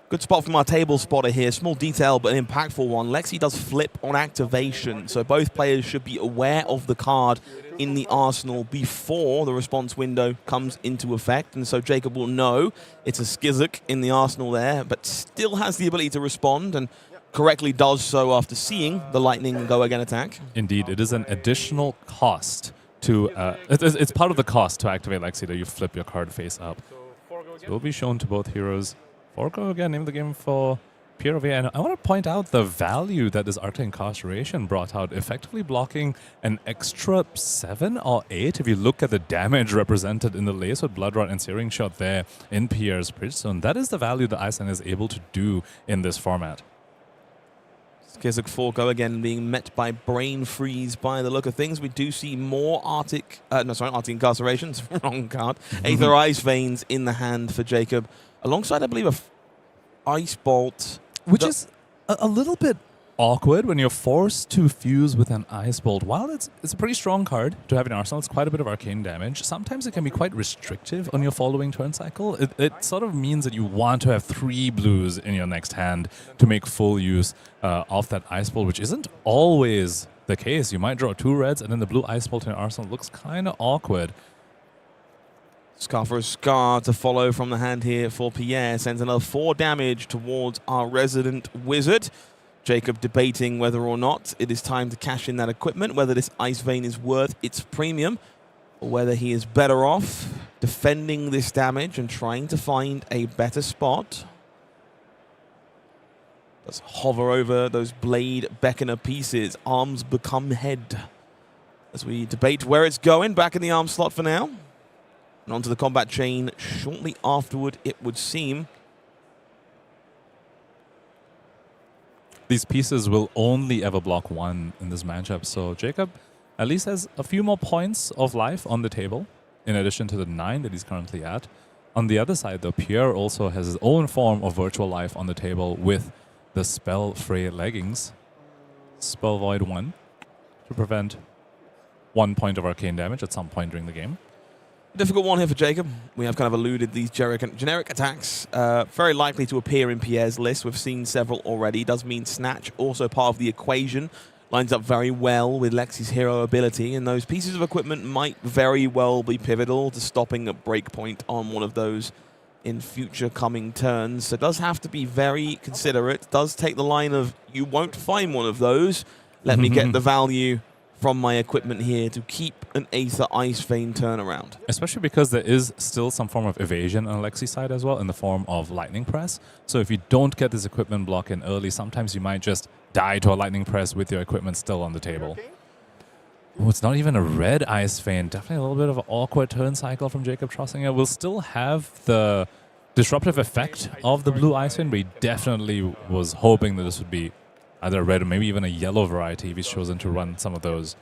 Speaker 1: Good spot from our table spotter here. Small detail, but an impactful one. Lexi does flip on activation, so both players should be aware of the card in the arsenal before the response window comes into effect. And so Jacob will know it's a Skizik in the arsenal there, but still has the ability to respond and correctly does so after seeing the lightning go again attack.
Speaker 2: Indeed, it is an additional cost to... it's part of the cost to activate Lexi that you flip your card face up.
Speaker 5: so 4 go
Speaker 2: It
Speaker 5: again.
Speaker 2: will be shown to both heroes. 4 go again, name of the game for Pierre over here. And I want to point out the value that this Arctic Incarceration brought out, effectively blocking an extra 7 or 8 if you look at the damage represented in the Lace with Blood Rot and Searing Shot there in Pierre's Bridgestone. That is the value that Iceland is able to do in this format.
Speaker 1: Skizik 4 go again being met by Brain Freeze by the look of things. We do see more Arctic Incarcerations, wrong card. Aether Ice Veins in the hand for Jacob. Alongside, I believe, Ice Bolt.
Speaker 2: Which is a little bit awkward when you're forced to fuse with an Ice Bolt. While it's a pretty strong card to have in Arsenal, it's quite a bit of arcane damage. Sometimes it can be quite restrictive on your following turn cycle. It sort of means that you want to have 3 blues in your next hand to make full use of that Ice Bolt, which isn't always the case. You might draw 2 reds, and then the blue Ice Bolt in your Arsenal looks kind of awkward.
Speaker 1: Scar for a Scar to follow from the hand here for Pierre. Sends another 4 damage towards our resident wizard. Jacob debating whether or not it is time to cash in that equipment, whether this Ice Vein is worth its premium, or whether he is better off defending this damage and trying to find a better spot. Let's hover over those Blade Beckoner pieces. Arms become head. As we debate where it's going, back in the arm slot for now. And onto the combat chain shortly afterward, it would seem.
Speaker 2: These pieces will only ever block 1 in this matchup, so Jacob at least has a few more points of life on the table, in addition to the 9 that he's currently at. On the other side, though, Pierre also has his own form of virtual life on the table with the Spell Fray Leggings. Spell Void 1 to prevent 1 point of arcane damage at some point during the game.
Speaker 1: Difficult one here for Jacob. We have kind of alluded these generic attacks very likely to appear in Pierre's list. We've seen several already. Does mean Snatch also part of the equation. Lines up very well with Lexi's hero ability, and those pieces of equipment might very well be pivotal to stopping a breakpoint on one of those in future coming turns. So it does have to be very considerate. Does take the line of, you won't find one of those. Let me get the value from my equipment here to keep an Aether Ice Vein turnaround.
Speaker 2: Especially because there is still some form of evasion on Alexi's side as well in the form of Lightning Press. So if you don't get this equipment block in early, sometimes you might just die to a Lightning Press with your equipment still on the table. Oh, it's not even a red Ice Vein. Definitely a little bit of an awkward turn cycle from Jacob Trossing. We'll still have the disruptive effect of the blue Ice Vein, but he definitely was hoping that this would be either a red or maybe even a yellow variety if he's chosen to run some of those.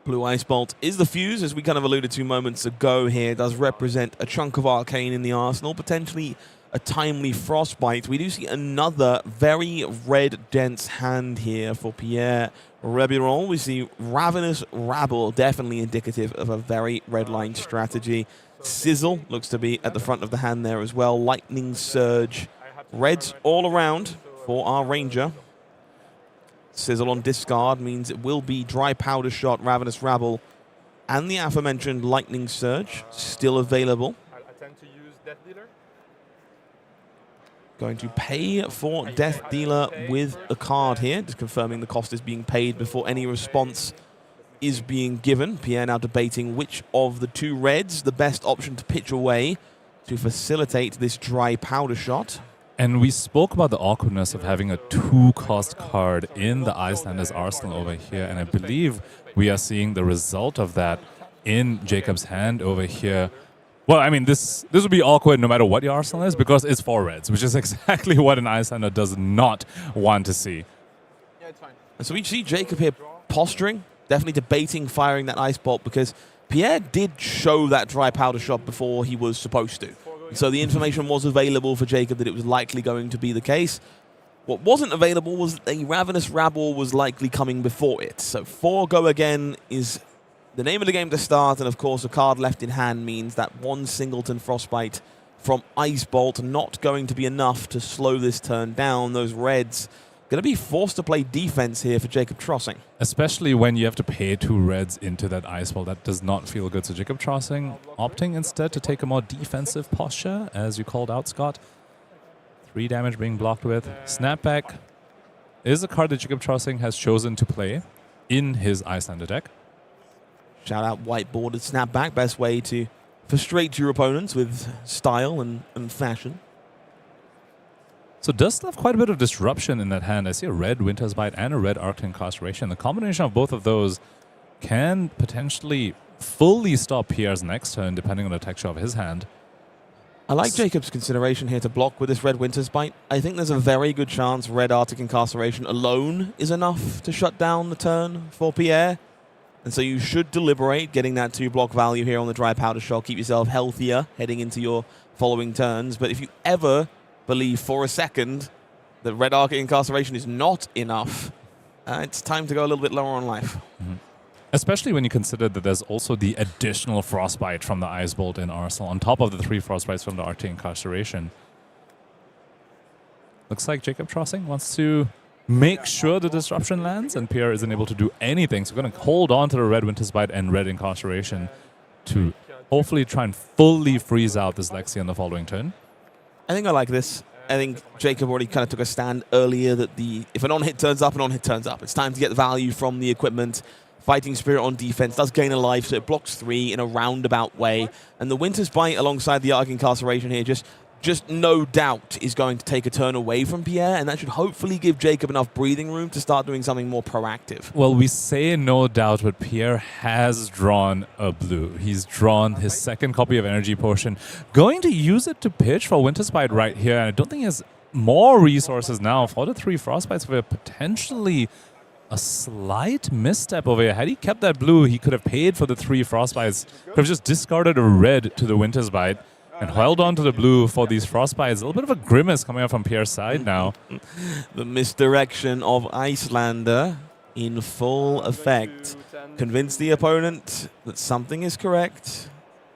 Speaker 1: Blue Ice Bolt is the fuse, as we kind of alluded to moments ago here. It does represent a chunk of arcane in the arsenal, potentially a timely Frostbite. We do see another very red dense hand here for Pierre Rebeyrol. We see Ravenous Rabble, definitely indicative of a very red line strategy. Sizzle looks to be at the front of the hand there as well. Lightning Surge. Reds all around for our Ranger. Sizzle on discard means it will be Dry Powder Shot, Ravenous Rabble, and the aforementioned Lightning Surge still available.
Speaker 5: I tend to use Death Dealer.
Speaker 1: Going to pay for Death Dealer with a card here, just confirming the cost is being paid before any response is being given. Pierre now debating which of the two reds the best option to pitch away to facilitate this dry powder shot.
Speaker 2: And we spoke about the awkwardness of having a 2-cost card in the Icelander's arsenal over here, and I believe we are seeing the result of that in Jacob's hand over here. Well, I mean, this would be awkward no matter what your arsenal is, because it's 4 reds, which is exactly what an Iyslander does not want to see.
Speaker 5: Yeah, it's fine.
Speaker 1: And so we see Jacob here posturing, definitely debating firing that ice bolt, because Pierre did show that dry powder shot before he was supposed to. So the information was available for Jacob that it was likely going to be the case. What wasn't available was that a Ravenous Rabble was likely coming before it. So 4 go again is the name of the game to start, and of course a card left in hand means that 1 singleton Frostbite from Ice Bolt not going to be enough to slow this turn down. Those reds going to be forced to play defense here for Jacob Trossing.
Speaker 2: Especially when you have to pay 2 reds into that ice ball. That does not feel good. So Jacob Trossing opting instead to take a more defensive posture, as you called out, Scott. 3 damage being blocked with. Snapback is a card that Jacob Trossing has chosen to play in his Iyslander deck.
Speaker 1: Shout out whiteboarded Snapback. Best way to frustrate your opponents with style and fashion.
Speaker 2: So does still have quite a bit of disruption in that hand. I see a red Winter's Bite and a red Arctic Incarceration. The combination of both of those can potentially fully stop Pierre's next turn, depending on the texture of his hand.
Speaker 1: I like Jacob's consideration here to block with this red Winter's Bite. I think there's a very good chance red Arctic Incarceration alone is enough to shut down the turn for Pierre. And so you should deliberate getting that 2-block value here on the dry powder shot. Keep yourself healthier heading into your following turns. But if you ever believe for a second that red Arctic Incarceration is not enough, it's time to go a little bit lower on life.
Speaker 2: Mm-hmm. Especially when you consider that there's also the additional Frostbite from the Ice Bolt in Arsenal, on top of the 3 Frostbites from the Arctic Incarceration. Looks like Jacob Trossing wants to make sure the disruption lands, and Pierre isn't able to do anything. So we're going to hold on to the red Winter's Bite and red Incarceration to hopefully try and fully freeze out this Lexi on the following turn.
Speaker 1: I think I like this. I think Jacob already kind of took a stand earlier that if an on-hit turns up, an on-hit turns up. It's time to get the value from the equipment. Fighting Spirit on defense does gain a life, so it blocks 3 in a roundabout way. And the Winter's Bite alongside the Arctic Incarceration here just no doubt is going to take a turn away from Pierre, and that should hopefully give Jacob enough breathing room to start doing something more proactive.
Speaker 2: Well, we say no doubt, but Pierre has drawn a blue. He's drawn his 2nd copy of Energy Potion, going to use it to pitch for Winter's Bite right here, and I don't think he has more resources now for the 3 Frostbites where potentially a slight misstep over here. Had he kept that blue, he could have paid for the 3 Frostbites, could have just discarded a red to the Winter's Bite, and held on to the blue for these Frostbites. A little bit of a grimace coming up from Pierre's side now.
Speaker 1: The misdirection of Iyslander in full effect. Convince the opponent that something is correct,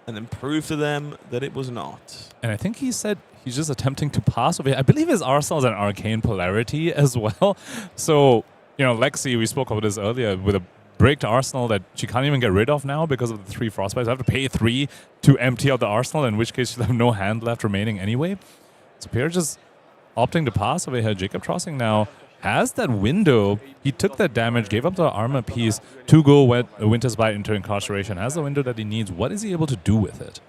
Speaker 1: and then prove to them that it was not.
Speaker 2: And I think he said he's just attempting to pass over here. I believe his arsenal is an arcane polarity as well. So, you know, Lexi, we spoke about this earlier, with a bricked arsenal that she can't even get rid of now because of the 3 Frostbites. I have to pay 3 to empty out the arsenal, in which case she'll have no hand left remaining anyway. So Pierre just opting to pass over here. Jacob Trossing now has that window. He took that damage, gave up the armor piece to go Winter's Bite into Incarceration. Has the window that he needs. What is he able to do with it?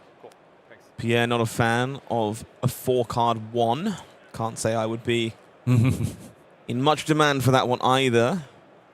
Speaker 1: Pierre not a fan of a 4-card 1. Can't say I would be in much demand for that one either.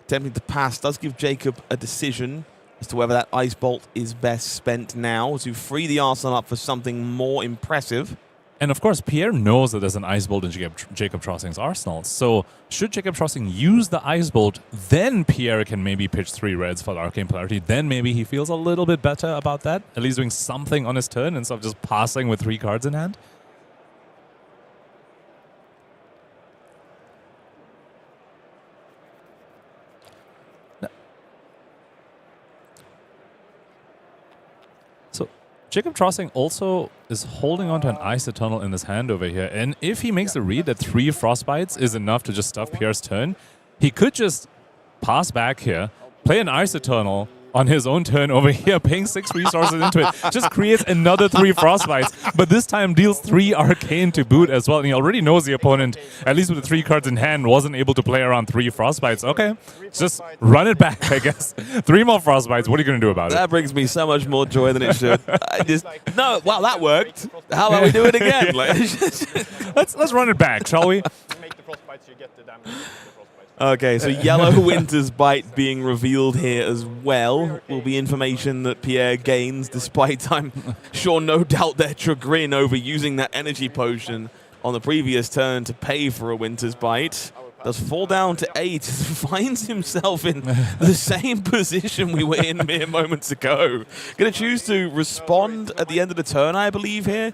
Speaker 1: Attempting to pass does give Jacob a decision as to whether that Ice Bolt is best spent now to free the arsenal up for something more impressive.
Speaker 2: And of course, Pierre knows that there's an Ice Bolt in Jacob Trossing's arsenal. So should Jacob Trossing use the Ice Bolt, then Pierre can maybe pitch 3 reds for the Arcane Polarity. Then maybe he feels a little bit better about that, at least doing something on his turn instead of just passing with 3 cards in hand. Jacob Trossing also is holding on to an Ice Eternal in his hand over here. And if he makes the read that 3 Frostbites is enough to just stuff Pierre's turn, he could just pass back here, play an Ice Eternal on his own turn over here, paying 6 resources into it, just creates another 3 Frostbites, but this time deals 3 Arcane to boot as well. And he already knows the opponent, at least with the 3 cards in hand, wasn't able to play around 3 Frostbites. Okay, just run it back, I guess. 3 more Frostbites, what are you going to do about it?
Speaker 1: That brings me so much more joy than it should. No, wow, that worked. How about we do it again?
Speaker 2: Let's run it back, shall we?
Speaker 5: You make the frostbites, you get the damage.
Speaker 1: Okay, so Yellow Winter's Bite being revealed here as well will be information that Pierre gains, despite, I'm sure, no doubt their chagrin over using that energy potion on the previous turn to pay for a Winter's Bite. Does fall down to 8, finds himself in the same position we were in mere moments ago. Going to choose to respond at the end of the turn, I believe, here.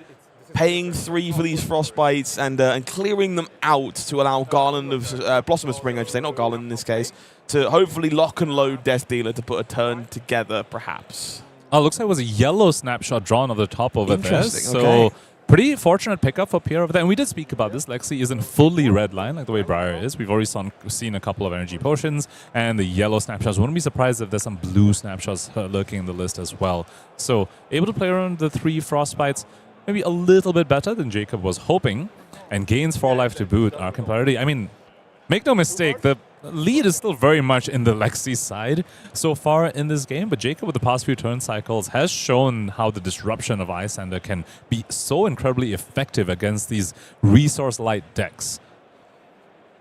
Speaker 1: Paying 3 for these Frostbites and clearing them out to allow Garland of Blossom of Spring, I should say, not Garland in this case, to hopefully lock and load Death Dealer to put a turn together, perhaps.
Speaker 2: Oh, looks like it was a yellow snapshot drawn on the top over there.
Speaker 1: Interesting, okay.
Speaker 2: So pretty fortunate pickup for Pierre over there. And we did speak about this. Lexi isn't fully red line like the way Briar is. We've already seen a couple of energy potions and the yellow snapshots. Wouldn't be surprised if there's some blue snapshots lurking in the list as well. So able to play around the 3 Frostbites. Maybe a little bit better than Jacob was hoping, and gains 4 life to boot. Arcane Polarity. I mean, make no mistake, the lead is still very much in the Lexi side so far in this game, but Jacob with the past few turn cycles has shown how the disruption of Iyslander can be so incredibly effective against these resource-light decks.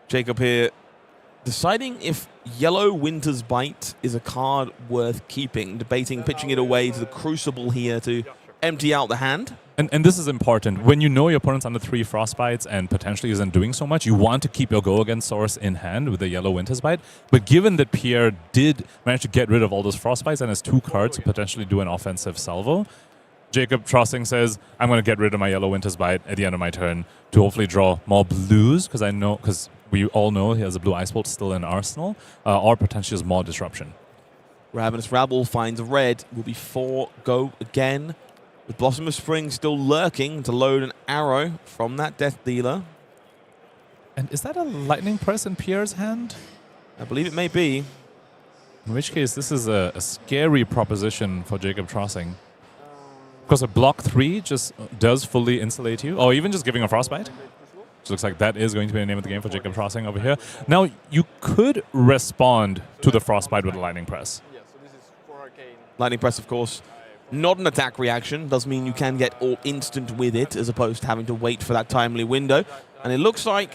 Speaker 1: Jacob here deciding if Yellow Winter's Bite is a card worth keeping, debating pitching it away to the Crucible here to empty out the hand.
Speaker 2: And this is important. When you know your opponent's under 3 Frostbites and potentially isn't doing so much, you want to keep your go against source in hand with the Yellow Winter's Bite. But given that Pierre did manage to get rid of all those Frostbites and has 2 cards to potentially do an offensive salvo, Jacob Trossing says, I'm going to get rid of my Yellow Winter's Bite at the end of my turn to hopefully draw more blues, because we all know he has a blue Ice Bolt still in Arsenal, or potentially has more disruption.
Speaker 1: Ravenous Rabble finds red. Will be 4 go again. With Blossom of Spring still lurking to load an arrow from that Death Dealer.
Speaker 2: And is that a Lightning Press in Pierre's hand?
Speaker 1: I believe it may be.
Speaker 2: In which case, this is a scary proposition for Jacob Trossing. Because a block 3 just does fully insulate you, or even just giving a Frostbite. Which looks like that is going to be the name of the game for Jacob Trossing over here. Now, you could respond to the Frostbite with a Lightning Press.
Speaker 5: Yeah, so this is for Arcane.
Speaker 1: Lightning Press, of course. Not an attack reaction. Does mean you can get all instant with it, as opposed to having to wait for that timely window. And it looks like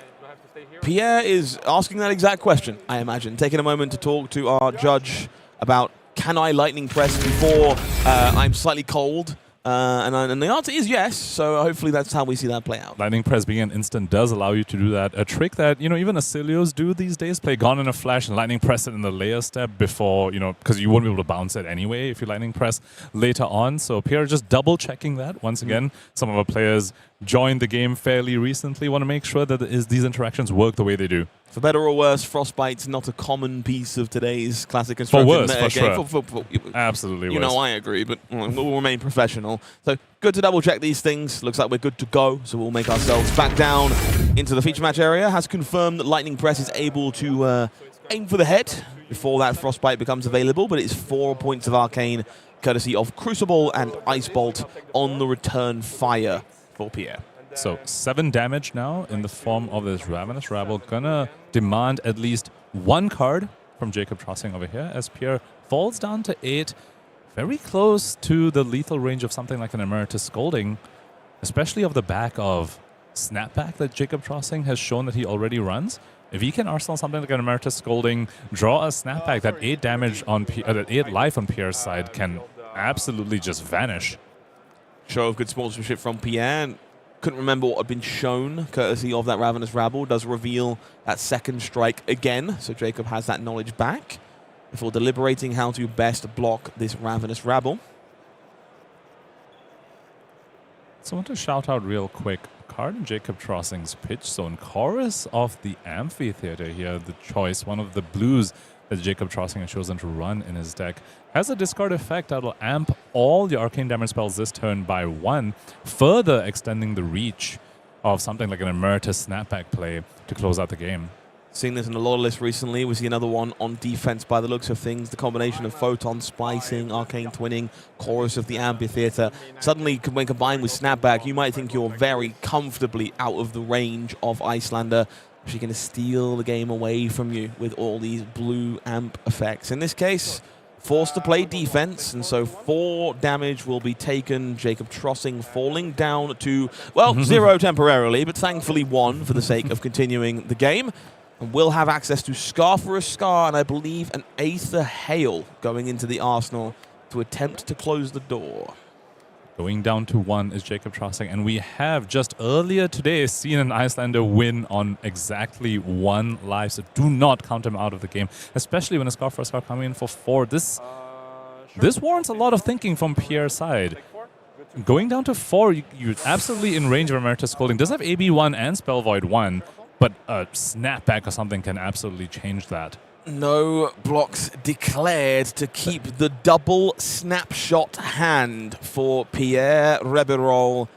Speaker 1: Pierre is asking that exact question, I imagine. Taking a moment to talk to our judge about, can I Lightning Press before I'm slightly cold? And the answer is yes, so hopefully that's how we see that play out.
Speaker 2: Lightning Press being an instant does allow you to do that. A trick that, even Asilios do these days, play Gone in a Flash and Lightning Press it in the layer step before, because you won't be able to bounce it anyway if you Lightning Press later on. So Pierre just double checking that. Once again, some of our players joined the game fairly recently, want to make sure that these interactions work the way they do.
Speaker 1: For better or worse, Frostbite's not a common piece of today's classic constructed
Speaker 2: for
Speaker 1: game.
Speaker 2: Sure. For absolutely
Speaker 1: worse. I agree, but we'll remain professional. So good to double check these things. Looks like we're good to go, so we'll make ourselves back down into the feature match area. Has confirmed that Lightning Press is able to aim for the head before that Frostbite becomes available, but it's 4 points of Arcane, courtesy of Crucible and Ice Bolt on the return fire for Pierre.
Speaker 2: So 7 damage now in the form of this Ravenous Rabble. Gonna demand at least 1 card from Jacob Trossing over here as Pierre falls down to 8. Very close to the lethal range of something like an Emeritus Scolding, especially off the back of Snapback that Jacob Trossing has shown that he already runs. If he can arsenal something like an Emeritus Scolding, draw a Snapback, that 8 damage on that 8 life on Pierre's side can absolutely just vanish.
Speaker 1: Show of good sportsmanship from Pierre. Couldn't remember what had been shown, courtesy of that Ravenous Rabble. Does reveal that second strike again, so Jacob has that knowledge back before deliberating how to best block this Ravenous Rabble.
Speaker 2: So I want to shout out real quick, card in Jacob Trossing's pitch zone, Chorus of the Amphitheater here, the choice, one of the blues that Jacob Trossing has chosen to run in his deck, has a discard effect that will amp all the arcane damage spells this turn by 1, further extending the reach of something like an Emeritus Snapback play to close out the game.
Speaker 1: Seen this in a lot of lists recently. We see another one on defense by the looks of things. The combination of photon splicing, arcane twinning, chorus of the amphitheater. Suddenly, when combined with snapback, you might think you're very comfortably out of the range of Iyslander. She's going to steal the game away from you with all these blue amp effects. In this case, forced to play defense, and so 4 damage will be taken. Jacob Trossing falling down to, well, 0 temporarily, but thankfully 1 for the sake of continuing the game. And will have access to Scar for a Scar, and I believe an Aether Hail going into the arsenal to attempt to close the door.
Speaker 2: Going down to 1 is Jacob Trossing, and we have just earlier today seen an Iyslander win on exactly 1 life, so do not count him out of the game, especially when a Scar for a Scar coming in for 4. This warrants a lot of thinking from Pierre's side. Going down to 4, you're absolutely in range of Emeritus Scolding. Does have AB1 and Spell Void 1, but a snapback or something can absolutely change that.
Speaker 1: No blocks declared to keep the double snapshot hand for Pierre. Rebeyrol.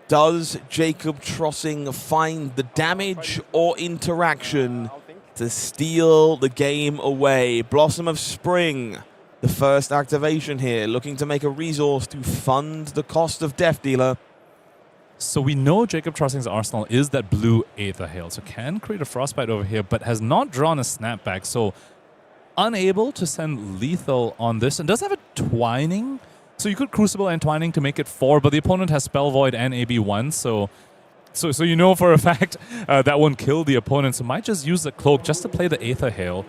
Speaker 1: Does Jacob Trossing find the damage or interaction to steal the game away? Blossom of Spring, the first activation here, looking to make a resource to fund the cost of Death Dealer.
Speaker 2: So we know Jacob Trossing's arsenal is that blue Aether Hail, so can create a Frostbite over here, but has not drawn a snapback, so unable to send lethal on this, and does have a Twining, so you could Crucible and Twining to make it 4, but the opponent has Spell Void and AB1, so you know for a fact that won't kill the opponent, so might just use the Cloak just to play the Aether Hail,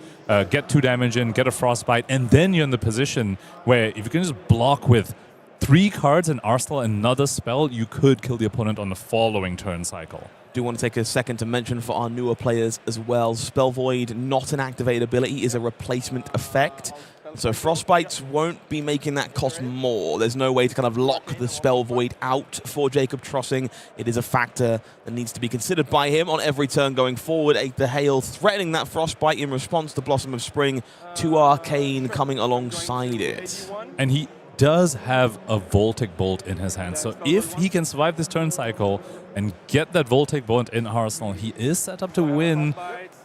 Speaker 2: get 2 damage in, get a Frostbite, and then you're in the position where if you can just block with 3 cards in Arsenal, another spell, you could kill the opponent on the following turn cycle.
Speaker 1: Do want to take a second to mention for our newer players as well, Spell Void, not an activate ability, is a replacement effect. So Frostbites won't be making that cost more. There's no way to kind of lock the Spell Void out for Jacob Trossing. It is a factor that needs to be considered by him on every turn going forward. Aether Hail threatening that Frostbite in response to Blossom of Spring, 2 Arcane coming alongside it.
Speaker 2: And he does have a Voltic Bolt in his hand, so if he can survive this turn cycle and get that Voltic Bolt in Arsenal, he is set up to win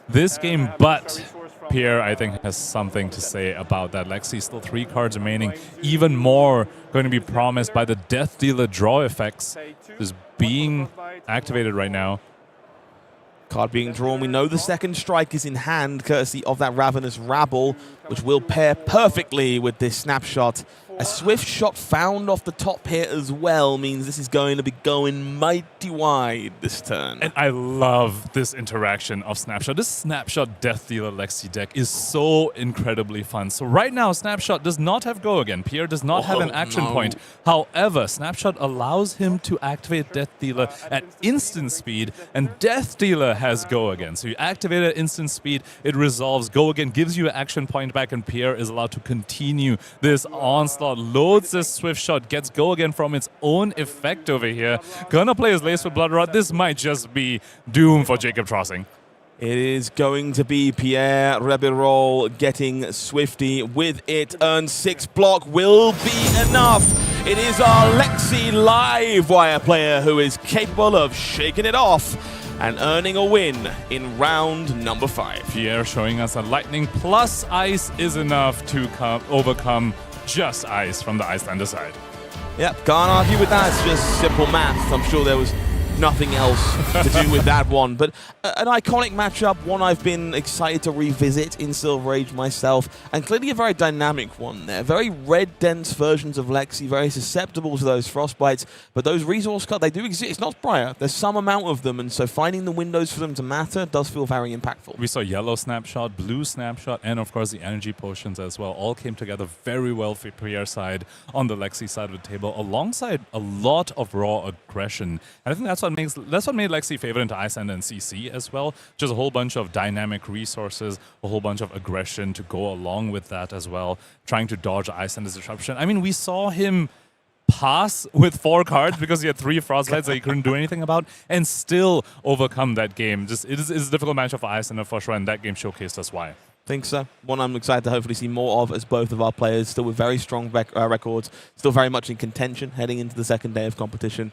Speaker 2: this game, but Pierre, I think, has something to say about that. Lexi, still 3 cards remaining, even more going to be promised by the Death Dealer draw effects is being activated right now.
Speaker 1: Card being drawn. We know the second strike is in hand, courtesy of that Ravenous Rabble, which will pair perfectly with this snapshot. A swift shot found off the top here as well means this is going to be going mighty wide this turn.
Speaker 2: And I love this interaction of Snapshot. This Snapshot Death Dealer Lexi deck is so incredibly fun. So right now, Snapshot does not have Go Again. Pierre does not have an action point. However, Snapshot allows him to activate Death Dealer at instant speed, and Death Dealer has Go Again. So you activate it at instant speed, it resolves. Go Again gives you an action point back, and Pierre is allowed to continue this onslaught. Loads this Swift Shot, gets Go Again from its own effect over here. Gonna play his Lace with Blood Rod. This might just be doom for Jacob Trossing.
Speaker 1: It is going to be Pierre. Rebeyrol getting Swifty with it. Earn 6 block will be enough. It is our Lexi live wire player who is capable of shaking it off and earning a win in round number 5.
Speaker 2: Pierre showing us that Lightning plus Ice is enough to overcome just Ice from the Iyslander side.
Speaker 1: Yep, can't argue with that. It's just simple math. I'm sure there was nothing else to do with that one. But an iconic matchup, one I've been excited to revisit in Silver Age myself, and clearly a very dynamic one there. Very red, dense versions of Lexi, very susceptible to those Frostbites, but those resource cards, they do exist. It's not Briar. There's some amount of them, and so finding the windows for them to matter does feel very impactful.
Speaker 2: We saw Yellow Snapshot, Blue Snapshot, and of course the Energy Potions as well. All came together very well for Pierre's side on the Lexi side of the table, alongside a lot of raw aggression. And I think that's what made Lexi favorite into Iyslander and CC as well. Just a whole bunch of dynamic resources, a whole bunch of aggression to go along with that as well, trying to dodge Iyslander's disruption. I mean, we saw him pass with 4 cards because he had 3 Frostbites that he couldn't do anything about, and still overcome that game. Just it is a difficult matchup for Iyslander for sure, and that game showcased us why.
Speaker 1: Think so. One I'm excited to hopefully see more of, as both of our players still with very strong records, still very much in contention heading into the second day of competition.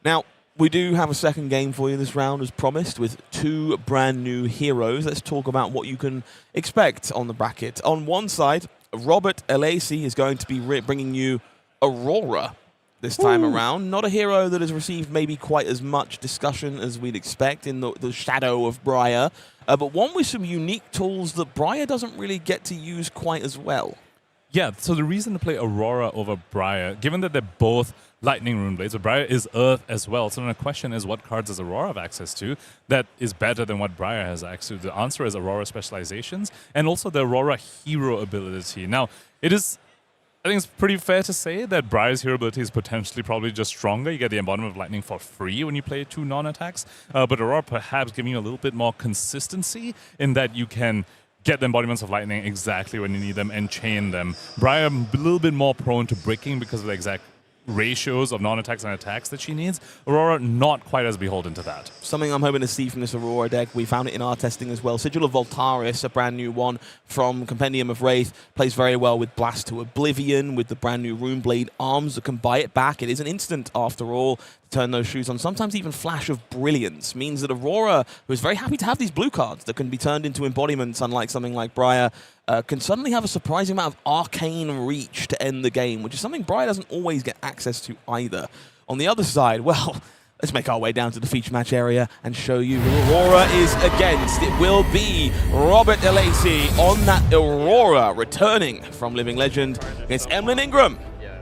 Speaker 1: Now, We do have a second game for you this round, as promised, with 2 brand new heroes. Let's talk about what you can expect on the bracket. On one side, Robert Alessi is going to be bringing you Aurora this time around. Not a hero that has received maybe quite as much discussion as we'd expect in the shadow of Briar, but one with some unique tools that Briar doesn't really get to use quite as well.
Speaker 2: Yeah, so the reason to play Aurora over Briar, given that they're both Lightning Rune Blades, but Briar is Earth as well. So then the question is, what cards does Aurora have access to that is better than what Briar has access to? The answer is Aurora Specializations and also the Aurora Hero ability. Now, I think it's pretty fair to say that Briar's hero ability is potentially probably just stronger. You get the Embodiment of Lightning for free when you play 2 non-attacks, but Aurora perhaps giving you a little bit more consistency in that you can get the embodiments of lightning exactly when you need them and chain them. Briar a little bit more prone to bricking because of the exact ratios of non-attacks and attacks that she needs. Aurora not quite as beholden to that.
Speaker 1: Something I'm hoping to see from this Aurora deck, we found it in our testing as well. Sigil of Voltaris, a brand new one from Compendium of Wraith, plays very well with Blast to Oblivion, with the brand new Runeblade arms that can buy it back. It is an instant, after all, to turn those shoes on. Sometimes even Flash of Brilliance means that Aurora, who is very happy to have these blue cards that can be turned into embodiments, unlike something like Briar, can suddenly have a surprising amount of arcane reach to end the game, which is something Briar doesn't always get access to either. On the other side, well, let's make our way down to the feature match area and show you who Aurora is against. It will be Robert Alessi on that Aurora, returning from Living Legend against Emlyn Ingram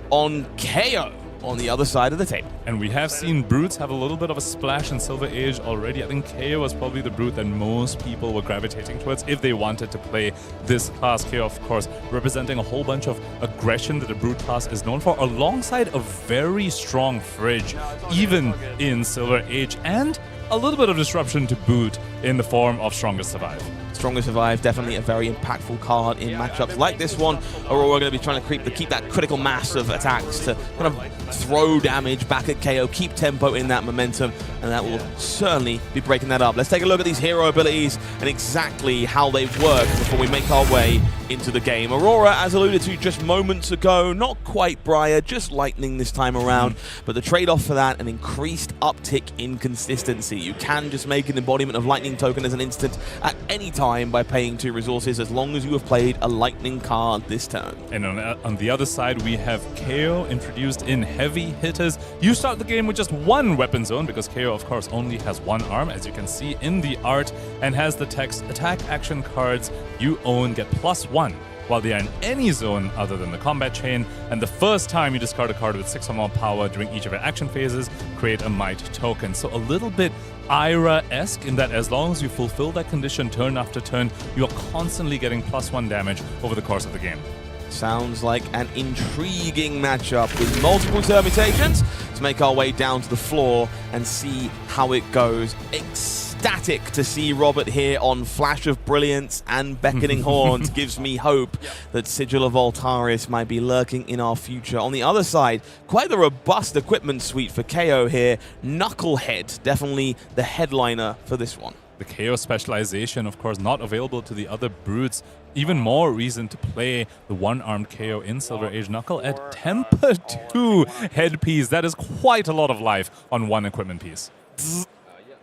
Speaker 1: on KO on the other side of the table.
Speaker 2: And we have seen Brutes have a little bit of a splash in Silver Age already. I think KO was probably the Brute that most people were gravitating towards if they wanted to play this class. KO, of course, representing a whole bunch of aggression that the Brute class is known for, alongside a very strong Fridge, even in Silver Age, and a little bit of disruption to boot in the form of Strongest Survive.
Speaker 1: Strongest Survive, definitely a very impactful card in matchups like this one. Aurora going to be trying to keep that critical mass of attacks to kind of throw damage back at KO, keep tempo in that momentum, and that will certainly be breaking that up. Let's take a look at these hero abilities and exactly how they work before we make our way into the game. Aurora, as alluded to just moments ago, not quite Briar, just Lightning this time around, but the trade-off for that, an increased uptick in consistency. You can just make an embodiment of Lightning token as an instant at any time by paying 2 resources, as long as you have played a Lightning card this turn.
Speaker 2: And on the other side, we have KO introduced in heavy hitters. You start the game with just 1 weapon zone, because KO, of course, only has 1 arm, as you can see in the art, and has the text attack action cards you own get +1 while they are in any zone other than the combat chain, and the first time you discard a card with 6 or more power during each of your action phases, create a might token. So a little bit Ira-esque in that as long as you fulfill that condition turn after turn, you are constantly getting +1 damage over the course of the game.
Speaker 1: Sounds like an intriguing matchup with multiple permutations. Let's make our way down to the floor and see how it goes. Ecstatic to see Robert here on Flash of Brilliance and Beckoning Horns. Gives me hope that Sigil of Voltaris might be lurking in our future. On the other side, quite the robust equipment suite for KO here. Knucklehead, definitely the headliner for this one.
Speaker 2: The KO specialization, of course, not available to the other Brutes. Even more reason to play the 1-armed KO in Silver Age. Knuckle at Temper 2 headpiece. That is quite a lot of life on 1 equipment piece.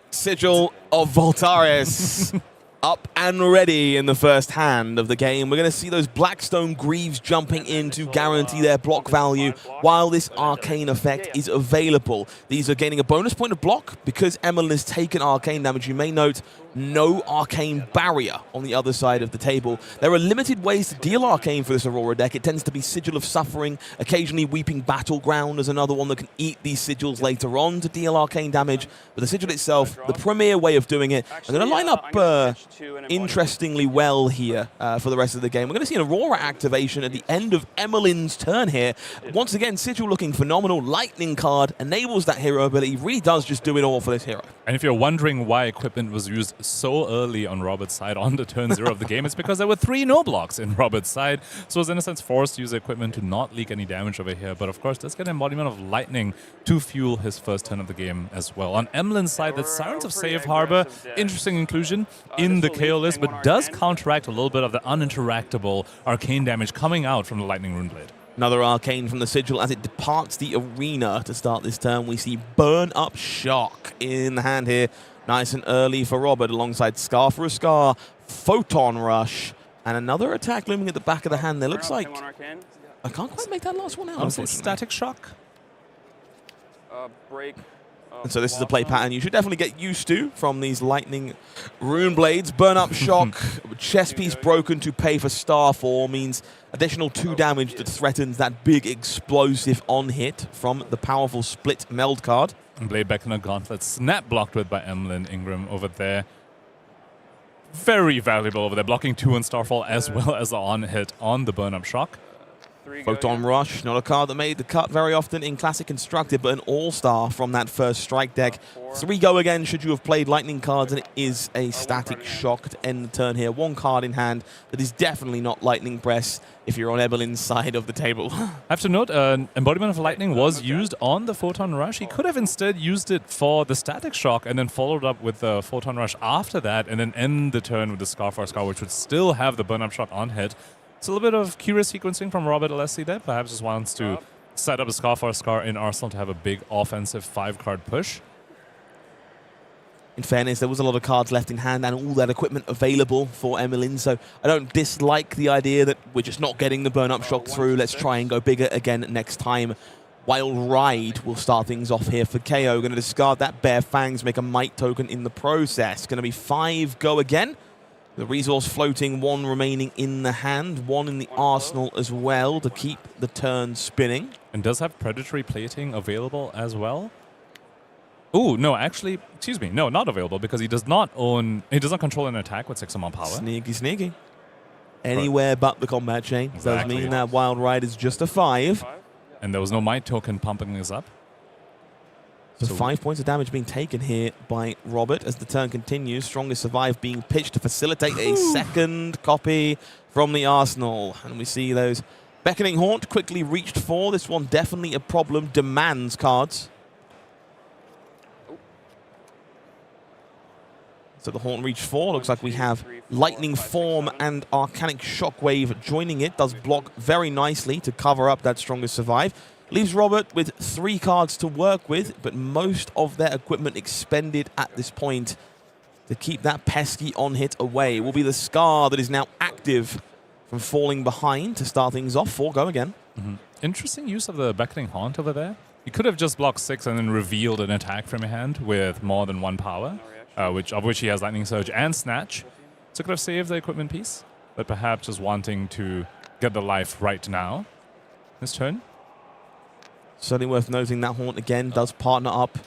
Speaker 1: Sigil of Voltaris up and ready in the first hand of the game. We're going to see those Blackstone Greaves jumping in to guarantee their block value while this arcane effect is available. These are gaining a bonus point of block because Emlyn has taken arcane damage. You may note no arcane barrier on the other side of the table. There are limited ways to deal arcane for this Aurora deck. It tends to be Sigil of Suffering. Occasionally Weeping Battleground is another one that can eat these sigils later on to deal arcane damage. But the sigil itself, the premier way of doing it. I'm going to line up interestingly well here for the rest of the game. We're going to see an Aurora activation at the end of Emlyn's turn here. Once again, Sigil looking phenomenal. Lightning card enables that hero ability. Really does just do it all for this hero.
Speaker 2: And if you're wondering why equipment was used so early on Robert's side on the turn 0 of the game, it's because there were 3 no blocks in Robert's side. So it was in a sense forced to use equipment to not leak any damage over here. But of course, does get an embodiment of lightning to fuel his first turn of the game as well. On Emlyn's side, the Sirens of Safe Harbor, interesting inclusion in the KO list, but does counteract a little bit of the uninteractable arcane damage coming out from the Lightning Runeblade.
Speaker 1: Another arcane from the sigil as it departs the arena to start this turn. We see Burn Up Shock in the hand here. Nice and early for Robert alongside Scar for a Scar, Photon Rush, and another attack looming at the back of the hand. There looks like... I can't quite make that last one out, unfortunately.
Speaker 2: Static Shock?
Speaker 5: Break.
Speaker 1: And so this is a play pattern you should definitely get used to from these lightning rune blades. Burn Up Shock, chest piece broken to pay for Starfall means additional 2 damage that threatens that big explosive on hit from the powerful split meld card.
Speaker 2: And Blade back in a gauntlet, snap blocked with by Emlyn. Ingram over there. Very valuable over there, blocking 2 on Starfall as well as the on hit on the Burn Up Shock.
Speaker 1: Photon Rush, not a card that made the cut very often in Classic Constructed, but an all-star from that first strike deck. 3 go again should you have played lightning cards, and it is a static shock to end the turn here. 1 card in hand that is definitely not lightning press if you're on Emlyn's side of the table.
Speaker 2: I have to note, an Embodiment of Lightning was used on the Photon Rush. He could have instead used it for the Static Shock and then followed up with the Photon Rush after that and then end the turn with the Scar for Scar, which would still have the Burn Up Shock on hit. It's a little bit of curious sequencing from Robert Alessi there. Perhaps just wants to set up a Scar for a Scar in Arsenal to have a big offensive 5-card push.
Speaker 1: In fairness, there was a lot of cards left in hand and all that equipment available for Emlyn, so I don't dislike the idea that we're just not getting the Burn Up Shock through. Let's try and go bigger again next time. Wild Ride will start things off here for KO. Going to discard that Bare Fangs, make a Might token in the process. Going to be 5 go again. The resource floating, 1 remaining in the hand, 1 in the arsenal as well to keep the turn spinning.
Speaker 2: And does have Predatory Plating available as well. Oh, no, actually, excuse me. No, not available because he does not control an attack with 6 or more power.
Speaker 1: Sneaky, sneaky. Anywhere but the combat chain.
Speaker 2: Exactly.
Speaker 1: Does mean that Wild Ride is just a 5.
Speaker 2: And there was no Might token pumping this up.
Speaker 1: So 5 points of damage being taken here by Robert as the turn continues. Strongest Survive being pitched to facilitate a second copy from the arsenal. And we see those Beckoning Haunt quickly reached for. This one definitely a problem. Demands cards. So the Haunt reached for. Looks like we have Lightning Form and Arcanic Shockwave joining it. Does block very nicely to cover up that Strongest Survive. Leaves Robert with 3 cards to work with, but most of their equipment expended at this point to keep that pesky on-hit away. Will be the Scar that is now active from falling behind to start things off. 4 go again.
Speaker 2: Interesting use of the Beckoning Haunt over there. You could have just blocked 6 and then revealed an attack from your hand with more than 1 power, of which he has Lightning Surge and Snatch. So could have saved the equipment piece, but perhaps just wanting to get the life right now. This turn.
Speaker 1: Certainly worth noting that Haunt again does partner up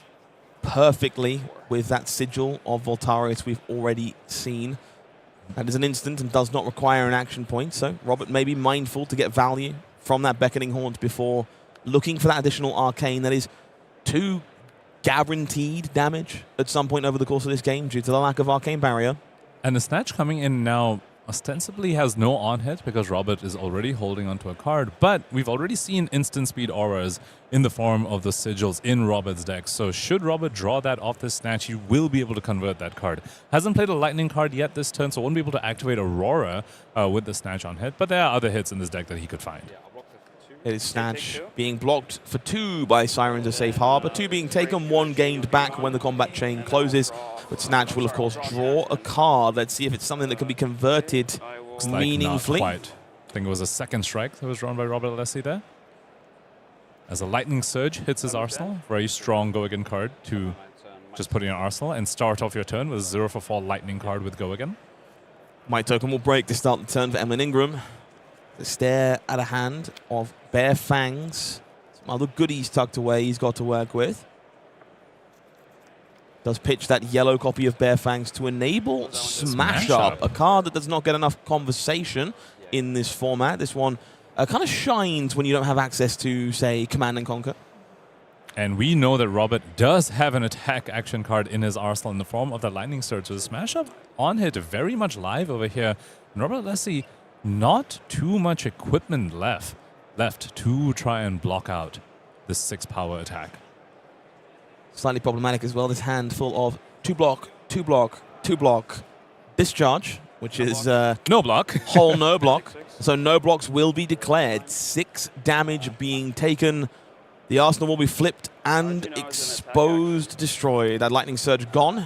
Speaker 1: perfectly with that Sigil of Voltarius we've already seen. That is an instant and does not require an action point, so Robert may be mindful to get value from that Beckoning Haunt before looking for that additional Arcane. That is 2 guaranteed damage at some point over the course of this game due to the lack of Arcane Barrier.
Speaker 2: And the Snatch coming in now ostensibly has no on-hit because Robert is already holding onto a card, but we've already seen instant speed auras in the form of the sigils in Robert's deck, so should Robert draw that off this Snatch, he will be able to convert that card. Hasn't played a Lightning card yet this turn, so won't be able to activate Aurora with the Snatch on hit, but there are other hits in this deck that he could find.
Speaker 1: It is Snatch being blocked for 2 by Sirens of Safe Harbor, 2 being taken, 1 gained back when the combat chain closes. But Snatch will, of course, draw a card. Let's see if it's something that can be converted meaningfully.
Speaker 2: Not quite. I think it was a second strike that was drawn by Robert Alessi there. As a Lightning Surge hits his arsenal, very strong go again card to just put in your arsenal and start off your turn with a 0 for 4 Lightning card with go again.
Speaker 1: Might token will break to start the turn for Emlyn Ingram. The stare at a hand of Bare Fangs. Some other goodies tucked away he's got to work with. Does pitch that yellow copy of Bare Fangs to enable Smash Up, a card that does not get enough conversation in this format. This one kind of shines when you don't have access to, say, Command and Conquer.
Speaker 2: And we know that Robert does have an attack action card in his arsenal in the form of the Lightning Surge. So the Smash Up on hit very much live over here. And Robert Alessi, not too much equipment left to try and block out this 6 power attack.
Speaker 1: Slightly problematic as well, this hand full of 2 block, 2 block, 2 block, Discharge, which is
Speaker 2: No block.
Speaker 1: whole no block. So no blocks will be declared. 6 damage being taken. The Arsenal will be flipped and exposed, destroyed. That lightning surge gone.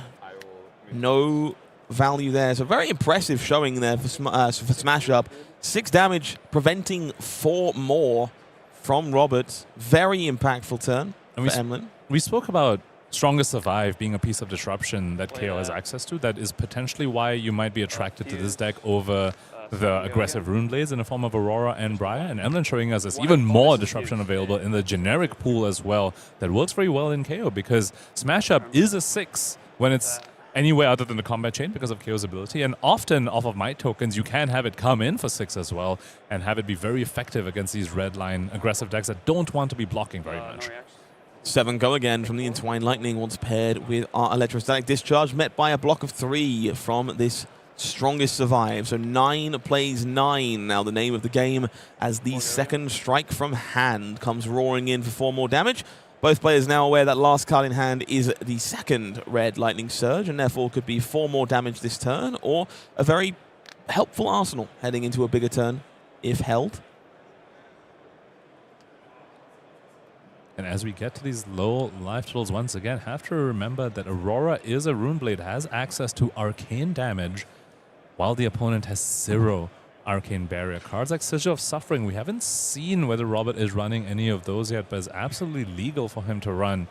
Speaker 1: No value there. So very impressive showing there for Smash Up. 6 damage, preventing 4 more from Robert. Very impactful turn for Emlyn.
Speaker 2: We spoke about Strongest Survive being a piece of disruption that KO has access to. That is potentially why you might be attracted to this deck over the aggressive Rune Blades in the form of Aurora and Briar. And Emlyn showing us there's even more disruption available in the generic pool as well that works very well in KO, because Smash Up is a 6 when it's anywhere other than the combat chain because of KO's ability. And often off of Might tokens, you can have it come in for 6 as well and have it be very effective against these red line aggressive decks that don't want to be blocking very much.
Speaker 1: 7 go again from the Entwined Lightning once paired with our Electrostatic Discharge, met by a block of 3 from this Strongest Survive. So 9 plays 9 now the name of the game, as the second strike from hand comes roaring in for 4 more damage. Both players now aware that last card in hand is the second red Lightning Surge, and therefore could be 4 more damage this turn, or a very helpful Arsenal heading into a bigger turn if held.
Speaker 2: And as we get to these low life totals once again, have to remember that Aurora is a Rune Blade, has access to arcane damage, while the opponent has 0 arcane barrier cards. Like Sigil of Suffering, we haven't seen whether Robert is running any of those yet, but it's absolutely legal for him to run.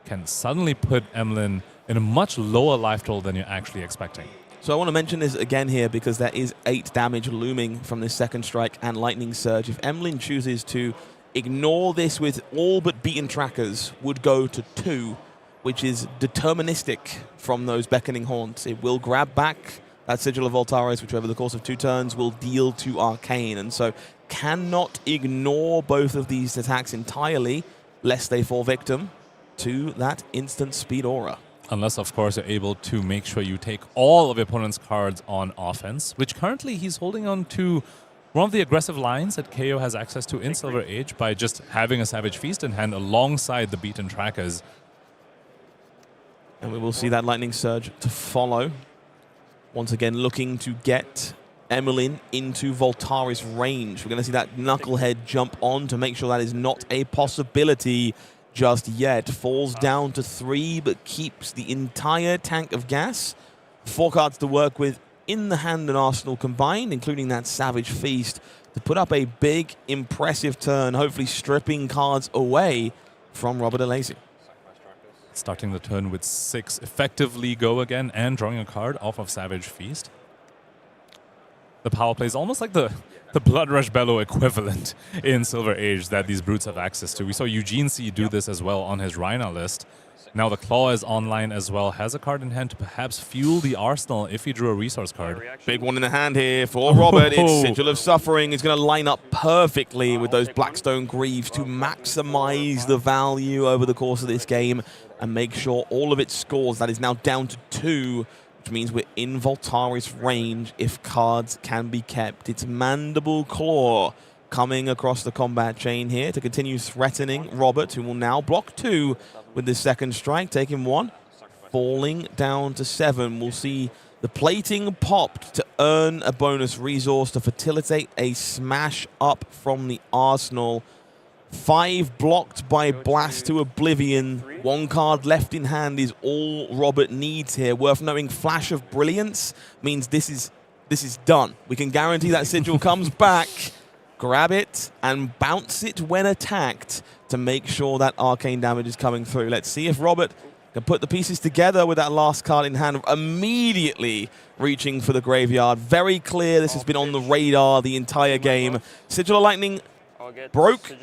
Speaker 2: Can suddenly put Emlyn in a much lower life total than you're actually expecting.
Speaker 1: So I want to mention this again here because there is 8 damage looming from this second strike and Lightning Surge. If Emlyn chooses to ignore this with all but beaten trackers, would go to 2, which is deterministic from those Beckoning Haunts. It will grab back that Sigil of Voltaris, which over the course of 2 turns will deal to Arcane, and so cannot ignore both of these attacks entirely, lest they fall victim to that instant speed aura.
Speaker 2: Unless, of course, you're able to make sure you take all of your opponent's cards on offense, which currently he's holding on to one of the aggressive lines that KO has access to in Silver Age by just having a Savage Feast in hand alongside the beaten trackers.
Speaker 1: And we will see that Lightning Surge to follow. Once again, looking to get Emlyn into Voltaris range. We're going to see that Knucklehead jump on to make sure that is not a possibility just yet. Falls down to 3, but keeps the entire tank of gas. 4 cards to work with in the hand and Arsenal combined, including that Savage Feast, to put up a big, impressive turn, hopefully stripping cards away from Robert Alessi.
Speaker 2: Starting the turn with 6, effectively go again and drawing a card off of Savage Feast. The power play is almost like the Blood Rush Bellow equivalent in Silver Age that these brutes have access to. We saw Eugene do this as well on his Rhinar list. Now the Claw is online as well, has a card in hand to perhaps fuel the arsenal if he drew a resource card.
Speaker 1: Big one in the hand here for Robert. It's Sigil of Suffering. Is going to line up perfectly with those Blackstone Greaves to maximize the value over the course of this game and make sure all of its scores. That is now down to 2, which means we're in Voltaris range if cards can be kept. It's Mandible Claw coming across the combat chain here to continue threatening Robert, who will now block 2 with this second strike, taking 1, falling down to 7. We'll see the plating popped to earn a bonus resource to facilitate a smash up from the Arsenal. 5 blocked by Blast to Oblivion. 1 card left in hand is all Robert needs here. Worth noting, Flash of Brilliance means this is done. We can guarantee that Sigil comes back. Grab it and bounce it when attacked to make sure that arcane damage is coming through. Let's see if Robert can put the pieces together with that last card in hand, immediately reaching for the graveyard. Very clear this has been on the radar the entire game. Sigil of Lightning broke.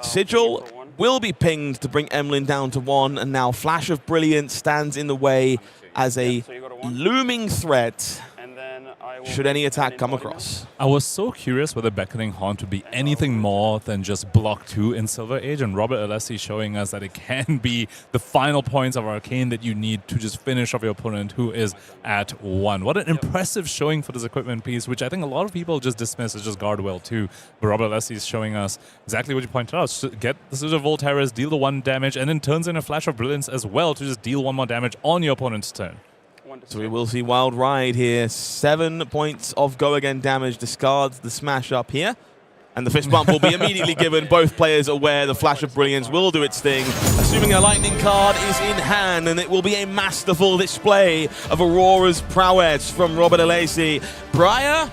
Speaker 1: Sigil will be pinged to bring Emlyn down to 1, and now Flash of Brilliance stands in the way as a looming threat should any attack come across.
Speaker 2: I was so curious whether Beckoning Haunt would be anything more than just block 2 in Silver Age, and Robert Alessi showing us that it can be the final points of Arcane that you need to just finish off your opponent who is at 1. What an impressive showing for this equipment piece, which I think a lot of people just dismiss as just Guardwell 2. But Robert Alessi is showing us exactly what you pointed out. Get the Sigil of Voltaris, deal the 1 damage, and then turns in a Flash of Brilliance as well to just deal 1 more damage on your opponent's turn.
Speaker 1: So we will see Wild Ride here. 7 points of go again damage, discards the smash up here. And the fist bump will be immediately given. Both players aware the Flash of Brilliance will do its thing. Assuming a lightning card is in hand, and it will be a masterful display of Aurora's prowess from Robert Alessi. Briar,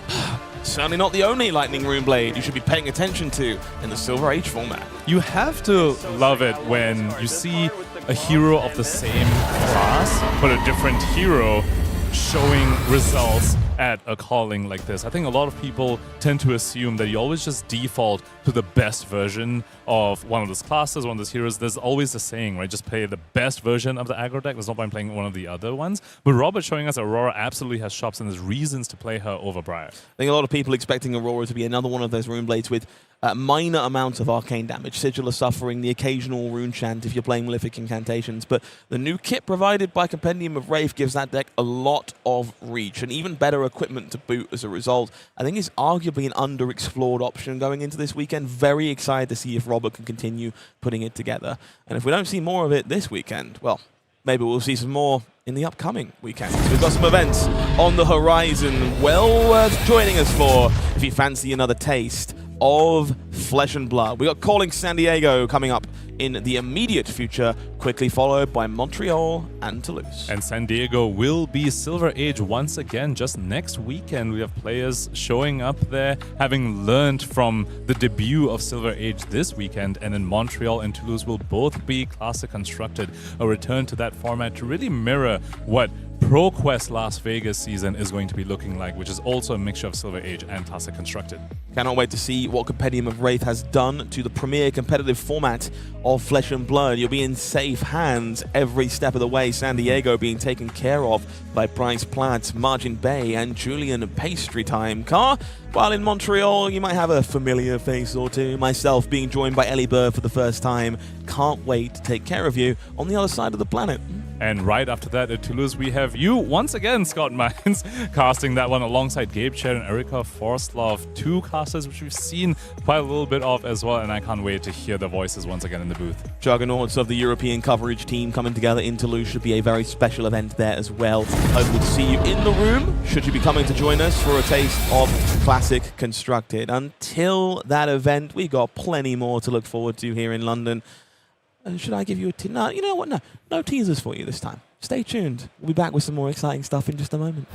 Speaker 1: certainly not the only Lightning Rune Blade you should be paying attention to in the Silver Age format.
Speaker 2: You have to love it when you see a hero of the same class, but a different hero showing results at a calling like this. I think a lot of people tend to assume that you always just default to the best version of one of those classes, one of those heroes. There's always the saying, right? Just play the best version of the aggro deck. There's no point playing one of the other ones. But Robert showing us Aurora absolutely has shops and there's reasons to play her over Briar.
Speaker 1: I think a lot of people expecting Aurora to be another one of those rune blades with minor amounts of arcane damage, Sigil of Suffering, the occasional rune chant if you're playing Malefic Incantations. But the new kit provided by Compendium of Wraith gives that deck a lot of reach and even better equipment to boot as a result. I think it's arguably an underexplored option going into this weekend. Very excited to see if Robert can continue putting it together. And if we don't see more of it this weekend, well, maybe we'll see some more in the upcoming weekend. So we've got some events on the horizon well worth joining us for if you fancy another taste of Flesh and Blood. We got Calling San Diego coming up in the immediate future, quickly followed by Montreal and Toulouse.
Speaker 2: And San Diego will be Silver Age once again just next weekend. We have players showing up there, having learned from the debut of Silver Age this weekend, and in Montreal and Toulouse will both be Classic Constructed, a return to that format to really mirror what ProQuest Las Vegas season is going to be looking like, which is also a mixture of Silver Age and Classic Constructed.
Speaker 1: Cannot wait to see what Compendium of Wraith has done to the premier competitive format of Flesh and Blood. You'll be in safe hands every step of the way. San Diego being taken care of by Bryce Platt, Margin Bay, and Julian Pastry Time Car. While in Montreal, you might have a familiar face or two. Myself being joined by Ellie Bird for the first time. Can't wait to take care of you on the other side of the planet.
Speaker 2: And right after that at Toulouse, we have you once again, Scott Mines, casting that one alongside Gabe Cher and Erika Forstlov, two casters which we've seen quite a little bit of as well, and I can't wait to hear their voices once again in the booth.
Speaker 1: Juggernauts of the European coverage team coming together in Toulouse should be a very special event there as well. Hopefully to see you in the room, should you be coming to join us for a taste of Classic Constructed. Until that event, we got plenty more to look forward to here in London. Should I give you a no, you know what? No teasers for you this time. Stay tuned. We'll be back with some more exciting stuff in just a moment.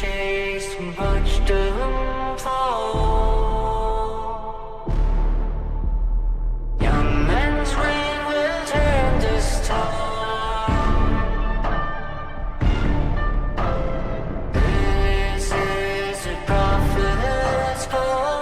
Speaker 8: chase much downfall. Young men's reign will turn this time. This is a prophet's call.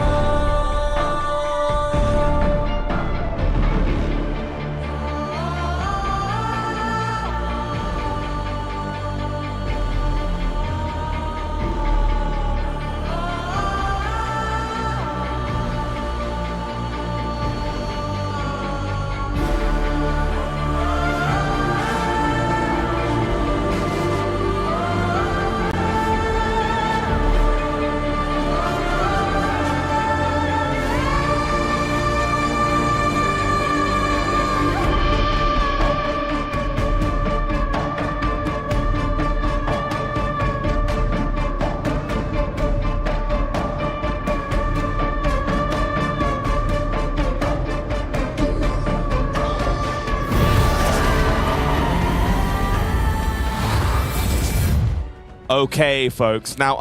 Speaker 1: Okay, folks. Now,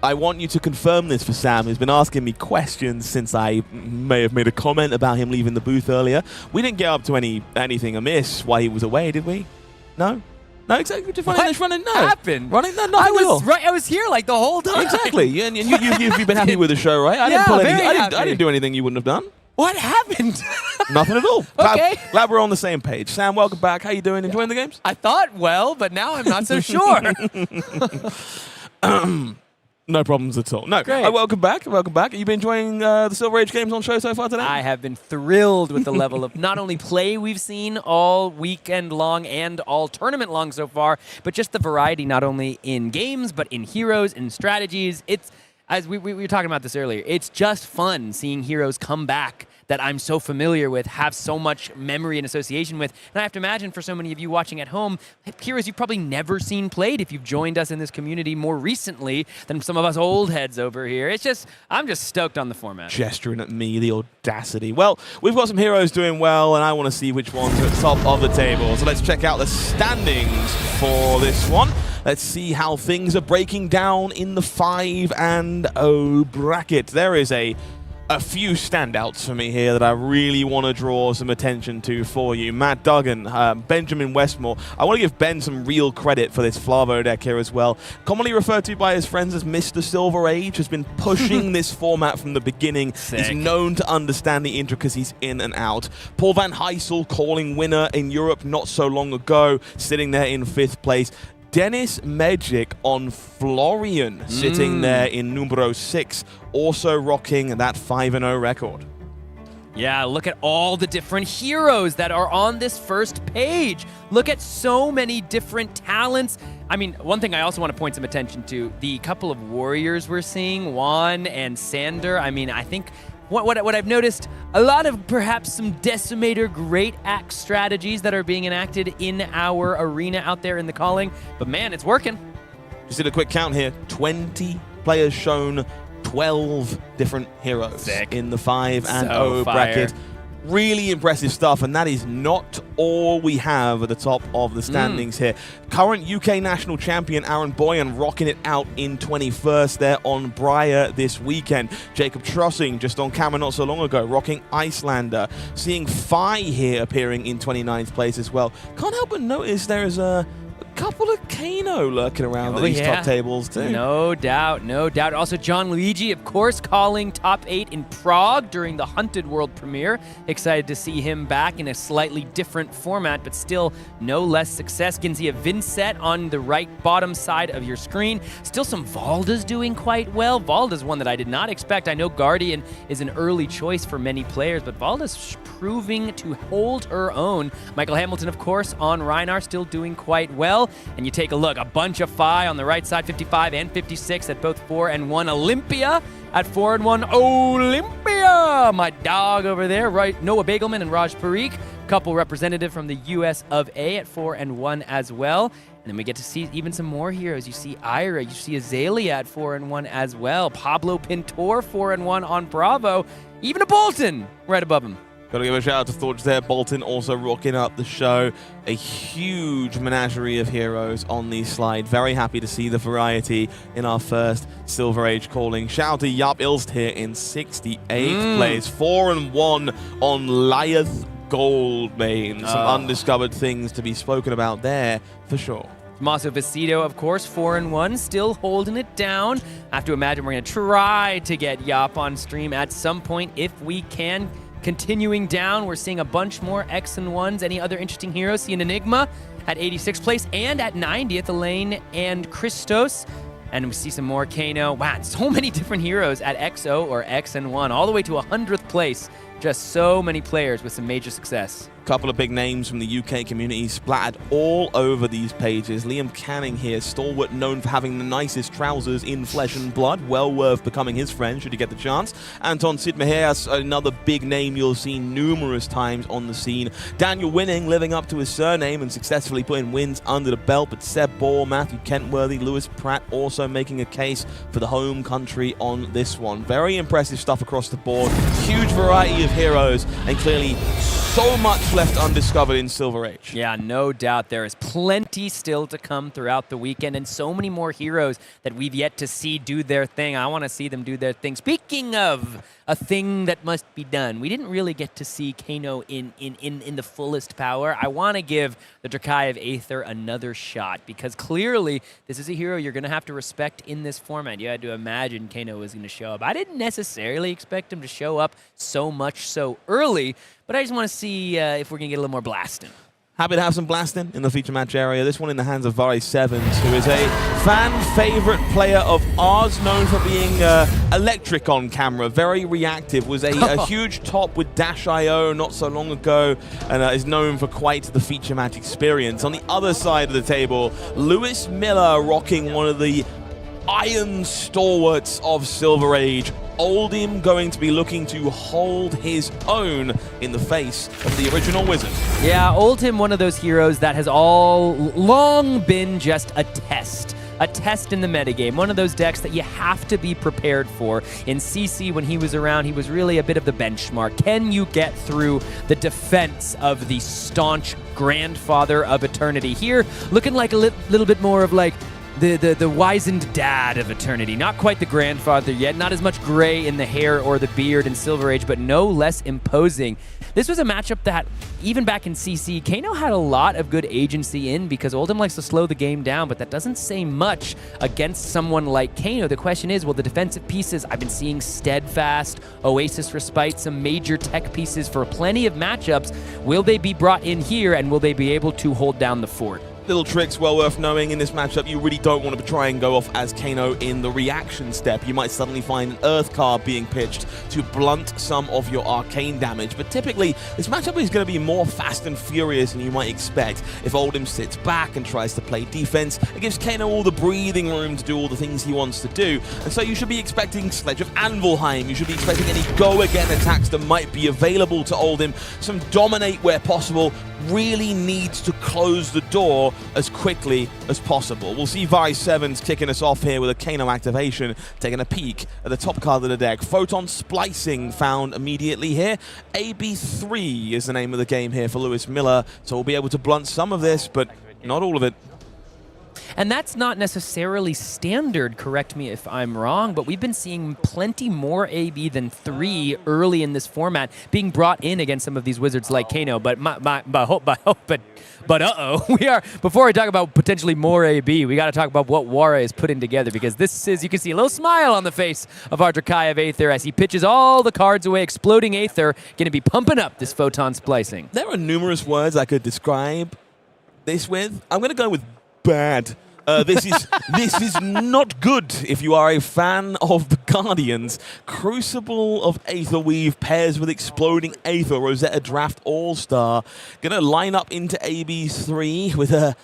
Speaker 1: I want you to confirm this for Sam, who's been asking me questions since I may have made a comment about him leaving the booth earlier. We didn't get up to anything amiss while he was away, did we? No? No, exactly. Just running. No.
Speaker 7: Happened?
Speaker 1: Running? No, nothing at all.
Speaker 7: I was here like the whole time.
Speaker 1: Exactly. And you've been happy with the show, right? I didn't do anything you wouldn't have done.
Speaker 7: What happened?
Speaker 1: Nothing at all.
Speaker 7: Okay.
Speaker 1: Glad we're on the same page. Sam, welcome back. How you doing? Enjoying the games?
Speaker 7: I thought well, but now I'm not so sure.
Speaker 1: No problems at all. No.
Speaker 7: Great.
Speaker 1: Welcome back. Welcome back. Have you been enjoying the Silver Age games on show so far today?
Speaker 7: I have been thrilled with the level of not only play we've seen all weekend long and all tournament long so far, but just the variety not only in games, but in heroes and strategies. It's, as we were talking about this earlier, it's just fun seeing heroes come back that I'm so familiar with, have so much memory and association with. And I have to imagine for so many of you watching at home, heroes you've probably never seen played if you've joined us in this community more recently than some of us old heads over here. It's just, I'm just stoked on the format.
Speaker 1: Gesturing at me, the audacity. Well, we've got some heroes doing well, and I want to see which ones are at the top of the table. So let's check out the standings for this one. Let's see how things are breaking down in the 5-0 bracket. There is a few standouts for me here that I really want to draw some attention to for you. Matt Duggan, Benjamin Westmore. I want to give Ben some real credit for this Flavo deck here as well. Commonly referred to by his friends as Mr. Silver Age, has been pushing this format from the beginning.
Speaker 7: Sick.
Speaker 1: He's known to understand the intricacies in and out. Paul Van Heysel calling winner in Europe not so long ago, sitting there in 5th place. Dennis Mejic on Florian, sitting there in numero 6, also rocking that 5-0 record.
Speaker 7: Yeah, look at all the different heroes that are on this first page. Look at so many different talents. I mean, one thing I also want to point some attention to, the couple of warriors we're seeing, Juan and Sander. I mean, I think what I've noticed, a lot of perhaps some Decimator Great Axe strategies that are being enacted in our arena out there in the calling. But man, it's working.
Speaker 1: Just did a quick count here. 20 players shown, 12 different heroes in the 5-0 bracket. Really impressive stuff, and that is not all we have at the top of the standings here. Current UK national champion Aaron Boyan rocking it out in 21st there on Briar this weekend. Jacob Trossing just on camera not so long ago, rocking Iyslander. Seeing Fi here appearing in 29th place as well. Can't help but notice there is a couple of Kano lurking around these top tables too.
Speaker 7: No doubt, no doubt. Also, John Luigi, of course, calling top 8 in Prague during the Hunted World premiere. Excited to see him back in a slightly different format, but still no less success. Can see a Vynnset on the right bottom side of your screen. Still some Valdas doing quite well. Valda's one that I did not expect. I know Guardian is an early choice for many players, but Valda's proving to hold her own. Michael Hamilton, of course, on Rhinar, still doing quite well. And you take a look, a bunch of Phi on the right side, 55 and 56 at both 4-1. Olympia at 4-1. Olympia! My dog over there, right? Noah Bagelman and Raj Parikh, couple representative from the US of A at 4-1 as well. And then we get to see even some more heroes. You see Ira, you see Azalea at 4-1 as well. Pablo Pintor, 4-1 on Bravo. Even a Bolton right above him.
Speaker 1: Got to give a shout out to Thorge there. Bolton also rocking up the show. A huge menagerie of heroes on the slide. Very happy to see the variety in our first Silver Age calling. Shout out to Yup Ilst here in 68th place. 4-1 on Lyeth Goldmane. Some undiscovered things to be spoken about there for sure.
Speaker 9: Tommaso Viscido, of course, 4-1, still holding it down. I have to imagine we're going to try to get Yop on stream at some point if we can. Continuing down, we're seeing a bunch more X and 1s. Any other interesting heroes? See an Enigma at 86th place and at 90th, Elaine and Christos. And we see some more Kano. Wow, so many different heroes at XO or X and 1, all the way to 100th place. Just so many players with some major success.
Speaker 1: Couple of big names from the UK community splattered all over these pages. Liam Canning here, stalwart known for having the nicest trousers in flesh and blood. Well worth becoming his friend should he get the chance. Anton Sidmaheas, another big name you'll see numerous times on the scene. Daniel Winning living up to his surname and successfully putting wins under the belt. But Seb Ball, Matthew Kentworthy, Lewis Pratt also making a case for the home country on this one. Very impressive stuff across the board. Huge variety of heroes and clearly so much left undiscovered in Silver Age.
Speaker 9: Yeah, no doubt. There is plenty still to come throughout the weekend and so many more heroes that we've yet to see do their thing. I want to see them do their thing. Speaking of a thing that must be done, we didn't really get to see Kano in the fullest power. I want to give the Drakai of Aether another shot because clearly this is a hero you're going to have to respect in this format. You had to imagine Kano was going to show up. I didn't necessarily expect him to show up so much so early, but I just want to see if we're going to get a little more blasting.
Speaker 1: Happy to have some blasting in the feature match area. This one in the hands of Vari Sevens, who is a fan favorite player of ours, known for being electric on camera, very reactive, was a huge top with Dash.io not so long ago, and is known for quite the feature match experience. On the other side of the table, Lewis Miller rocking one of the iron stalwarts of Silver Age. Oldhim going to be looking to hold his own in the face of the original wizard.
Speaker 9: Yeah, Oldhim, one of those heroes that has all long been just a test. A test in the metagame, one of those decks that you have to be prepared for. In CC, when he was around, he was really a bit of the benchmark. Can you get through the defense of the staunch grandfather of Eternity? Here, looking like a little bit more of like the wizened dad of Eternity. Not quite the grandfather yet, not as much gray in the hair or the beard in Silver Age, but no less imposing. This was a matchup that, even back in CC, Kano had a lot of good agency in because Oldhim likes to slow the game down, but that doesn't say much against someone like Kano. The question is, will the defensive pieces, I've been seeing Steadfast, Oasis Respite, some major tech pieces for plenty of matchups, will they be brought in here and will they be able to hold down the fort?
Speaker 1: Little tricks well worth knowing in this matchup. You really don't want to try and go off as Kano in the reaction step. You might suddenly find an Earth card being pitched to blunt some of your arcane damage. But typically, this matchup is going to be more fast and furious than you might expect. If Oldhim sits back and tries to play defense, it gives Kano all the breathing room to do all the things he wants to do. And so you should be expecting Sledge of Anvilheim. You should be expecting any go-again attacks that might be available to Oldhim. Some dominate where possible. Really needs to close the door as quickly as possible. We'll see Vari Sevens kicking us off here with a Kano activation, taking a peek at the top card of the deck. Photon Splicing found immediately here. AB3 is the name of the game here for Lewis Miller, so we'll be able to blunt some of this, but not all of it.
Speaker 9: And that's not necessarily standard, correct me if I'm wrong, but we've been seeing plenty more AB than 3 early in this format being brought in against some of these wizards like Kano. But we are, before I talk about potentially more AB, we got to talk about what Wara is putting together, because this is, you can see a little smile on the face of our Drakai of Aether as he pitches all the cards away. Exploding Aether going to be pumping up this Photon Splicing.
Speaker 1: There are numerous words I could describe this with. I'm going to go with bad. This is not good if you are a fan of the Guardians. Crucible of Aetherweave pairs with Exploding Aether, Rosetta Draft All-Star. Gonna line up into AB3 with a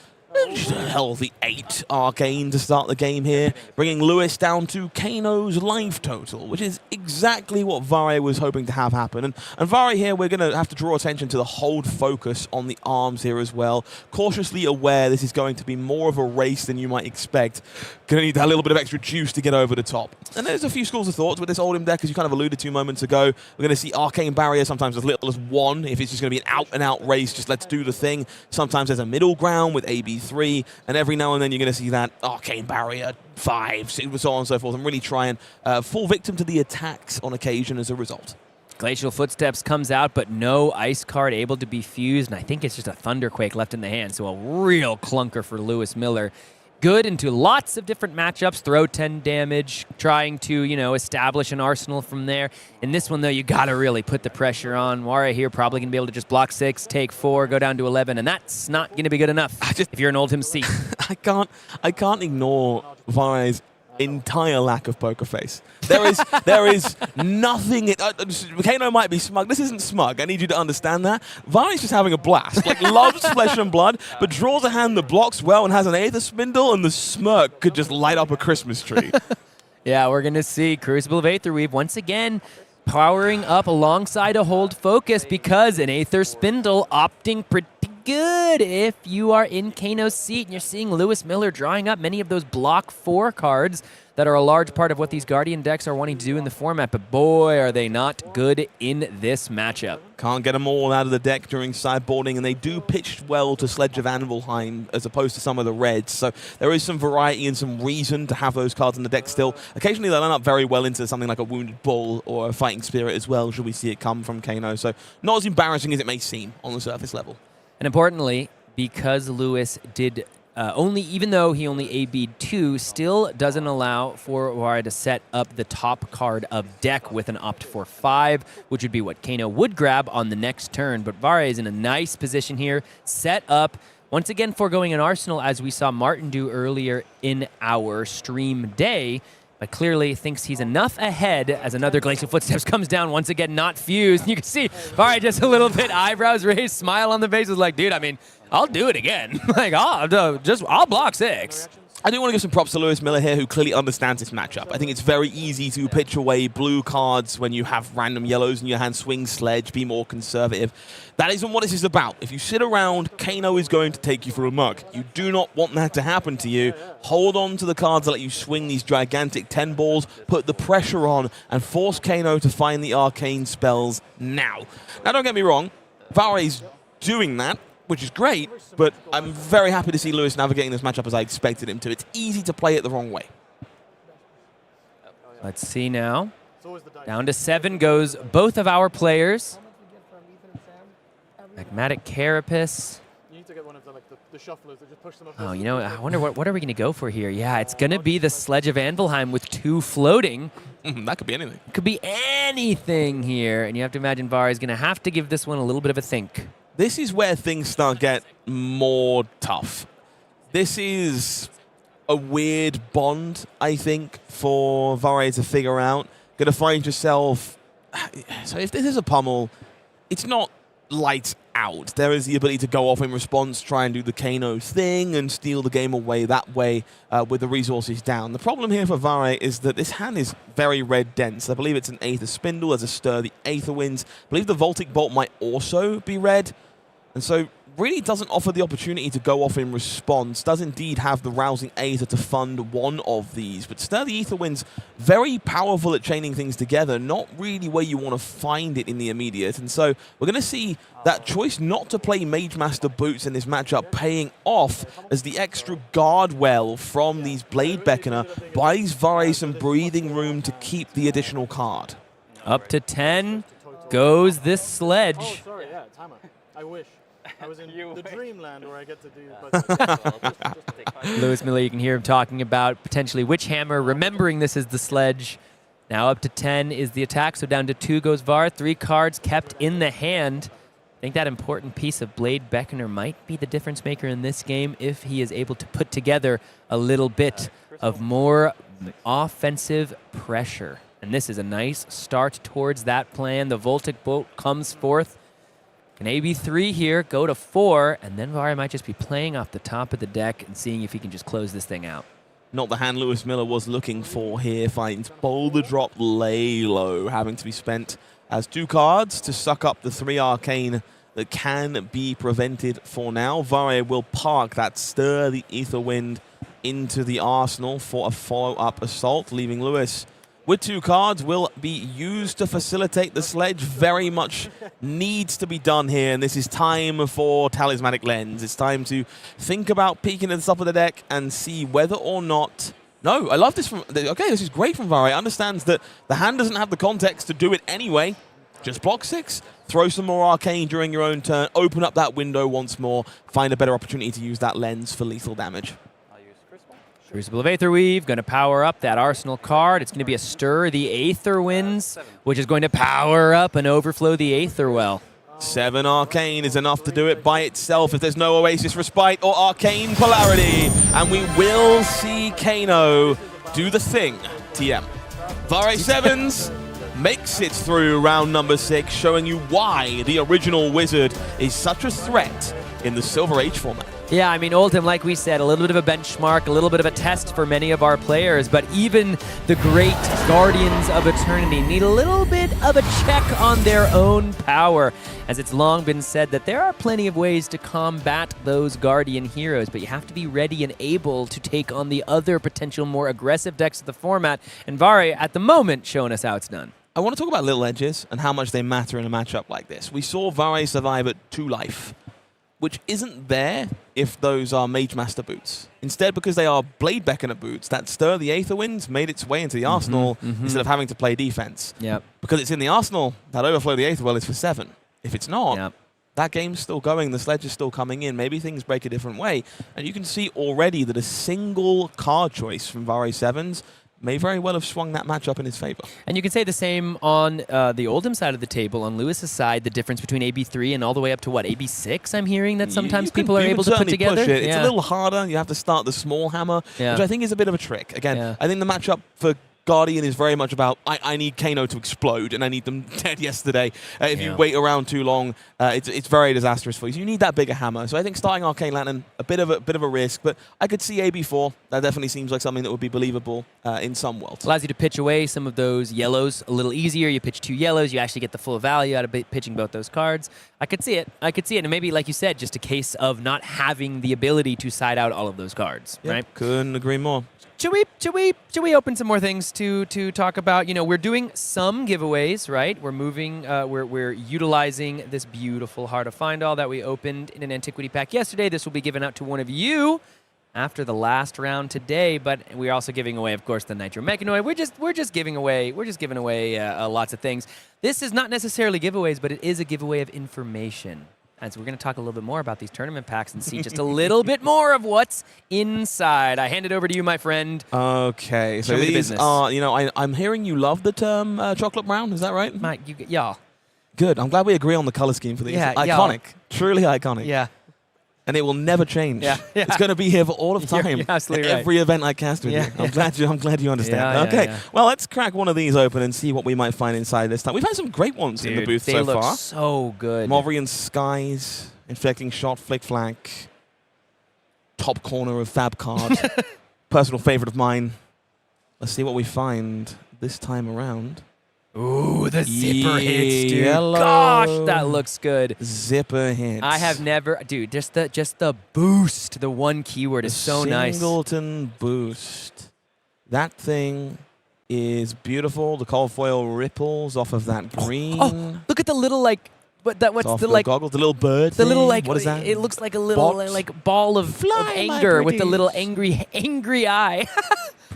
Speaker 1: Just a healthy 8 Arcane to start the game here, bringing Lewis down to Kano's life total, which is exactly what Vare was hoping to have happen. And Vare here, we're going to have to draw attention to the hold focus on the arms here as well. Cautiously aware this is going to be more of a race than you might expect. Going to need a little bit of extra juice to get over the top. And there's a few schools of thoughts with this Oldhim deck, as you kind of alluded to moments ago. We're going to see Arcane Barrier sometimes as little as 1, if it's just going to be an out-and-out race, just let's do the thing. Sometimes there's a middle ground with AB3, and every now and then you're going to see that Arcane Barrier 5, so on and so forth, and really try and fall victim to the attacks on occasion as a result.
Speaker 9: Glacial Footsteps comes out, but no ice card able to be fused, and I think it's just a Thunderquake left in the hand, so a real clunker for Lewis Miller. Good into lots of different matchups, throw 10 damage, trying to, establish an arsenal from there. In this one, though, you got to really put the pressure on. Wara here probably going to be able to just block 6, take 4, go down to 11, and that's not going to be good enough if you're an Oldhim seat.
Speaker 1: I can't ignore Vare's entire lack of poker face. There is nothing. Kano might be smug. This isn't smug. I need you to understand that. Vare's just having a blast. Like, loves flesh and blood, but draws a hand that blocks well and has an Aether Spindle, and the smirk could just light up a Christmas tree.
Speaker 9: Yeah, we're going to see Crucible of Aetherweave once again powering up alongside a hold focus, because an Aether Spindle opting pretty good if you are in Kano's seat, and you're seeing Lewis Miller drawing up many of those block 4 cards that are a large part of what these Guardian decks are wanting to do in the format, but boy, are they not good in this matchup.
Speaker 1: Can't get them all out of the deck during sideboarding, and they do pitch well to Sledge of Anvilheim as opposed to some of the reds, so there is some variety and some reason to have those cards in the deck still. Occasionally they line up very well into something like a Wounded Bull or a Fighting Spirit as well, should we see it come from Kano, so not as embarrassing as it may seem on the surface level.
Speaker 9: And importantly, because Lewis did even though he only AB'd 2, still doesn't allow for Vara to set up the top card of deck with an opt for 5, which would be what Kano would grab on the next turn. But Vara is in a nice position here, set up, once again foregoing an arsenal as we saw Martin do earlier in our stream day, but clearly thinks he's enough ahead as another Glacial Footsteps comes down, once again not fused. You can see Vara just a little bit eyebrows raised, smile on the face, is like, dude, I mean, I'll do it again. Like, I'll block 6.
Speaker 1: I do want to give some props to Lewis Miller here, who clearly understands this matchup. I think it's very easy to pitch away blue cards when you have random yellows in your hand, swing Sledge, be more conservative. That isn't what this is about. If you sit around, Kano is going to take you for a mug. You do not want that to happen to you. Hold on to the cards that let you swing these gigantic 10 balls, put the pressure on, and force Kano to find the arcane spells now. Now, don't get me wrong, Vare's doing that, which is great, but I'm very happy to see Lewis navigating this matchup as I expected him to. It's easy to play it the wrong way.
Speaker 9: Let's see now. Down to 7 goes both of our players. Magmatic Carapace.
Speaker 5: You need to get one of the shufflers that just push them up.
Speaker 9: Oh, I wonder what are we going to go for here? Yeah, it's going to be the Sledge of Anvilheim with 2 floating.
Speaker 1: That could be anything.
Speaker 9: Could be anything here, and you have to imagine Vara is going to have to give this one a little bit of a think.
Speaker 1: This is where things start get more tough. This is a weird bond, I think, for Vare to figure out. Going to find yourself... So if this is a pummel, it's not lights out. There is the ability to go off in response, try and do the Kano thing, and steal the game away that way with the resources down. The problem here for Vare is that this hand is very red dense. I believe it's an Aether Spindle as a stir the Aether Winds. I believe the Voltic Bolt might also be red. And so really doesn't offer the opportunity to go off in response. Does indeed have the Rousing Aether to fund one of these. But Stir the Aether Winds, very powerful at chaining things together. Not really where you want to find it in the immediate. And so we're going to see that choice not to play Mage Master Boots in this matchup paying off as the extra Guardwell from these Blade Beckoner buys Vare some breathing room to keep the additional card.
Speaker 9: Up to 10 goes this Sledge.
Speaker 5: Oh, sorry, yeah, it's Hammer. I wish. I was in the dreamland where I get to do...
Speaker 9: Lewis Miller, you can hear him talking about potentially which hammer, remembering this is the Sledge. Now up to 10 is the attack, so down to 2 goes Var. 3 cards kept in the hand. I think that important piece of Blade Beckoner might be the difference maker in this game if he is able to put together a little bit of more offensive pressure. And this is a nice start towards that plan. The Voltic Bolt comes forth. Can AB3 here go to 4, and then Vari might just be playing off the top of the deck and seeing if he can just close this thing out.
Speaker 1: Not the hand Lewis Miller was looking for here. Finds Boulder Drop, Lay Low, having to be spent as 2 cards to suck up the 3 Arcane that can be prevented for now. Vari will park that Stir the Aetherwind into the arsenal for a follow-up assault, leaving Lewis with 2 cards. Will be used to facilitate the sledge. Very much needs to be done here, and this is time for Talismanic Lens. It's time to think about peeking at the top of the deck and see whether or not... No, I love this from... Okay, this is great from Vari. Understands that the hand doesn't have the context to do it anyway. Just block 6, throw some more Arcane during your own turn, open up that window once more, find a better opportunity to use that lens for lethal damage.
Speaker 9: Crucible of Aetherweave, going to power up that Arsenal card. It's going to be a Stir the Aetherwinds, which is going to power up and overflow the Aetherwell.
Speaker 1: 7 Arcane is enough to do it by itself if there's no Oasis Respite or Arcane Polarity. And we will see Kano do the thing, TM. Vari 7s makes it through round number 6, showing you why the original Wizard is such a threat in the Silver Age format.
Speaker 9: Yeah, I mean, Oldhim, like we said, a little bit of a benchmark, a little bit of a test for many of our players, but even the great Guardians of Eternity need a little bit of a check on their own power, as it's long been said that there are plenty of ways to combat those Guardian heroes, but you have to be ready and able to take on the other potential more aggressive decks of the format, and Vari, at the moment, showing us how it's done.
Speaker 1: I want to talk about little edges and how much they matter in a matchup like this. We saw Vari survive at 2 life, which isn't there if those are Mage Master boots. Instead, because they are Blade Beckoner boots, that Stir the Aetherwinds made its way into the arsenal instead of having to play defense.
Speaker 9: Yep.
Speaker 1: Because it's in the arsenal, that Overflow the Aetherwell is for 7. If it's not, that game's still going, the sledge is still coming in, maybe things break a different way. And you can see already that a single card choice from Vari 7s may very well have swung that matchup in his favor.
Speaker 9: And you can say the same on the Oldhim side of the table. On Lewis's side, the difference between AB3 and all the way up to, what, AB6, I'm hearing that sometimes people are able to put together?
Speaker 1: Push it. It's a little harder. You have to start the small hammer, which I think is a bit of a trick. Again, I think the matchup for Guardian is very much about, I need Kano to explode, and I need them dead yesterday. If you wait around too long, it's very disastrous for you. So you need that bigger hammer. So I think starting Arcane Lantern, a bit of a risk, but I could see AB4. That definitely seems like something that would be believable in some worlds.
Speaker 9: Allows you to pitch away some of those yellows a little easier. You pitch 2 yellows, you actually get the full value out of pitching both those cards. I could see it. I could see it. And maybe, like you said, just a case of not having the ability to side out all of those cards, right?
Speaker 1: Couldn't agree more.
Speaker 9: Should we open some more things to talk about? You know, we're doing some giveaways, right? We're moving, we're utilizing this beautiful Heart of Find All that we opened in an Antiquity pack yesterday. This will be given out to one of you after the last round today, but we're also giving away, of course, the Nitro Mechanoid. We're just giving away lots of things. This is not necessarily giveaways, but it is a giveaway of information. And so we're going to talk a little bit more about these tournament packs and see just a little bit more of what's inside. I hand it over to you, my friend.
Speaker 1: Okay, so these are, you know, I'm hearing you love the term chocolate brown. Is that right?
Speaker 9: Yeah.
Speaker 1: Good. I'm glad we agree on the color scheme for these.
Speaker 9: Yeah,
Speaker 1: iconic. Truly iconic.
Speaker 9: Yeah.
Speaker 1: And it will never change.
Speaker 9: Yeah.
Speaker 1: It's going to be here for all of time.
Speaker 9: You're absolutely right.
Speaker 1: Every event I cast with you. I'm glad you understand. Okay. Well, let's crack one of these open and see what we might find inside this time. We've had some great ones in the booth so far.
Speaker 9: They look so good.
Speaker 1: Mavrian Skies, Infecting Shot, Flick Flack, top corner of Fab Card, personal favorite of mine. Let's see what we find this time around.
Speaker 9: Ooh, the zipper hits, dude.
Speaker 1: Yellow.
Speaker 9: Gosh, that looks good.
Speaker 1: Zipper hits.
Speaker 9: I have never, dude, just the boost, the one keyword is so nice.
Speaker 1: Singleton boost. That thing is beautiful. The cold foil ripples off of that green.
Speaker 9: Oh, look at the little, like, what's the, like,
Speaker 1: goggles, the little bird
Speaker 9: the
Speaker 1: thing.
Speaker 9: little, like,
Speaker 1: what is that?
Speaker 9: It looks like a little, like, ball of anger with the little angry eye.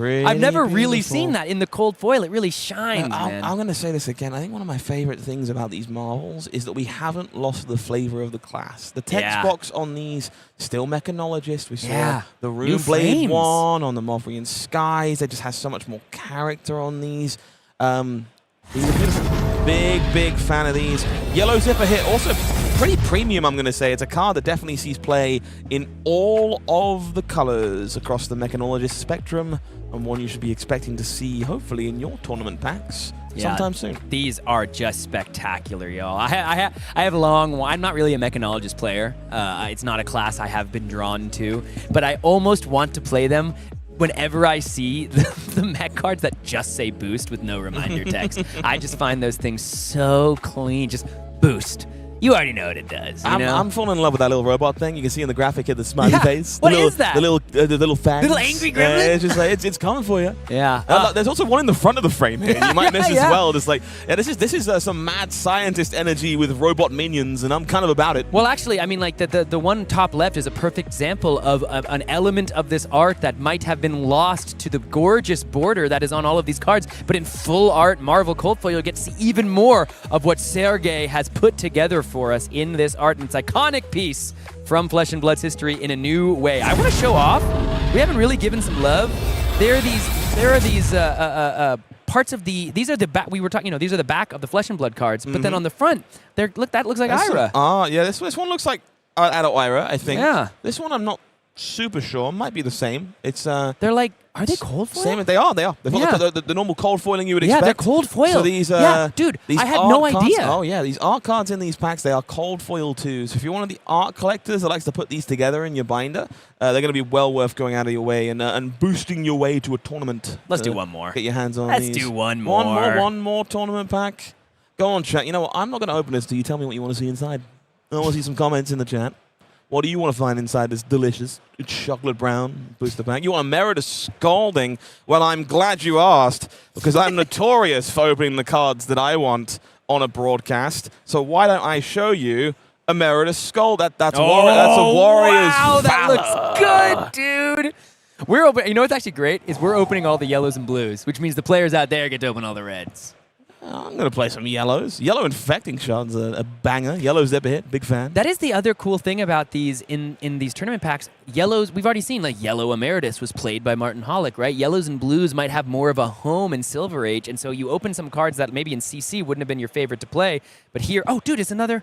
Speaker 9: I've never really seen that in the cold foil. It really shines, man.
Speaker 1: I'm going to say this again. I think one of my favorite things about these marvels is that we haven't lost the flavor of the class. The text box on these, still Mechanologist. We saw the Runeblade one on the Mavrian Skies. It just has so much more character on these. These are beautiful. Big fan of these. Yellow zipper hit. Also pretty premium, I'm going to say. It's a card that definitely sees play in all of the colors across the Mechanologist spectrum, and one you should be expecting to see, hopefully, in your tournament packs sometime soon.
Speaker 9: These are just spectacular, y'all. I have long. I'm not really a Mechanologist player. It's not a class I have been drawn to, but I almost want to play them whenever I see the mech cards that just say boost with no reminder text. I just find those things so clean. Just boost. You already know what it does.
Speaker 1: I'm falling in love with that little robot thing. You can see in the graphic here the smiley face.
Speaker 9: What is that?
Speaker 1: The little fangs.
Speaker 9: Little angry gremlin?
Speaker 1: It's just like it's coming for you.
Speaker 9: Yeah.
Speaker 1: There's also one in the front of the frame here. You might miss as well. Just like this is some mad scientist energy with robot minions, and I'm kind of about it.
Speaker 9: Well, actually, I mean, like the one top left is a perfect example of an element of this art that might have been lost to the gorgeous border that is on all of these cards. But in full art Marvel Cold Foil, you'll get to see even more of what Sergey has put together for us in this art, and it's an iconic piece from Flesh and Blood's history in a new way. I want to show off. We haven't really given some love. There are these parts of the. These are the back. We were talking. These are the back of the Flesh and Blood cards. But then on the front, that looks like Ira.
Speaker 1: Yeah. This one looks like adult Ira, I think.
Speaker 9: Yeah.
Speaker 1: This one I'm not super sure. Might be the same. It's
Speaker 9: They're like. Are they cold foil?
Speaker 1: Same. They are. They've got the normal cold foiling you would expect.
Speaker 9: Yeah, they're cold foil.
Speaker 1: So these,
Speaker 9: dude,
Speaker 1: these
Speaker 9: I had no
Speaker 1: art cards,
Speaker 9: idea.
Speaker 1: Oh yeah, these art cards in these packs, they are cold foil too. So if you're one of the art collectors that likes to put these together in your binder, they're going to be well worth going out of your way and boosting your way to a tournament.
Speaker 9: Let's do one more.
Speaker 1: Get your hands on
Speaker 9: Let's
Speaker 1: these.
Speaker 9: do one more.
Speaker 1: One more tournament pack. Go on, chat. You know what? I'm not going to open this till you tell me what you want to see inside. I want to see some comments in the chat. What do you want to find inside this delicious chocolate brown booster pack? You want to merit a scalding? Well, I'm glad you asked, because I'm notorious for opening the cards that I want on a broadcast. So why don't I show you a Meritus Skull? That's a Warrior's
Speaker 9: Wow, that
Speaker 1: Valor.
Speaker 9: looks good, dude. We're open. You know what's actually great is we're opening all the yellows and blues, which means the players out there get to open all the reds.
Speaker 1: I'm going to play some yellows. Yellow Infecting Shot's a banger. Yellow Zipper hit, big fan.
Speaker 9: That is the other cool thing about these in these tournament packs. Yellows, we've already seen, like Yellow Emeritus was played by Martin Holík, right? Yellows and blues might have more of a home in Silver Age, and so you open some cards that maybe in CC wouldn't have been your favorite to play, but here, oh, dude, it's another.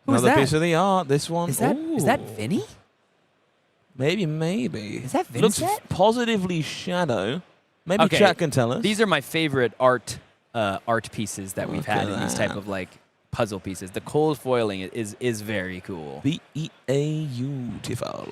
Speaker 9: Who's
Speaker 1: Another
Speaker 9: that?
Speaker 1: piece of the art. This one.
Speaker 9: Is that Vinny?
Speaker 1: Maybe.
Speaker 9: Is that Vynnset?
Speaker 1: Looks positively Shadow. Maybe
Speaker 9: Okay,
Speaker 1: chat can tell us.
Speaker 9: These are my favorite art pieces that we've had in these type of like puzzle pieces. The cold foiling is very cool.
Speaker 1: Beautiful.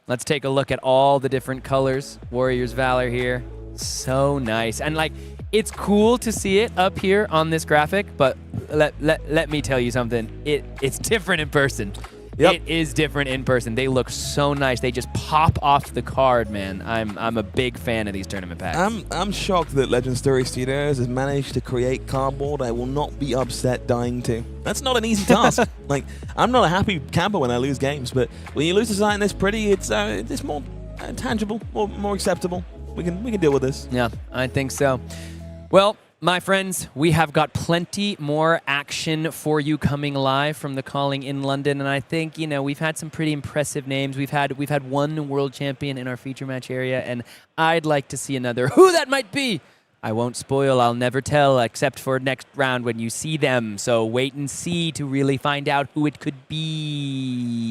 Speaker 9: Let's take a look at all the different colors. Warrior's Valor here. So nice. And like, it's cool to see it up here on this graphic, but let me tell you something. It's different in person.
Speaker 1: Yep.
Speaker 9: It is different in person. They look so nice. They just pop off the card, man. I'm a big fan of these tournament packs.
Speaker 1: I'm shocked that Legend Story Studios has managed to create cardboard I will not be upset dying to. That's not an easy task. Like, I'm not a happy camper when I lose games, but when you lose to something this pretty, it's more tangible, more acceptable. We can deal with this.
Speaker 9: Yeah, I think so. Well, my friends, we have got plenty more action for you coming live from the Calling in London, and I think we've had some pretty impressive names. We've had one world champion in our feature match area, and I'd like to see another. Who that might be, I won't spoil. I'll never tell, except for next round when you see them. So wait and see to really find out who it could be.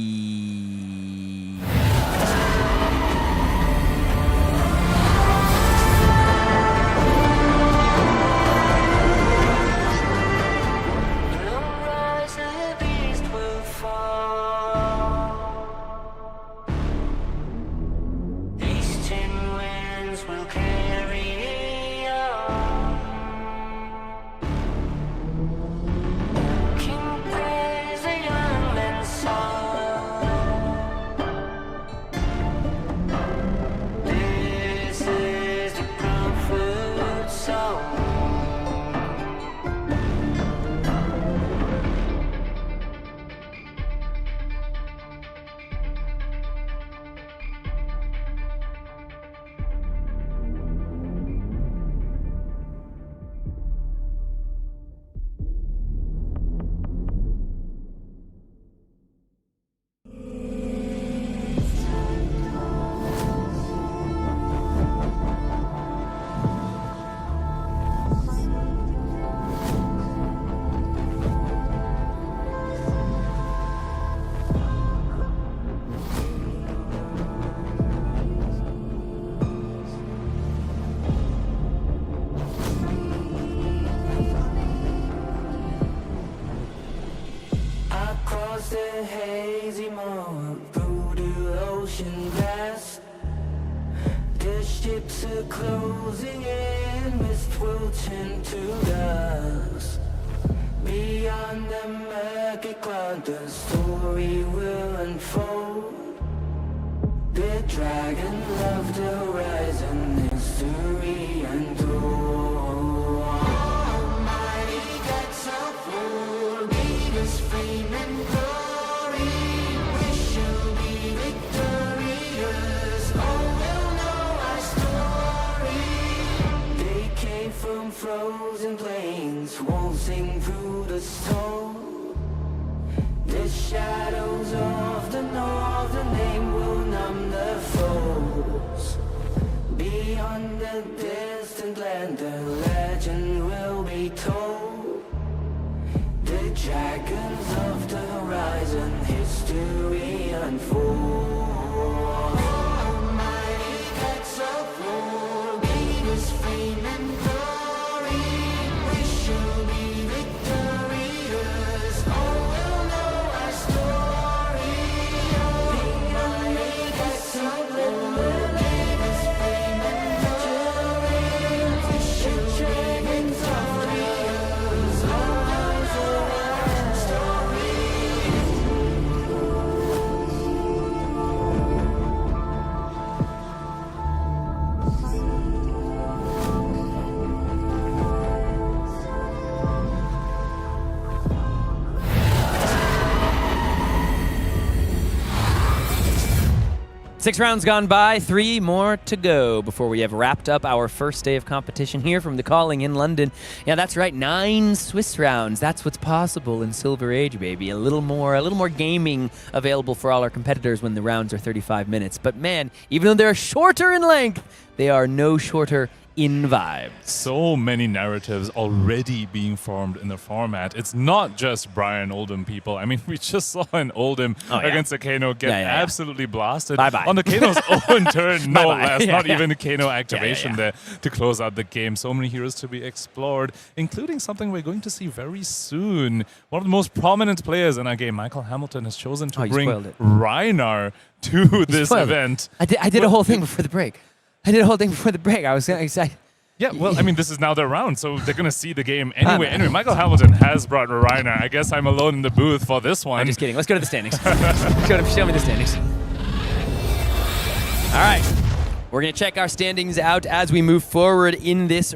Speaker 8: ships are closing in, mist will turn to dust. Beyond the murky cloud, the story will unfold. The dragon loved the horizon, history untold. Almighty gods of old, gave us fame and glory. We shall be victorious, all will know our story. They came from frozen plains, waltzing through the storm. The shadows of the northern name will numb the foes. Beyond the distant land, the legend will be told. The dragons of the horizon, history unfold. Almighty gods of old, gave us fame and glory. We shall be victorious, all will know our story. Almighty gods of old, gave us fame and glory. We shall be victorious, all will know our story.
Speaker 9: Six rounds gone by, 3 more to go before we have wrapped up our first day of competition here from the Calling in London. Yeah, that's right, 9 Swiss rounds. That's what's possible in Silver Age, baby. A little more gaming available for all our competitors when the rounds are 35 minutes. But man, even though they're shorter in length, they are no shorter in vibes.
Speaker 2: So many narratives already being formed in the format. It's not just Briar and Oldhim people. I mean, we just saw an Oldhim against a Kano get absolutely blasted.
Speaker 9: Bye-bye.
Speaker 2: On the Kano's own turn, no
Speaker 9: Bye-bye.
Speaker 2: less. Not even a Kano activation there to close out the game. So many heroes to be explored, including something we're going to see very soon. One of the most prominent players in our game, Michael Hamilton, has chosen to bring Rhinar to this event.
Speaker 9: I did a whole thing before the break. I was excited.
Speaker 2: Yeah, well, I mean, this is now their round, so they're going to see the game anyway. Anyway, Michael Hamilton has brought Rhinar. I guess I'm alone in the booth for this one.
Speaker 9: I'm just kidding. Let's go to the standings. Show me the standings. All right. We're going to check our standings out as we move forward in this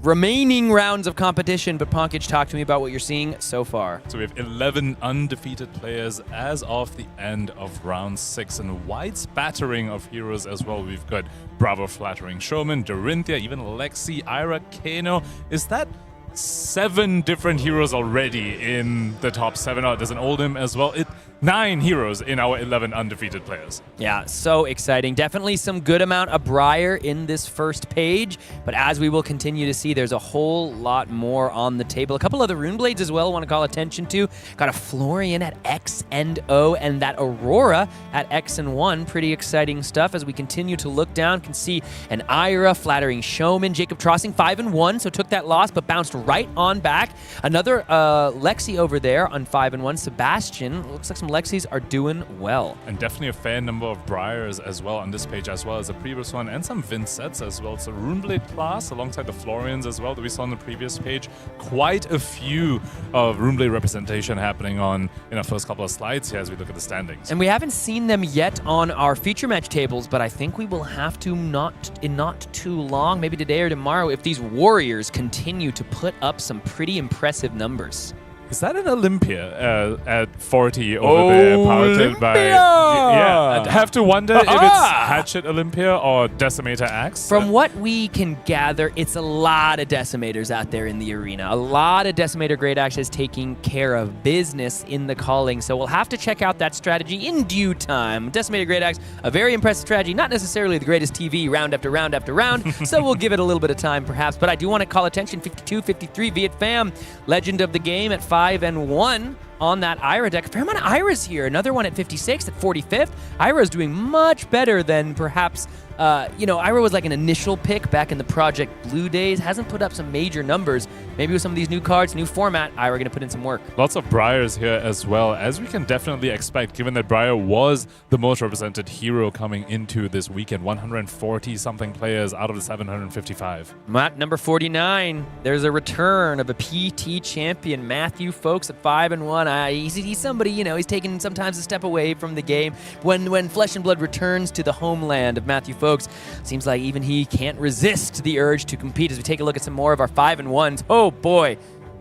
Speaker 9: remaining rounds of competition. But Pankaj, talk to me about what you're seeing so far.
Speaker 2: So we have 11 undefeated players as of the end of round 6, and a wide spattering of heroes as well. We've got Bravo Flattering Showman, Dorinthia, even Lexi, Ira, Kano. Is that 7 different heroes already in the top 7? Oh, there's an Oldhim as well. 9 heroes in our 11 undefeated players.
Speaker 9: Yeah, so exciting. Definitely some good amount of Briar in this first page, but as we will continue to see, there's a whole lot more on the table. A couple other Rune Blades as well I want to call attention to. Got a Florian at X and O, and that Aurora at X and 1. Pretty exciting stuff. As we continue to look down, can see an Ira, Flattering Showman, Jacob Trossing 5 and 1, so took that loss, but bounced right on back. Another Lexi over there on 5 and 1. Sebastian, looks like some Lexis are doing well.
Speaker 2: And definitely a fair number of Briars as well on this page, as well as the previous one, and some Vynnsets as well. So Runeblade class alongside the Florians as well that we saw on the previous page. Quite a few of Runeblade representation happening in our first couple of slides here as we look at the standings.
Speaker 9: And we haven't seen them yet on our feature match tables, but I think we will have to not too long, maybe today or tomorrow, if these Warriors continue to put up some pretty impressive numbers.
Speaker 2: Is that an Olympia at 40 over there, piloted by... Yeah, I'd have to wonder if it's Hatchet Olympia or Decimator Axe.
Speaker 9: From what we can gather, it's a lot of Decimators out there in the arena. A lot of Decimator Great Axes taking care of business in the Calling, so we'll have to check out that strategy in due time. Decimator Great Axe, a very impressive strategy, not necessarily the greatest TV round after round after round, so we'll give it a little bit of time perhaps, but I do want to call attention, 52-53 Viet Fam, legend of the game at 5 and 1. on that Ira deck. A fair amount of Iras here. Another one at 56th, at 45th. Ira's doing much better than perhaps, Ira was like an initial pick back in the Project Blue days. Hasn't put up some major numbers. Maybe with some of these new cards, new format, Ira going to put in some work.
Speaker 2: Lots of Briars here as well, as we can definitely expect, given that Briar was the most represented hero coming into this weekend. 140-something players out of the 755.
Speaker 9: At number 49, there's a return of a PT champion, Matthew Folks at 5-1. He's somebody, he's taken sometimes a step away from the game. When Flesh and Blood returns to the homeland of Matthew Folks, seems like even he can't resist the urge to compete. As we take a look at some more of our 5-1s. Oh boy,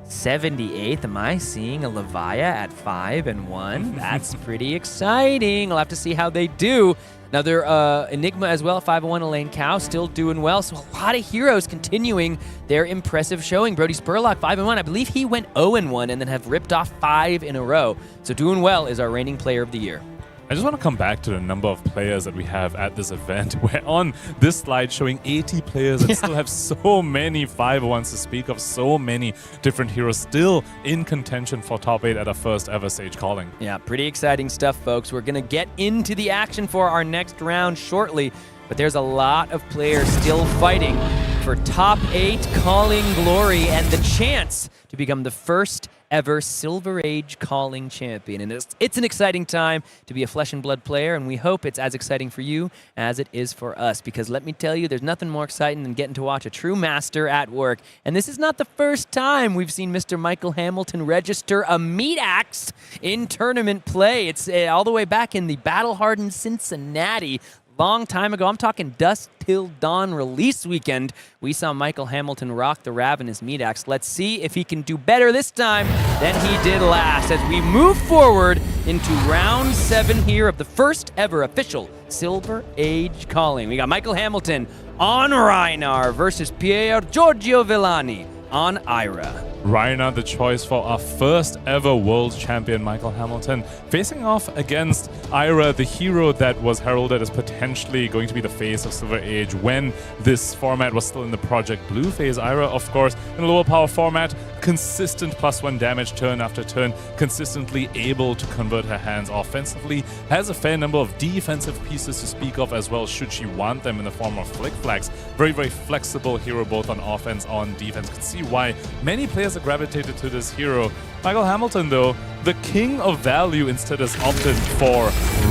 Speaker 9: 78th. Am I seeing a Levia at 5-1? That's pretty exciting. I'll have to see how they do. Another Enigma as well, 5-1. Elaine Cow still doing well. So a lot of heroes continuing their impressive showing. Brody Spurlock, 5-1. I believe he went 0-1 and then have ripped off 5 in a row. So doing well is our reigning player of the year.
Speaker 2: I just want to come back to the number of players that we have at this event. We're on this slide showing 80 players and still have so many 5-1s to speak of, so many different heroes still in contention for top 8 at our first ever Sage Calling.
Speaker 9: Yeah, pretty exciting stuff, folks. We're going to get into the action for our next round shortly, but there's a lot of players still fighting for top 8 Calling glory and the chance to become the first ever Silver Age Calling champion. And it's an exciting time to be a Flesh and Blood player, and we hope it's as exciting for you as it is for us, because let me tell you, there's nothing more exciting than getting to watch a true master at work. And this is not the first time we've seen Mr. Michael Hamilton register a meat axe in tournament play. It's all the way back in the battle-hardened Cincinnati. Long time ago, I'm talking Dusk Till Dawn release weekend, we saw Michael Hamilton rock the Ravenous Meat Axe. Let's see if he can do better this time than he did last as we move forward into round 7 here of the first ever official Silver Age Calling. We got Michael Hamilton on Rhinar versus Pierre Giorgio Villani on Ira.
Speaker 2: Rhinar, the choice for our first ever world champion, Michael Hamilton, facing off against Ira, the hero that was heralded as potentially going to be the face of Silver Age when this format was still in the Project Blue phase. Ira, of course, in a lower power format, consistent +1 damage turn after turn, consistently able to convert her hands offensively, has a fair number of defensive pieces to speak of as well, should she want them in the form of Flick Flags. Very, very flexible hero, both on offense, on defense. Can see why many players have gravitated to this hero. Michael Hamilton, though, the king of value, instead has opted for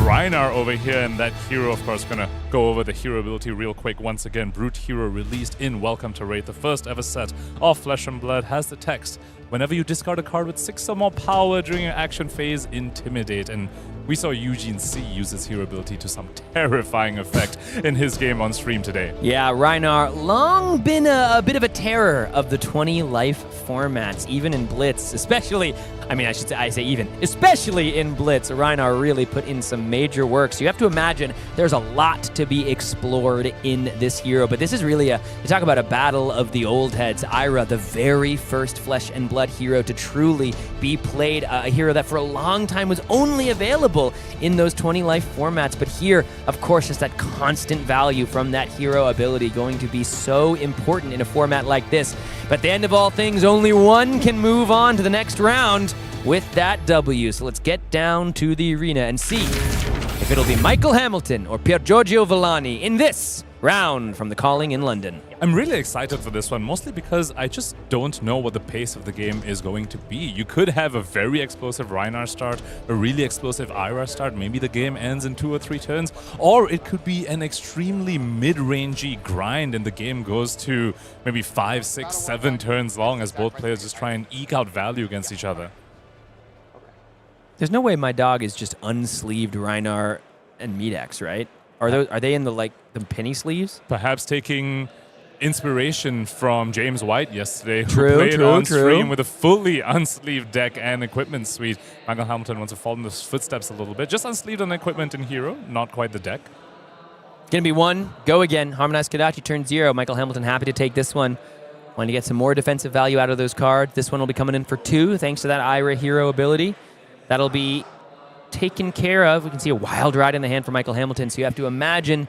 Speaker 2: Rhinar over here, and that hero, of course, gonna go over the hero ability real quick. Once again, Brute Hero released in Welcome to Raid, the first ever set of Flesh and Blood, has the text: whenever you discard a card with 6 or more power during your action phase, intimidate. And we saw Eugene C use his hero ability to some terrifying effect in his game on stream today.
Speaker 9: Yeah, Rhinar, long been a bit of a terror of the 20 life formats, even in Blitz, especially in Blitz. Rhinar really put in some major work. So you have to imagine there's a lot to be explored in this hero. But this is really you talk about a battle of the old heads. Ira, the very first Flesh and Blood hero to truly be played, a hero that for a long time was only available in those 20 life formats. But here, of course, just that constant value from that hero ability going to be so important in a format like this. But at the end of all things, only one can move on to the next round with that W. So let's get down to the arena and see if it'll be Michael Hamilton or Pier Giorgio Villani in this round from the Calling in London.
Speaker 2: I'm really excited for this one, mostly because I just don't know what the pace of the game is going to be. You could have a very explosive Rhinar start, a really explosive Ira start, maybe the game ends in 2 or 3 turns, or it could be an extremely mid-rangey grind and the game goes to maybe 5, 6, 7 turns long as both players just try and eke out value against each other.
Speaker 9: There's no way my dog is just unsleeved Rhinar and Meat Axe, right? Are they in the penny sleeves?
Speaker 2: Perhaps taking inspiration from James White yesterday, who played on stream with a fully unsleeved deck and equipment suite. Michael Hamilton wants to follow in those footsteps a little bit. Just unsleeved on equipment in hero, not quite the deck.
Speaker 9: Gonna be 1, go again. Harmonized Kodachi turn 0. Michael Hamilton happy to take this one. Want to get some more defensive value out of those cards. This one will be coming in for 2, thanks to that Ira hero ability. That'll be taken care of. We can see a wild ride in the hand for Michael Hamilton, so you have to imagine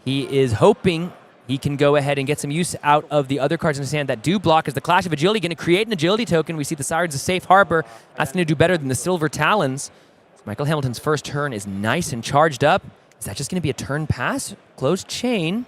Speaker 9: he is hoping he can go ahead and get some use out of the other cards in his hand that do block. As the Clash of Agility going to create an agility token. We see the Sirens of Safe Harbor. That's going to do better than the Silver Talons. Michael Hamilton's first turn is nice and charged up. Is that just going to be a turn pass? Closed chain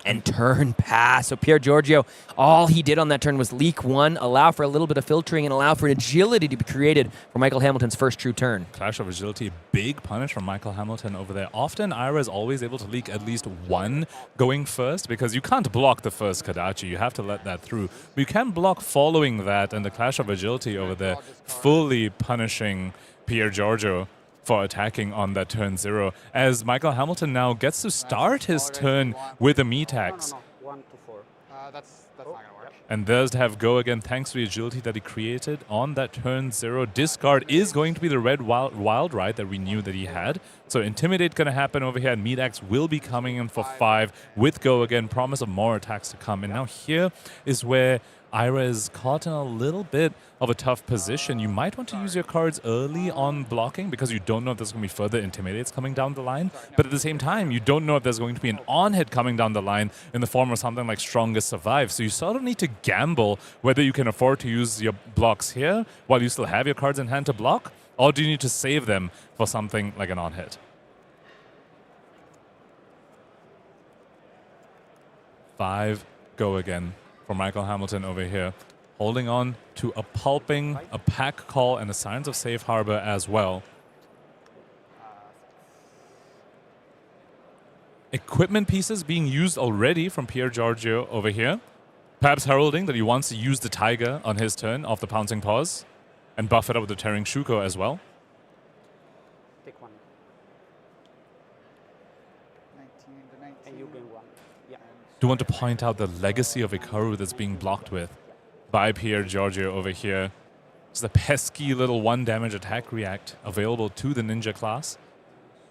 Speaker 9: and turn pass. So Pierre Giorgio, all he did on that turn was leak one, allow for a little bit of filtering, and allow for an agility to be created for Michael Hamilton's first true turn.
Speaker 2: Clash of Agility, big punish from Michael Hamilton over there. Often Ira is always able to leak at least one going first because you can't block the first Kadachi. You have to let that through. But you can block following that, and the Clash of Agility over there fully punishing Pierre Giorgio for attacking on that turn 0, as Michael Hamilton now gets to start his turn with a meat axe.
Speaker 5: 1 to 4. That's not gonna work.
Speaker 2: And does have go again thanks to the agility that he created on that turn 0. Discard is going to be the red wild ride that we knew that he had. So Intimidate going to happen over here, and Meat Axe will be coming in for 5 with go again, promise of more attacks to come. And now here is where Ira is caught in a little bit of a tough position. You might want to use your cards early on blocking because you don't know if there's going to be further Intimidates coming down the line. But at the same time, you don't know if there's going to be an on-hit coming down the line in the form of something like Strongest Survive. So you sort of need to gamble whether you can afford to use your blocks here while you still have your cards in hand to block, or do you need to save them for something like an on-hit? 5 go again for Michael Hamilton over here, holding on to a Pulping, a Pack Call, and a Signs of Safe Harbor as well. Equipment pieces being used already from Pierre Giorgio over here. Perhaps heralding that he wants to use the Tiger on his turn off the Pouncing Paws and buff it up with the Tearing Shuko as well.
Speaker 5: Take 1. 19 to 19. And you gain 1. Yeah.
Speaker 2: Do want to point out the legacy of Ikaru that's being blocked with by Pierre Giorgio over here. It's the pesky little 1 damage attack react available to the ninja class.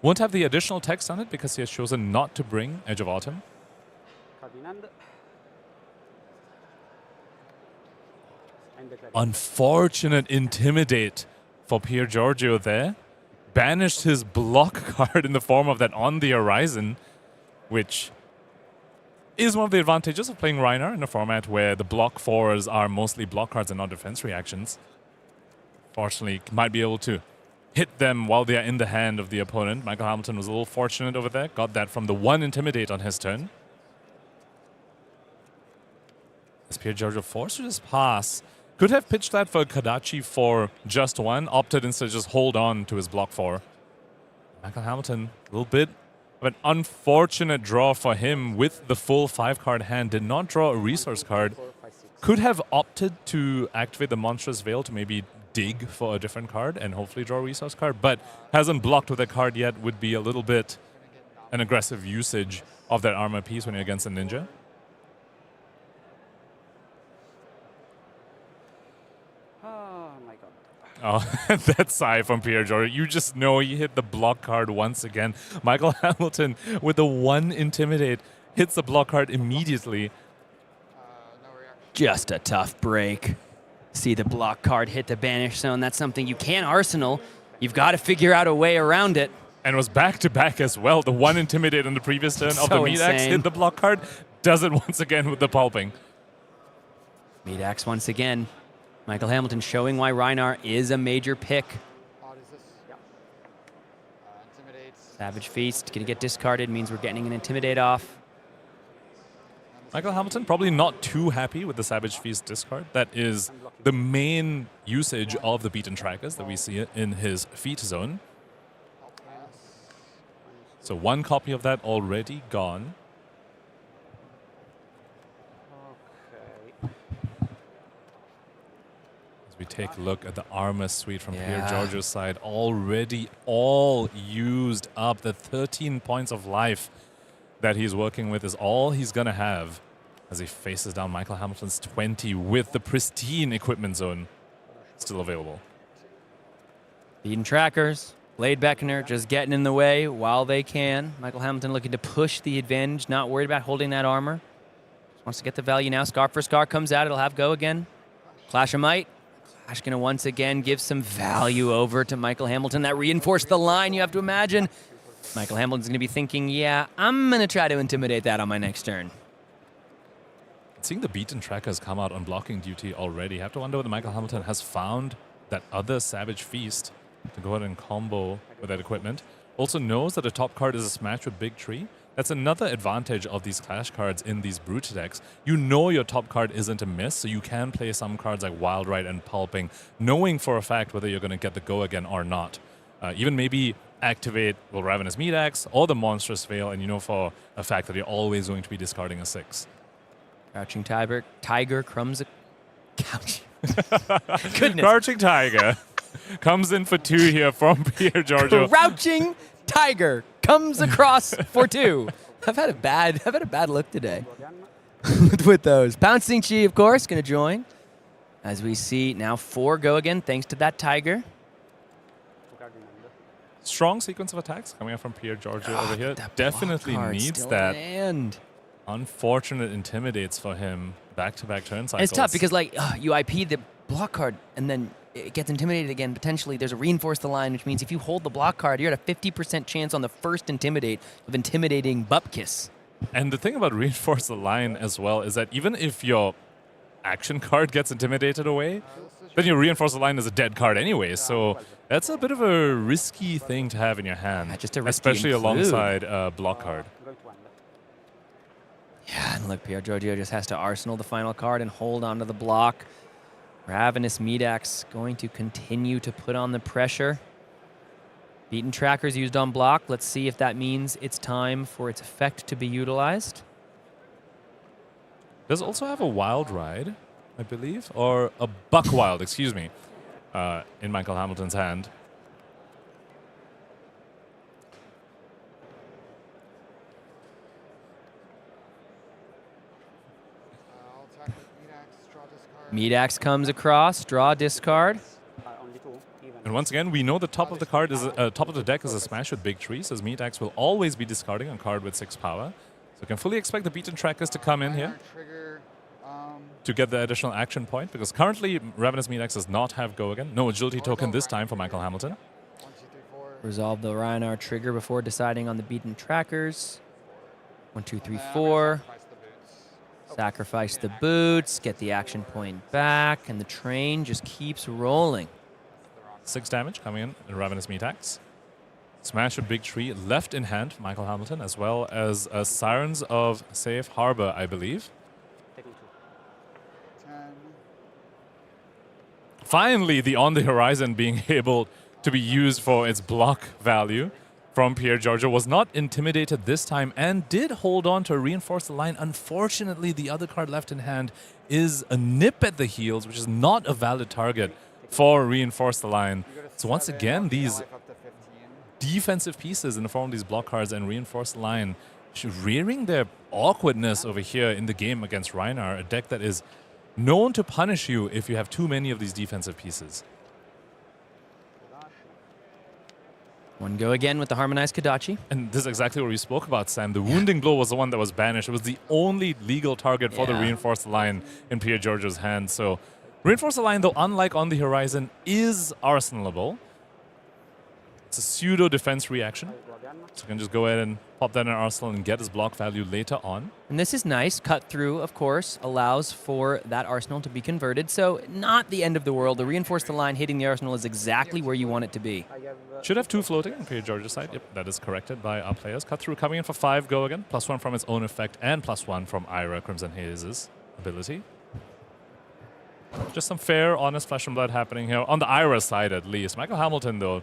Speaker 2: Won't have the additional text on it because he has chosen not to bring Edge of Autumn. Unfortunate Intimidate for Pierre Giorgio there. Banished his block card in the form of that On the Horizon, which is one of the advantages of playing Rhinar in a format where the block 4s are mostly block cards and not defense reactions. Fortunately, might be able to hit them while they are in the hand of the opponent. Michael Hamilton was a little fortunate over there. Got that from the 1 Intimidate on his turn. As Pierre Giorgio forced to just pass. Could have pitched that for Kadachi for just 1. Opted instead to just hold on to his block 4. Michael Hamilton, a little bit of an unfortunate draw for him with the full 5-card hand. Did not draw a resource card. Could have opted to activate the Monstrous Veil to maybe dig for a different card and hopefully draw a resource card, but hasn't blocked with a card yet. Would be a little bit an aggressive usage of that armor piece when you're against a ninja.
Speaker 5: Oh my god.
Speaker 2: Oh, that sigh from Pierre Giorgio. You just know he hit the block card once again. Michael Hamilton with the 1 Intimidate hits the block card immediately.
Speaker 7: Just a tough break. See the block card hit the banish zone. That's something you can't arsenal. You've got to figure out a way around it.
Speaker 2: And it was back-to-back as well. The 1 Intimidate on the previous turn of the Meat Axe hit the block card. Does it once again with the Pulping.
Speaker 7: Meat Axe once again. Michael Hamilton showing why Rhinar is a major pick. Savage Feast going to get discarded. Means we're getting an Intimidate off.
Speaker 2: Michael Hamilton probably not too happy with the Savage Feast discard. That is the main usage of the Beaten Trackers that we see in his feat zone. So 1 copy of that already gone. As we take a look at the armor suite from Pierre Giorgio's side, already all used up. The 13 points of life that he's working with is all he's going to have as he faces down Michael Hamilton's 20 with the pristine equipment zone still available.
Speaker 7: Beaten Trackers, Blade Beckoner just getting in the way while they can. Michael Hamilton looking to push the advantage, not worried about holding that armor. Just wants to get the value now. Scar for Scar comes out. It'll have go again. Clash of Might. Clash going to once again give some value over to Michael Hamilton. That reinforced the line, you have to imagine. Michael Hamilton's going to be thinking, yeah, I'm going to try to intimidate that on my next turn.
Speaker 2: Seeing the beaten trackers come out on blocking duty already, I have to wonder whether Michael Hamilton has found that other Savage Feast to go ahead and combo with that equipment. Also knows that the top card is a smash with Big Tree. That's another advantage of these Clash cards in these Brute decks. You know your top card isn't a miss, so you can play some cards like Wild Ride and Pulping, knowing for a fact whether you're going to get the go again or not. Even maybe activate Ravenous Meat Axe or the Monstrous Veil, and you know for a fact that you're always going to be discarding a 6.
Speaker 9: Crouching Tiger crumbs a couch. Goodness.
Speaker 2: Crouching Tiger comes in for 2 here from Pierre Giorgio.
Speaker 9: Crouching Tiger comes across for 2. I've had a bad look today with those. Pouncing Chi, of course, going to join. As we see now 4 go again, thanks to that Tiger.
Speaker 2: Strong sequence of attacks coming out from Pierre Giorgio over here. Definitely needs that. Unfortunate intimidates for him. Back-to-back turn cycles.
Speaker 9: And it's tough because you IP the block card and then it gets intimidated again. Potentially there's a reinforce the line, which means if you hold the block card, you're at a 50% chance on the first intimidate of intimidating Bupkiss.
Speaker 2: And the thing about reinforce the line as well is that even if your action card gets intimidated away, then your reinforce the line is a dead card anyway. So that's a bit of a risky thing to have in your hand, especially alongside a block card.
Speaker 9: Yeah, and look, Pierre Giorgio just has to arsenal the final card and hold onto the block. Ravenous Meat Axe going to continue to put on the pressure. Beaten Trackers used on block. Let's see if that means it's time for its effect to be utilized.
Speaker 2: Does also have a Wild Ride, I believe, or a Buck Wild, excuse me, in Michael Hamilton's hand.
Speaker 9: Meat Axe comes across, draw, discard.
Speaker 2: And once again, we know the top of the card is top of the deck is a smash with Big Tree, so Meat Axe will always be discarding a card with 6 power. So you can fully expect the Beaten Trackers to come in here to get the additional action point, because currently Ravenous Meat Axe does not have go again. No agility token this time for Michael Hamilton.
Speaker 9: Resolve the Rhinar trigger before deciding on the Beaten Trackers. 1, 2, 3, 4. Sacrifice the boots, get the action point back, and the train just keeps rolling.
Speaker 2: 6 damage coming in Ravenous Meat Axe. Smash a Big Tree left in hand for Michael Hamilton, as well as Sirens of Safe Harbor, I believe. Finally, the On the Horizon being able to be used for its block value from Pierre Giorgio was not intimidated this time and did hold on to reinforce the line. Unfortunately, the other card left in hand is a Nip at the Heels, which is not a valid target for reinforce the line. So once again, these defensive pieces in the form of these block cards and reinforce the line rearing their awkwardness over here in the game against Rhinar, a deck that is known to punish you if you have too many of these defensive pieces.
Speaker 9: 1 go again with the Harmonized Kodachi.
Speaker 2: And this is exactly what we spoke about, Sam. The Wounding Blow was the one that was banished. It was the only legal target for the Reinforced Line in Pierre Giorgio's hand. So Reinforced Line, though, unlike On the Horizon, is arsenalable. It's a pseudo defense reaction. So you can just go ahead and pop that in arsenal and get his block value later on.
Speaker 9: And this is nice. Cut through, of course, allows for that arsenal to be converted. So not the end of the world. The Reinforce the Line hitting the arsenal is exactly where you want it to be.
Speaker 2: Should have 2 floating on Pierre Giorgio's side. Yep, that is corrected by our players. Cut through coming in for 5 go again. +1 from its own effect and +1 from Ira Crimson Haze's ability. Just some fair, honest flesh and blood happening here. On the Ira side, at least. Michael Hamilton, though,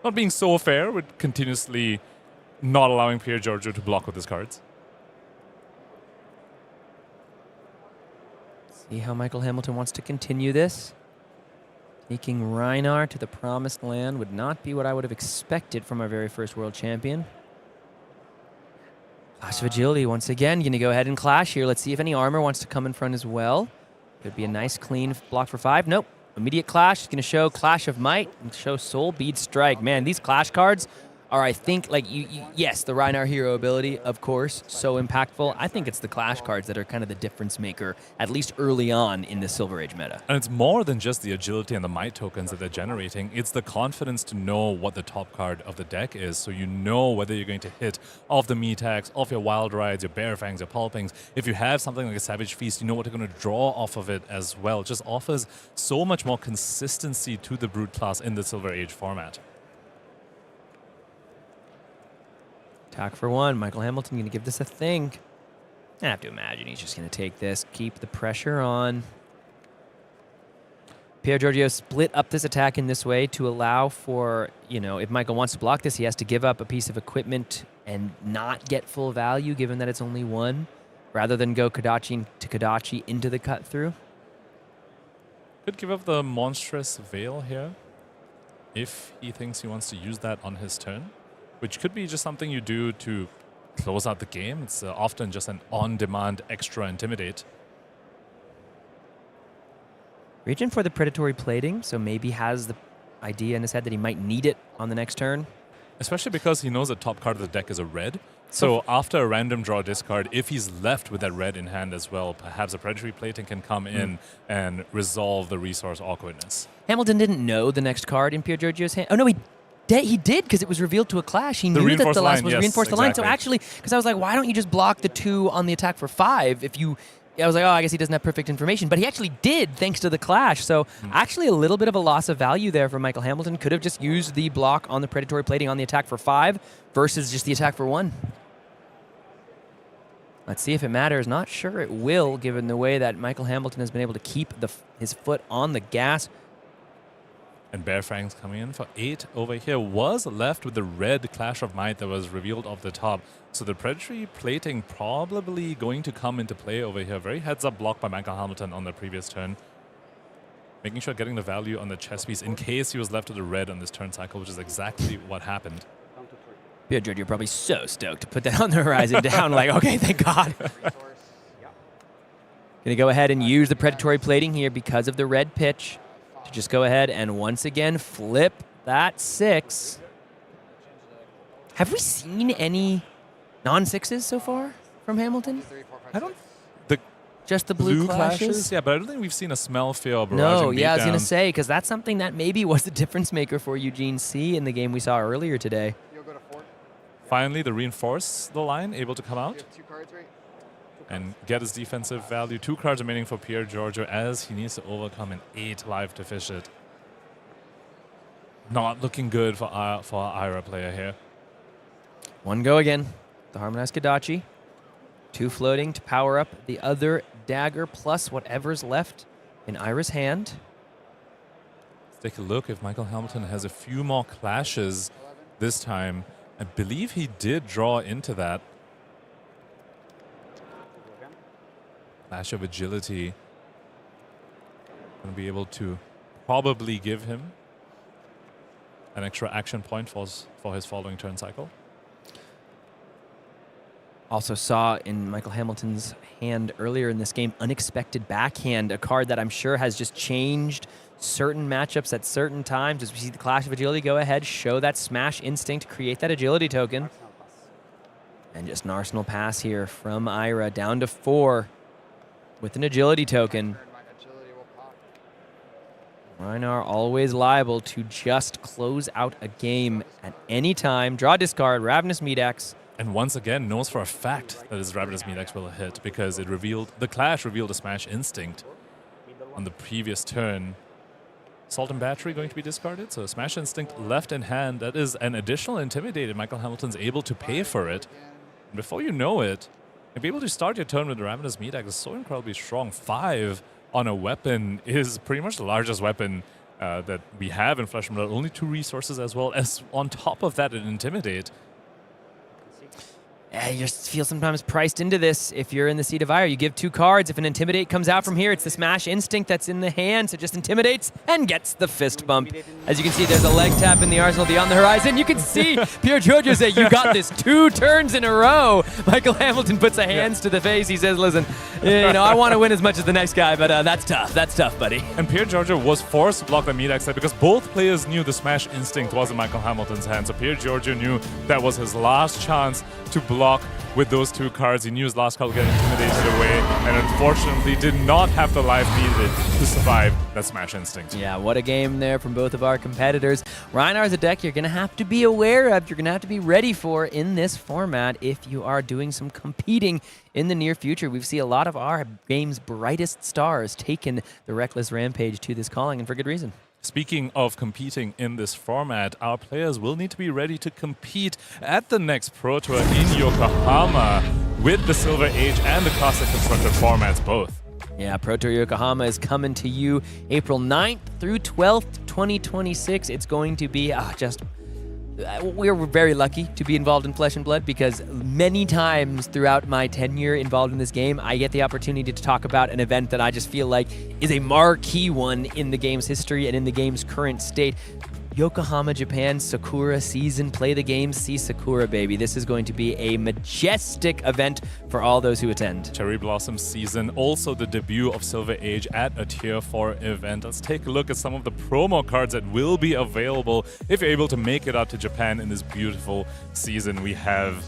Speaker 2: not being so fair with continuously not allowing Pierre Giorgio to block with his cards.
Speaker 9: See how Michael Hamilton wants to continue this. Taking Rhinar to the promised land would not be what I would have expected from our very first world champion. Clash of Agility once again. Going to go ahead and clash here. Let's see if any armor wants to come in front as well. Could be a nice clean block for 5. Nope. Immediate Clash is going to show Clash of Might and show Soul Bead Strike. Man, these Clash cards are, I think, like, yes, the Rhinar hero ability, of course, so impactful. I think it's the Clash cards that are kind of the difference maker, at least early on in the Silver Age meta.
Speaker 2: And it's more than just the agility and the might tokens that they're generating. It's the confidence to know what the top card of the deck is, so you know whether you're going to hit off the Metags, off your Wild Rides, your Bear Fangs, your Pulpings. If you have something like a Savage Feast, you know what you're going to draw off of it as well. It just offers so much more consistency to the Brute class in the Silver Age format.
Speaker 9: Attack for 1. Michael Hamilton going to give this a think. I have to imagine he's just going to take this, keep the pressure on. Pierre Giorgio split up this attack in this way to allow for, you know, if Michael wants to block this, he has to give up a piece of equipment and not get full value, given that it's only 1, rather than go Kodachi to Kodachi into the cut through.
Speaker 2: Could give up the Monstrous Veil here if he thinks he wants to use that on his turn, which could be just something you do to close out the game. It's often just an on-demand extra Intimidate.
Speaker 9: Reaching for the Predatory Plating, so maybe has the idea in his head that he might need it on the next turn.
Speaker 2: Especially because he knows the top card of the deck is a red. So after a random draw discard, if he's left with that red in hand as well, perhaps a Predatory Plating can come in and resolve the resource awkwardness.
Speaker 9: Hamilton didn't know the next card in Pierre Giorgio's hand. Oh, no, he did, because it was revealed to a Clash. He knew that the last was reinforced the line. So actually, because I was like, why don't you just block the 2 on the attack for 5 if you... I was like, oh, I guess he doesn't have perfect information. But he actually did, thanks to the Clash. So actually a little bit of a loss of value there for Michael Hamilton. Could have just used the block on the Predatory Plating on the attack for 5 versus just the attack for 1. Let's see if it matters. Not sure it will, given the way that Michael Hamilton has been able to keep his foot on the gas.
Speaker 2: And Bear Fangs coming in for 8 over here. Was left with the red Clash of Might that was revealed off the top. So the Predatory Plating probably going to come into play over here. Very heads-up block by Michael Hamilton on the previous turn. Making sure getting the value on the chess piece in case he was left with the red on this turn cycle, which is exactly what happened.
Speaker 9: Yeah, George, you're probably so stoked to put that on the horizon down. Like, okay, thank God. Gonna go ahead and use the Predatory Plating here because of the red pitch. To just go ahead and once again flip that 6. Have we seen any non-6s so far from Hamilton?
Speaker 2: I don't...
Speaker 9: Just the blue clashes?
Speaker 2: Yeah, but I don't think we've seen a Smell Fear or Barraging
Speaker 9: No, yeah, I was
Speaker 2: Beatdown.
Speaker 9: going to say, because that's something that maybe was the difference maker for Eugene C in the game we saw earlier today.
Speaker 2: Finally, the Reinforce the line, able to come out and get his defensive value. 2 cards remaining for Pierre Giorgio as he needs to overcome an 8 life deficit. Not looking good for our Ira player here.
Speaker 9: 1 go again. The Harmonized Kodachi. 2 floating to power up the other dagger plus whatever's left in Ira's hand.
Speaker 2: Let's take a look if Michael Hamilton has a few more clashes this time. I believe he did draw into that. Clash of Agility. Going to be able to probably give him an extra action point for his following turn cycle.
Speaker 9: Also saw in Michael Hamilton's hand earlier in this game, Unexpected Backhand, a card that I'm sure has just changed certain matchups at certain times. As we see the Clash of Agility go ahead, show that Smash Instinct, create that Agility token. And just an Arsenal pass here from Ira down to 4 with an Agility token. Rhinar always liable to just close out a game at any time. Draw, discard, Ravenous Medax.
Speaker 2: And once again, knows for a fact that his Ravenous Medax will hit because it revealed, the Clash revealed a Smash Instinct on the previous turn. Salt and Battery going to be discarded, so Smash Instinct left in hand. That is an additional Intimidated. Michael Hamilton's able to pay for it. And before you know it, you'll be able to start your turn with the Ravenous Medax. It's so incredibly strong. 5 on a weapon is pretty much the largest weapon that we have in Flesh and Blood. Only 2 resources as well as on top of that an Intimidate.
Speaker 9: You just feel sometimes priced into this if you're in the seat of ire. You give 2 cards. If an Intimidate comes out from here, it's the Smash Instinct that's in the hand, so just intimidates and gets the fist bump. As you can see, there's a leg tap in the arsenal beyond the horizon. You can see Pierre Giorgio say, you got this 2 turns in a row. Michael Hamilton puts a hands to the face. He says, listen, I want to win as much as the next guy, but that's tough. That's tough, buddy.
Speaker 2: And Pierre Giorgio was forced to block the Medax set because both players knew the Smash Instinct was in Michael Hamilton's hand. So Pierre Giorgio knew that was his last chance to block with those 2 cards. He knew his last card would get intimidated away, and unfortunately did not have the life needed to survive that Smash Instinct.
Speaker 9: Yeah, what a game there from both of our competitors. Rhinar is a deck you're going to have to be aware of, you're going to have to be ready for in this format if you are doing some competing in the near future. We've seen a lot of our game's brightest stars taking the Reckless Rampage to this calling, and for good reason.
Speaker 2: Speaking of competing in this format, our players will need to be ready to compete at the next Pro Tour in Yokohama with the Silver Age and the Classic Constructed formats both.
Speaker 9: Yeah, Pro Tour Yokohama is coming to you April 9th through 12th, 2026. It's going to be we're very lucky to be involved in Flesh and Blood because many times throughout my tenure involved in this game, I get the opportunity to talk about an event that I just feel like is a marquee one in the game's history and in the game's current state. Yokohama, Japan, Sakura season. Play the game, see Sakura, baby. This is going to be a majestic event for all those who attend.
Speaker 2: Cherry Blossom season, also the debut of Silver Age at a Tier 4 event. Let's take a look at some of the promo cards that will be available if you're able to make it out to Japan in this beautiful season. We have...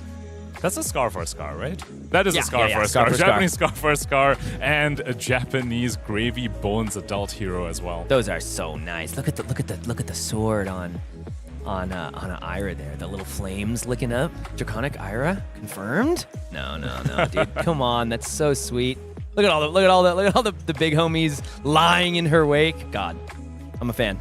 Speaker 2: That's a Scar for a Scar, right? That is a Scar for a Scar. Japanese Scar for a Scar, and a Japanese Gravy Bones adult hero as well.
Speaker 9: Those are so nice. Look at the sword on Ira there. The little flames licking up. Draconic Ira confirmed? No, dude. Come on, that's so sweet. Look at all the big homies lying in her wake. God, I'm a fan.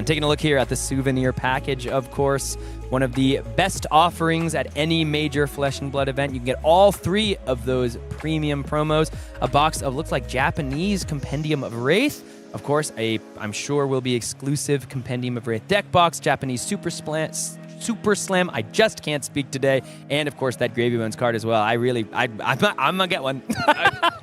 Speaker 9: Taking a look here at the souvenir package, of course. One of the best offerings at any major Flesh and Blood event. You can get all 3 of those premium promos. A box of, looks like, Japanese Compendium of Wraith. Of course, I'm sure will be exclusive Compendium of Wraith deck box. Japanese Super Slam. I just can't speak today. And, of course, that Gravy Bones card as well. I'm going to get one.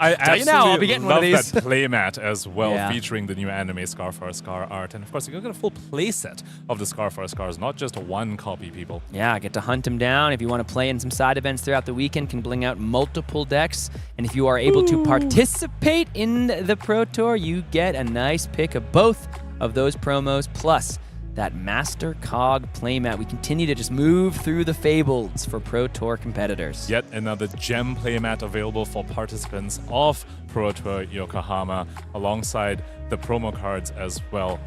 Speaker 2: I
Speaker 9: tell you now, I'll be getting one of these.
Speaker 2: That playmat as well, featuring the new anime Scar for a Scar art. And, of course, you're going to get a full playset of the Scar for a Scars, not just one copy, people.
Speaker 9: Yeah, get to hunt them down. If you want to play in some side events throughout the weekend, can bling out multiple decks. And if you are able to participate in the Pro Tour, you get a nice pick of both of those promos, plus that Master Cog playmat. We continue to just move through the fables for Pro Tour competitors.
Speaker 2: Yet another gem playmat available for participants of Pro Tour Yokohama, alongside the promo cards as well.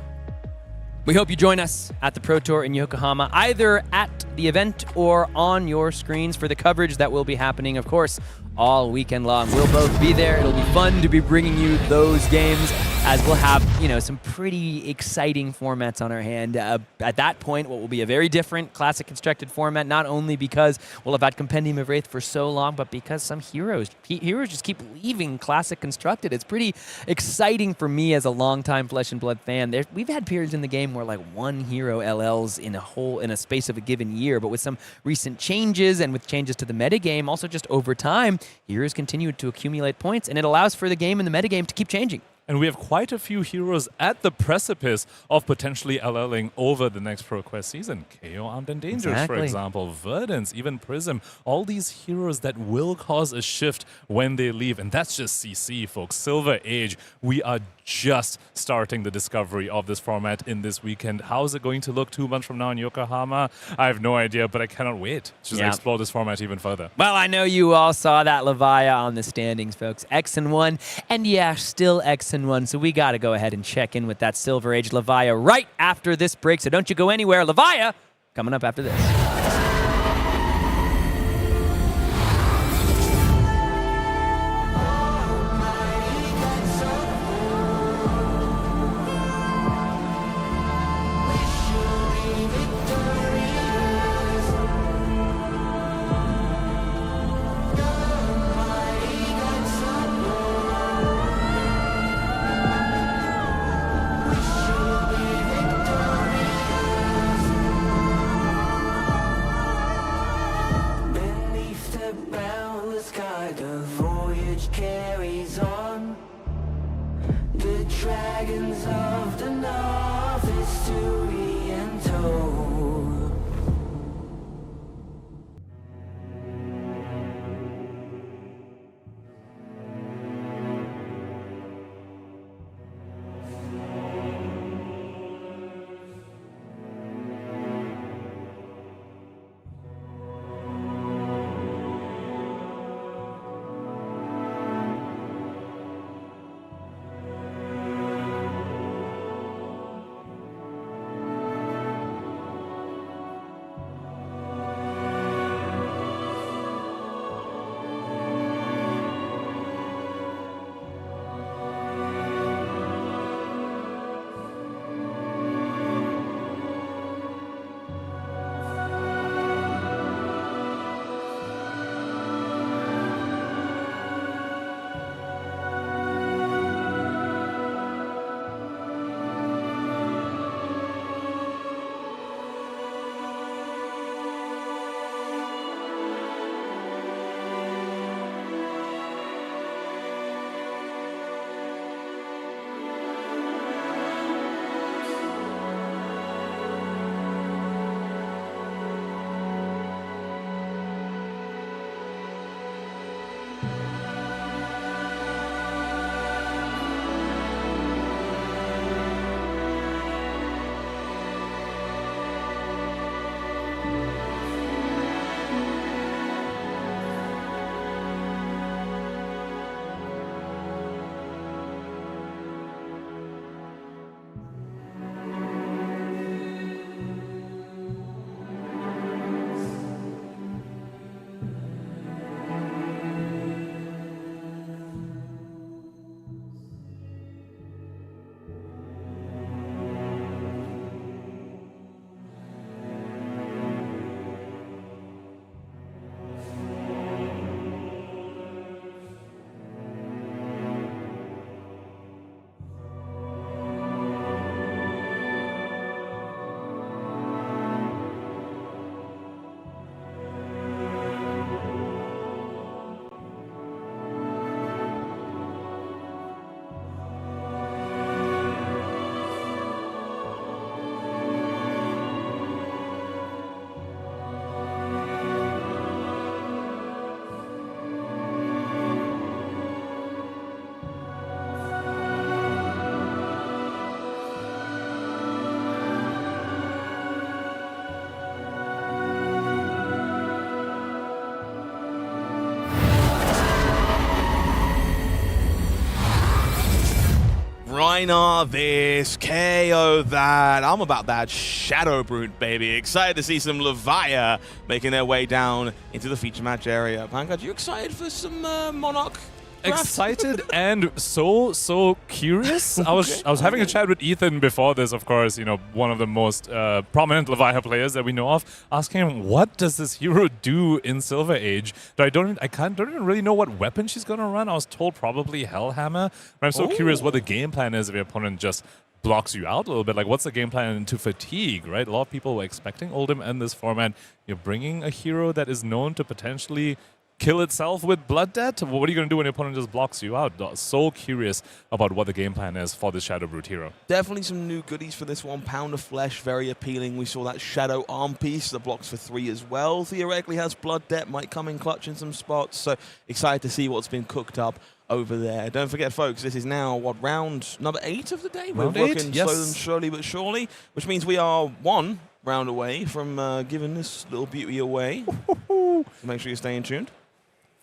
Speaker 9: We hope you join us at the Pro Tour in Yokohama, either at the event or on your screens for the coverage that will be happening, of course, all weekend long. We'll both be there. It'll be fun to be bringing you those games, as we'll have, some pretty exciting formats on our hand. At that point, what will be a very different Classic Constructed format, not only because we'll have had Compendium of Wraith for so long, but because some heroes just keep leaving Classic Constructed. It's pretty exciting for me as a longtime Flesh and Blood fan. We've had periods in the game where like one hero LLs in a space of a given year, but with some recent changes and with changes to the metagame, also just over time, heroes continue to accumulate points, and it allows for the game and the metagame to keep changing.
Speaker 2: And we have quite a few heroes at the precipice of potentially LLing over the next ProQuest season. KO Armed and Dangerous, for example, Verdance, even Prism. All these heroes that will cause a shift when they leave. And that's just CC, folks. Silver Age, we are just starting the discovery of this format in this weekend. How is it going to look 2 months from now in Yokohama? I have no idea, but I cannot wait to explore this format even further.
Speaker 9: Well, I know you all saw that Levia on the standings, folks. X and 1, and still X and 1. So we got to go ahead and check in with that Silver Age Levia right after this break. So don't you go anywhere. Levia coming up after this.
Speaker 8: the voyage carries on. The dragons of the north, history and told.
Speaker 1: Rhinar this, KO that. I'm about that Shadow Brute, baby. Excited to see some Levia making their way down into the feature match area. Pankaj, you excited for some Monarch?
Speaker 2: Excited and so curious. I was having a chat with Ethan before this, of course, you know, one of the most prominent Levia players that we know of, asking him, what does this hero do in Silver Age? I don't even really know what weapon she's gonna run. I was told probably Hellhammer, but I'm so curious what the game plan is if your opponent just blocks you out a little bit. Like, what's the game plan into Fatigue, right? A lot of people were expecting Oldhim in this format. You're bringing a hero that is known to potentially kill itself with Blood Debt? What are you going to do when your opponent just blocks you out? So curious about what the game plan is for this Shadow Brute hero.
Speaker 1: Definitely some new goodies for this one. Pound of Flesh, very appealing. We saw that Shadow Arm piece that blocks for 3 as well. Theoretically has Blood Debt, might come in clutch in some spots. So excited to see what's been cooked up over there. Don't forget, folks, this is now, what, round number 8 of the day?
Speaker 2: Round
Speaker 1: We're
Speaker 2: 8,
Speaker 1: working
Speaker 2: yes.
Speaker 1: slowly and surely but surely, which means we are 1 round away from giving this little beauty away. So make sure you're staying tuned.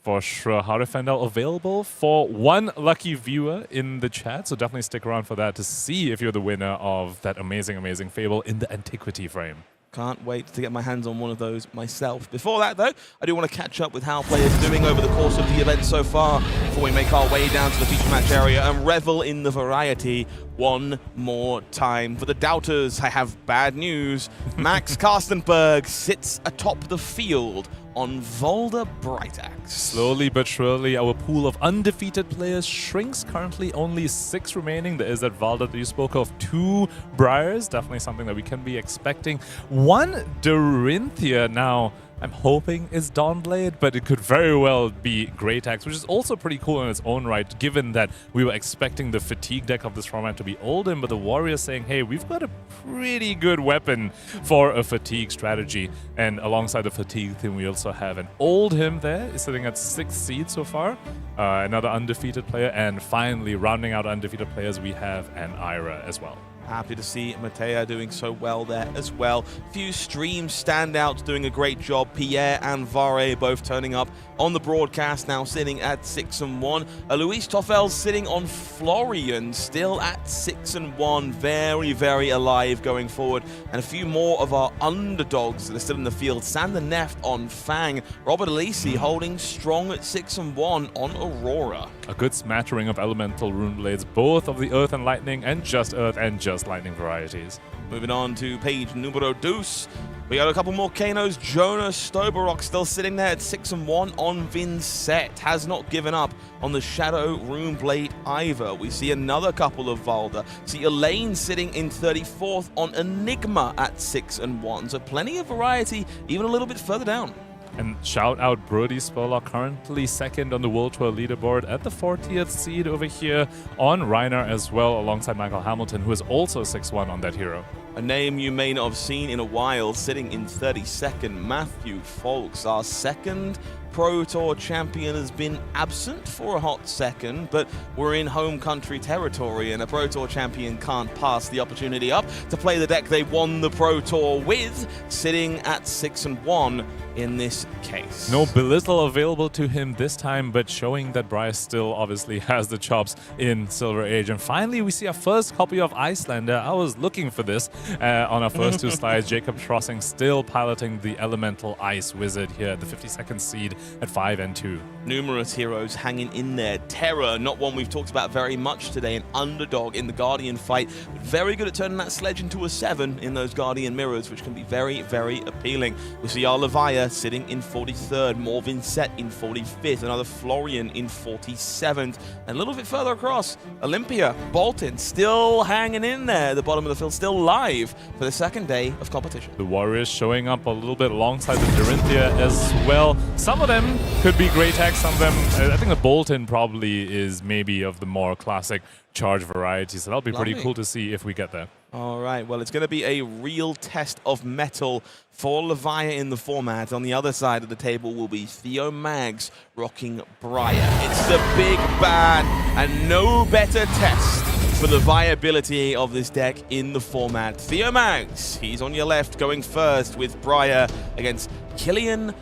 Speaker 2: For sure. How to find out available for 1 lucky viewer in the chat. So definitely stick around for that to see if you're the winner of that amazing Fable in the Antiquity frame.
Speaker 1: Can't wait to get my hands on one of those myself. Before that, though, I do want to catch up with how players are doing over the course of the event so far before we make our way down to the feature match area and revel in the variety one more time. For the doubters, I have bad news. Max Karstenberg sits atop the field on Valda Brightaxe.
Speaker 2: Slowly but surely, our pool of undefeated players shrinks. Currently only 6 remaining. There is that Valda that you spoke of, 2 Briars. Definitely something that we can be expecting. 1 Dorinthia now. I'm hoping is Dawnblade, but it could very well be Great Axe, which is also pretty cool in its own right, given that we were expecting the fatigue deck of this format to be Oldhim, but the Warriors saying, hey, we've got a pretty good weapon for a fatigue strategy. And alongside the fatigue thing, we also have an Oldhim there, is sitting at 6th seed so far. Another undefeated player, and finally rounding out undefeated players, we have an Ira as well.
Speaker 1: Happy to see Mattea doing so well there as well. Few stream standouts doing a great job. Pierre and Vare both turning up on the broadcast, now sitting at 6-1. Luis Toffel sitting on Florian, still at 6-1. Very, very alive going forward. And a few more of our underdogs that are still in the field. Sander Neft on Fang. Robert Alessi holding strong at 6-1 on Aurora.
Speaker 2: A good smattering of elemental rune blades, both of the Earth and Lightning, and just Earth and just Lightning varieties.
Speaker 1: Moving on to page numero dos. We got a couple more Kanos. Jonas, Stoberock still sitting there at 6-1 on Vynnset. Has not given up on the Shadow Rune Blade either. We see another couple of Valda. See Elaine sitting in 34th on Enigma at 6-1. So plenty of variety, even a little bit further down.
Speaker 2: And shout out Brody Spurlock, currently 2nd on the World Tour leaderboard at the 40th seed over here on Rhinar as well, alongside Michael Hamilton, who is also 6-1 on that hero.
Speaker 1: A name you may not have seen in a while, sitting in 32nd, Matthew Folks, our second Pro Tour champion, has been absent for a hot second, but we're in home country territory, and a Pro Tour champion can't pass the opportunity up to play the deck they won the Pro Tour with, sitting at 6-1 in this case.
Speaker 2: No belittle available to him this time, but showing that Briar still obviously has the chops in Silver Age. And finally, we see our first copy of Iyslander. I was looking for this on our first two slides. Jacob Trossing still piloting the Elemental Ice Wizard here at the 52nd seed at 5-2.
Speaker 1: Numerous heroes hanging in there. Terra, not one we've talked about very much today, an underdog in the Guardian fight, but very good at turning that sledge into a 7 in those Guardian mirrors, which can be very, very appealing. We see our Levia sitting in 43rd, more Vynnset in 45th, another Florian in 47th, and a little bit further across, Olympia, Bolton, still hanging in there, the bottom of the field, still live for the second day of competition.
Speaker 2: The Warriors showing up a little bit alongside the Dorinthia as well. Some of them could be great hacks, some of them, I think the Bolton probably is maybe of the more classic charge variety, so that'll be pretty cool to see if we get there.
Speaker 1: All right, well, it's going to be a real test of mettle for Levia in the format. On the other side of the table will be Theo Mags rocking Briar. It's the big bad, and no better test for the viability of this deck in the format. Theo Mags, he's on your left going first with Briar against Killian.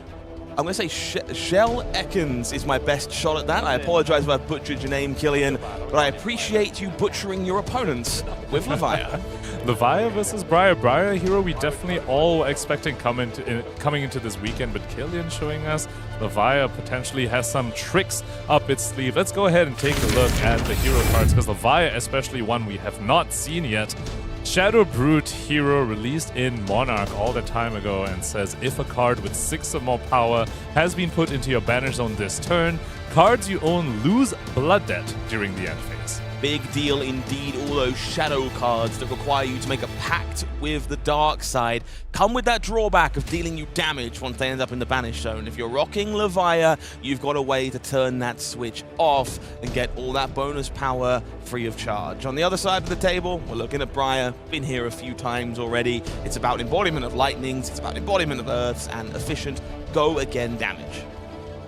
Speaker 1: I'm going to say Shell Ekans is my best shot at that. I apologize if I've butchered your name, Killian, but I appreciate you butchering your opponents with Levia.
Speaker 2: Levia versus Briar. Briar, a hero we definitely all were expecting coming into this weekend, but Killian showing us Levia potentially has some tricks up its sleeve. Let's go ahead and take a look at the hero cards, because Levia, especially one we have not seen yet. Shadow Brute hero released in Monarch all that time ago, and says if a card with 6 or more power has been put into your banner zone this turn, cards you own lose blood debt during the end phase.
Speaker 1: Big deal indeed. All those shadow cards that require you to make a pact with the dark side come with that drawback of dealing you damage once they end up in the banish zone. If you're rocking Levia, you've got a way to turn that switch off and get all that bonus power free of charge. On the other side of the table, we're looking at Briar. Been here a few times already. It's about embodiment of lightnings, it's about embodiment of earths, and efficient go again damage.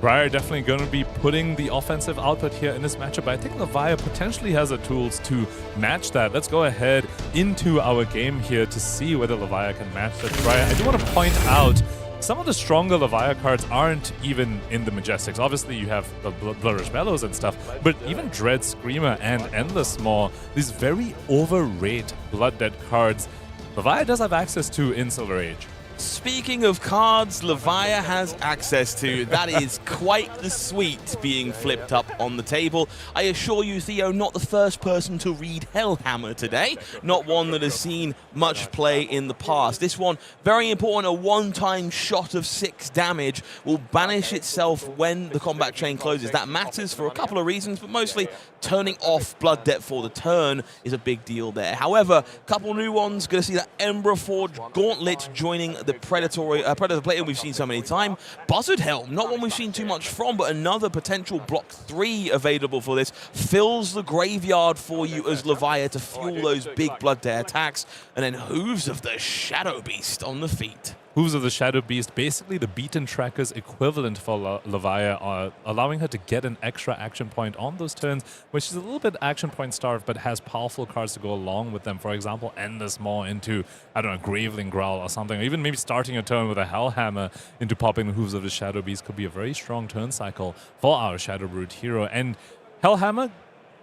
Speaker 2: Briar definitely going to be putting the offensive output here in this matchup, but I think Levia potentially has the tools to match that. Let's go ahead into our game here to see whether Levia can match that Briar. I do want to point out some of the stronger Levia cards aren't even in the Majestics. Obviously, you have the Bloodrush Bellows and stuff, but even Dread Screamer and Endless Maw, these very overrated Blood Debt cards, Levia does have access to in Silver Age.
Speaker 1: Speaking of cards Levia has access to, that is quite the suite being flipped up on the table. I assure you, Theo, not the first person to read Hellhammer today, not one that has seen much play in the past. This one, very important, a one-time shot of 6 damage will banish itself when the combat chain closes. That matters for a couple of reasons, but mostly turning off Blood Debt for the turn is a big deal there. However, a couple new ones, going to see that Ember Forge Gauntlet joining the Predator player we've seen so many times. Buzzard Helm, not one we've seen too much from, but another potential block 3 available for this. Fills the graveyard for you as Levia to fuel those big Blood Debt attacks. And then Hooves of the Shadow Beast on the feet.
Speaker 2: Hooves of the Shadow Beast, basically the beaten tracker's equivalent for Levia, allowing her to get an extra action point on those turns, which is a little bit action point starved, but has powerful cards to go along with them. For example, end this more into, I don't know, Graveling Growl or something, or even maybe starting a turn with a Hellhammer into popping the Hooves of the Shadow Beast could be a very strong turn cycle for our Shadow Brute hero. And Hellhammer,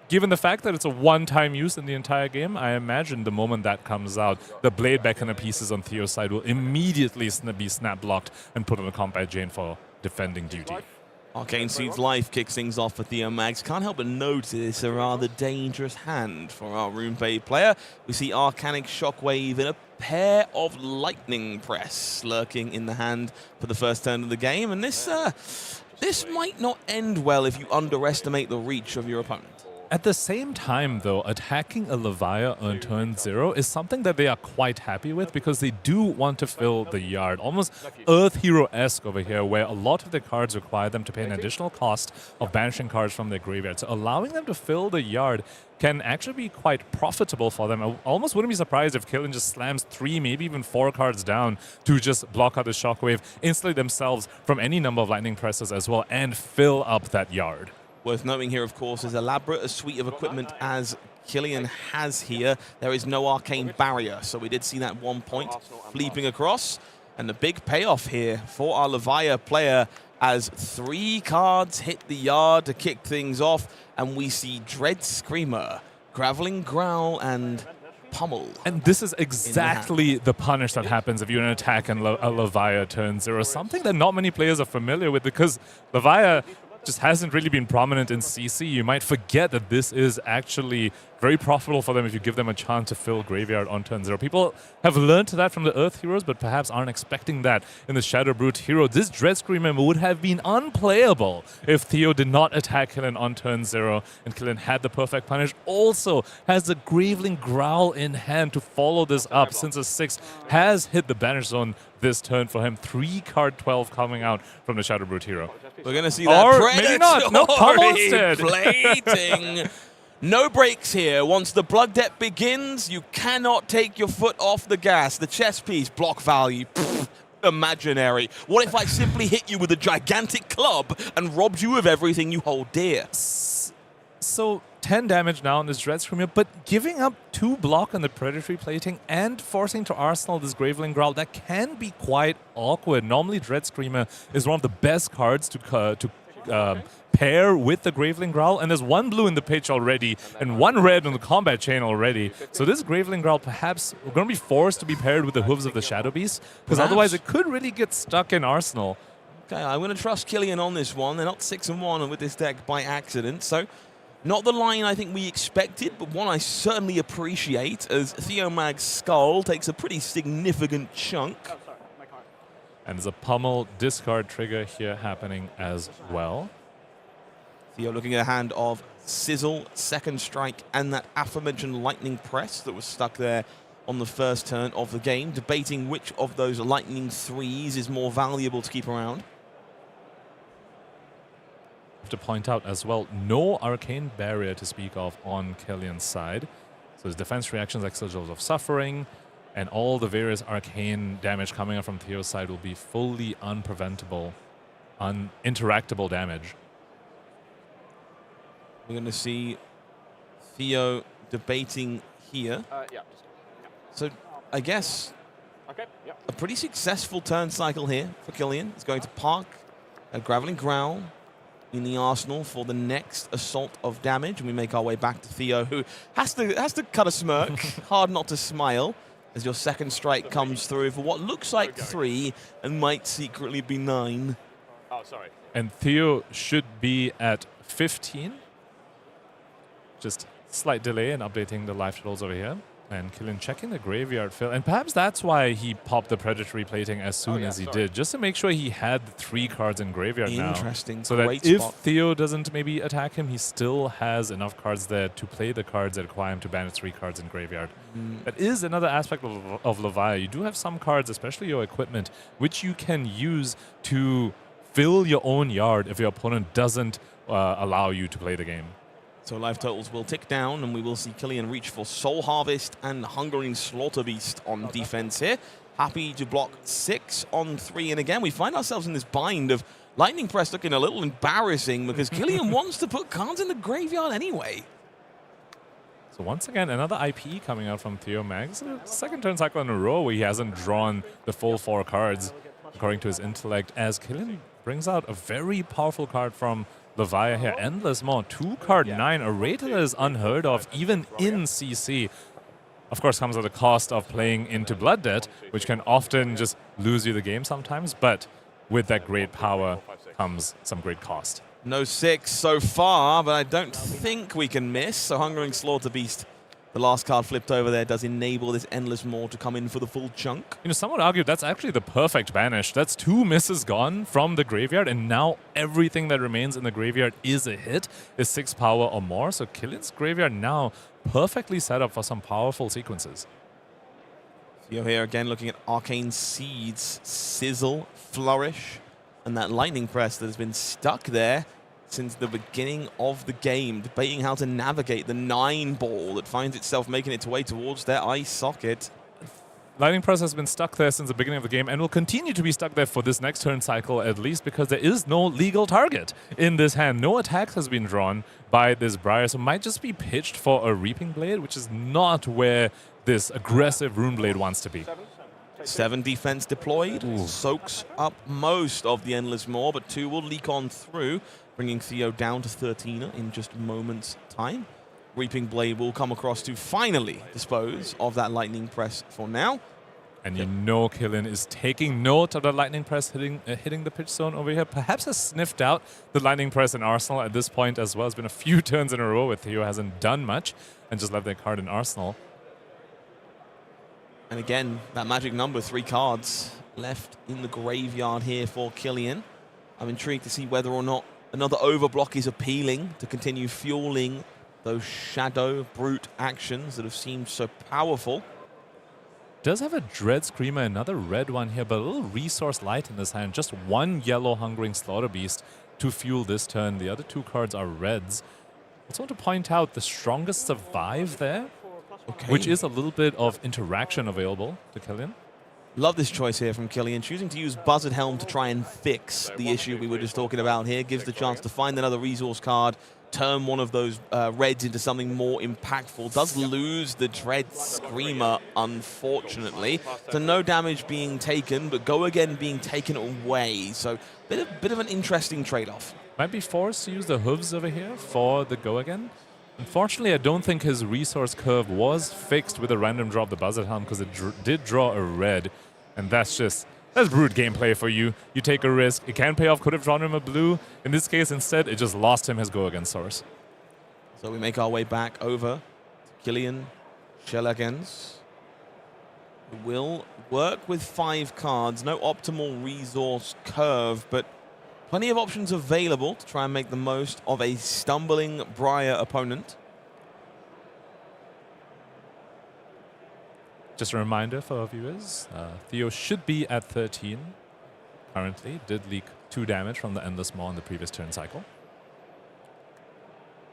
Speaker 2: given the fact that it's a one-time use in the entire game, I imagine the moment that comes out, the Blade Beckoner pieces on Theo's side will immediately be snap-blocked and put on a combat chain for defending duty.
Speaker 1: Arcane Seed's Life kicks things off for Theo Mags. Can't help but notice a rather dangerous hand for our RuneBay player. We see Arcanic Shockwave and a pair of Lightning Press lurking in the hand for the first turn of the game. And this might not end well if you underestimate the reach of your opponent.
Speaker 2: At the same time, though, attacking a Levia on turn 0 is something that they are quite happy with because they do want to fill the yard. Almost Earth Hero-esque over here, where a lot of the cards require them to pay an additional cost of banishing cards from their graveyard. So allowing them to fill the yard can actually be quite profitable for them. I almost wouldn't be surprised if Killian just slams 3, maybe even 4 cards down to just block out the Shockwave, insulate themselves from any number of Lightning Presses as well, and fill up that yard.
Speaker 1: Worth noting here, of course, as elaborate a suite of equipment as Killian has here, there is no arcane barrier. So we did see that 1 point leaping across. And the big payoff here for our Levia player as 3 cards hit the yard to kick things off. And we see Dread Screamer, Graveling Growl, and Pummel.
Speaker 2: And this is exactly the punish that happens if you're an attack and a Levia turn 0. Something that not many players are familiar with because Levia just hasn't really been prominent in CC. You might forget that this is actually very profitable for them if you give them a chance to fill graveyard on turn 0. People have learned that from the Earth heroes, but perhaps aren't expecting that in the Shadow Brute hero. This Dread Screamer would have been unplayable if Theo did not attack Killian on turn 0, and Killian had the perfect punish. Also has the Graveling Growl in hand to follow this up, since a 6 has hit the banish zone this turn for him. 3-card 12 coming out from the Shadow Brute hero.
Speaker 1: We're going to see that
Speaker 2: or maybe not. No, Pummel instead.
Speaker 1: Plating. No breaks here. Once the Blood Debt begins, you cannot take your foot off the gas. The chess piece, block value, imaginary. What if I simply hit you with a gigantic club and robbed you of everything you hold dear?
Speaker 2: So 10 damage now on this Dread Screamer, but giving up 2 block on the Predatory Plating and forcing to Arsenal this Graveling Growl, that can be quite awkward. Normally Dread Screamer is one of the best cards to pair with the Graveling Growl, and there's 1 blue in the pitch already and 1 red on the combat chain already. So this Graveling Growl perhaps we're going to be forced to be paired with the Hooves of the Shadow Beast, because otherwise it could really get stuck in Arsenal.
Speaker 1: Okay, I'm going to trust Killian on this one. They're not 6-1 with this deck by accident, so not the line I think we expected, but one I certainly appreciate, as Theo Mag's Skull takes a pretty significant chunk.
Speaker 2: And there's a Pummel discard trigger here happening as well.
Speaker 1: Theo looking at a hand of Sizzle, Second Strike, and that aforementioned Lightning Press that was stuck there on the first turn of the game, debating which of those Lightning 3s is more valuable to keep around.
Speaker 2: To point out as well, no arcane barrier to speak of on Killian's side. So his defense reactions like Sigils of Suffering and all the various arcane damage coming up from Theo's side will be fully unpreventable, uninteractable damage.
Speaker 1: We're going to see Theo debating here. So I guess a pretty successful turn cycle here for Killian. He's going to park a Graveling Growl in the arsenal for the next assault of damage, and we make our way back to Theo, who has to cut a smirk. Hard not to smile as your second strike comes through for what looks like 3 and might secretly be 9.
Speaker 5: Oh, sorry.
Speaker 2: And Theo should be at 15. Just slight delay in updating the live totals over here. And Killian checking the graveyard fill. And perhaps that's why he popped the predatory plating as soon as he did, just to make sure he had 3 cards in graveyard now.
Speaker 1: Interesting.
Speaker 2: So that
Speaker 1: Great
Speaker 2: if
Speaker 1: spot.
Speaker 2: Theo doesn't maybe attack him, he still has enough cards there to play the cards that require him to banish 3 cards in graveyard. That is another aspect of Leviah. You do have some cards, especially your equipment, which you can use to fill your own yard if your opponent doesn't allow you to play the game.
Speaker 1: So life totals will tick down, and we will see Killian reach for Soul Harvest and Hungering Slaughterbeast on defense here. Happy to block 6 on 3. And again, we find ourselves in this bind of Lightning Press looking a little embarrassing because Killian wants to put cards in the graveyard anyway.
Speaker 2: So once again, another IP coming out from Theo Mags. Second turn cycle in a row where he hasn't drawn the full 4 cards, according to his intellect, as Killian brings out a very powerful card from Leviah here. Endless Maw, 2-card 9, a rate that is unheard of even in CC. Of course, comes at the cost of playing into Blood Debt, which can often just lose you the game sometimes, but with that great power comes some great cost.
Speaker 1: No 6 so far, but I don't think we can miss. So Hungering Slaughterbeast, the last card flipped over there, does enable this Endless Maw to come in for the full chunk.
Speaker 2: You know, some would argue that's actually the perfect banish. That's 2 misses gone from the graveyard, and now everything that remains in the graveyard is a hit, is 6 power or more. So Killian's graveyard now perfectly set up for some powerful sequences.
Speaker 1: You're here again looking at Arcane Seeds, Sizzle, Flourish, and that Lightning Press that has been stuck there since the beginning of the game, debating how to navigate the 9 ball that finds itself making its way towards their eye socket.
Speaker 2: Lightning Press has been stuck there since the beginning of the game and will continue to be stuck there for this next turn cycle at least, because there is no legal target in this hand. No attacks has been drawn by this Briar, so it might just be pitched for a Reaping Blade, which is not where this aggressive Rune Blade wants to be.
Speaker 1: 7 defense deployed, soaks up most of the Endless Maw, but 2 will leak on through, bringing Theo down to 13 in just moments' time. Reaping Blade will come across to finally dispose of that Lightning Press for now.
Speaker 2: And you know Killian is taking note of the Lightning Press hitting the pitch zone over here. Perhaps has sniffed out the Lightning Press in Arsenal at this point as well. It's been a few turns in a row where Theo hasn't done much and just left that card in Arsenal.
Speaker 1: And again, that magic number, 3 cards left in the graveyard here for Killian. I'm intrigued to see whether or not another overblock is appealing to continue fueling those Shadow Brute actions that have seemed so powerful.
Speaker 2: Does have a Dread Screamer, another red one here, but a little resource light in this hand. Just 1 yellow Hungering Slaughterbeast to fuel this turn. The other 2 cards are reds. I just want to point out the strongest survive there, which is a little bit of interaction available to Killian.
Speaker 1: Love this choice here from Killian, choosing to use Buzzard Helm to try and fix the issue we were just talking about here. Gives the chance to find another resource card, turn one of those reds into something more impactful. Does lose the Dread Screamer, unfortunately. So no damage being taken, but Go Again being taken away. So bit of an interesting trade-off.
Speaker 2: Might be forced to use the hooves over here for the Go Again. Unfortunately, I don't think his resource curve was fixed with a random draw of the Buzzard Helm, because it did draw a red. And that's brute gameplay for you. You take a risk. It can pay off. Could have drawn him a blue. In this case, instead, it just lost him his Go Again source.
Speaker 1: So we make our way back over to Killian Shellagans, who will work with 5 cards. No optimal resource curve, but plenty of options available to try and make the most of a stumbling Briar opponent.
Speaker 2: Just a reminder for our viewers, Theo should be at 13 currently. Did leak 2 damage from the Endless Maw in the previous turn cycle.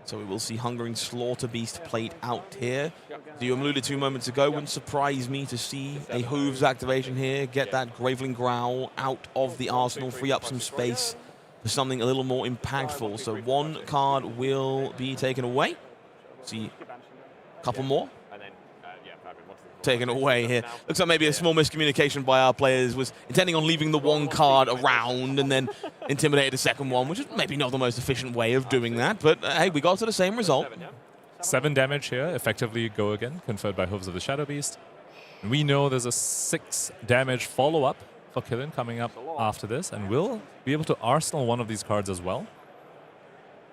Speaker 1: So we will see Hungering Slaughterbeast played out here. As you alluded to moments ago, wouldn't surprise me to see a Hooves activation here, get that Graveling Growl out of the arsenal, free up some space for something a little more impactful. So 1 card will be taken away. See a couple more taken away here. Looks like maybe a small miscommunication by our players, was intending on leaving the 1 card around and then intimidated the second one, which is maybe not the most efficient way of doing that, but hey, we got to the same result.
Speaker 2: 7 damage here, effectively Go Again, conferred by Hooves of the Shadow Beast. And we know there's a 6 damage follow-up for Killian coming up after this, and we'll be able to arsenal one of these cards as well.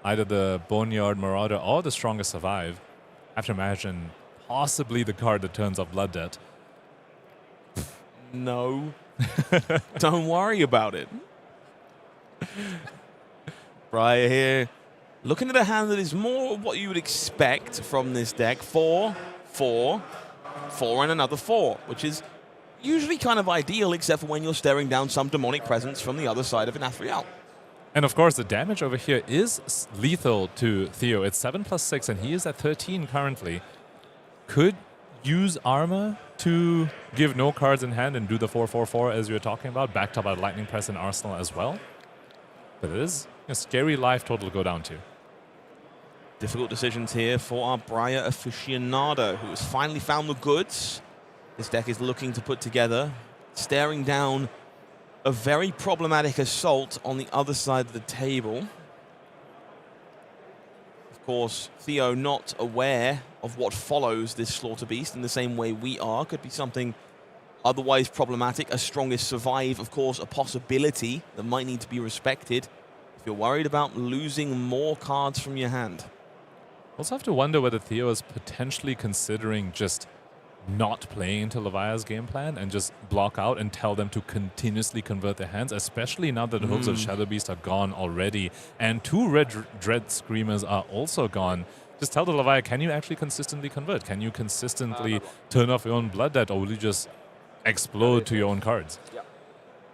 Speaker 2: Either the Boneyard Marauder or the Strongest Survive. I have to imagine possibly the card that turns off Blood Debt.
Speaker 1: No. Don't worry about it. Briar here, looking at a hand that is more what you would expect from this deck. 4, 4, 4, and another 4, which is usually kind of ideal, except for when you're staring down some demonic presence from the other side of an Athriel.
Speaker 2: And of course, the damage over here is lethal to Theo. It's 7+6, and he is at 13 currently. Could use armor to give no cards in hand and do the 4/4/4 as you were talking about, backed up by Lightning Press and Arsenal as well. But it is a scary life total to go down to.
Speaker 1: Difficult decisions here for our Briar aficionado, who has finally found the goods this deck is looking to put together, staring down a very problematic assault on the other side of the table. Of course, Theo not aware of what follows this Slaughter Beast in the same way we are. Could be something otherwise problematic. A Strongest Survive, of course, a possibility that might need to be respected if you're worried about losing more cards from your hand.
Speaker 2: Also have to wonder whether Theo is potentially considering just not playing into Levia's game plan and just block out and tell them to continuously convert their hands, especially now that the Hooves of Shadow Beast are gone already and 2 red Dread Screamers are also gone. Just tell the Levia, can you actually consistently convert? Can you consistently turn off your own Blood Debt, or will you just explode to your own cards?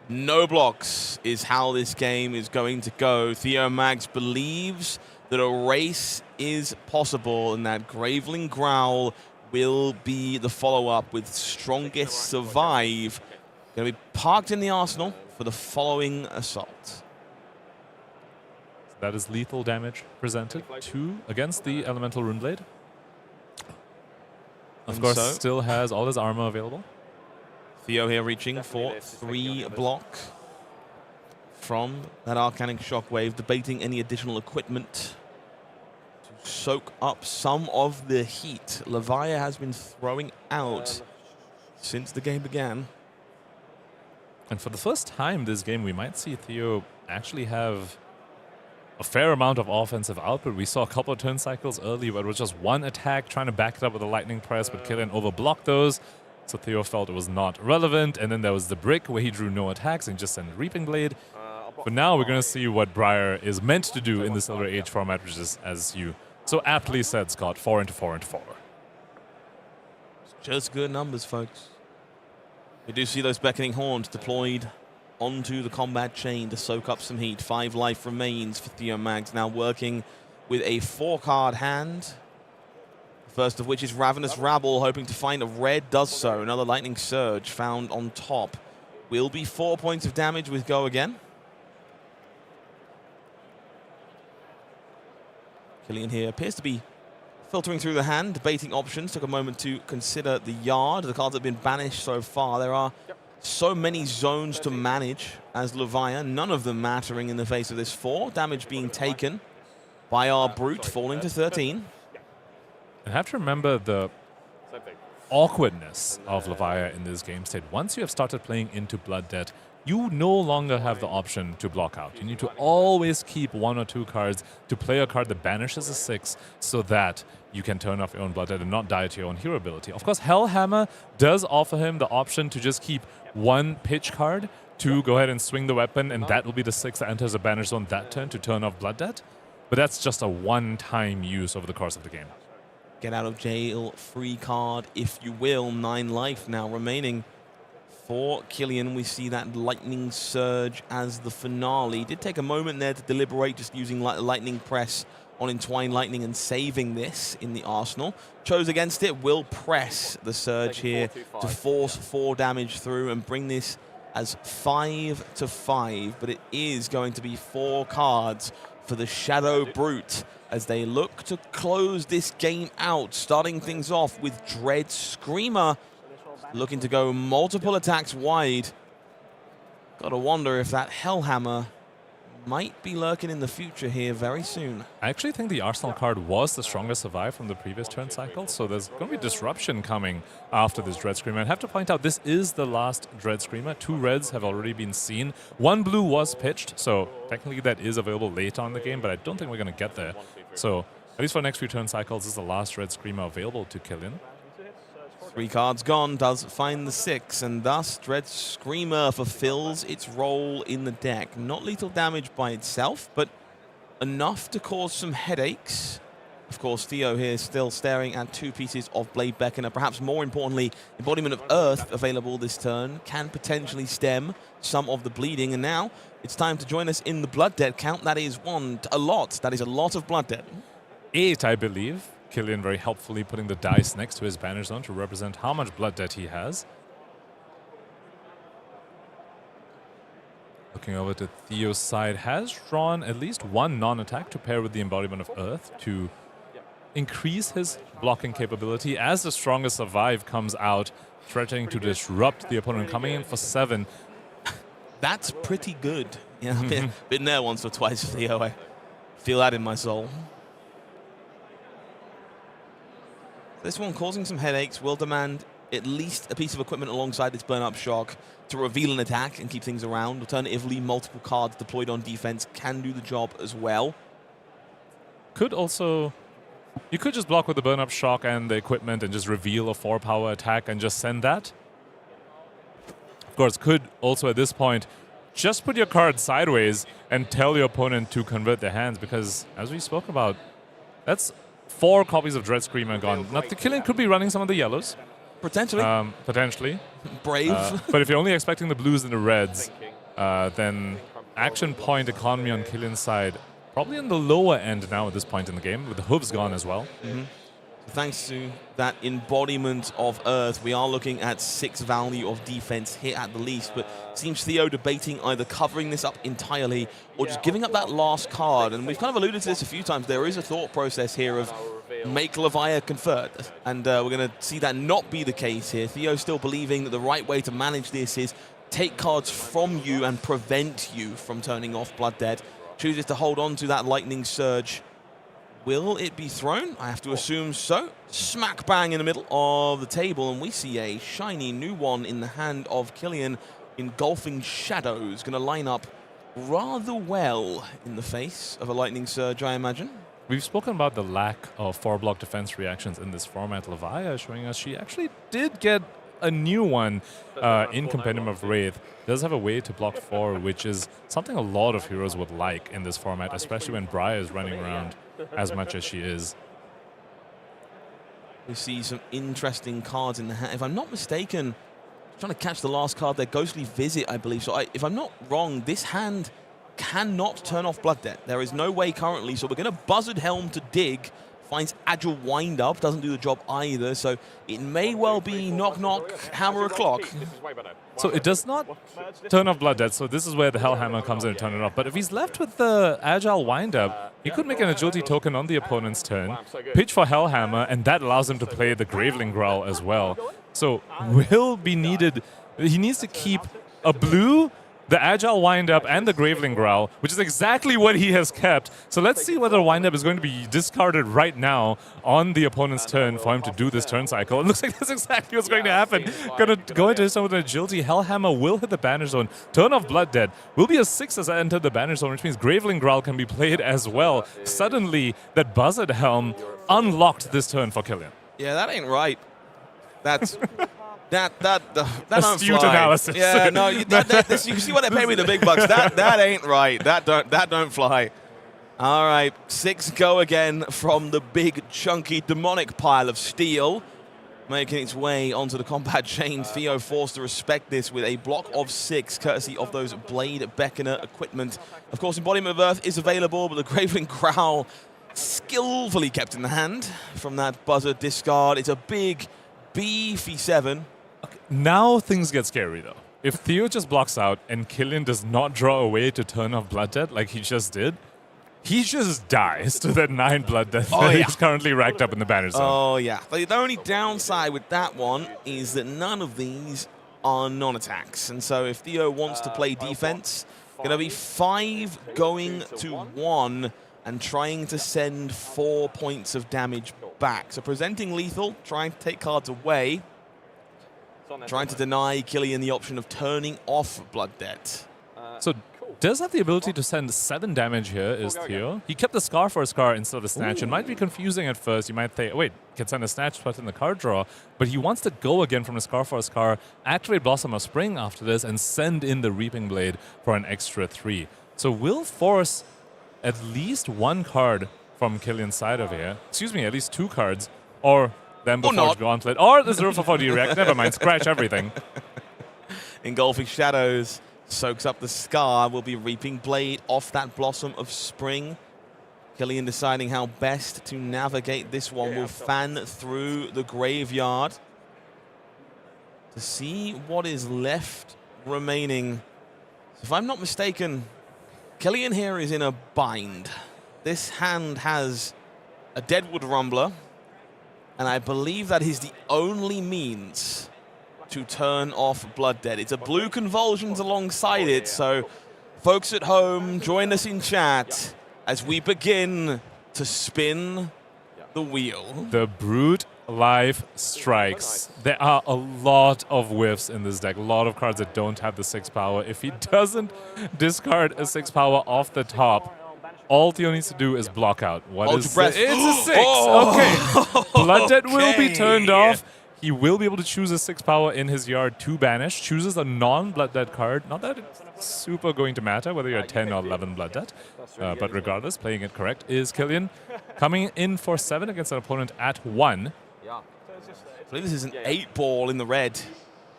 Speaker 1: No blocks is how this game is going to go. Theo Mags believes that a race is possible, and that Graveling Growl will be the follow-up with Strongest Survive. Going to be parked in the arsenal for the following assault.
Speaker 2: That is lethal damage presented 2 against the Elemental Runeblade. Of course, still has all his armor available.
Speaker 1: Theo here reaching for 3 block from that Arcanic Shockwave, debating any additional equipment to soak up some of the heat Levia has been throwing out since the game began.
Speaker 2: And for the first time this game, we might see Theo actually have a fair amount of offensive output. We saw a couple of turn cycles early where it was just one attack, trying to back it up with a Lightning Press, but Killian overblocked those. So Theo felt it was not relevant. And then there was the brick where he drew no attacks and just sent Reaping Blade. But now we're going to see what Briar is meant to do in the Silver Age format, which is, as you so aptly said, Scott, 4 into 4 into 4.
Speaker 1: Just good numbers, folks. We do see those Beckoning Horns deployed onto the combat chain to soak up some heat. 5 life remains for Theo Mags, now working with a 4-card hand. First of which is Ravenous Rabble, hoping to find a red, does so. Another Lightning Surge found on top. Will be 4 points of damage with go again. Killian here appears to be filtering through the hand, debating options. Took a moment to consider the Yard. The cards have been banished so far. There are so many zones to manage as Levia, none of them mattering in the face of this 4. Damage being taken by our Brute, falling to 13.
Speaker 2: And have to remember the awkwardness of Levia in this game state. Once you have started playing into Blood Debt, you no longer have the option to block out. You need to always keep 1 or 2 cards to play a card that banishes a 6 so that you can turn off your own Blood Debt and not die to your own hero ability. Of course, Hellhammer does offer him the option to just keep 1 pitch card to go ahead and swing the weapon, and that will be the 6 that enters a banish zone that turn to turn off Blood Debt. But that's just a one-time use over the course of the game.
Speaker 1: Get out of jail free card, if you will. 9 life now remaining for Killian. We see that Lightning Surge as the finale. Did take a moment there to deliberate, just using Lightning Press on Entwined Lightning and saving this in the arsenal. Chose against it, will press the Surge here to force 4 damage through and bring this as 5-5. But it is going to be 4 cards for the Shadow Brute as they look to close this game out, starting things off with Dread Screamer, looking to go multiple attacks wide. Gotta wonder if that Hellhammer might be lurking in the future here very soon.
Speaker 2: I actually think the Arsenal card was the Strongest Survive from the previous turn cycle, so there's going to be disruption coming after this Dread Screamer. I have to point out, this is the last Dread Screamer. 2 reds have already been seen. 1 blue was pitched, so technically that is available later on in the game, but I don't think we're going to get there. So at least for the next few turn cycles, this is the last Dread Screamer available to Killian.
Speaker 1: 3 cards gone does find the 6, and thus Dread Screamer fulfills its role in the deck. Not lethal damage by itself, but enough to cause some headaches. Of course, Theo here still staring at 2 pieces of Blade Beckoner. Perhaps more importantly, Embodiment of Earth available this turn can potentially stem some of the bleeding. And now it's time to join us in the Blood Debt count. That is a lot. That is a lot of Blood Debt.
Speaker 2: 8, I believe. Killian very helpfully putting the dice next to his banner zone to represent how much blood debt he has. Looking over to Theo's side, has drawn at least 1 non-attack to pair with the Embodiment of Earth to increase his blocking capability as the Strongest Survive comes out, threatening to disrupt the opponent, coming in for 7.
Speaker 1: That's pretty good. Yeah, been there once or twice, Theo. I feel that in my soul. This one causing some headaches, will demand at least a piece of equipment alongside its burn-up shock to reveal an attack and keep things around. Alternatively, multiple cards deployed on defense can do the job as well.
Speaker 2: Could also... You could just block with the burn-up shock and the equipment and just reveal a 4-power attack and just send that. Of course, could also at this point just put your card sideways and tell your opponent to convert their hands, because as we spoke about, that's 4 copies of Dread Screamer gone. Now, the Killian could be running some of the yellows.
Speaker 1: Potentially.
Speaker 2: Potentially.
Speaker 1: Brave.
Speaker 2: But if you're only expecting the blues and the reds, then action point economy on Killian's side probably on the lower end now at this point in the game, with the hooves gone as well.
Speaker 1: Thanks to that Embodiment of Earth, we are looking at 6 value of defense hit at the least, but seems Theo debating either covering this up entirely or just giving up that last card. And we've kind of alluded to this a few times. There is a thought process here of make Levia convert, and we're going to see that not be the case here. Theo still believing that the right way to manage this is take cards from you and prevent you from turning off Blood Debt. Chooses to hold on to that Lightning Surge. Will it be thrown? I have to assume so. Smack bang in the middle of the table, and we see a shiny new one in the hand of Killian. Engulfing Shadows, going to line up rather well in the face of a Lightning Surge, I imagine.
Speaker 2: We've spoken about the lack of 4-block defense reactions in this format. Levia showing us she actually did get a new one in Compendium of Wraith. Does have a way to block 4, which is something a lot of heroes would like in this format, especially when Briar is running around as much as she is.
Speaker 1: We see some interesting cards in the hand. If I'm not mistaken, trying to catch the last card there, Ghostly Visit, I believe. So if I'm not wrong, this hand cannot turn off Blood Debt. There is no way currently, so we're going to Buzzard Helm to dig. Finds Agile Wind-Up, doesn't do the job either, so it may well be knock knock, hammer o'clock.
Speaker 2: So it does not turn off Blood Debt, so this is where the Hellhammer comes in and turn it off. But if he's left with the Agile Wind-Up, he could make an agility token on the opponent's turn, pitch for Hellhammer, and that allows him to play the Graveling Growl as well. So will be needed, he needs to keep a blue, the Agile Wind-Up, and the Graveling Growl, which is exactly what he has kept. So let's see whether Wind-Up is going to be discarded right now on the opponent's turn for him to do this turn cycle. It looks like that's exactly what's going to happen. Going to go into his turn with an agility. Hellhammer will hit the banner zone. Turn off Blood Debt. Will be a 6 as I enter the banner zone, which means Graveling Growl can be played as well. Suddenly, that Buzzard Helm unlocked this turn for Killian.
Speaker 1: Yeah, that ain't right. That's... That don't
Speaker 2: Astute
Speaker 1: fly.
Speaker 2: analysis.
Speaker 1: Yeah, no, you see what they pay me the big bucks. That ain't right. That don't fly. All right, 6 go again from the big, chunky, demonic pile of steel, making its way onto the combat chain. Theo forced to respect this with a block of 6, courtesy of those Blade Beckoner equipment. Of course, Embodiment of Earth is available, but the Graveling Growl skillfully kept in the hand from that Buzzard discard. It's a big, beefy 7.
Speaker 2: Now things get scary, though. If Theo just blocks out and Killian does not draw away to turn off Blood Debt like he just did, he just dies to that 9 Blood Debt that he's currently racked up in the banner zone.
Speaker 1: Oh, yeah. The only downside with that one is that none of these are non-attacks. And so if Theo wants to play defense, going to be 5 going to 1 and trying to send 4 points of damage back. So presenting lethal, trying to take cards away, trying to deny Killian the option of turning off Blood Debt.
Speaker 2: So does have the ability to send 7 damage here, is Theo. He kept the Scar for a Scar instead of a Snatch. It might be confusing at first. You might think, wait, can send a Snatch, put in the card draw. But he wants to go again from the Scar for a Scar, activate Blossom of Spring after this, and send in the Reaping Blade for an extra 3. So we'll force at least 1 card from Killian's side over here. Excuse me, at least 2 cards. Or then before Gauntlet. Or the 0-4 React. Never mind, scratch everything.
Speaker 1: Engulfing Shadows soaks up the Scar. Will be Reaping Blade off that Blossom of Spring. Killian deciding how best to navigate this one. Will fan through the graveyard to see what is left remaining. If I'm not mistaken, Killian here is in a bind. This hand has a Deadwood Rumbler, and I believe that is the only means to turn off Blood Dead. It's a blue Convulsions alongside it, so folks at home, join us in chat as we begin to spin the wheel.
Speaker 2: The Brute Life Strikes. There are a lot of whiffs in this deck, a lot of cards that don't have the 6 power. If he doesn't discard a 6 power off the top, all Theo needs to do is block out. What is it? It's a 6. Okay. Blood Debt will be turned off. He will be able to choose a 6 power in his yard to banish. Chooses a non-Blood Debt card. Not that it's super going to matter whether you're 10 or 11 Blood Debt. But regardless, playing it correct is Killian. Coming in for 7 against an opponent at 1.
Speaker 1: I believe this is an 8-ball in the red,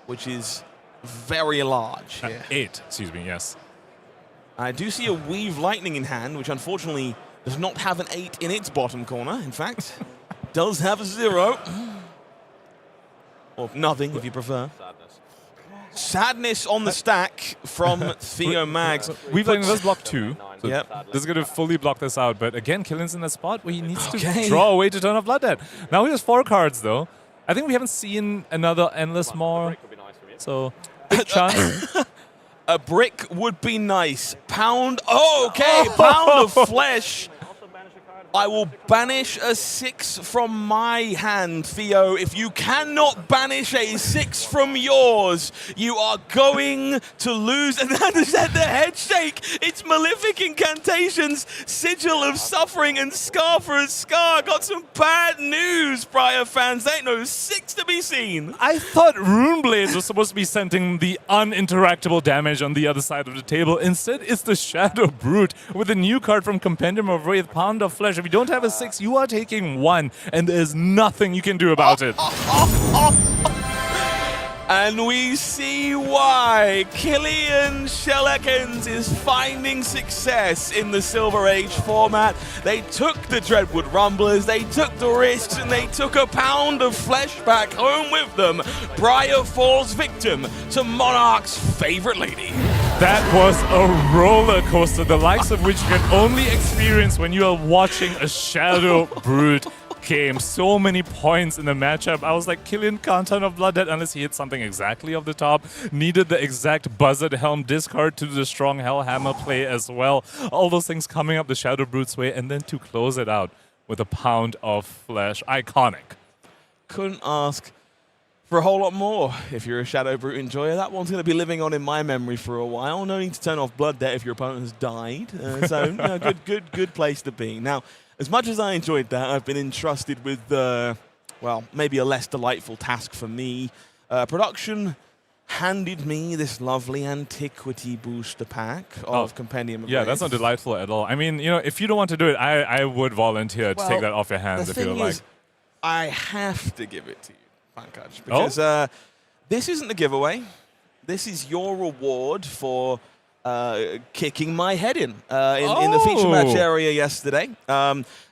Speaker 1: which is very large here.
Speaker 2: 8, excuse me, yes.
Speaker 1: I do see a Weave Lightning in hand, which unfortunately does not have an 8 in its bottom corner. In fact, does have a 0. Or nothing, if you prefer. Sadness on the stack from Theo Mags.
Speaker 2: Weave Lightning does block 2. So
Speaker 1: Yep.
Speaker 2: this is going to fully block this out. But again, Killian's in a spot where he needs to draw a way to turn off Blood Debt. Now he has 4 cards, though. I think we haven't seen another Endless Maw. So, big chance.
Speaker 1: A brick would be nice. Pound. Oh, okay. Pound of flesh. I will banish a 6 from my hand, Theo. If you cannot banish a 6 from yours, you are going to lose. And that is at the head shake. It's Malefic Incantations, Sigil of Suffering, and Scar for a Scar. Got some bad news, Briar fans. Ain't no 6 to be seen.
Speaker 2: I thought Rune Blades was supposed to be sending the uninteractable damage on the other side of the table. Instead, it's the Shadow Brute with a new card from Compendium of Wraith, Pound of Flesh. If you don't have a 6, you are taking 1, and there's nothing you can do about it.
Speaker 1: And we see why Killian Shellekens is finding success in the Silver Age format. They took the Dreadwood Rumblers, they took the risks, and they took a pound of flesh back home with them. Briar falls victim to Monarch's favorite lady.
Speaker 2: That was a roller coaster, the likes of which you can only experience when you are watching a Shadow Brute game. So many points in the matchup. I was like, Killian can't turn off Blood Debt unless he hits something exactly off the top. Needed the exact Buzzard Helm discard to do the strong Hellhammer play as well. All those things coming up the Shadow Brute's way, and then to close it out with a pound of flesh. Iconic.
Speaker 1: Couldn't ask for a whole lot more. If you're a Shadow Brute enjoyer, that one's going to be living on in my memory for a while. No need to turn off Blood Debt if your opponent has died. So, good place to be. Now, as much as I enjoyed that, I've been entrusted with, well, maybe a less delightful task for me. Production handed me this lovely antiquity booster pack of Compendium of Wraith.
Speaker 2: That's not delightful at all. I mean, you know, if you don't want to do it, I would volunteer to take that off your hands if you don't like.
Speaker 1: I have to give it to you, Pankaj, because this isn't a giveaway. This is your reward for kicking my head in the feature match area yesterday.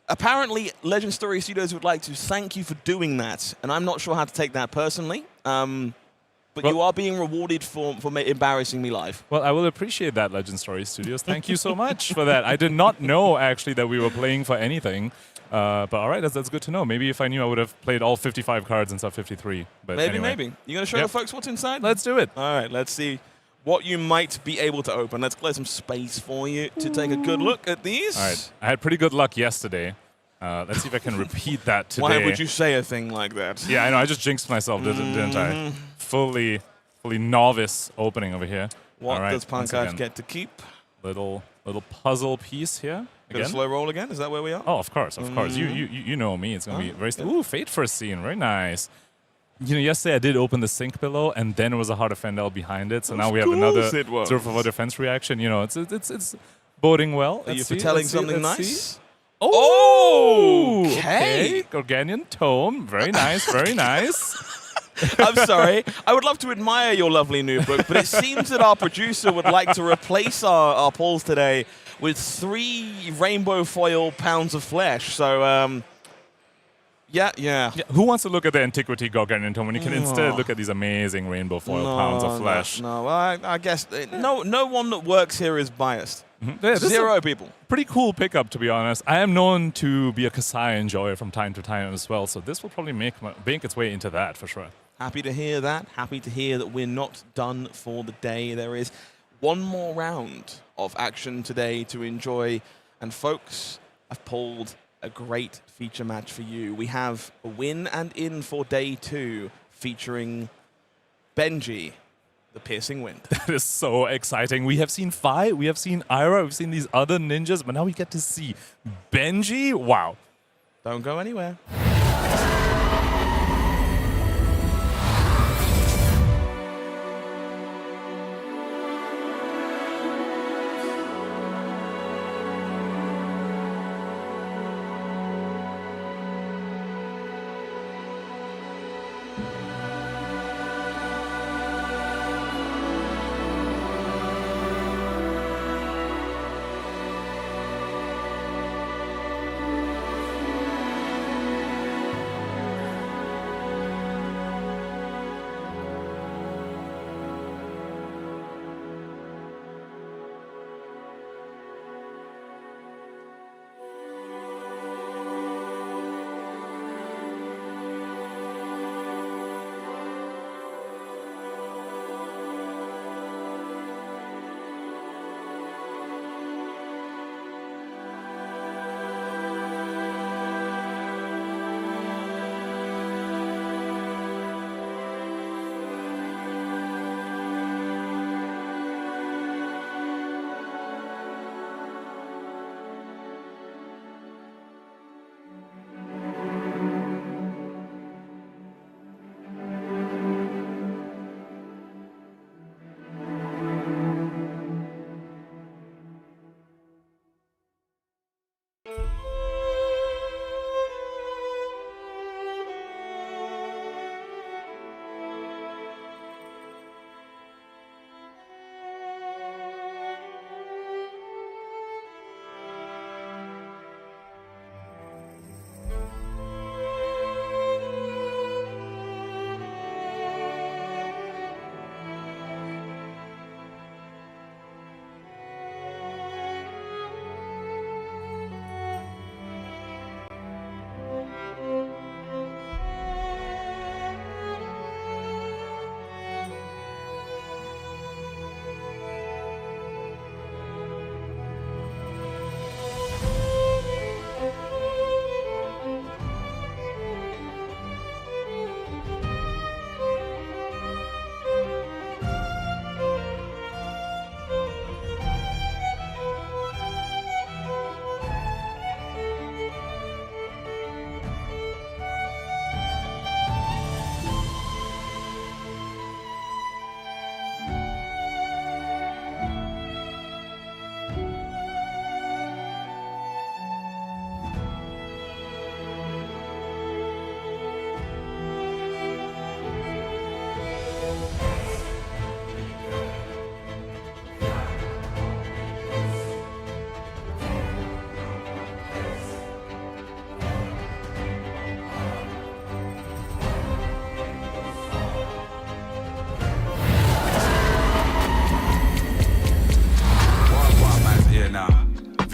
Speaker 1: Apparently, Legend Story Studios would like to thank you for doing that, and I'm not sure how to take that personally. But you are being rewarded for embarrassing me live.
Speaker 2: Well, I will appreciate that, Legend Story Studios. Thank you so much for that. I did not know, actually, that we were playing for anything. But all right, that's good to know. Maybe if I knew, I would have played all 55 cards instead of 53. But
Speaker 1: maybe. You going to show the folks what's inside?
Speaker 2: Let's do it.
Speaker 1: All right, let's see what you might be able to open. Let's clear some space for you to take a good look at these.
Speaker 2: All right, I had pretty good luck yesterday. Let's see if I can repeat that today.
Speaker 1: Why would you say a thing like that?
Speaker 2: Yeah, I know. I just jinxed myself, didn't I? Fully novice opening over here.
Speaker 1: What does Pankaj get to keep?
Speaker 2: Little puzzle piece here.
Speaker 1: Got a
Speaker 2: Again.
Speaker 1: slow roll again? Is that where we are?
Speaker 2: Oh, of course, of course. You know me. It's gonna be very. Ooh, Fate first scene, very nice. You know, yesterday I did open the sink below, and then it was a hard Fendel behind it. So now we have another
Speaker 1: it was.
Speaker 2: sort of a defense reaction. You know, it's boding well.
Speaker 1: Are you
Speaker 2: Let's see,
Speaker 1: foretelling
Speaker 2: let's see,
Speaker 1: something
Speaker 2: let's
Speaker 1: nice?
Speaker 2: see. Oh,
Speaker 1: okay.
Speaker 2: Gorganian tome, very nice, very nice.
Speaker 1: I'm sorry. I would love to admire your lovely new book, but it seems that our producer would like to replace our polls today with 3 rainbow foil pounds of flesh. So, yeah.
Speaker 2: Who wants to look at the Antiquity Gorganian tome when you can instead look at these amazing rainbow foil pounds of flesh?
Speaker 1: No, I guess no one that works here is biased.
Speaker 2: Yeah, this is
Speaker 1: 0 people.
Speaker 2: Pretty cool pickup, to be honest. I am known to be a Kasai enjoyer from time to time as well, so this will probably make its way into that for sure.
Speaker 1: Happy to hear that. Happy to hear that we're not done for the day. There is one more round of action today to enjoy. And folks, I've pulled a great feature match for you. We have a win and in for day 2 featuring Benji, the Piercing Wind.
Speaker 2: That is so exciting. We have seen Fi, we have seen Ira, we've seen these other ninjas, but now we get to see Benji. Wow.
Speaker 1: Don't go anywhere.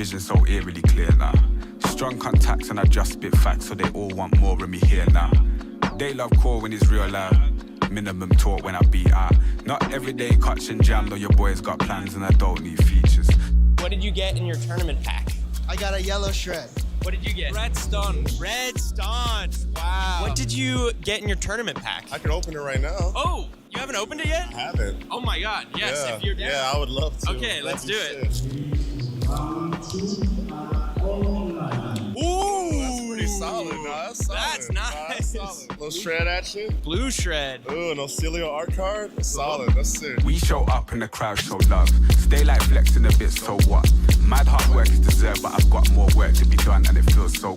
Speaker 3: Vision so eerily clear now. Strong contacts and I just spit facts, so they all want more of me here now. They love core when it's real loud. Minimum talk when I beat out. Not everyday cuts and jam, though your boys got plans and I don't need features.
Speaker 4: What did you get in your tournament pack?
Speaker 5: I got a yellow shred.
Speaker 4: What did you get?
Speaker 6: Red Stun.
Speaker 4: Red Stun. Wow. What did you get in your tournament pack?
Speaker 6: I can open it right now.
Speaker 4: Oh, you haven't opened it yet?
Speaker 6: I haven't.
Speaker 4: Oh my god, yes,
Speaker 6: Yeah.
Speaker 4: if you're down.
Speaker 6: Yeah, I would love to.
Speaker 4: Okay, let's do
Speaker 6: That'd
Speaker 4: it.
Speaker 6: be sick. Ooh, that's pretty solid. No, that's solid.
Speaker 4: That's
Speaker 6: No,
Speaker 4: nice.
Speaker 6: solid. Little shred action.
Speaker 4: Blue shred.
Speaker 6: Ooh, no Celio art card. That's solid. That's sick.
Speaker 3: We show up and the crowd show love. Stay like flexing a bit, so what? Mad hard work is deserved, but I've got more work to be done and it feels so.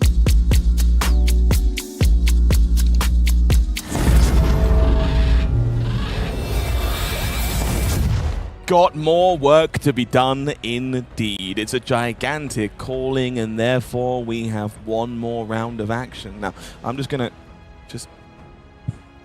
Speaker 1: Got more work to be done indeed. It's a gigantic calling, and therefore we have one more round of action. Now, I'm just going to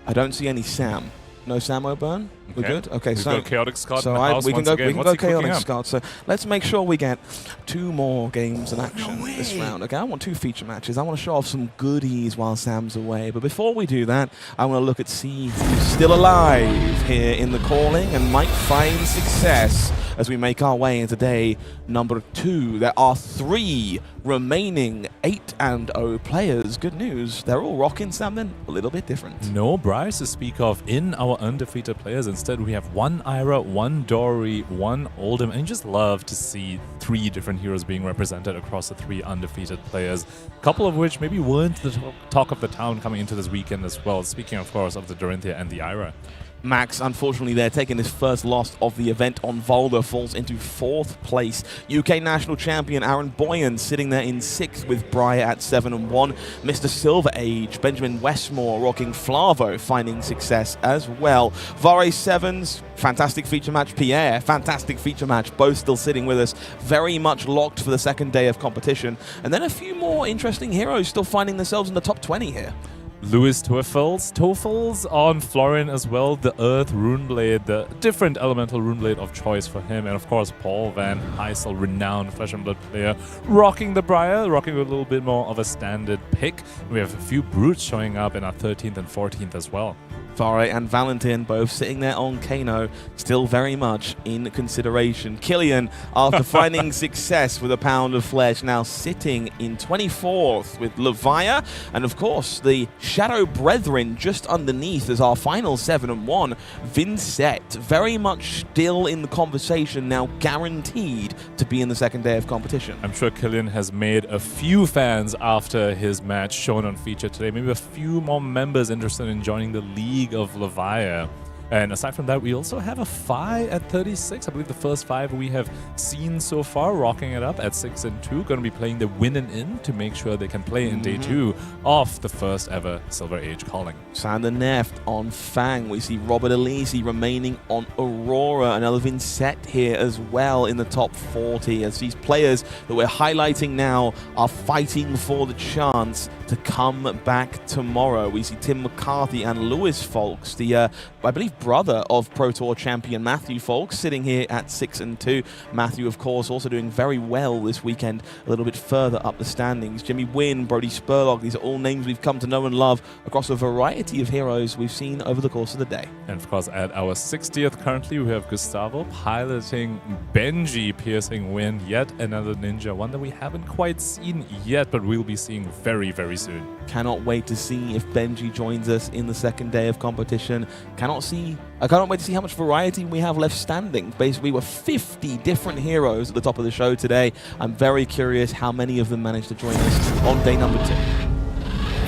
Speaker 1: I don't see any Sam. No Samo burn? We're good? Okay,
Speaker 2: We've got Chaotic Scott
Speaker 1: so
Speaker 2: in the house
Speaker 1: we can
Speaker 2: once
Speaker 1: go,
Speaker 2: again.
Speaker 1: we can
Speaker 2: What's
Speaker 1: go
Speaker 2: he cooking
Speaker 1: Chaotic
Speaker 2: up?
Speaker 1: Scott. So let's make sure we get 2 more games in action this round. Okay, I want 2 feature matches. I want to show off some goodies while Sam's away. But before we do that, I want to look at see who's still alive here in the calling and might find success as we make our way into day number 2. There are 3 remaining 8-0 players. Good news, they're all rocking something a little bit different.
Speaker 2: No Briars to speak of in our undefeated players. Instead, we have 1 Ira, 1 Dory, 1 Oldhim, and you just love to see 3 different heroes being represented across the 3 undefeated players. A couple of which maybe weren't the talk of the town coming into this weekend as well. Speaking, of course, of the Dorinthia and the Ira.
Speaker 1: Max, unfortunately, they're taking his first loss of the event on Valda, falls into 4th place. UK national champion Aaron Boyan sitting there in 6th with Briar at 7-1. Mr. Silver Age, Benjamin Westmore rocking Flavo, finding success as well. Vare Sevens, fantastic feature match. Pierre, fantastic feature match. Both still sitting with us, very much locked for the second day of competition. And then a few more interesting heroes still finding themselves in the top 20 here.
Speaker 2: Lewis Toffels on Florin as well, the Earth Runeblade, the different elemental Runeblade of choice for him, and of course Paul Van Heysel, renowned Flesh and Blood player, rocking the Briar, rocking a little bit more of a standard pick. We have a few Brutes showing up in our 13th and 14th as well.
Speaker 1: Vare and Valentin both sitting there on Kano, still very much in consideration. Killian, after finding success with a pound of flesh, now sitting in 24th with Levia, and of course the Shadow Brethren just underneath as our final 7-1. Vynnset, very much still in the conversation, now guaranteed to be in the second day of competition.
Speaker 2: I'm sure Killian has made a few fans after his match shown on feature today, maybe a few more members interested in joining the League of Levia. And aside from that, we also have a Phi at 36. I believe the first 5 we have seen so far, rocking it up at 6-2. Going to be playing the win and in to make sure they can play in day 2 of the first ever Silver Age calling.
Speaker 1: Sander Neft on Fang. We see Robert Alessi remaining on Aurora. Another Vynnset here as well in the top 40, as these players that we're highlighting now are fighting for the chance to come back tomorrow. We see Tim McCarthy and Lewis Folks, the I believe brother of Pro Tour champion Matthew Folks, sitting here at 6-2. Matthew, of course, also doing very well this weekend, a little bit further up the standings. Jimmy Wynn, Brody Spurlock, these are all names we've come to know and love across a variety of heroes we've seen over the course of the day.
Speaker 2: And of course, at our 60th currently, we have Gustavo piloting Benji, piercing Win, yet another ninja, one that we haven't quite seen yet, but we'll be seeing very, very soon.
Speaker 1: Cannot wait to see if Benji joins us in the second day of competition. I cannot wait to see how much variety we have left standing. Basically, we're 50 different heroes at the top of the show today. I'm very curious how many of them managed to join us on day number 2.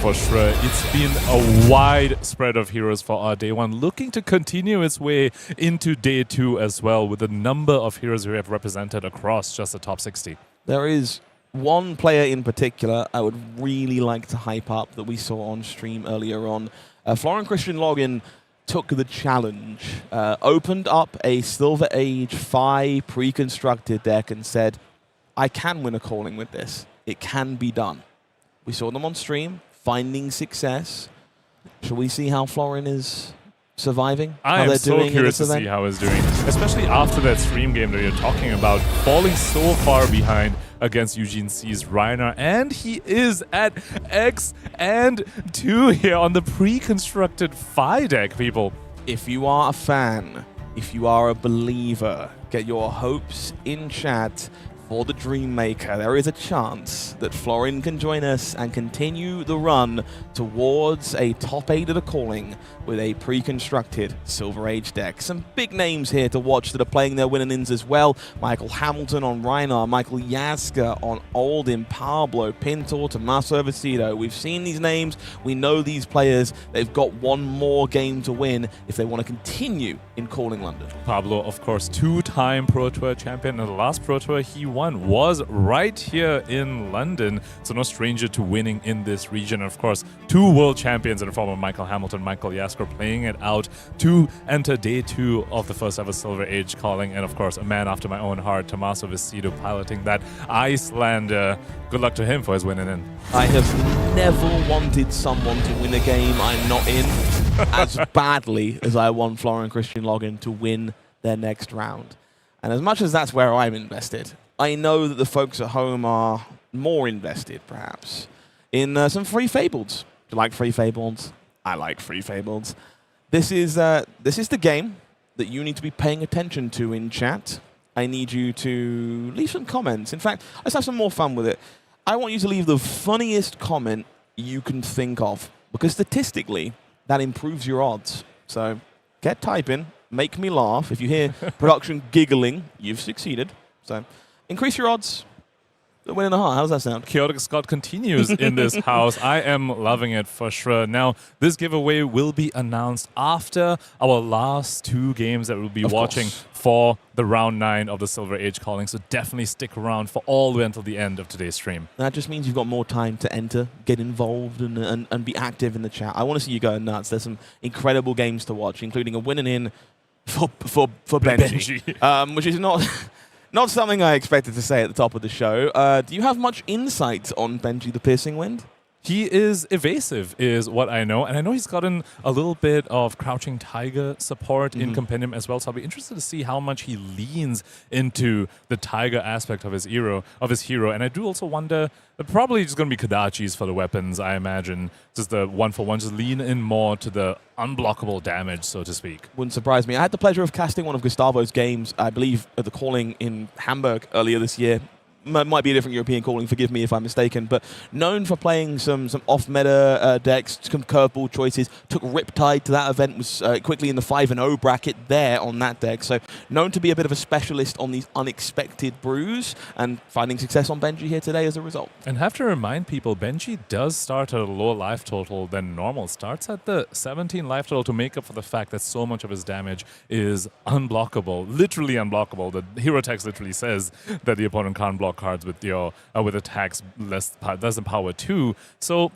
Speaker 2: For sure, it's been a wide spread of heroes for our day 1, looking to continue its way into day 2 as well, with a number of heroes we have represented across just the top 60.
Speaker 1: There is one player in particular I would really like to hype up that we saw on stream earlier on. Florin-Cristian Loghin took the challenge, opened up a Silver Age Phi pre-constructed deck and said, I can win a calling with this. It can be done. We saw them on stream, finding success. Shall we see how Florin is surviving?
Speaker 2: I am so curious to see how he's doing, especially after that stream game that you're talking about, falling so far behind against Eugene C's Rhinar, and he is at X and 2 here on the pre-constructed Phi deck, people.
Speaker 1: If you are a fan, if you are a believer, get your hopes in chat for the Dream Maker, there is a chance that Florin can join us and continue the run towards a top 8 of the calling with a pre-constructed Silver Age deck. Some big names here to watch that are playing their winning-ins as well. Michael Hamilton on Rhinar, Michael Jaszczur on Oldhim, Pablo, Pintor, Tommaso, Viscido. We've seen these names, we know these players. They've got one more game to win if they want to continue in calling London.
Speaker 2: Pablo, of course, 2-time Pro Tour champion, and the last Pro Tour he won was right here in London, so no stranger to winning in this region. Of course, 2 world champions in the form of Michael Hamilton, Michael Jaszczur playing it out to enter day 2 of the first ever Silver Age calling, and of course, a man after my own heart, Tommaso Viscido, piloting that Iyslander. Good luck to him for his winning in.
Speaker 1: I have never wanted someone to win a game I'm not in as badly as I want Florin-Cristian Loghin to win their next round. And as much as that's where I'm invested, I know that the folks at home are more invested, perhaps, in some Free Fableds. Do you like Free Fableds? I like Free Fableds. This is the game that you need to be paying attention to in chat. I need you to leave some comments. In fact, let's have some more fun with it. I want you to leave the funniest comment you can think of, because statistically, that improves your odds. So get typing, make me laugh. If you hear production giggling, you've succeeded. So increase your odds. The win in the heart. How does that sound?
Speaker 2: Chaotic Scott continues in this house. I am loving it for sure. Now, this giveaway will be announced after our last 2 games that we'll be watching for the round 9 of the Silver Age calling. So definitely stick around for all the way until the end of today's stream.
Speaker 1: That just means you've got more time to enter, get involved, and be active in the chat. I want to see you going nuts. There's some incredible games to watch, including a winning in for Benji. Which is not... Not something I expected to say at the top of the show. Do you have much insight on Benji the Piercing Wind?
Speaker 2: He is evasive, is what I know. And I know he's gotten a little bit of Crouching Tiger support in Compendium as well. So I'll be interested to see how much he leans into the Tiger aspect of his hero. And I do also wonder, probably just going to be Kodachis for the weapons, I imagine. Just the 1-for-1, just lean in more to the unblockable damage, so to speak.
Speaker 1: Wouldn't surprise me. I had the pleasure of casting one of Gustavo's games, I believe, at the calling in Hamburg earlier this year. Might be a different European calling, forgive me if I'm mistaken, but known for playing some off-meta decks, some curveball choices, took Riptide to that event, was quickly in the 5-0 bracket there on that deck, so known to be a bit of a specialist on these unexpected brews, and finding success on Benji here today as a result.
Speaker 2: And have to remind people, Benji does start at a lower life total than normal. Starts at the 17 life total to make up for the fact that so much of his damage is unblockable, literally unblockable. The hero text literally says that the opponent can't block cards with your with attacks less than power 2. So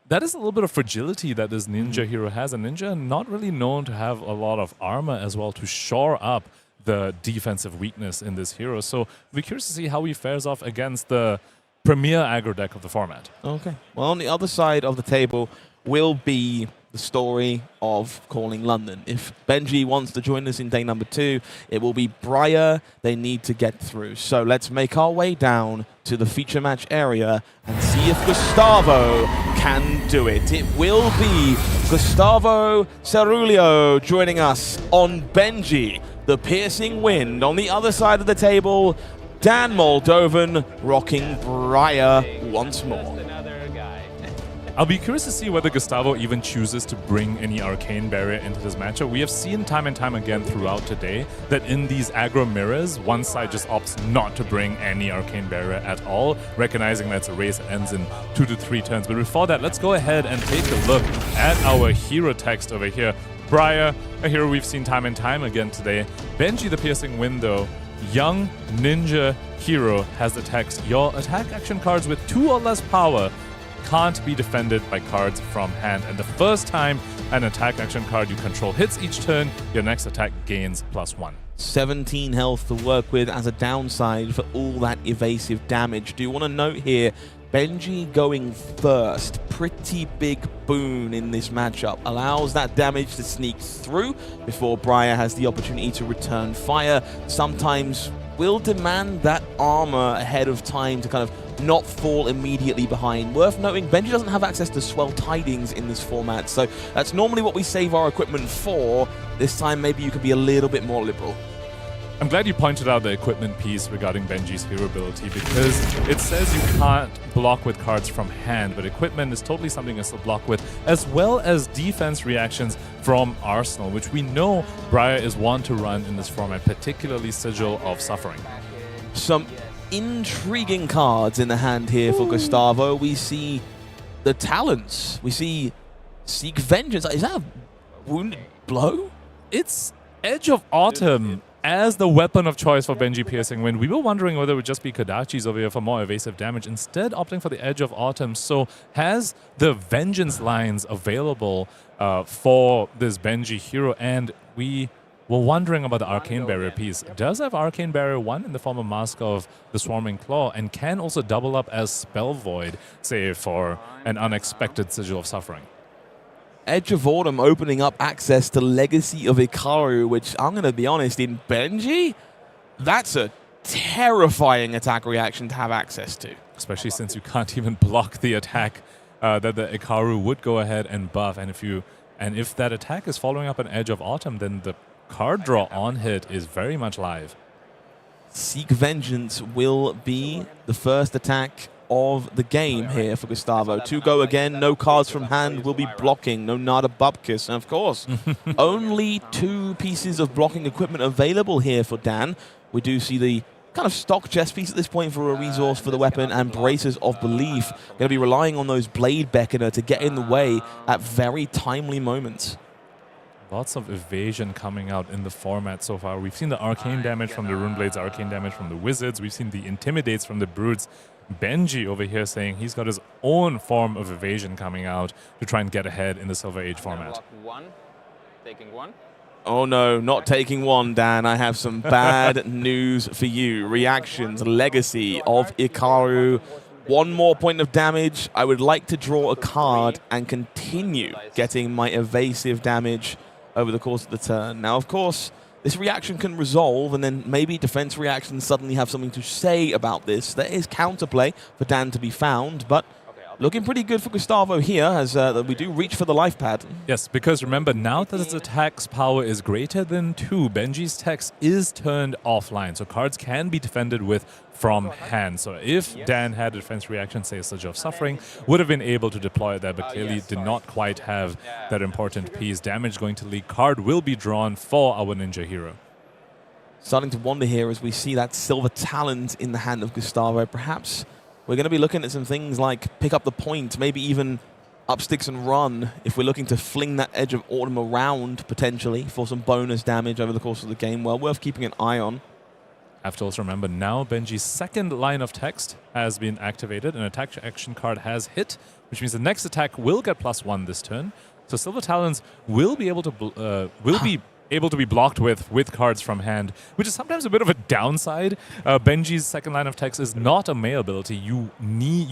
Speaker 2: that is a little bit of fragility that this ninja hero has. And ninja not really known to have a lot of armor as well to shore up the defensive weakness in this hero. So we're curious to see how he fares off against the premier aggro deck of the format.
Speaker 1: Okay. Well, on the other side of the table will be the story of calling London. If Benji wants to join us in day number 2, it will be Briar they need to get through. So let's make our way down to the feature match area and see if Gustavo can do it. It will be Gustavo Cerulio joining us on Benji, the Piercing Wind. On the other side of the table, Dan Moldovan rocking Briar once more.
Speaker 2: I'll be curious to see whether Gustavo even chooses to bring any Arcane Barrier into this matchup. We have seen time and time again throughout today that in these aggro mirrors, one side just opts not to bring any Arcane Barrier at all, recognizing that it's a race that ends in 2 to 3 turns. But before that, let's go ahead and take a look at our hero text over here. Briar, a hero we've seen time and time again today. Benji the Piercing Wind, though, young ninja hero, has the text, your attack action cards with 2 or less power can't be defended by cards from hand. And the first time an attack action card you control hits each turn, your next attack gains +1.
Speaker 1: 17 health to work with as a downside for all that evasive damage. Do you want to note here, Benji going first, pretty big boon in this matchup. Allows that damage to sneak through before Briar has the opportunity to return fire. Sometimes will demand that armor ahead of time to kind of not fall immediately behind. Worth noting, Benji doesn't have access to Swell Tidings in this format, so that's normally what we save our equipment for. This time, maybe you could be a little bit more liberal.
Speaker 2: I'm glad you pointed out the equipment piece regarding Benji's hero ability, because it says you can't block with cards from hand, but equipment is totally something you can block with, as well as defense reactions from Arsenal, which we know Briar is one to run in this format, particularly Sigil of Suffering.
Speaker 1: Some intriguing cards in the hand here for Gustavo. We see the talents. We see Seek Vengeance. Is that a wounded blow?
Speaker 2: It's Edge of Autumn as the weapon of choice for Benji Piercing Wind. We were wondering whether it would just be Kodachi's over here for more evasive damage, instead opting for the Edge of Autumn. So has the Vengeance lines available for this Benji hero, and we were wondering about the Arcane Barrier piece. Does have Arcane Barrier 1 in the form of Mask of the Swarming Claw, and can also double up as Spell Void, say for an unexpected Sigil of Suffering.
Speaker 1: Edge of Autumn opening up access to Legacy of Ikaru, which I'm going to be honest, in Benji, that's a terrifying attack reaction to have access to.
Speaker 2: Especially since you can't even block the attack that the Ikaru would go ahead and buff. And if that attack is following up an Edge of Autumn, then the card draw on hit is very much live.
Speaker 1: Seek Vengeance will be the first attack of the game here for Gustavo. To go again, no cards from hand will be blocking, no Nada Bupkis, and of course, only 2 pieces of blocking equipment available here for Dan. We do see the kind of stock chest piece at this point for a resource for the weapon, and Braces of Belief. Going to be relying on those Blade Beckoner to get in the way at very timely moments.
Speaker 2: Lots of evasion coming out in the format so far. We've seen the arcane damage from the Runeblades, arcane damage from the Wizards. We've seen the Intimidates from the Brutes. Benji over here saying he's got his own form of evasion coming out to try and get ahead in the Silver Age format.
Speaker 4: Taking one.
Speaker 1: Oh no, not taking one, Dan. I have some bad news for you. Reactions, Legacy of Ikaru. One more point of damage. I would like to draw a card and continue getting my evasive damage over the course of the turn. Now, of course, this reaction can resolve, and then maybe defense reactions suddenly have something to say about this. There is counterplay for Dan to be found, but looking pretty good for Gustavo here as we do reach for the life pad.
Speaker 2: Yes, because remember, now that his attack's power is greater than 2, Benji's text is turned offline, so cards can be defended with from hand. So if Dan had a defense reaction, say a Sigil of Suffering, would have been able to deploy it there, but clearly did not quite have that important piece. Damage going to leak. Card will be drawn for our ninja hero.
Speaker 1: Starting to wonder here as we see that Silver Talent in the hand of Gustavo. Perhaps we're going to be looking at some things like pick up the point, maybe even up sticks and run if we're looking to fling that Edge of Autumn around potentially for some bonus damage over the course of the game. Well, worth keeping an eye on.
Speaker 2: Have to also remember now Benji's second line of text has been activated. An attack action card has hit, which means the next attack will get +1 this turn. So Silver Talons will be able to be blocked with cards from hand, which is sometimes a bit of a downside. Benji's second line of text is not a melee ability. You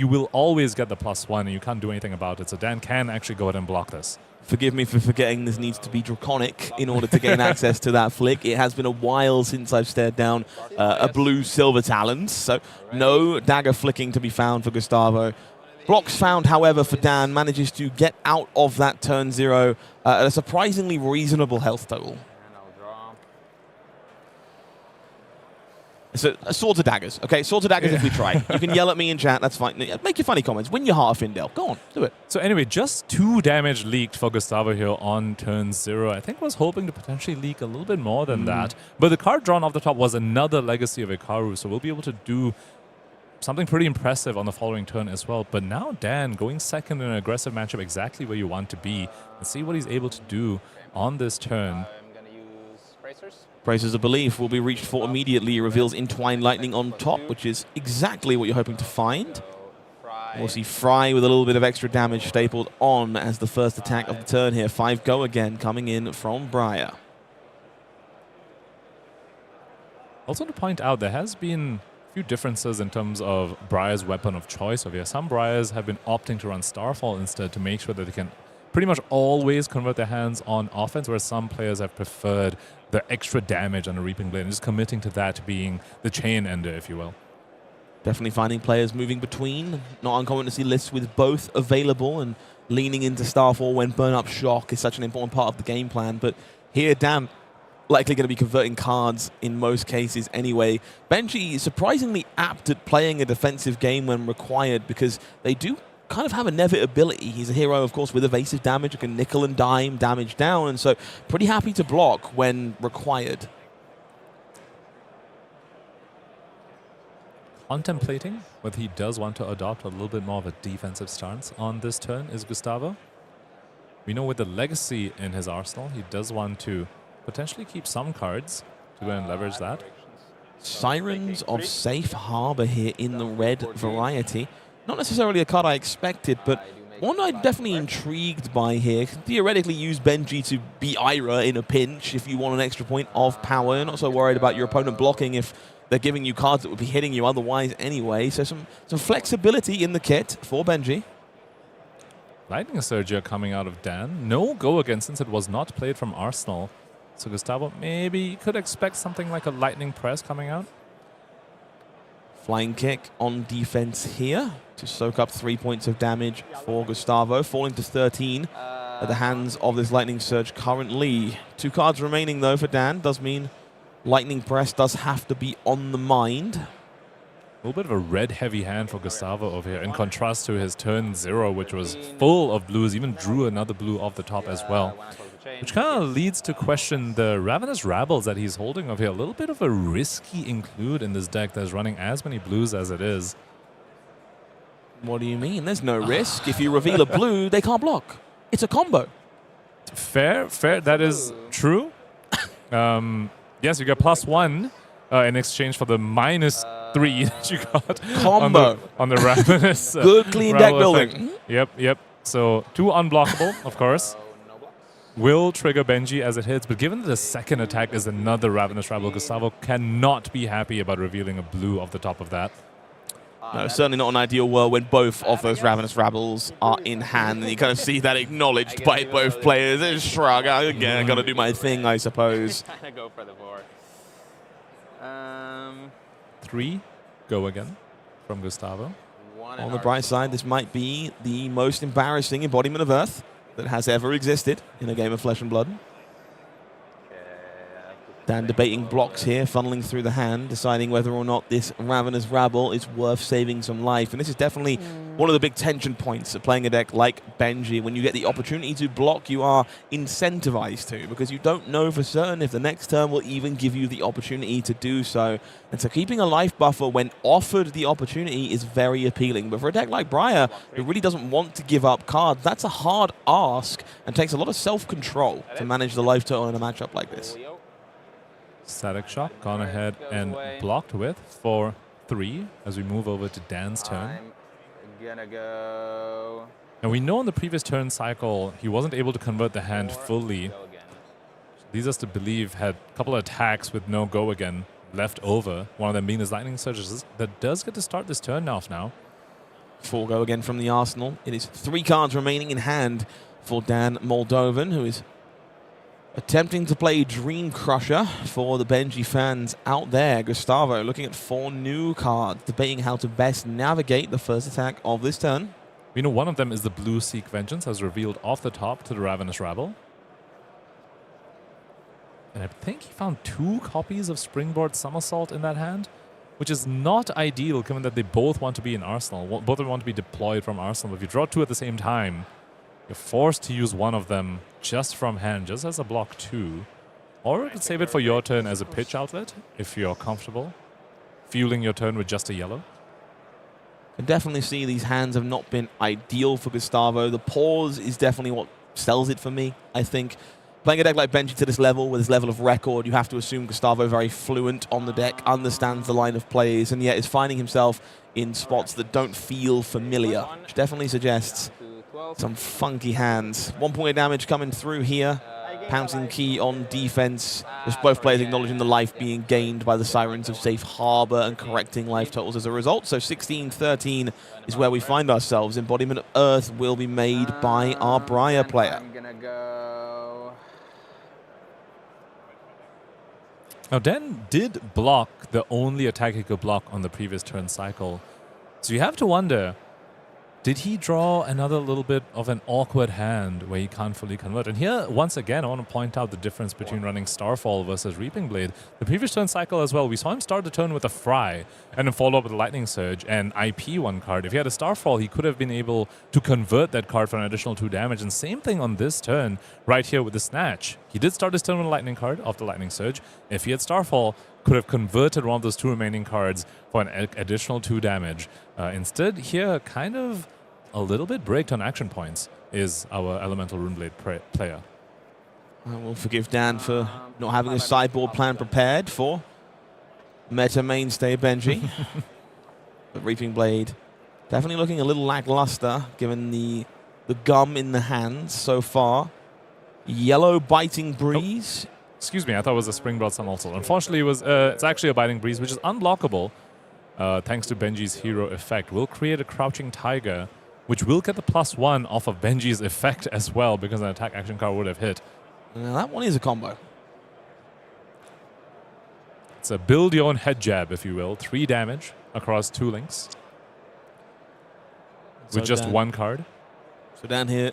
Speaker 2: will always get the +1, and you can't do anything about it. So Dan can actually go ahead and block this.
Speaker 1: Forgive me for forgetting this needs to be draconic in order to gain access to that flick. It has been a while since I've stared down a blue Silver Talons, so no dagger flicking to be found for Gustavo. Blocks found, however, for Dan, manages to get out of that turn 0 at a surprisingly reasonable health total. So, swords or daggers. Okay, swords or daggers if we try. You can yell at me in chat, that's fine. Make your funny comments. Win your heart of Findale. Go on, do it.
Speaker 2: So anyway, just 2 damage leaked for Gustavo here on turn 0. I think was hoping to potentially leak a little bit more than that. But the card drawn off the top was another Legacy of Ikaru, so we'll be able to do something pretty impressive on the following turn as well. But now Dan going second in an aggressive matchup exactly where you want to be, and see what he's able to do on this turn.
Speaker 4: I'm going to use Bracers.
Speaker 1: Braces of Belief will be reached for immediately. Reveals Entwined Lightning on top, which is exactly what you're hoping to find. We'll see Fry with a little bit of extra damage stapled on as the first attack of the turn here. 5 go again, coming in from Briar.
Speaker 2: Also to point out, there has been a few differences in terms of Briar's weapon of choice over here. Some Briars have been opting to run Starfall instead to make sure that they can pretty much always convert their hands on offense, whereas some players have preferred the extra damage on a Reaping Blade and just committing to that being the chain ender, if you will.
Speaker 1: Definitely finding players moving between. Not uncommon to see lists with both available, and leaning into Starfall when Burn Up Shock is such an important part of the game plan. But here, Dan, likely going to be converting cards in most cases anyway. Benji is surprisingly apt at playing a defensive game when required because they do kind of have inevitability. He's a hero, of course, with evasive damage, who can nickel and dime damage down, and so pretty happy to block when required.
Speaker 2: Contemplating whether he does want to adopt a little bit more of a defensive stance on this turn is Gustavo. We know with the Legacy in his arsenal, he does want to potentially keep some cards to go and leverage that.
Speaker 1: Sirens of Safe Harbor here in the red variety. Not necessarily a card I expected, but one I'm definitely intrigued by here. Can theoretically use Benji to beat Ira in a pinch if you want an extra point of power. You're not so worried about your opponent blocking if they're giving you cards that would be hitting you otherwise anyway. So some flexibility in the kit for Benji.
Speaker 2: Lightning Surge coming out of Dan. No go again since it was not played from Arsenal. So Gustavo, maybe you could expect something like a Lightning Press coming out.
Speaker 1: Flying kick on defense here to soak up 3 points of damage for Gustavo, falling to 13 at the hands of this Lightning Surge currently. 2 cards remaining though for Dan. Does mean Lightning Press does have to be on the mind.
Speaker 2: A little bit of a red heavy hand for Gustavo over here in contrast to his turn 0, which was full of blues, even drew another blue off the top as well. Which kind of leads to question the Ravenous Rabbles that he's holding over here. A little bit of a risky include in this deck that's running as many blues as it is.
Speaker 1: What do you mean? There's no risk. If you reveal a blue, they can't block. It's a combo.
Speaker 2: Fair. That is true. Yes, you get +1 in exchange for the -3 that you got
Speaker 1: Combo.
Speaker 2: on the Ravenous.
Speaker 1: Good, clean deck
Speaker 2: Rabble
Speaker 1: building.
Speaker 2: effect. Yep. So 2 unblockable, of course. Will trigger Benji as it hits, but given that the second attack is another Ravenous Rabble, Gustavo cannot be happy about revealing a blue off the top of that.
Speaker 1: No, certainly not an ideal world when both of those Ravenous Rabbles are in hand, and you kind of see that acknowledged by both players. There's a shrug. Again, I got to do my thing, I suppose.
Speaker 10: Go for the 4.
Speaker 2: 3 go again from Gustavo.
Speaker 1: On the bright side, this might be the most embarrassing embodiment of Earth that has ever existed in a game of Flesh and Blood. Dan debating blocks here, funneling through the hand, deciding whether or not this Ravenous Rabble is worth saving some life. And this is definitely one of the big tension points of playing a deck like Benji. When you get the opportunity to block, you are incentivized to, because you don't know for certain if the next turn will even give you the opportunity to do so. And so keeping a life buffer when offered the opportunity is very appealing. But for a deck like Briar, who really doesn't want to give up cards, that's a hard ask and takes a lot of self-control to manage the life total in a matchup like this.
Speaker 2: Static Shock gone ahead and blocked with for 3 as we move over to Dan's turn.
Speaker 10: I'm gonna go.
Speaker 2: And we know in the previous turn cycle, he wasn't able to convert the hand fully. Leads us to believe had a couple of attacks with no go again left over. One of them being his Lightning Surges that does get to start this turn now.
Speaker 1: 4 go again from the arsenal. It is 3 cards remaining in hand for Dan Moldovan, who is attempting to play Dream Crusher for the Benji fans out there. Gustavo looking at 4 new cards, debating how to best navigate the first attack of this turn.
Speaker 2: We know one of them is the Blue Seek Vengeance, as revealed off the top to the Ravenous Rabble. And I think he found 2 copies of Springboard Somersault in that hand, which is not ideal given that they both want to be in Arsenal. Both of them want to be deployed from Arsenal. If you draw 2 at the same time, you're forced to use one of them just from hand, just as a block 2. Or you could save it for your turn as a pitch outlet, if you're comfortable fueling your turn with just a yellow.
Speaker 1: I definitely see these hands have not been ideal for Gustavo. The pause is definitely what sells it for me, I think. Playing a deck like Benji to this level, with this level of record, you have to assume Gustavo very fluent on the deck, understands the line of plays, and yet is finding himself in spots that don't feel familiar, which definitely suggests some funky hands. 1 point of damage coming through here. Pouncing key on defense. Just both players acknowledging the life being gained by the Sirens of Safe Harbor and correcting life totals as a result. So 16-13 is where we find ourselves. Embodiment of Earth will be made by our Briar player.
Speaker 10: I'm gonna go.
Speaker 2: Now, Dan did block the only attack he could block on the previous turn cycle. So you have to wonder, Did he draw another little bit of an awkward hand where he can't fully convert? And here, once again, I want to point out the difference between running Starfall versus Reaping Blade. The previous turn cycle as well, we saw him start the turn with a Fry and then follow up with a Lightning Surge and IP one card. If he had a Starfall, he could have been able to convert that card for an additional 2 damage. And same thing on this turn right here with the Snatch. He did start his turn with a Lightning card off the Lightning Surge. If he had Starfall, could have converted one of those 2 remaining cards for an additional 2 damage. Instead, here, kind of a little bit braked on action points is our Elemental Runeblade player.
Speaker 1: We'll forgive Dan for not having a sideboard plan prepared for meta mainstay Benji. But Reaping Blade definitely looking a little lackluster given the gum in the hands so far. Yellow Biting Breeze.
Speaker 2: Oh, excuse me, I thought it was a Springboard Sun also. Unfortunately, it's actually a Biting Breeze, which is unblockable thanks to Benji's hero effect. We'll create a Crouching Tiger, which will get the +1 off of Benji's effect as well, because an attack action card would have hit.
Speaker 1: Now that one is a combo.
Speaker 2: It's a build your own head jab, if you will. 3 damage across 2 links.
Speaker 1: So
Speaker 2: with just
Speaker 1: Dan,
Speaker 2: 1 card.
Speaker 1: So Dan here,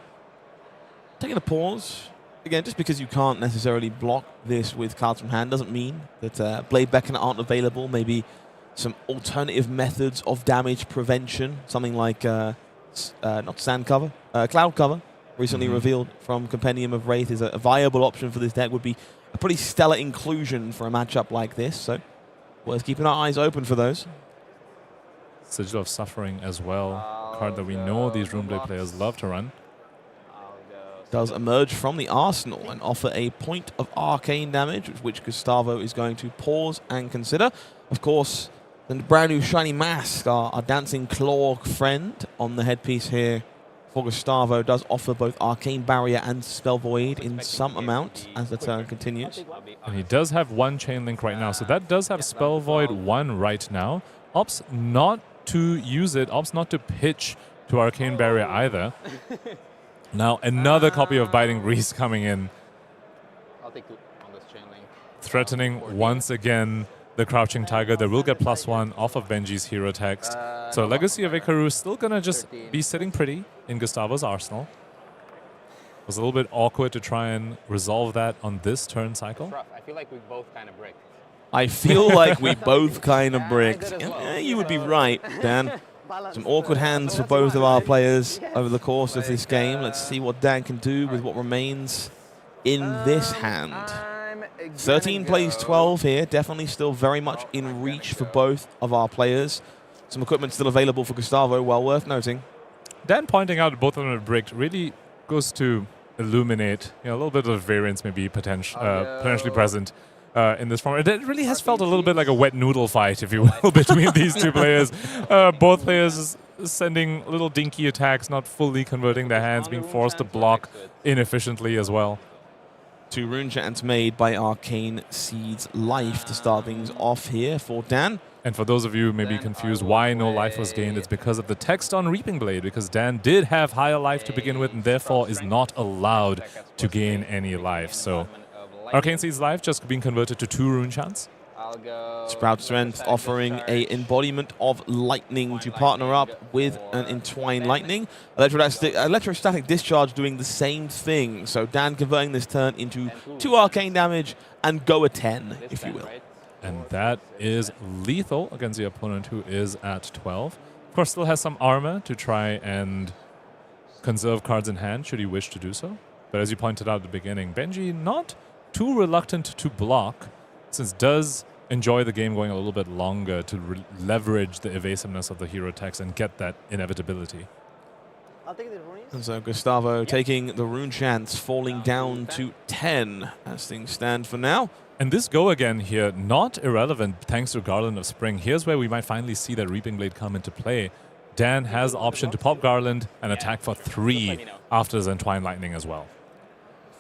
Speaker 1: taking a pause. Again, just because you can't necessarily block this with cards from hand doesn't mean that Blade Beckoner aren't available. Maybe some alternative methods of damage prevention, something like not Sand Cover, Cloud Cover, recently revealed from Compendium of Wraith, is a viable option for this deck. Would be a pretty stellar inclusion for a matchup like this, so worth keeping our eyes open for those.
Speaker 2: Sigil of Suffering as well, a card that we know these Runeblade players love to run.
Speaker 1: Does emerge from the arsenal and offer a point of arcane damage, which Gustavo is going to pause and consider. Of course, the brand new shiny mask, our dancing claw friend on the headpiece here for Gustavo, does offer both Arcane Barrier and Spell Void in some amount as the turn continues.
Speaker 2: And he does have 1 Chain Link right now, so that does have Spell Void 1 right now. Opts not to use it, opts not to pitch to Arcane Barrier either. Now another copy of Biting Breeze coming in.
Speaker 10: I'll take 2 on this chain link.
Speaker 2: Threatening once again the Crouching Tiger that will get +1 off of Benji's hero text. So Legacy of Ikaru still gonna just be sitting pretty in Gustavo's arsenal. It was a little bit awkward to try and resolve that on this turn cycle.
Speaker 10: Rough. I feel like we both kind of bricked.
Speaker 1: I feel like we both kind of bricked. Yeah, you would be right, Dan. Some awkward hands for both of our players over the course of this game. Let's see what Dan can do with what remains in this hand. 13 plays 12 here. Definitely still very much in reach for both of our players. Some equipment still available for Gustavo, well worth noting.
Speaker 2: Dan pointing out both of them are bricked really goes to illuminate a little bit of variance maybe potentially present in this format. It really has felt a little bit like a wet noodle fight, if you will, between these 2 players. Both players sending little dinky attacks, not fully converting their hands, being forced to block inefficiently as well.
Speaker 1: 2 rune chants made by Arcane Seed's life to start things off here for Dan.
Speaker 2: And for those of you maybe confused why no life was gained, it's because of the text on Reaping Blade, because Dan did have higher life to begin with and therefore is not allowed to gain any life. So Arcane Seed's life just being converted to 2 rune chants.
Speaker 10: I'll go
Speaker 1: Sprout Strength offering a embodiment of lightning to partner up with an Entwined Lightning. Electrostatic Discharge doing the same thing. So Dan converting this turn into 2 arcane damage and go a 10, if you will.
Speaker 2: And that is lethal against the opponent who is at 12. Of course, still has some armor to try and conserve cards in hand should he wish to do so. But as you pointed out at the beginning, Benji not too reluctant to block, since does enjoy the game going a little bit longer to leverage the evasiveness of the hero text and get that inevitability.
Speaker 5: I'll take the runes.
Speaker 1: And so Gustavo taking the rune chants, falling down to 10 as things stand for now.
Speaker 2: And this go again here, not irrelevant thanks to Garland of Spring. Here's where we might finally see that Reaping Blade come into play. Dan has the option to pop Garland and attack for 3 after his Entwined Lightning as well.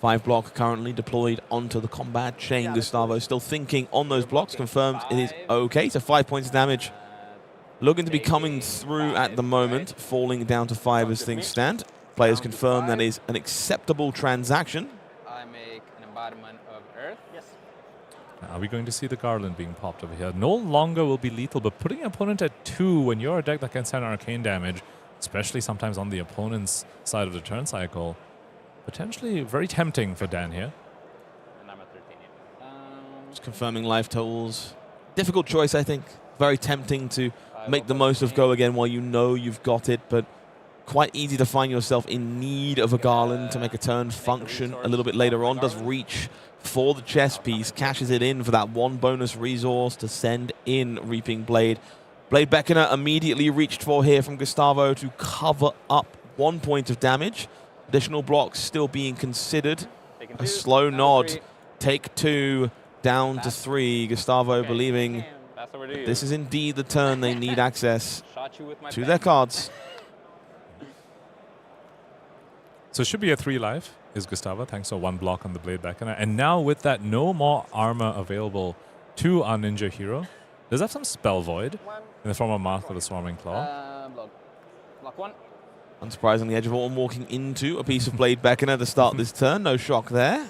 Speaker 1: 5 block currently deployed onto the combat chain. Gustavo still thinking on those blocks, confirmed it is okay. So 5 points of damage. Looking to be coming through at the moment, falling down to 5 as things stand. Players confirm that is an acceptable transaction.
Speaker 10: I make an embodiment of Earth.
Speaker 5: Yes.
Speaker 2: Are we going to see the Garland being popped over here? No longer will be lethal, but putting an opponent at 2 when you're a deck that can send arcane damage especially sometimes on the opponent's side of the turn cycle. Potentially very tempting for Dan here.
Speaker 10: And I'm at 13. Yeah.
Speaker 1: Just confirming life totals. Difficult choice, I think. Very tempting to make the most of go again while you know you've got it, but quite easy to find yourself in need of a garland to make a turn function a little bit later on. Does reach for the chess piece, cashes it in for that one bonus resource to send in Reaping Blade. Blade Beckoner immediately reached for here from Gustavo to cover up 1 point of damage. Additional blocks still being considered. A slow nod. Take 2, down to 3. Gustavo believing this is indeed the turn they need access to their cards.
Speaker 2: So it should be a 3 life, is Gustavo, thanks to 1 block on the Blade Beckoner. And now with that no more armor available to our ninja hero, does have some Spell Void in the form of Mouth of the Swarming Claw.
Speaker 10: Block 1.
Speaker 1: Unsurprisingly, Edge of Autumn walking into a piece of Blade Beckoner to start this turn. No shock there.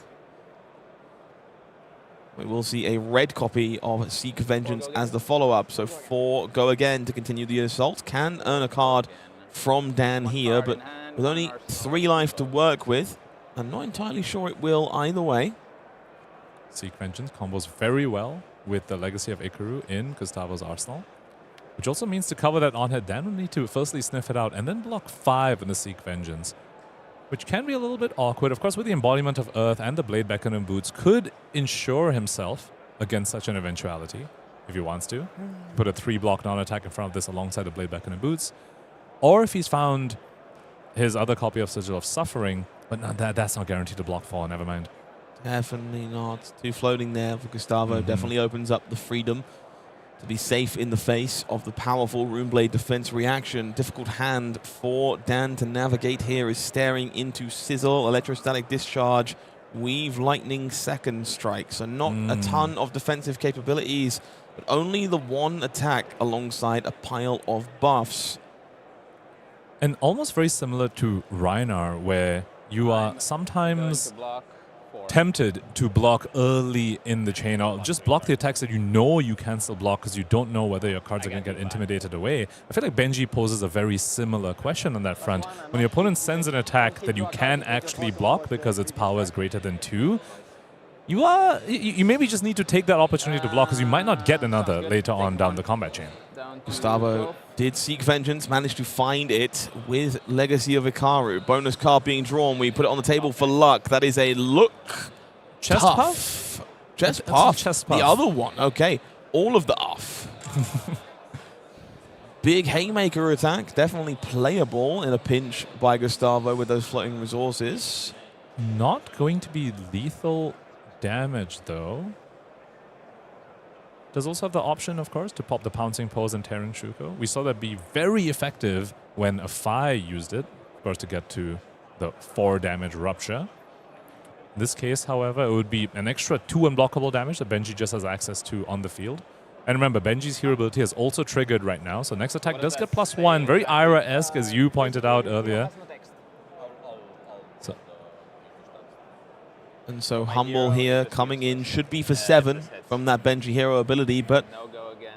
Speaker 1: We will see a red copy of Seek Vengeance as the follow-up. So 4 go again to continue the assault. Can earn a card from Dan here, but with only 3 life to work with, I'm not entirely sure it will either way.
Speaker 2: Seek Vengeance combos very well with the Legacy of Ikaru in Gustavo's arsenal, which also means to cover that on-hit, Dan will need to firstly sniff it out and then block 5 in the Seek Vengeance, which can be a little bit awkward. Of course, with the embodiment of Earth and the Blade Beckoner boots, could ensure himself against such an eventuality if he wants to. Put a 3-block non-attack in front of this alongside the Blade Beckoner boots. Or if he's found his other copy of Sigil of Suffering, but no, that's not guaranteed to block 4, never mind.
Speaker 1: Definitely not. 2 floating there for Gustavo. Definitely opens up the freedom to be safe in the face of the powerful Runeblade defense reaction. Difficult hand for Dan to navigate here is staring into Sizzle, Electrostatic Discharge, Weave, Lightning, Second Strike. So not a ton of defensive capabilities, but only the 1 attack alongside a pile of buffs.
Speaker 2: And almost very similar to Rhinar, where you are sometimes tempted to block early in the chain, or just block the attacks that you know you can still block because you don't know whether your cards are going to get intimidated away. I feel like Benji poses a very similar question on that front. When your opponent sends an attack that you can actually block because its power is greater than 2, you maybe just need to take that opportunity to block because you might not get another later on down the combat chain.
Speaker 1: Gustavo did seek vengeance, managed to find it with Legacy of Ikaru. Bonus card being drawn. We put it on the table for luck. That is a look.
Speaker 2: Chest
Speaker 1: tough.
Speaker 2: puff?
Speaker 1: Chest puff.
Speaker 2: Chest puff.
Speaker 1: The other one. Okay. All of the off. Big Haymaker attack. Definitely playable in a pinch by Gustavo with those floating resources.
Speaker 2: Not going to be lethal damage, though. Does also have the option, of course, to pop the Pouncing Paws and Tearing Shuko. We saw that be very effective when a Fi used it, of course, to get to the 4 damage Rupture. In this case, however, it would be an extra 2 unblockable damage that Benji just has access to on the field. And remember, Benji's hero ability is also triggered right now, so next attack does get +1. Very Ira-esque, as you pointed out earlier.
Speaker 1: And so Humble here coming in should be for 7 from that Benji hero ability, but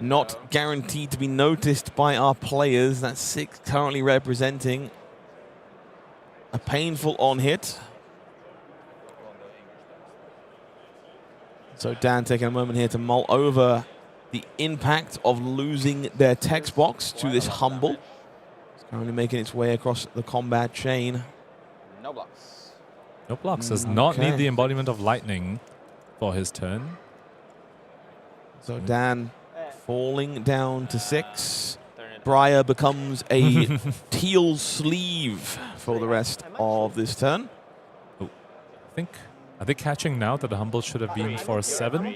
Speaker 1: not guaranteed to be noticed by our players. That's 6 currently representing a painful on-hit. So Dan taking a moment here to mull over the impact of losing their text box to this Humble. It's currently making its way across the combat chain.
Speaker 10: No blocks.
Speaker 2: No blocks. Does not need the embodiment of lightning for his turn.
Speaker 1: So Dan falling down to 6. Briar becomes a teal sleeve for the rest of this turn.
Speaker 2: Oh, are they catching now that the Humble should have been for 7?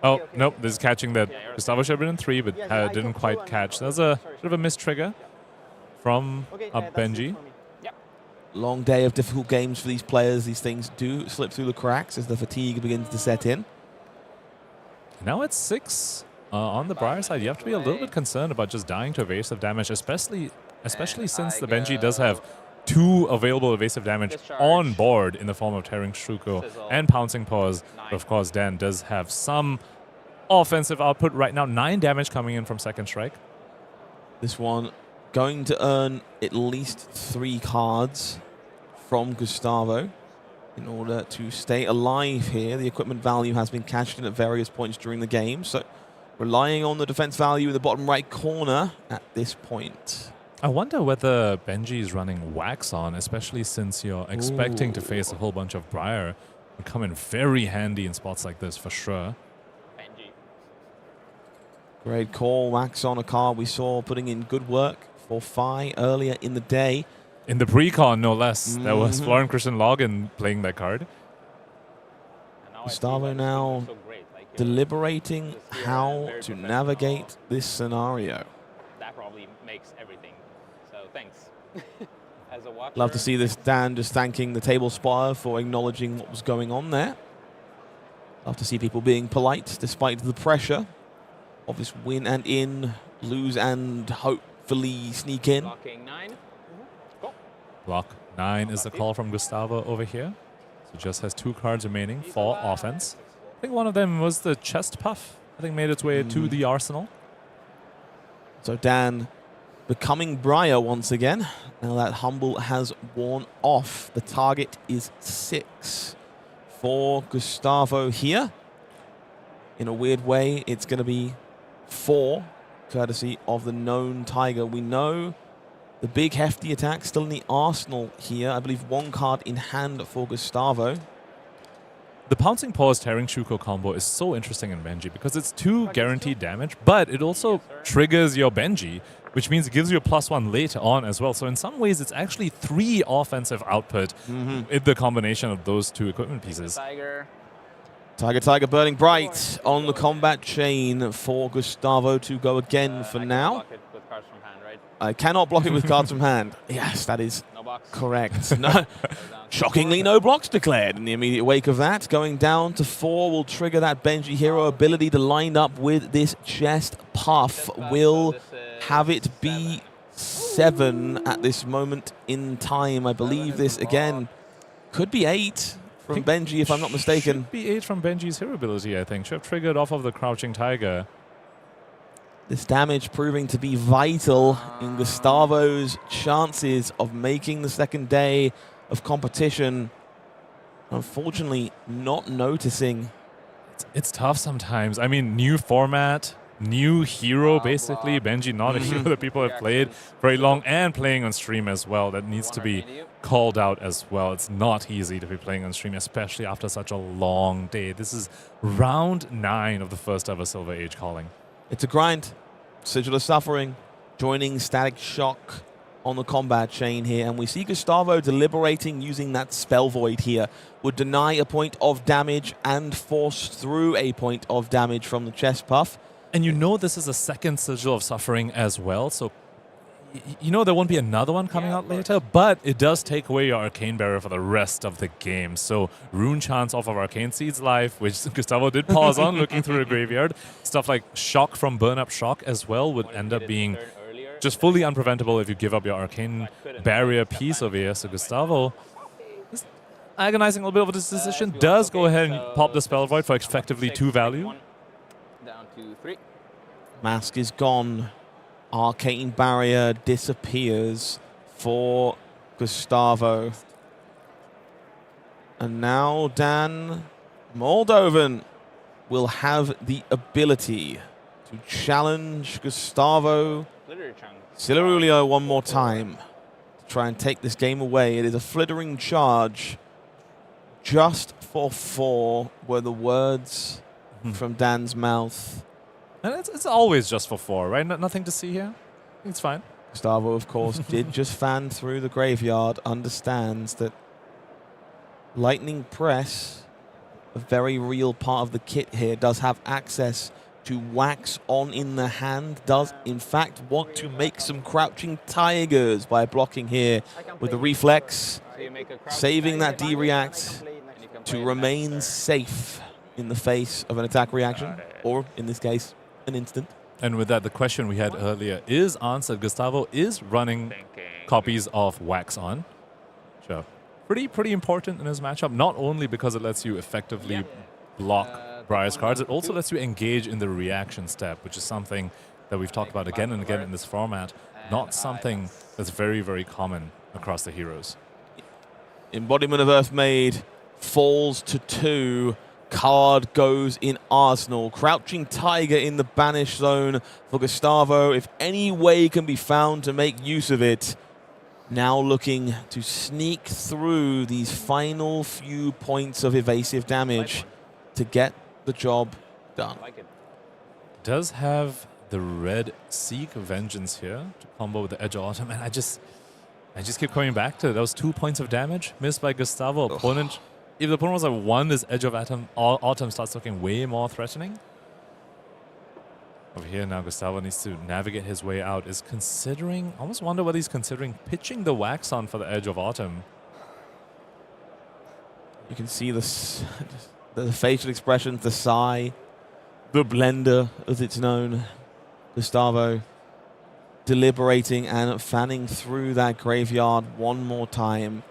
Speaker 2: Oh, nope. This is catching that Gustavo should have been in 3, but didn't quite catch. That's a bit of a missed trigger from Benji.
Speaker 1: Long day of difficult games for these players. These things do slip through the cracks as the fatigue begins to set in.
Speaker 2: Now it's 6 on the Briar side. You have to be a little bit concerned about just dying to evasive damage, especially since the Benji does have 2 available evasive damage on board in the form of Tearing Shuko and Pouncing Paws. But of course, Dan does have some offensive output right now. 9 damage coming in from Second Strike.
Speaker 1: This one going to earn at least 3 cards from Gustavo in order to stay alive here. The equipment value has been cashed in at various points during the game, so relying on the defense value in the bottom right corner at this point.
Speaker 2: I wonder whether Benji is running Wax on, especially since you're expecting to face a whole bunch of Briar. Would come in very handy in spots like this for sure.
Speaker 10: Benji.
Speaker 1: Great call. Wax on a card we saw putting in good work for Phi earlier in the day.
Speaker 2: In the Precon, no less. There was Florin-Cristian Loghin playing that card.
Speaker 1: Gustavo now deliberating how to navigate this scenario.
Speaker 10: That probably makes everything. So thanks. As a watcher,
Speaker 1: Love to see this Dan just thanking the table spotter for acknowledging what was going on there. Love to see people being polite despite the pressure of this win and in, lose and hopefully sneak in.
Speaker 10: blocking 9. Go.
Speaker 2: Block 9 is the call from Gustavo over here. So just has 2 cards remaining for offense. I think one of them was the chest puff. I think made its way to the arsenal.
Speaker 1: So Dan becoming Briar once again. Now that Humble has worn off. The target is 6 for Gustavo here. In a weird way, it's going to be 4, courtesy of the known Tiger. We know the big hefty attack still in the arsenal here. I believe 1 card in hand for Gustavo.
Speaker 2: The Pouncing Paws Tearing Shuko combo is so interesting in Benji because it's 2 guaranteed damage, but it also triggers your Benji, which means it gives you a +1 later on as well. So in some ways, it's actually 3 offensive output in the combination of those 2 equipment pieces.
Speaker 10: Tiger.
Speaker 1: Tiger burning bright on the combat chain for Gustavo to go again for now.
Speaker 10: Block it with cards from hand, right?
Speaker 1: I cannot block it with cards from hand. Yes, that is
Speaker 10: No box.
Speaker 1: correct. No. Shockingly, no blocks declared in the immediate wake of that. Going down to 4 will trigger that Benji hero ability to line up with this chest puff. Will have it be 7 at this moment in time. I believe this, again, could be 8 from Benji, if I'm not mistaken.
Speaker 2: Should be 8 from Benji's hero ability, I think. Should have triggered off of the Crouching Tiger.
Speaker 1: This damage proving to be vital in Gustavo's chances of making the second day of competition. Unfortunately, not noticing.
Speaker 2: It's tough sometimes. I mean, new format, new hero, basically. Benji, not a hero that people have played very long and playing on stream as well. That needs to be called out as well. It's not easy to be playing on stream, especially after such a long day. This is round 9 of the first ever Silver Age calling.
Speaker 1: It's a grind. Sigil of Suffering joining Static Shock on the combat chain here. And we see Gustavo deliberating using that Spell Void here. Would deny a point of damage and force through a point of damage from the chest puff.
Speaker 2: And you know this is a second Sigil of Suffering as well, so you know there won't be another one coming out later, but it does take away your Arcane Barrier for the rest of the game. So Rune Chance off of Arcane Seed's life, which Gustavo did pause on looking through a graveyard. Stuff like Shock from Burn Up Shock as well would end up being just fully unpreventable if you give up your Arcane Barrier piece over here. So Gustavo is agonizing a little bit over this decision. Does go ahead and pop the Spell Void for effectively 2 value.
Speaker 10: Down to 3.
Speaker 1: Mask is gone. Arcane Barrier disappears for Gustavo. And now Dan Moldovan will have the ability to challenge Gustavo Silurulio one more time to try and take this game away. It is a flittering charge. Just for 4 were the words from Dan's mouth.
Speaker 2: And it's always just for 4, right? Nothing to see here. It's fine.
Speaker 1: Gustavo, of course, did just fan through the graveyard, understands that Lightning Press, a very real part of the kit here, does have access to Wax on in the hand, does in fact want to make some Crouching Tigers by blocking here with the Reflex, saving that D-React to remain safe in the face of an attack reaction, or in this case, an instant.
Speaker 2: And with that, the question we had earlier is answered. Gustavo is running copies of Wax on. Sure. Pretty important in his matchup, not only because it lets you effectively block Briar's cards, it also lets you engage in the reaction step, which is something that we've talked about again and again in this format. not something that's very, very common across the heroes.
Speaker 1: Embodiment of Earth Made falls to 2. Card goes in Arsenal. Crouching Tiger in the banish zone for Gustavo. If any way can be found to make use of it, now looking to sneak through these final few points of evasive damage to get the job done.
Speaker 2: Does have the red Seek Vengeance here to combo with the Edge of Autumn, and I just keep coming back to those 2 points of damage missed by Gustavo. Opponent, if the opponent was at 1, this Edge of Autumn starts looking way more threatening. Over here now, Gustavo needs to navigate his way out. Is considering, almost wonder whether he's considering pitching the Wax on for the Edge of Autumn.
Speaker 1: You can see the facial expressions, the sigh, the blender, as it's known. Gustavo deliberating and fanning through that graveyard one more time,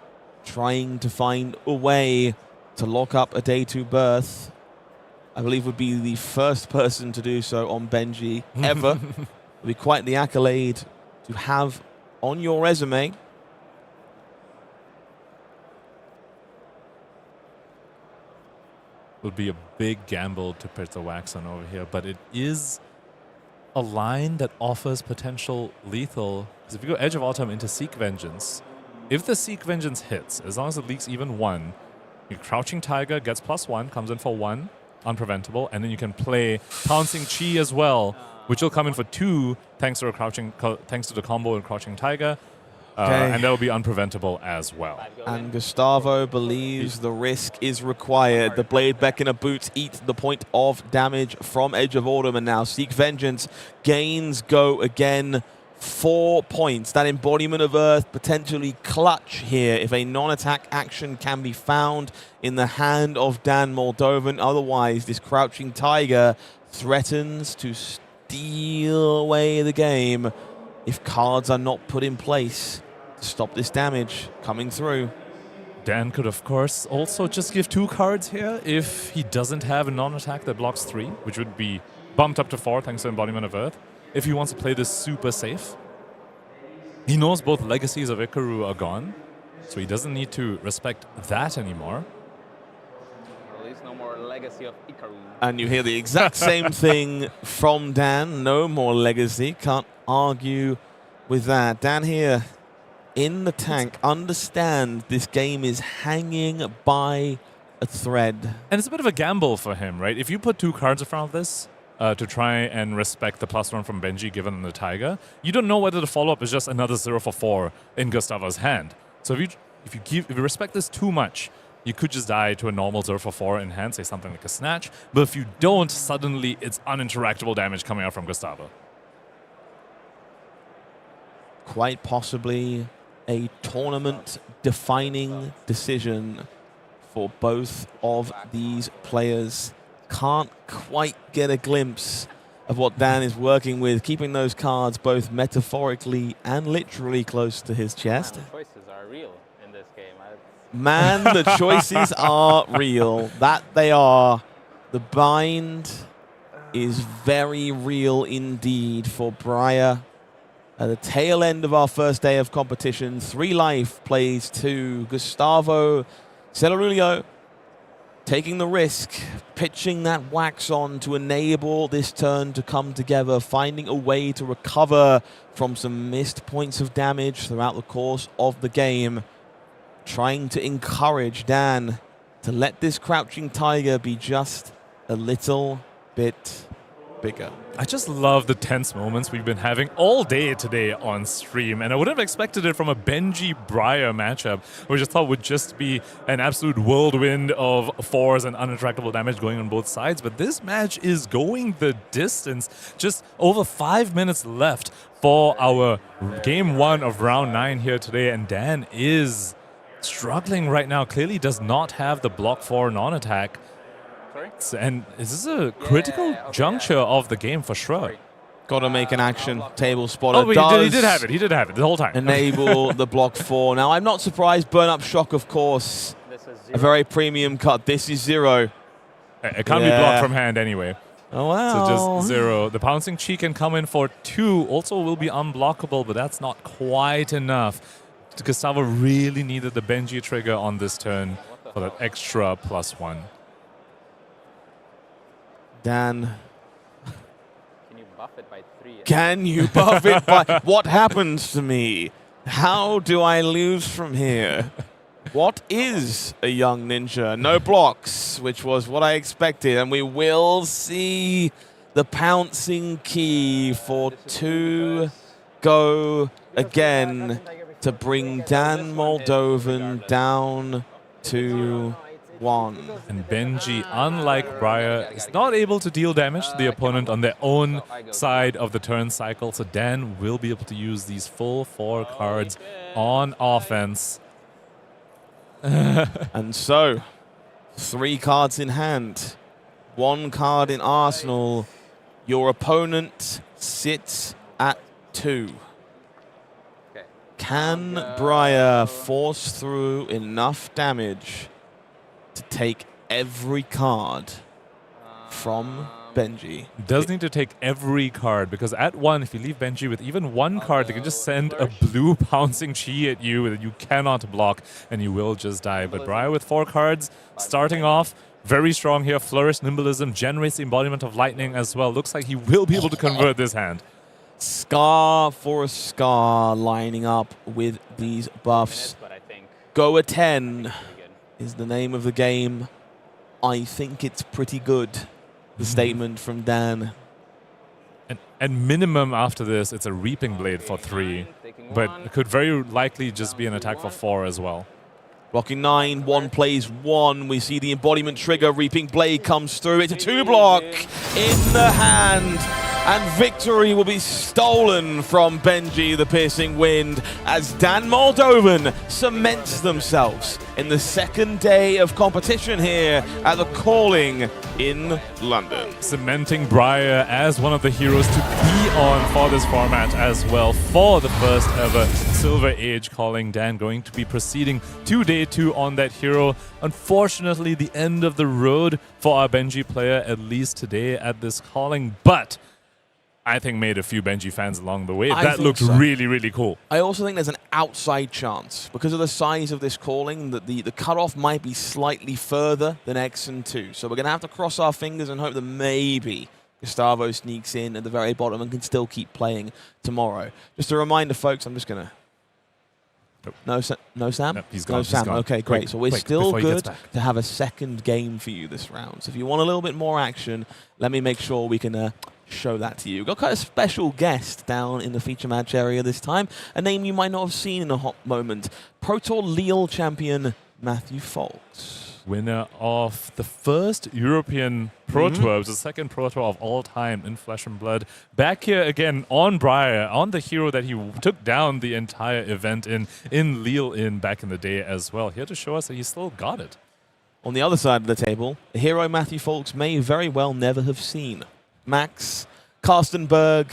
Speaker 1: trying to find a way to lock up a day 2 birth. I believe would be the first person to do so on Benji ever. Would be quite the accolade to have on your resume.
Speaker 2: Would be a big gamble to put the Wax on over here, but it is a line that offers potential lethal. Because if you go Edge of Autumn into Seek Vengeance, if the Seek Vengeance hits, as long as it leaks even 1, your Crouching Tiger gets +1, comes in for 1, unpreventable, and then you can play Pouncing Chi as well, which will come in for 2 thanks to the combo and Crouching Tiger. And that will be unpreventable as well.
Speaker 1: And Gustavo believes the risk is required. The Blade Beckoner boots eat the point of damage from Edge of Autumn, and now Seek Vengeance gains go again. 4 points. That Embodiment of Earth potentially clutch here if a non-attack action can be found in the hand of Dan Moldovan. Otherwise, this Crouching Tiger threatens to steal away the game if cards are not put in place to stop this damage coming through.
Speaker 2: Dan could, of course, also just give 2 cards here if he doesn't have a non-attack that blocks 3, which would be bumped up to 4 thanks to Embodiment of Earth. If he wants to play this super safe, he knows both Legacies of Ikaru are gone, so he doesn't need to respect that anymore.
Speaker 10: At least no more Legacy of Ikaru.
Speaker 1: And you hear the exact same thing from Dan. No more Legacy. Can't argue with that. Dan here in the tank. Understand this game is hanging by a thread.
Speaker 2: And it's a bit of a gamble for him, right? If you put 2 cards in front of this to try and respect the +1 from Benji given the Tiger, you don't know whether the follow-up is just another 0 for 4 in Gustavo's hand. So if you respect this too much, you could just die to a normal 0 for 4 in hand, say something like a Snatch. But if you don't, suddenly it's uninteractable damage coming out from Gustavo.
Speaker 1: Quite possibly a tournament-defining decision for both of these players. Can't quite get a glimpse of what Dan is working with, keeping those cards both metaphorically and literally close to his chest.
Speaker 10: The choices are real in this game.
Speaker 1: Man, the choices are real. That they are. The bind is very real indeed for Briar. At the tail end of our first day of competition, 3 life plays 2. Gustavo Celerulio taking the risk, pitching that Wax on to enable this turn to come together, finding a way to recover from some missed points of damage throughout the course of the game, trying to encourage Dan to let this Crouching Tiger be just a little bit bigger.
Speaker 2: I just love the tense moments we've been having all day today on stream, and I wouldn't have expected it from a Benji-Briar matchup, which I thought would just be an absolute whirlwind of 4s and unattractable damage going on both sides, but this match is going the distance. Just over 5 minutes left for our game 1 of round 9 here today, and Dan is struggling right now. Clearly does not have the block 4 non-attack. And this is a critical juncture of the game for sure.
Speaker 1: Got to make an action. Table spotter
Speaker 2: he did have it. He did have it the whole time.
Speaker 1: Enable the block 4. Now, I'm not surprised. Burn Up Shock, of course. A very premium cut. This is 0.
Speaker 2: It can't be blocked from hand anyway.
Speaker 11: Oh, wow.
Speaker 2: So just 0. The pouncing chi can come in for 2. Also will be unblockable, but that's not quite enough. Gustavo really needed the Benji trigger on this turn for that extra +1.
Speaker 11: Dan,
Speaker 10: Can you buff it by 3?
Speaker 11: can you buff it by... What happens to me? How do I lose from here? What is a young ninja? No blocks, which was what I expected. And we will see the pouncing key for 2 go again to bring Dan Moldovan down to 1.
Speaker 2: And Benji, unlike Briar, is not able to deal damage to the opponent on their own side of the turn cycle. So Dan will be able to use these full 4 cards on offense.
Speaker 11: And so, 3 cards in hand, 1 card in arsenal. Your opponent sits at 2. Can Briar force through enough damage to take every card from Benji?
Speaker 2: Does need to take every card, because at 1, if you leave Benji with even 1 card, they can just send a blue pouncing chi at you that you cannot block, and you will just die. But Briar with 4 cards, starting off very strong here. Flourish, Nimblism, generates the embodiment of lightning as well. Looks like he will be able to convert this hand.
Speaker 11: Scar for a Scar lining up with these buffs. Go a 10 is the name of the game. I think it's pretty good. The statement from Dan.
Speaker 2: And minimum after this, it's a Reaping Blade for 3. But it could very likely just be an attack for 4 as well.
Speaker 11: Blocking 9, 1 plays 1. We see the embodiment trigger. Reaping Blade comes through. It's a 2-block in the hand. And victory will be stolen from Benji, the Piercing Wind, as Dan Moldovan cements themselves in the 2nd day of competition here at the Calling in London.
Speaker 2: Cementing Briar as one of the heroes to be on for this format as well, for the first ever Silver Age Calling. Dan going to be proceeding to day 2 on that hero. Unfortunately, the end of the road for our Benji player, at least today at this Calling, but I think made a few Benji fans along the way. That looked really, really cool.
Speaker 11: I also think there's an outside chance, because of the size of this Calling, that the cutoff might be slightly further than X and 2. So we're going to have to cross our fingers and hope that maybe Gustavo sneaks in at the very bottom and can still keep playing tomorrow. Just a reminder, folks, I'm just going to... No Sam?
Speaker 2: Nope, he's gone.
Speaker 11: No Sam.
Speaker 2: He's gone.
Speaker 11: Okay, great.
Speaker 2: Quick,
Speaker 11: so we're
Speaker 2: quick,
Speaker 11: still
Speaker 2: before he gets
Speaker 11: good
Speaker 2: back.
Speaker 11: to have a second game for you this round. So if you want a little bit more action, let me make sure we can show that to you. We've got quite a special guest down in the feature match area this time. A name you might not have seen in a hot moment. Pro Tour Lille champion Matthew Folks.
Speaker 2: Winner of the first European Pro Tour. It was the 2nd Pro Tour of all time in Flesh and Blood. Back here again on Briar, on the hero that he took down the entire event in Lille back in the day as well. Here to show us that he still got it.
Speaker 11: On the other side of the table, a hero Matthew Folks may very well never have seen. Max Karstenberg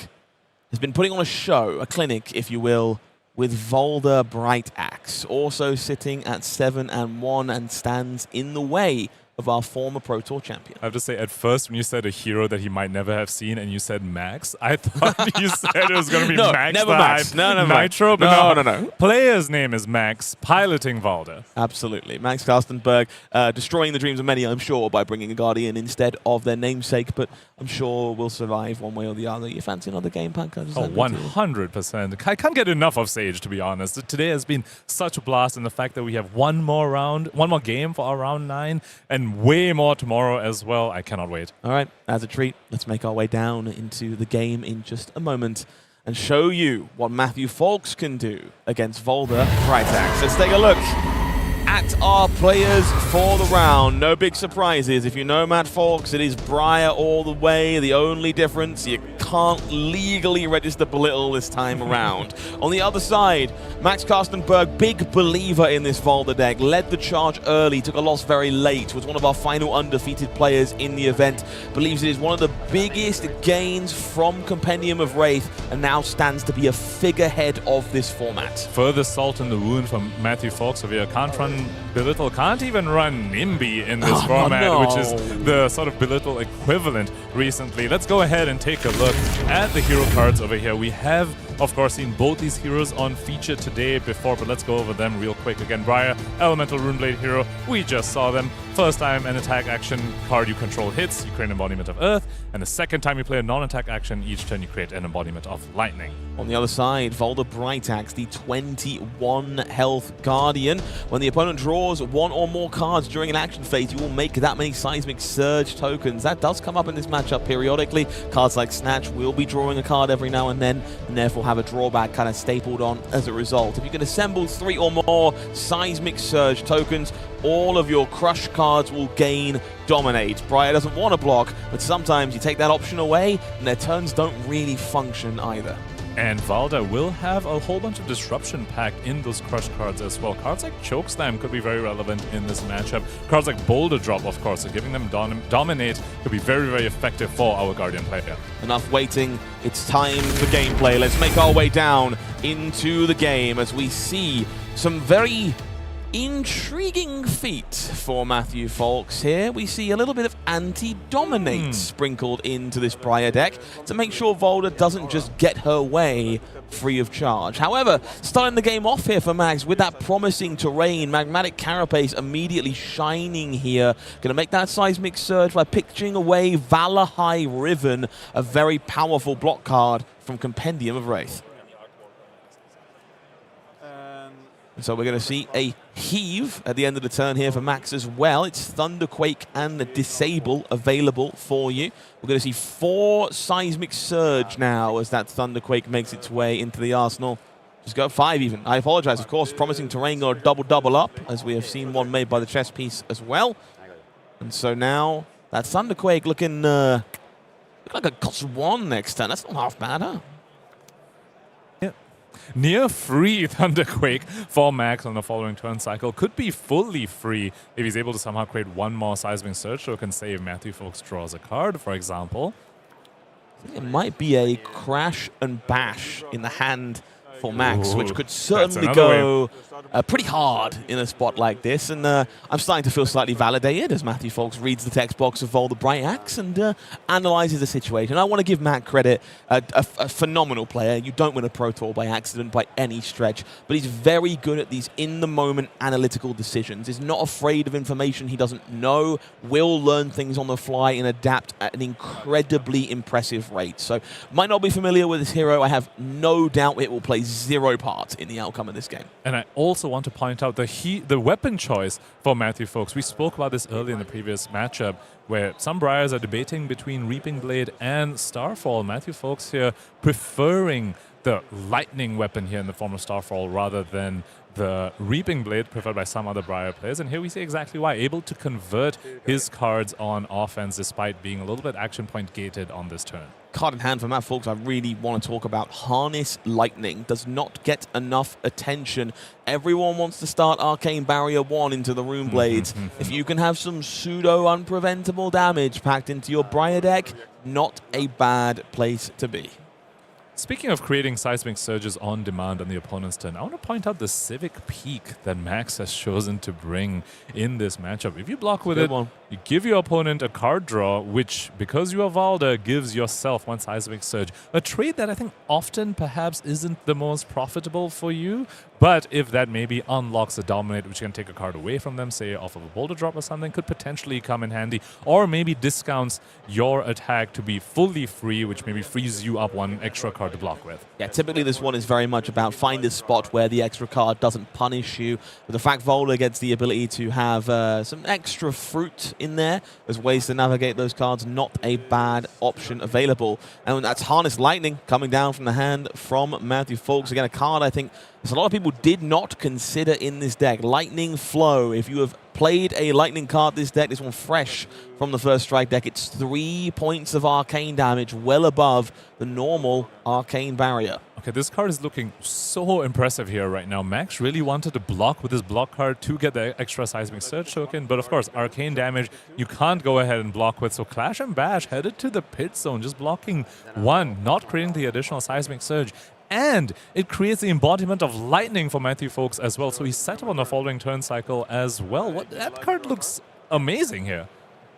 Speaker 11: has been putting on a show, a clinic, if you will, with Valda Bright Axe, also sitting at 7-1 and stands in the way of our former Pro Tour champion.
Speaker 2: I have to say, at first, when you said a hero that he might never have seen and you said Max, I thought you said it was going to be
Speaker 11: No,
Speaker 2: Max.
Speaker 11: never Max. No,
Speaker 2: Nitro, but
Speaker 11: no.
Speaker 2: Player's name is Max, piloting Valda.
Speaker 11: Absolutely. Max Karstenberg destroying the dreams of many, I'm sure, by bringing a Guardian instead of their namesake, but I'm sure we'll survive one way or the other. You fancy another game, Panka?
Speaker 2: Oh, 100%. I can't get enough of Sage, to be honest. Today has been such a blast, and the fact that we have one more game for our round 9, and way more tomorrow as well. I cannot wait.
Speaker 11: All right, as a treat, let's make our way down into the game in just a moment and show you what Matthew Folks can do against Valda Bright Axe. Let's take a look at our players for the round. No big surprises. If you know Matt Folks, it is Briar all the way. The only difference, you can't legally register Belittle this time around. On the other side, Max Karstenberg, big believer in this Valda deck, led the charge early, took a loss very late, was one of our final undefeated players in the event, believes it is one of the biggest gains from Compendium of Wraith, and now stands to be a figurehead of this format.
Speaker 2: Further salt in the wound from Matthew Folks over here. Can't run run Belittle, can't even run Nimby in this format, which is the sort of Belittle equivalent recently. Let's go ahead and take a look at the hero cards over here. We have, of course, seen both these heroes on feature today before, but let's go over them real quick. Again, Briar, Elemental Runeblade hero, we just saw them. First time an attack action card you control hits, you create an embodiment of Earth, and the second time you play a non-attack action, each turn you create an embodiment of Lightning.
Speaker 11: On the other side, Valda Brightaaxe, the 21 health Guardian. When the opponent draws one or more cards during an action phase, you will make that many Seismic Surge tokens. That does come up in this matchup periodically. Cards like Snatch will be drawing a card every now and then, and therefore have a drawback kind of stapled on as a result. If you can assemble 3 or more Seismic Surge tokens, all of your Crush cards will gain Dominate. Briar doesn't want to block, but sometimes you take that option away, and their turns don't really function either.
Speaker 2: And Valda will have a whole bunch of disruption packed in those Crush cards as well. Cards like Chokeslam could be very relevant in this matchup. Cards like Boulder Drop, of course, so giving them Dominate could be very, very effective for our Guardian player.
Speaker 11: Enough waiting, it's time for gameplay. Let's make our way down into the game as we see some very intriguing feat for Matthew Folks here. We see a little bit of anti-dominate sprinkled into this Briar deck to make sure Valda doesn't just get her way free of charge. However, starting the game off here for Max with that promising terrain, Magmatic Carapace immediately shining here. Gonna make that Seismic Surge by pitching away Valahai Riven, a very powerful block card from Compendium of Wraith. So we're going to see a heave at the end of the turn here for Max as well. It's Thunderquake and the Disable available for you. We're going to see 4 Seismic Surge now as that Thunderquake makes its way into the arsenal. Just go 5 even. I apologize, of course. Promising Terrain got a double up, as we have seen one made by the chess piece as well. And so now that Thunderquake looking look like a cost 1 next turn. That's not half bad, huh?
Speaker 2: Near free Thunderquake for Max on the following turn cycle. Could be fully free if he's able to somehow create 1 more Seismic Surge token, say if Matthew Folks draws a card, for example.
Speaker 11: I think it might be a Crash and Bash in the hand for Max, which could certainly go pretty hard in a spot like this. And I'm starting to feel slightly validated as Matthew Folks reads the text box of Valda Brightaaxe and analyzes the situation. I want to give Matt credit, a phenomenal player. You don't win a Pro Tour by accident by any stretch, but he's very good at these in-the-moment analytical decisions. He's not afraid of information he doesn't know, will learn things on the fly and adapt at an incredibly impressive rate. So, might not be familiar with this hero. I have no doubt it will play 0 part in the outcome of this game.
Speaker 2: And I also want to point out the weapon choice for Matthew Folks. We spoke about this earlier in the previous matchup, where some Briars are debating between Reaping Blade and Starfall. Matthew Folks here preferring the lightning weapon here in the form of Starfall rather than the Reaping Blade preferred by some other Briar players. And here we see exactly why. Able to convert his cards on offense despite being a little bit action point gated on this turn.
Speaker 11: Card in hand for Matt Folks, I really want to talk about. Harness Lightning does not get enough attention. Everyone wants to start Arcane Barrier 1 into the Rune Blades. If you can have some pseudo-unpreventable damage packed into your Briar deck, not a bad place to be.
Speaker 2: Speaking of creating Seismic Surges on demand on the opponent's turn, I want to point out the Civic Peak that Max has chosen to bring in this matchup. If you block with it, you give your opponent a card draw, which, because you are Valda, gives yourself 1 Seismic Surge. A trade that I think often perhaps isn't the most profitable for you, but if that maybe unlocks a Dominate, which can take a card away from them, say off of a Boulder Drop or something, could potentially come in handy, or maybe discounts your attack to be fully free, which maybe frees you up 1 extra card to block with.
Speaker 11: Yeah, typically this one is very much about find a spot where the extra card doesn't punish you. But the fact Valda gets the ability to have some extra fruit in there as ways to navigate those cards, not a bad option available. And that's Harness Lightning coming down from the hand from Matthew Folks. Again, a card I think a lot of people did not consider in this deck. Lightning Flow. If you have played a Lightning card this deck, this one fresh from the First Strike deck, it's 3 points of arcane damage, well above the normal Arcane Barrier.
Speaker 2: Okay, this card is looking so impressive here right now. Max really wanted to block with his block card to get the extra Seismic Surge token, but of course, arcane damage you can't go ahead and block with, so Clash and Bash headed to the pit zone, just blocking 1, not creating the additional Seismic Surge. and it creates the embodiment of lightning for Matthew Folks as well. So he's set up on the following turn cycle as well. That card looks amazing here.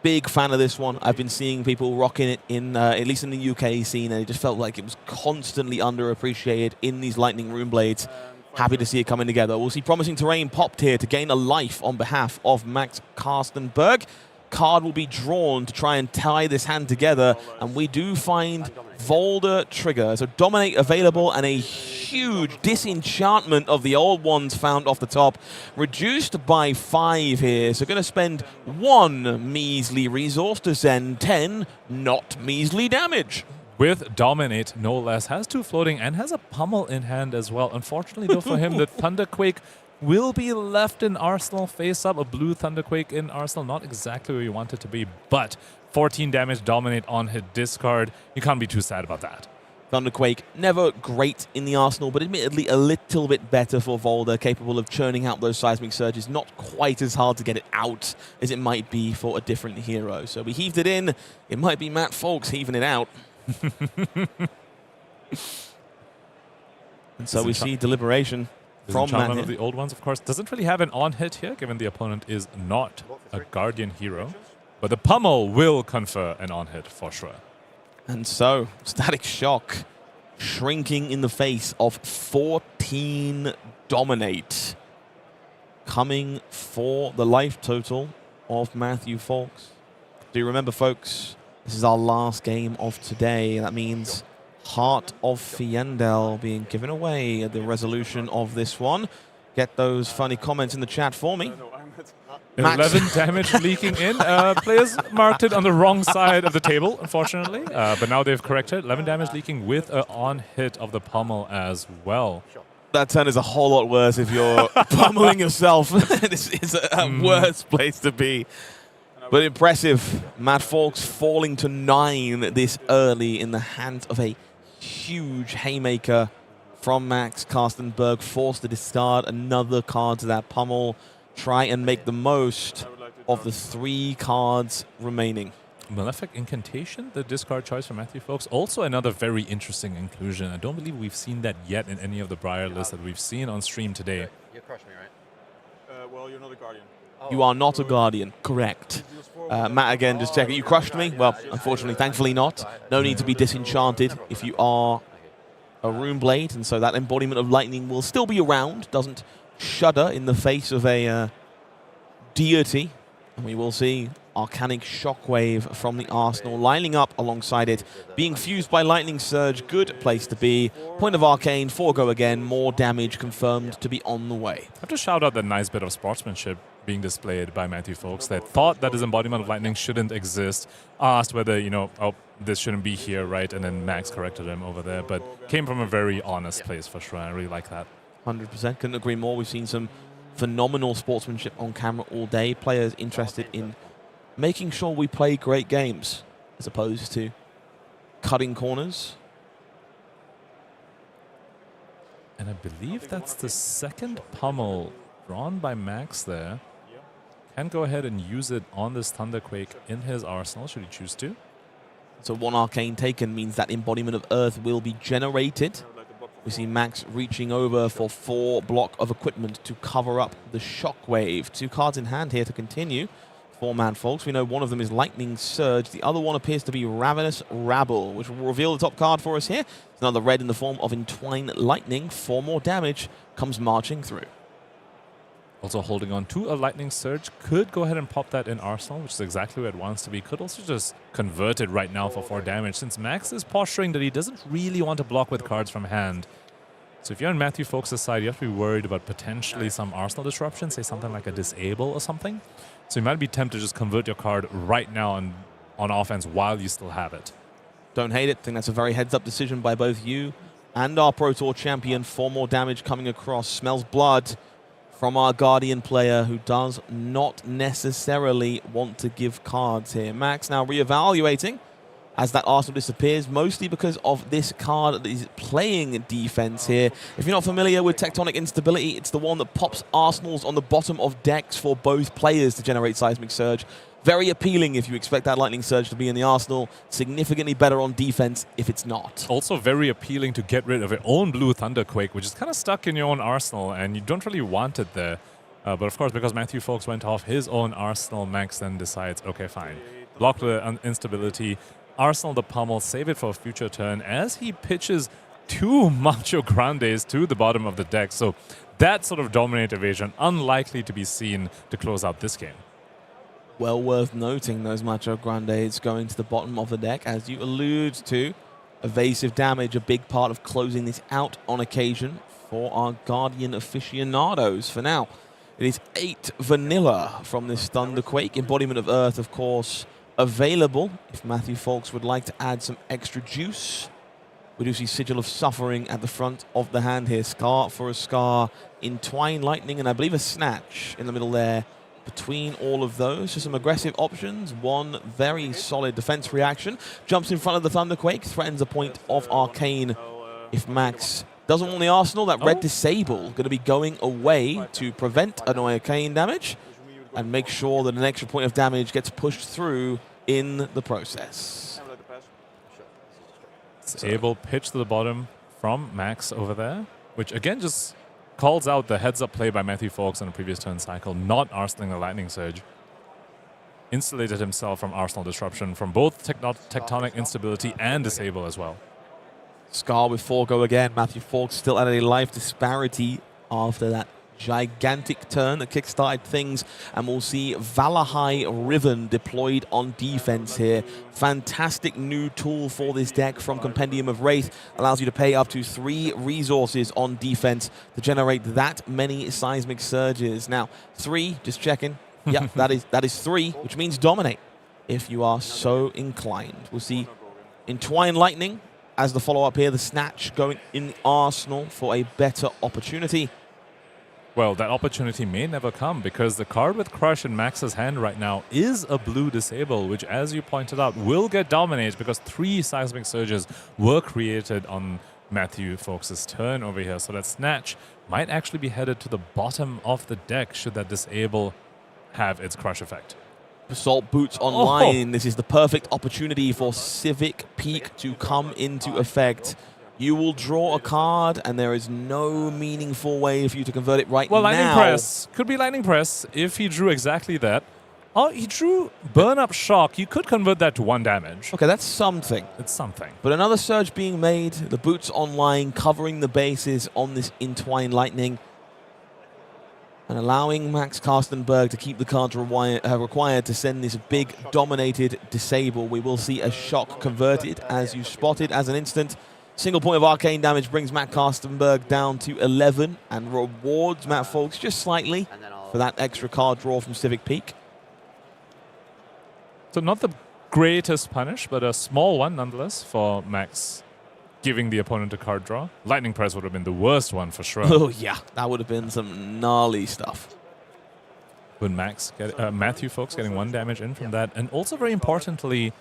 Speaker 11: Big fan of this one. I've been seeing people rocking it in, at least in the UK scene, and it just felt like it was constantly underappreciated in these Lightning Rune Blades. Happy to see it coming together. We'll see promising terrain popped here to gain a life on behalf of Max Karstenberg. Card will be drawn to try and tie this hand together, and we do find Valda trigger. So Dominate available and a huge disenchantment of the old ones found off the top. Reduced by 5 here, so going to spend 1 measly resource to send 10 not measly damage.
Speaker 2: With Dominate, no less, has 2 floating and has a pummel in hand as well. Unfortunately, though, for him, the Thunderquake will be left in Arsenal face up. A blue Thunderquake in Arsenal, not exactly where you want it to be, but 14 damage, Dominate on hit discard. You can't be too sad about that.
Speaker 11: Thunderquake, never great in the arsenal, but admittedly a little bit better for Valda, capable of churning out those seismic surges. Not quite as hard to get it out as it might be for a different hero. So we heaved it in. It might be Matt Folks heaving it out. And so we see deliberation from Matt.
Speaker 2: One of the old ones, of course, doesn't really have an on-hit here, given the opponent is not a Guardian hero. But the pummel will confer an on-hit for sure.
Speaker 11: And so, Static Shock shrinking in the face of 14 Dominate. Coming for the life total of Matthew Folks. Do you remember, folks, this is our last game of today. That means Heart of Fiendel being given away at the resolution of this one. Get those funny comments in the chat for me.
Speaker 2: 11 damage leaking in. Players marked it on the wrong side of the table, unfortunately. But now they've corrected. 11 damage leaking with an on-hit of the pummel as well.
Speaker 11: That turn is a whole lot worse if you're pummeling yourself. This is a worse place to be. But impressive. Matt Folks falling to 9 this early in the hands of a huge haymaker from Max Karstenberg. Forced to discard another card to that pummel. Try and make the most of the 3 cards remaining.
Speaker 2: Malefic Incantation, the discard choice for Matthew Folks. Also another very interesting inclusion. I don't believe we've seen that yet in any of the Briar lists that we've seen on stream today.
Speaker 5: You crushed me, right? Well, you're not a Guardian.
Speaker 11: You are not a Guardian, correct. Matt, again, just checking. You crushed me? Well, unfortunately, thankfully not. No need to be disenchanted if you are a Rune Blade, and so that embodiment of lightning will still be around. Doesn't shudder in the face of a deity. And we will see Arcanic Shockwave from the Arsenal lining up alongside it. Being fused by Lightning Surge, good place to be. Point of Arcane, 4 go again. More damage confirmed to be on the way.
Speaker 2: I have to shout out that nice bit of sportsmanship being displayed by Matthew Folks that thought that his embodiment of lightning shouldn't exist. Asked whether, you know, oh, this shouldn't be here, right? And then Max corrected him over there. But came from a very honest place for sure. I really like that.
Speaker 11: 100%. Couldn't agree more. We've seen some phenomenal sportsmanship on camera all day. Players interested in making sure we play great games as opposed to cutting corners.
Speaker 2: And I believe that's the second pummel drawn by Max there. Can go ahead and use it on this Thunderquake in his arsenal, should he choose to.
Speaker 11: So 1 Arcane taken means that embodiment of Earth will be generated. We see Max reaching over for 4 block of equipment to cover up the Shockwave. 2 cards in hand here to continue. 4-man Folks. We know one of them is Lightning Surge. The other one appears to be Ravenous Rabble, which will reveal the top card for us here. It's another red in the form of Entwine Lightning. 4 more damage comes marching through.
Speaker 2: Also holding on to a Lightning Surge. Could go ahead and pop that in Arsenal, which is exactly where it wants to be. Could also just convert it right now for 4 damage, since Max is posturing that he doesn't really want to block with cards from hand. So if you're on Matthew Folks' side, you have to be worried about potentially some Arsenal disruption, say something like a Disable or something. So you might be tempted to just convert your card right now on offense while you still have it.
Speaker 11: Don't hate it. I think that's a very heads-up decision by both you and our Pro Tour champion. 4 more damage coming across. Smells blood from our Guardian player, who does not necessarily want to give cards here. Max now reevaluating as that Arsenal disappears, mostly because of this card that is playing defense here. If you're not familiar with Tectonic Instability, it's the one that pops Arsenals on the bottom of decks for both players to generate Seismic Surge. Very appealing if you expect that Lightning Surge to be in the arsenal. Significantly better on defense if it's not.
Speaker 2: Also very appealing to get rid of your own blue Thunderquake, which is kind of stuck in your own arsenal, and you don't really want it there. But of course, because Matthew Folks went off his own arsenal, Max then decides, okay, fine. Block the instability, arsenal the pummel, save it for a future turn as he pitches 2 Macho Grandes to the bottom of the deck. So that sort of dominant evasion, unlikely to be seen to close out this game.
Speaker 11: Well worth noting those Macho Grandes going to the bottom of the deck. As you allude to, evasive damage, a big part of closing this out on occasion for our Guardian aficionados. For now, it is 8 vanilla from this Thunderquake. Embodiment of Earth, of course, available if Matthew Folks would like to add some extra juice. We do see Sigil of Suffering at the front of the hand here. Scar for a Scar, Entwine Lightning, and I believe a Snatch in the middle there. Between all of those, so some aggressive options. One very solid defense reaction. Jumps in front of the Thunderquake, threatens a point of Arcane. If Max doesn't want the arsenal, that red disable going to be going away to prevent an Arcane damage and make sure that an extra point of damage gets pushed through in the process.
Speaker 2: Disable pitch to the bottom from Max over there, which again just calls out the heads-up play by Matthew Folks on a previous turn cycle, not arsenaling the Lightning Surge. Insulated himself from arsenal disruption from both tectonic instability and disable as well.
Speaker 11: Scar with 4 go again. Matthew Folks still at a life disparity after that gigantic turn that kickstarted things, and we'll see Valahai Riven deployed on defense here. Fantastic new tool for this deck from Compendium of Wraith. Allows you to pay up to 3 resources on defense to generate that many seismic surges. Now, 3, just checking. Yep, that is 3, which means dominate if you are so inclined. We'll see Entwine Lightning as the follow-up here. The Snatch going in the arsenal for a better opportunity.
Speaker 2: Well, that opportunity may never come because the card with Crush in Max's hand right now is a blue disable, which, as you pointed out, will get dominated because 3 seismic surges were created on Matthew Folks' turn over here. So that Snatch might actually be headed to the bottom of the deck should that disable have its Crush effect.
Speaker 11: Assault Boots online. This is the perfect opportunity for Civic Peak to come into effect. You will draw a card, and there is no meaningful way for you to convert it right now.
Speaker 2: Well, Lightning Press. Could be Lightning Press if he drew exactly that. Oh, he drew Burn Up Shock. You could convert that to 1 damage.
Speaker 11: Okay, that's something.
Speaker 2: It's something.
Speaker 11: But another surge being made. The Boots online, covering the bases on this Entwine Lightning. And allowing Max Karstenberg to keep the cards required to send this big dominated disable. We will see a shock converted, as you spotted as an instant. Single point of arcane damage brings Matt Karstenberg down to 11 and rewards Matt Folks just slightly for that extra card draw from Civic Peak.
Speaker 2: So not the greatest punish, but a small one nonetheless for Max giving the opponent a card draw. Lightning Press would have been the worst one for sure.
Speaker 11: Oh yeah, that would have been some gnarly stuff.
Speaker 2: But Matthew Folks getting 1 damage in from that, and also very importantly,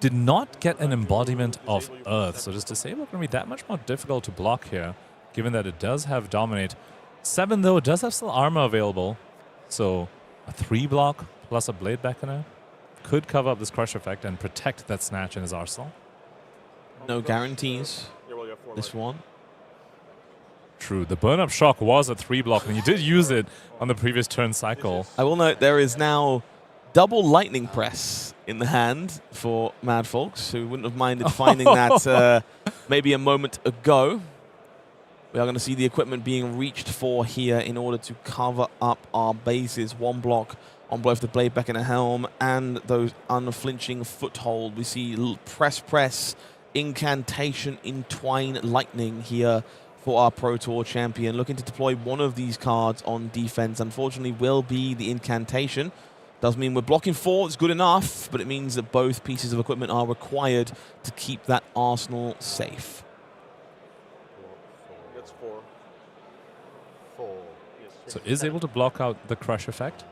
Speaker 2: did not get an embodiment of Earth. So this disable going to be that much more difficult to block here, given that it does have Dominate. 7, though, does have still armor available. So a 3 block plus a Blade Beckoner could cover up this Crush effect and protect that Snatch in his arsenal.
Speaker 11: No guarantees, this one.
Speaker 2: True. The Burn Up Shock was a 3 block, and you did use it on the previous turn cycle.
Speaker 11: I will note there is now double Lightning Press in the hand for Mad Folks, who wouldn't have minded finding that maybe a moment ago. We are going to see the equipment being reached for here in order to cover up our bases. 1 block on both the Blade Beckoner Helm and those unflinching foothold. We see press, incantation, Entwine Lightning here for our Pro Tour champion. Looking to deploy one of these cards on defense. Unfortunately, will be the incantation. Does mean we're blocking 4, it's good enough, but it means that both pieces of equipment are required to keep that arsenal safe.
Speaker 5: That's 4.
Speaker 2: So is able to block out the Crush effect.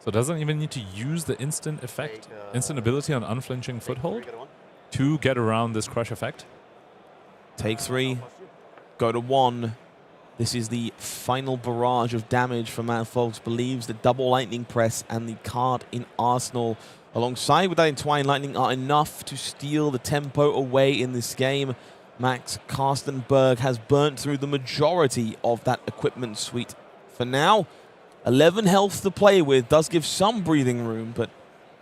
Speaker 2: So doesn't even need to use the instant effect, instant ability on unflinching foothold to get around this Crush effect.
Speaker 11: Take 3, go to 1. This is the final barrage of damage for Matt Folks. Believes the double lightning press and the card in Arsenal alongside with that entwined lightning are enough to steal the tempo away in this game. Max Karstenberg has burnt through the majority of that equipment suite for now. 11 health to play with, does give some breathing room, but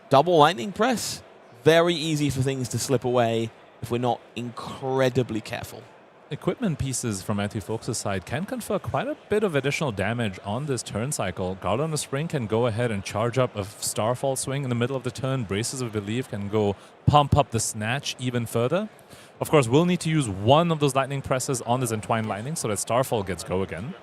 Speaker 11: double lightning press, very easy for things to slip away if we're not incredibly careful.
Speaker 2: Equipment pieces from Matthew Folks' side can confer quite a bit of additional damage on this turn cycle. Guard on the Spring can go ahead and charge up a Starfall swing in the middle of the turn. Braces of Belief can go pump up the Snatch even further. Of course, we'll need to use one of those lightning presses on this Entwined Lightning so that Starfall gets go again.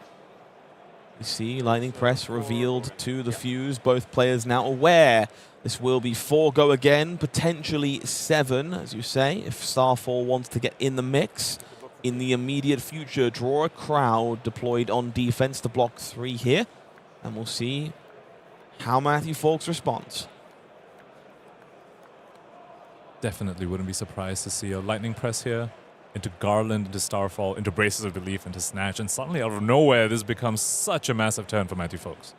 Speaker 11: You see lightning press revealed to the Fuse. Both players now aware this will be 4 go again, potentially 7, as you say, if Starfall wants to get in the mix. In the immediate future, draw a crowd deployed on defense to block 3 here. And we'll see how Matthew Folks responds.
Speaker 2: Definitely wouldn't be surprised to see a lightning press here into Garland, into Starfall, into Braces of Belief, into Snatch. And suddenly, out of nowhere, this becomes such a massive turn for Matthew Folks.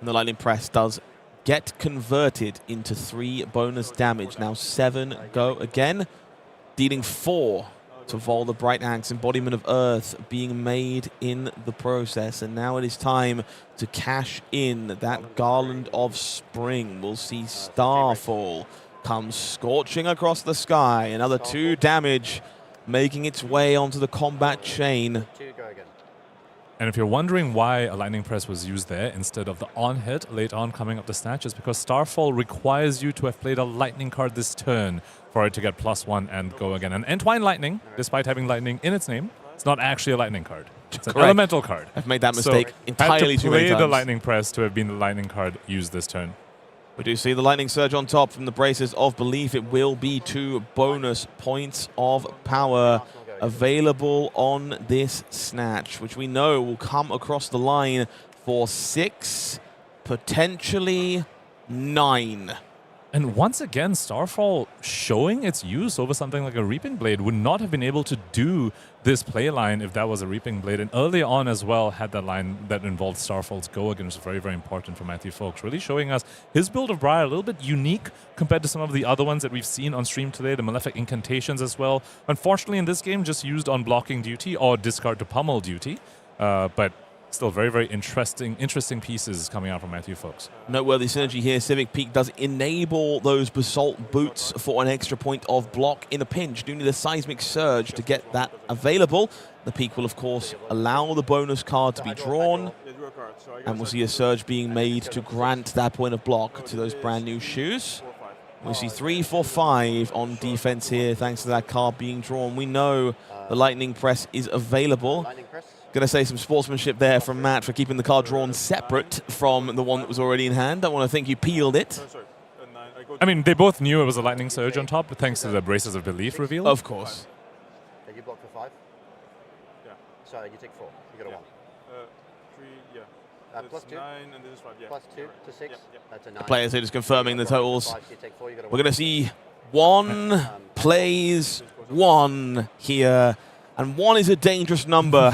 Speaker 11: And the lightning press does get converted into 3 bonus damage. Now 7 go again, dealing 4 to Valda Bright Axe, embodiment of Earth being made in the process. And now it is time to cash in that Garland of Spring. We'll see Starfall come scorching across the sky. Another 2 damage making its way onto the combat chain.
Speaker 2: And if you're wondering why a lightning press was used there instead of the on hit late on coming up the Snatch, it's because Starfall requires you to have played a lightning card this turn for it to get +1 and go again. And Entwined Lightning, despite having lightning in its name, it's not actually a lightning card. It's an elemental card.
Speaker 11: I've made that mistake
Speaker 2: so
Speaker 11: entirely too many times.
Speaker 2: had to play the lightning press to have been the lightning card used this turn.
Speaker 11: We do see the lightning surge on top from the Braces of Belief. It will be 2 bonus points of power available on this Snatch, which we know will come across the line for 6, potentially 9.
Speaker 2: And once again, Starfall showing its use over something like a Reaping Blade would not have been able to do this play line if that was a Reaping Blade. And early on as well had that line that involved Starfall's go again, which is very, very important for Matthew Folks. Really showing us his build of Briar a little bit unique compared to some of the other ones that we've seen on stream today, the Malefic Incantations as well. Unfortunately, in this game, just used on blocking duty or discard to pummel duty. But still very, very interesting pieces coming out from Matthew Folks.
Speaker 11: Noteworthy synergy here. Civic Peak does enable those Basalt Boots for an extra point of block in a pinch. Do need a Seismic Surge to get that available. The Peak will, of course, allow the bonus card to be drawn. And we'll see a Surge being made to grant that point of block to those brand new shoes. We see 3, 4, 5 on defense here, thanks to that card being drawn. We know the Lightning Press is available. Going to say some sportsmanship there from Matt for keeping the card drawn separate from the one that was already in hand. I want to think you peeled it.
Speaker 2: I mean, they both knew it was a Lightning Surge on top, but thanks to the Braces of Belief reveal.
Speaker 11: Of course.
Speaker 12: You block for 5? Yeah. So you take 4. You got a 1.
Speaker 6: 3, yeah.
Speaker 12: Plus 2?
Speaker 6: 9, and this is 5, yeah.
Speaker 12: Plus 2 to 6? That's a 9.
Speaker 11: Players here just confirming the totals. We're going to see 1 plays 1 here. And 1 is a dangerous number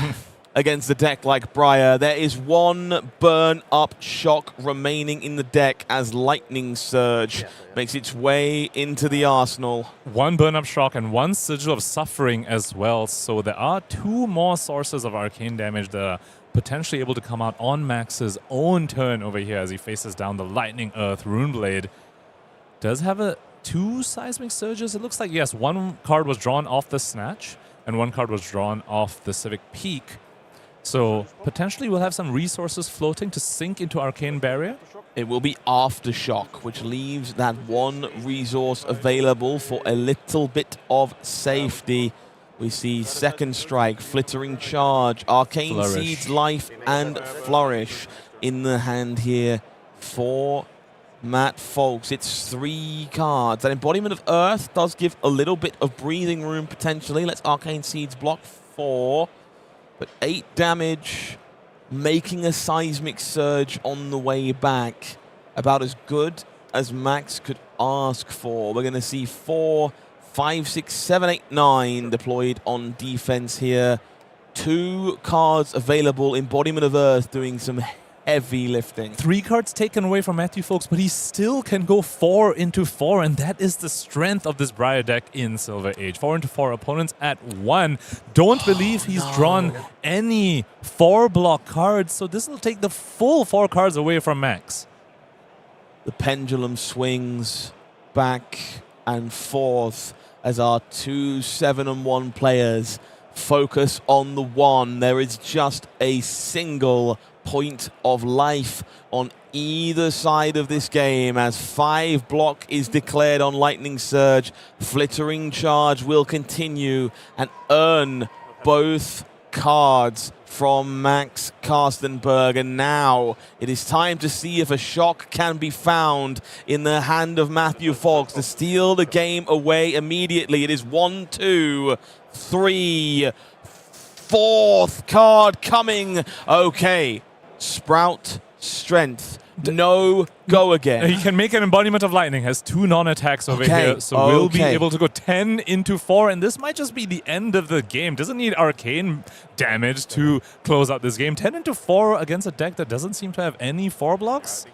Speaker 11: against a deck like Briar. There is 1 burn-up shock remaining in the deck as Lightning Surge makes its way into the arsenal.
Speaker 2: 1 burn-up shock and 1 Sigil of Suffering as well. So there are 2 more sources of arcane damage that are potentially able to come out on Max's own turn over here as he faces down the Lightning Earth Runeblade. Does have 2 Seismic Surges. It looks like, yes, 1 card was drawn off the Snatch and 1 card was drawn off the Civic Peak. So potentially we'll have some resources floating to sink into Arcane Barrier.
Speaker 11: It will be Aftershock, which leaves that 1 resource available for a little bit of safety. We see Second Strike, Flittering Charge, Arcane
Speaker 2: Flourish.
Speaker 11: Seeds, Life, and Flourish in the hand here for Matt Folks. It's 3 cards. That Embodiment of Earth does give a little bit of breathing room potentially. Let's Arcane Seeds block 4. But 8 damage, making a Seismic Surge on the way back. About as good as Max could ask for. We're going to see 4, 5, 6, 7, 8, 9 deployed on defense here. 2 cards available, Embodiment of Earth doing some heavy lifting.
Speaker 2: 3 cards taken away from Matthew Folks, but he still can go 4 into 4, and that is the strength of this Briar deck in Silver Age. 4 into 4 opponents at 1. Don't believe he's drawn any 4-block cards, so this will take the full 4 cards away from Max.
Speaker 11: The pendulum swings back and forth as our 2 7-1 players focus on the 1. There is just a single point of life on either side of this game as 5 block is declared on Lightning Surge. Flittering Charge will continue and earn both cards from Max Karstenberg, and now it is time to see if a shock can be found in the hand of Matthew Folks to steal the game away immediately. It is 1, 2, 3, 4th card coming. Okay, Sprout Strength. No, go again.
Speaker 2: He can make an Embodiment of Lightning, has 2 non-attacks over here, so we'll be able to go 10 into 4, and this might just be the end of the game. Doesn't need Arcane damage to close out this game. 10 into 4 against a deck that doesn't seem to have any 4 blocks.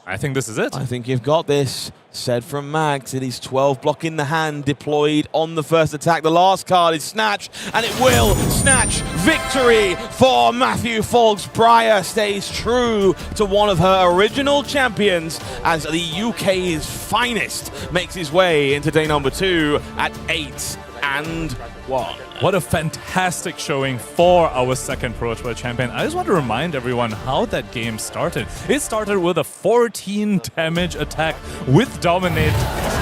Speaker 2: I think this is it.
Speaker 11: I think you've got this. Said from Max, it is 12 block in the hand, deployed on the first attack. The last card is Snatch, and it will snatch victory for Matthew Folks. Briar stays true to one of her original champions as the UK's finest makes his way into day number 2 at 8-1.
Speaker 2: What a fantastic showing for our second Pro Tour champion. I just want to remind everyone how that game started. It started with a 14 damage attack with Dominate.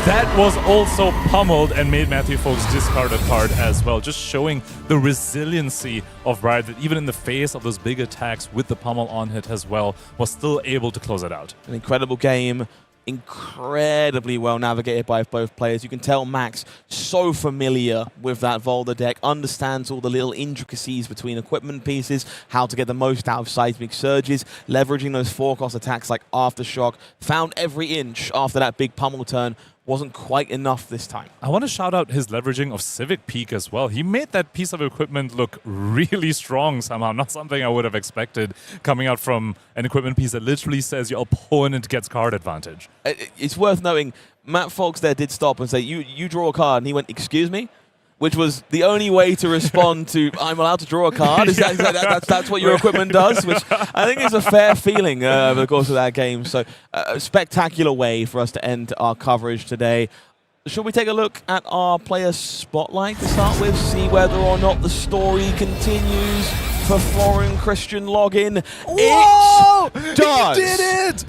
Speaker 2: That was also pummeled and made Matthew Folks discard a card as well, just showing the resiliency of Briar, that even in the face of those big attacks with the pummel on hit as well, was still able to close it out.
Speaker 11: An incredible game. Incredibly well navigated by both players. You can tell Max so familiar with that Valda deck, understands all the little intricacies between equipment pieces, how to get the most out of seismic surges, leveraging those 4-cost attacks like Aftershock, found every inch after that big pummel turn. Wasn't quite enough this time.
Speaker 2: I want to shout out his leveraging of Civic Peak as well. He made that piece of equipment look really strong somehow. Not something I would have expected coming out from an equipment piece that literally says your opponent gets card advantage.
Speaker 11: It's worth noting, Matt Folks there did stop and say, you draw a card, and he went, excuse me? Which was the only way to respond to, I'm allowed to draw a card? That's what your equipment does? Which I think is a fair feeling over the course of that game. So a spectacular way for us to end our coverage today. Should we take a look at our player spotlight to start with? See whether or not the story continues for Florin-Cristian Loghin.
Speaker 2: Whoa!
Speaker 11: It does!
Speaker 2: He did it!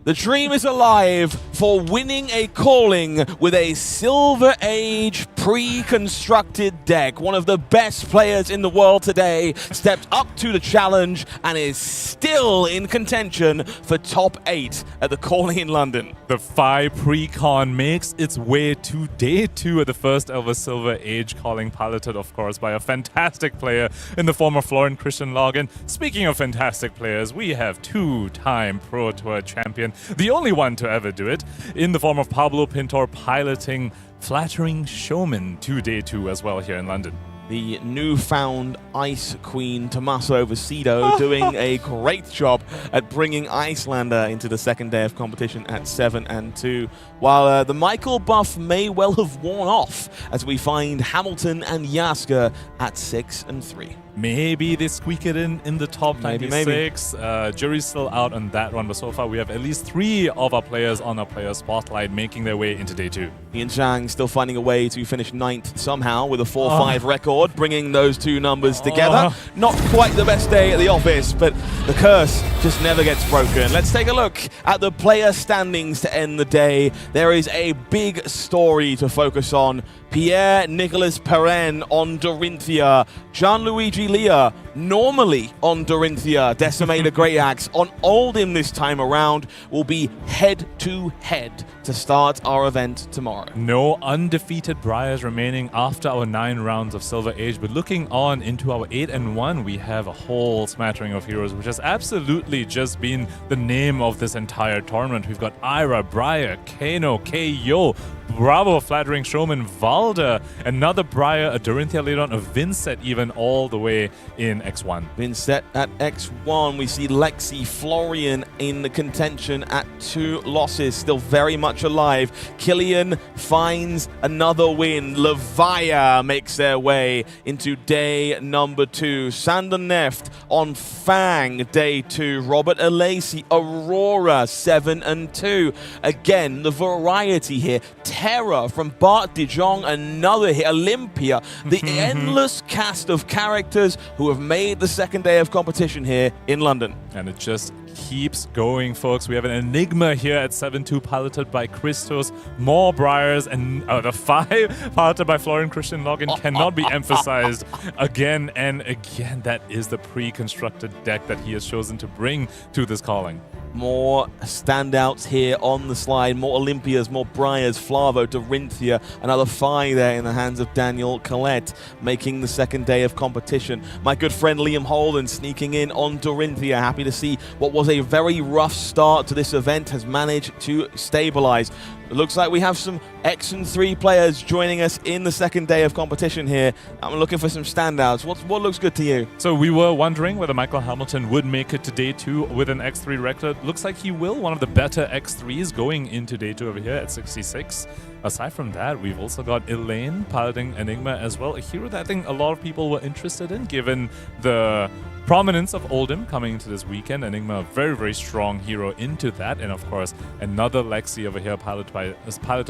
Speaker 11: The dream is alive for winning a calling with a Silver Age pre-constructed deck. One of the best players in the world today stepped up to the challenge and is still in contention for top 8 at the calling in London.
Speaker 2: The 5 Precon makes its way to day 2 at the first ever Silver Age calling, piloted of course by a fantastic player in the form of Florin-Cristian Loghin. Speaking of fantastic players, we have 2-time Pro Tour champion, the only one to ever do it, in the form of Pablo Pintor, piloting Flattering Showman to day 2 as well here in London.
Speaker 11: The newfound Ice Queen, Tommaso Viscido, doing a great job at bringing Iyslander into the second day of competition at 7-2, while the Michael buff may well have worn off as we find Hamilton and Jaszczur at 6-3.
Speaker 2: Maybe they squeak it in the top 96. Jury's still out on that one, but so far we have at least 3 of our players on our player spotlight making their way into day 2.
Speaker 11: Ian Zhang still finding a way to finish 9th somehow with a 4-5 record, bringing those 2 numbers together. Not quite the best day at the office, but the curse just never gets broken. Let's take a look at the player standings to end the day. There is a big story to focus on. Pierre Nicholas Perrin on Dorinthia. Gianluigi Leah normally on Dorinthia. Decimator Great Axe on Oldhim this time around will be head-to-head to start our event tomorrow.
Speaker 2: No undefeated Briars remaining after our 9 rounds of Silver Age, but looking on into our 8-1, we have a whole smattering of heroes, which has absolutely just been the name of this entire tournament. We've got Ira, Briar, Kano, KO, Bravo, flattering showman Valda, another Briar, a Dorinthia later on, a Vynnset even all the way in X1.
Speaker 11: Vynnset at X1. We see Lexi, Florian in the contention at 2 losses, still very much alive. Killian finds another win. Levia makes their way into day number 2. Sander Neft on Fang, day 2. Robert Alessi, Aurora, 7-2. Again, the variety here. Terra from Bart de Jong, another hit. Olympia, the endless cast of characters who have made the second day of competition here in London.
Speaker 2: And it just keeps going, folks. We have an Enigma here at 7-2, piloted by Christos. More Briars, and the 5 piloted by Florin-Cristian. Loghin cannot be emphasized again and again. That is the pre-constructed deck that he has chosen to bring to this calling.
Speaker 11: More standouts here on the slide. More Olympias, more Briars, Flavo, Dorinthia. Another 5 there in the hands of Daniel Collette, making the second day of competition. My good friend Liam Holden sneaking in on Dorinthia. Happy to see what was a very rough start to this event has managed to stabilize. It looks like we have some X and 3 players joining us in the second day of competition here. I'm looking for some standouts. What looks good to you?
Speaker 2: So we were wondering whether Michael Hamilton would make it to day 2 with an X3 record. Looks like he will. One of the better X3s going into day 2 over here at 66. Aside from that, we've also got Elaine piloting Enigma as well. A hero that I think a lot of people were interested in, given the prominence of Oldhim coming into this weekend. Enigma, a very, very strong hero into that. And of course, another Lexi over here piloted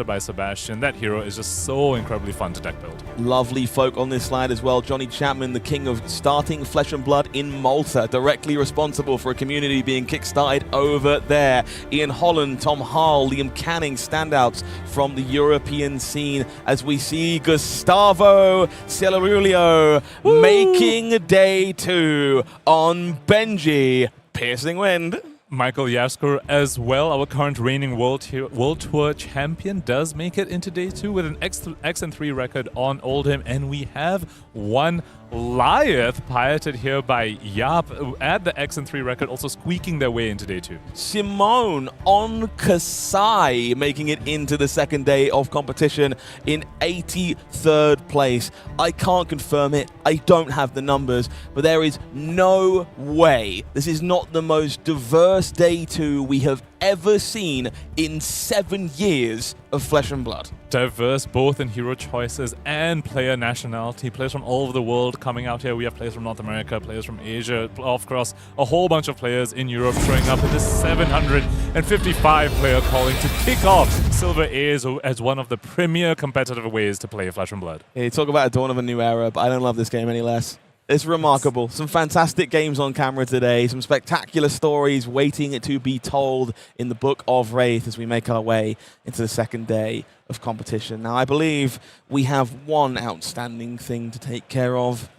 Speaker 2: by Sebastian. That hero is just so incredibly fun to deck build.
Speaker 11: Lovely folk on this slide as well. Johnny Chapman, the king of starting Flesh and Blood in Malta, directly responsible for a community being kickstarted over there. Ian Holland, Tom Harl, Liam Canning, standouts from the European scene as we see Gustavo Cilarulio making day 2 on Benji. Piercing Wind.
Speaker 2: Michael Jaszczur as well, our current reigning World Tour champion, does make it into day 2 with an X and 3 record on Oldhim. And we have one Lyeth piloted here by Jaap at the X and 3 record, also squeaking their way into day 2.
Speaker 11: Simone on Kasai making it into the second day of competition in 83rd place. I can't confirm it. I don't have the numbers, but there is no way this is not the most diverse day 2 we have ever seen in 7 years of Flesh and Blood.
Speaker 2: Diverse both in hero choices and player nationality. Players from all over the world coming out here. We have players from North America, players from Asia, of course, a whole bunch of players in Europe showing up in this 755 player calling to kick off Silver A's as one of the premier competitive ways to play Flesh and Blood.
Speaker 11: Yeah, you talk about a dawn of a new era, but I don't love this game any less. It's remarkable. Some fantastic games on camera today. Some spectacular stories waiting to be told in the Book of Wraith as we make our way into the second day of competition. Now, I believe we have one outstanding thing to take care of.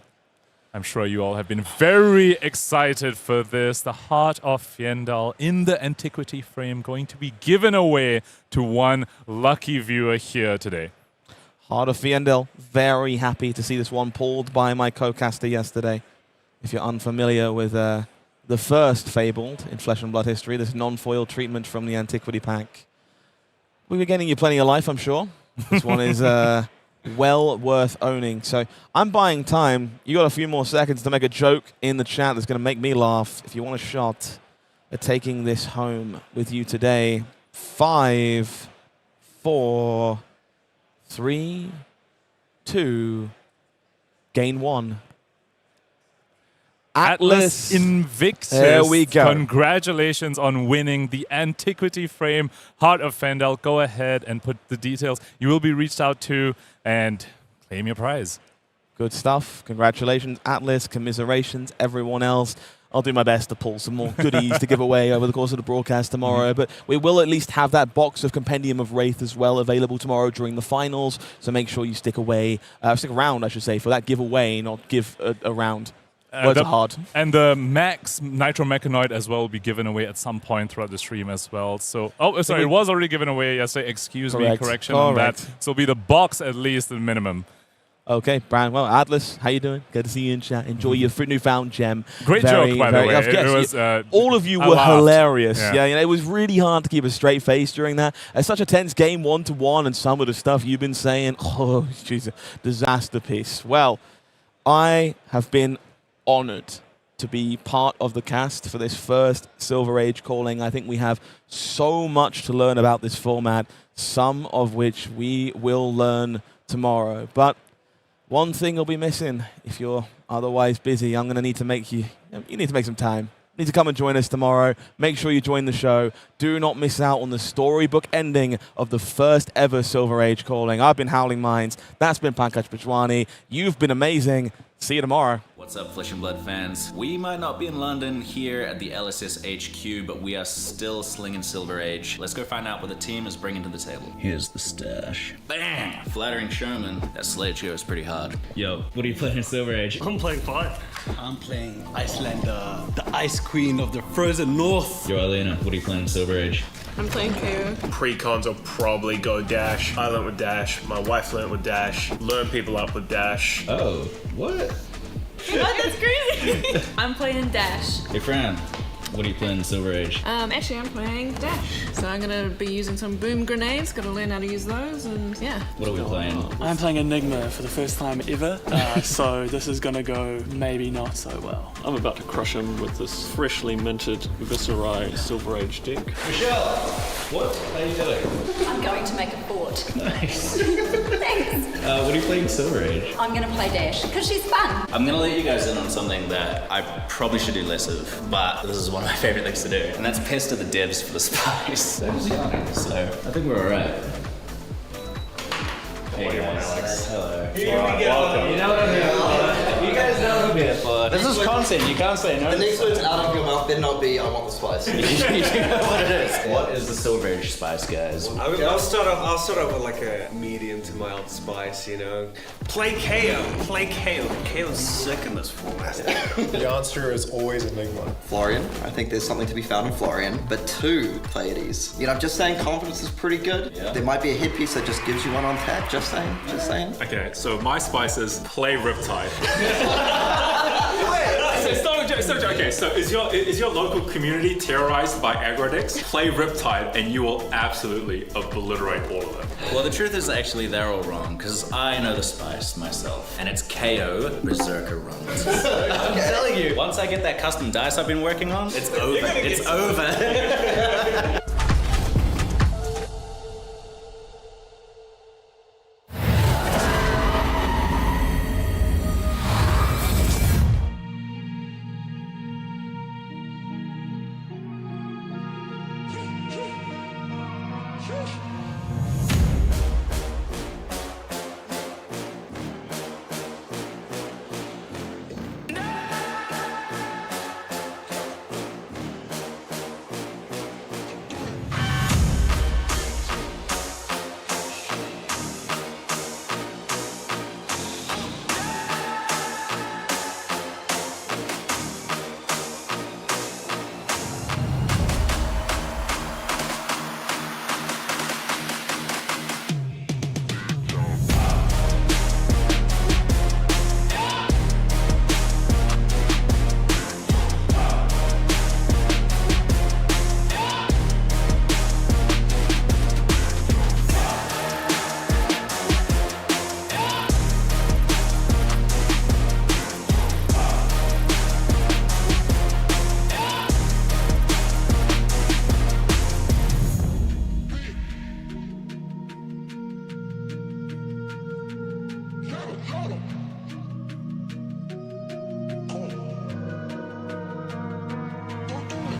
Speaker 2: I'm sure you all have been very excited for this. The Heart of Fiendal in the Antiquity frame going to be given away to one lucky viewer here today.
Speaker 11: Heart of Fiendal, very happy to see this one pulled by my co-caster yesterday. If you're unfamiliar with the first Fabled in Flesh and Blood history, this non-foil treatment from the Antiquity pack. We were getting you plenty of life, I'm sure. This one is well worth owning. So I'm buying time. You got a few more seconds to make a joke in the chat that's going to make me laugh. If you want a shot at taking this home with you today, 5, 4, 3, 2, gain 1.
Speaker 2: Atlas Invictus.
Speaker 11: There we go.
Speaker 2: Congratulations on winning the Antiquity frame, Heart of Fiendal. Go ahead and put the details. You will be reached out to and claim your prize.
Speaker 11: Good stuff. Congratulations, Atlas. Commiserations, everyone else. I'll do my best to pull some more goodies to give away over the course of the broadcast tomorrow, but we will at least have that box of Compendium of Wraith as well available tomorrow during the finals, so make sure you stick around, I should say, for that giveaway, not give around. Words are hard.
Speaker 2: And the Max Nitro Mechanoid as well will be given away at some point throughout the stream as well. So, sorry, it was already given away yesterday. Excuse me, correction on that. So it'll be the box at least, the minimum.
Speaker 11: Okay, Brian. Well, Atlas, how you doing? Good to see you in chat. Enjoy your newfound gem.
Speaker 2: Great joke, by the way. It was,
Speaker 11: all of you
Speaker 2: I
Speaker 11: were
Speaker 2: laughed.
Speaker 11: hilarious.
Speaker 2: Yeah.
Speaker 11: You know, it was really hard to keep a straight face during that. It's such a tense game, 1-1, and some of the stuff you've been saying, oh, she's a disaster piece. Well, I have been honored to be part of the cast for this first Silver Age calling. I think we have so much to learn about this format, some of which we will learn tomorrow. But one thing you'll be missing if you're otherwise busy. I'm going to need to make you need to make some time. You need to come and join us tomorrow. Make sure you join the show. Do not miss out on the storybook ending of the first ever Silver Age calling. I've been Howling Minds. That's been Pankaj Pachwani. You've been amazing. See you tomorrow.
Speaker 13: What's up, Flesh and Blood fans? We might not be in London here at the LSS HQ, but we are still slinging Silver Age. Let's go find out what the team is bringing to the table. Here's the stash. Bam! Flattering showman. That sledge here is pretty hard. Yo, what are you playing in Silver Age?
Speaker 5: I'm playing 5.
Speaker 14: I'm playing Iyslander, the Ice Queen of the Frozen North.
Speaker 13: Yo, Elena, what are you playing in Silver Age?
Speaker 15: I'm playing KO.
Speaker 16: Precons will probably go Dash. I learnt with Dash. My wife learnt with Dash. Learn people up with Dash.
Speaker 13: Oh, what?
Speaker 15: That's crazy. I'm playing Dash.
Speaker 13: Hey, Fran, what are you playing in Silver Age?
Speaker 15: Actually, I'm playing Dash. So I'm gonna be using some boom grenades. Gotta learn how to use those, and yeah.
Speaker 13: What are we playing?
Speaker 5: I'm playing Enigma for the first time ever, so this is gonna go maybe not so well. I'm about to crush him with this freshly minted Viscerai Silver Age deck.
Speaker 13: Michelle, what are you doing?
Speaker 17: I'm going to make a fort.
Speaker 13: Nice.
Speaker 17: Thanks.
Speaker 13: What are you playing in Silver Age?
Speaker 17: I'm going to play Dash because she's fun.
Speaker 13: I'm gonna let you guys in on something that I probably should do less of, but this is one of my favorite things to do, and that's pester the devs for the spice. So I think we're alright. Hey guys. Hello.
Speaker 14: Here we go.
Speaker 13: You know what I'm here for. You guys know what I'm here for. This is content. You can't say no.
Speaker 12: The next word's out of your mouth better not be, I want the spice.
Speaker 13: You know what it is. What is the Silver Age spice, guys?
Speaker 18: I'll start off with like a medium to mild spice, you know. Play KO. Play KO. KO's sick in this format.
Speaker 6: The answer is always Enigma.
Speaker 12: Florian, I think there's something to be found in Florian, but 2 Pleiades. You know, I'm just saying confidence is pretty good.
Speaker 13: Yeah.
Speaker 12: There might be a headpiece that just gives you one on tap, just saying, just saying.
Speaker 16: Okay, so my spice is play Riptide. Okay, so is your local community terrorized by aggro decks? Play Riptide and you will absolutely obliterate all of them.
Speaker 13: Well, the truth is actually they're all wrong, because I know the spice myself, and it's KO Berserker runs. I'm telling you, once I get that custom dice I've been working on, it's over. It's over.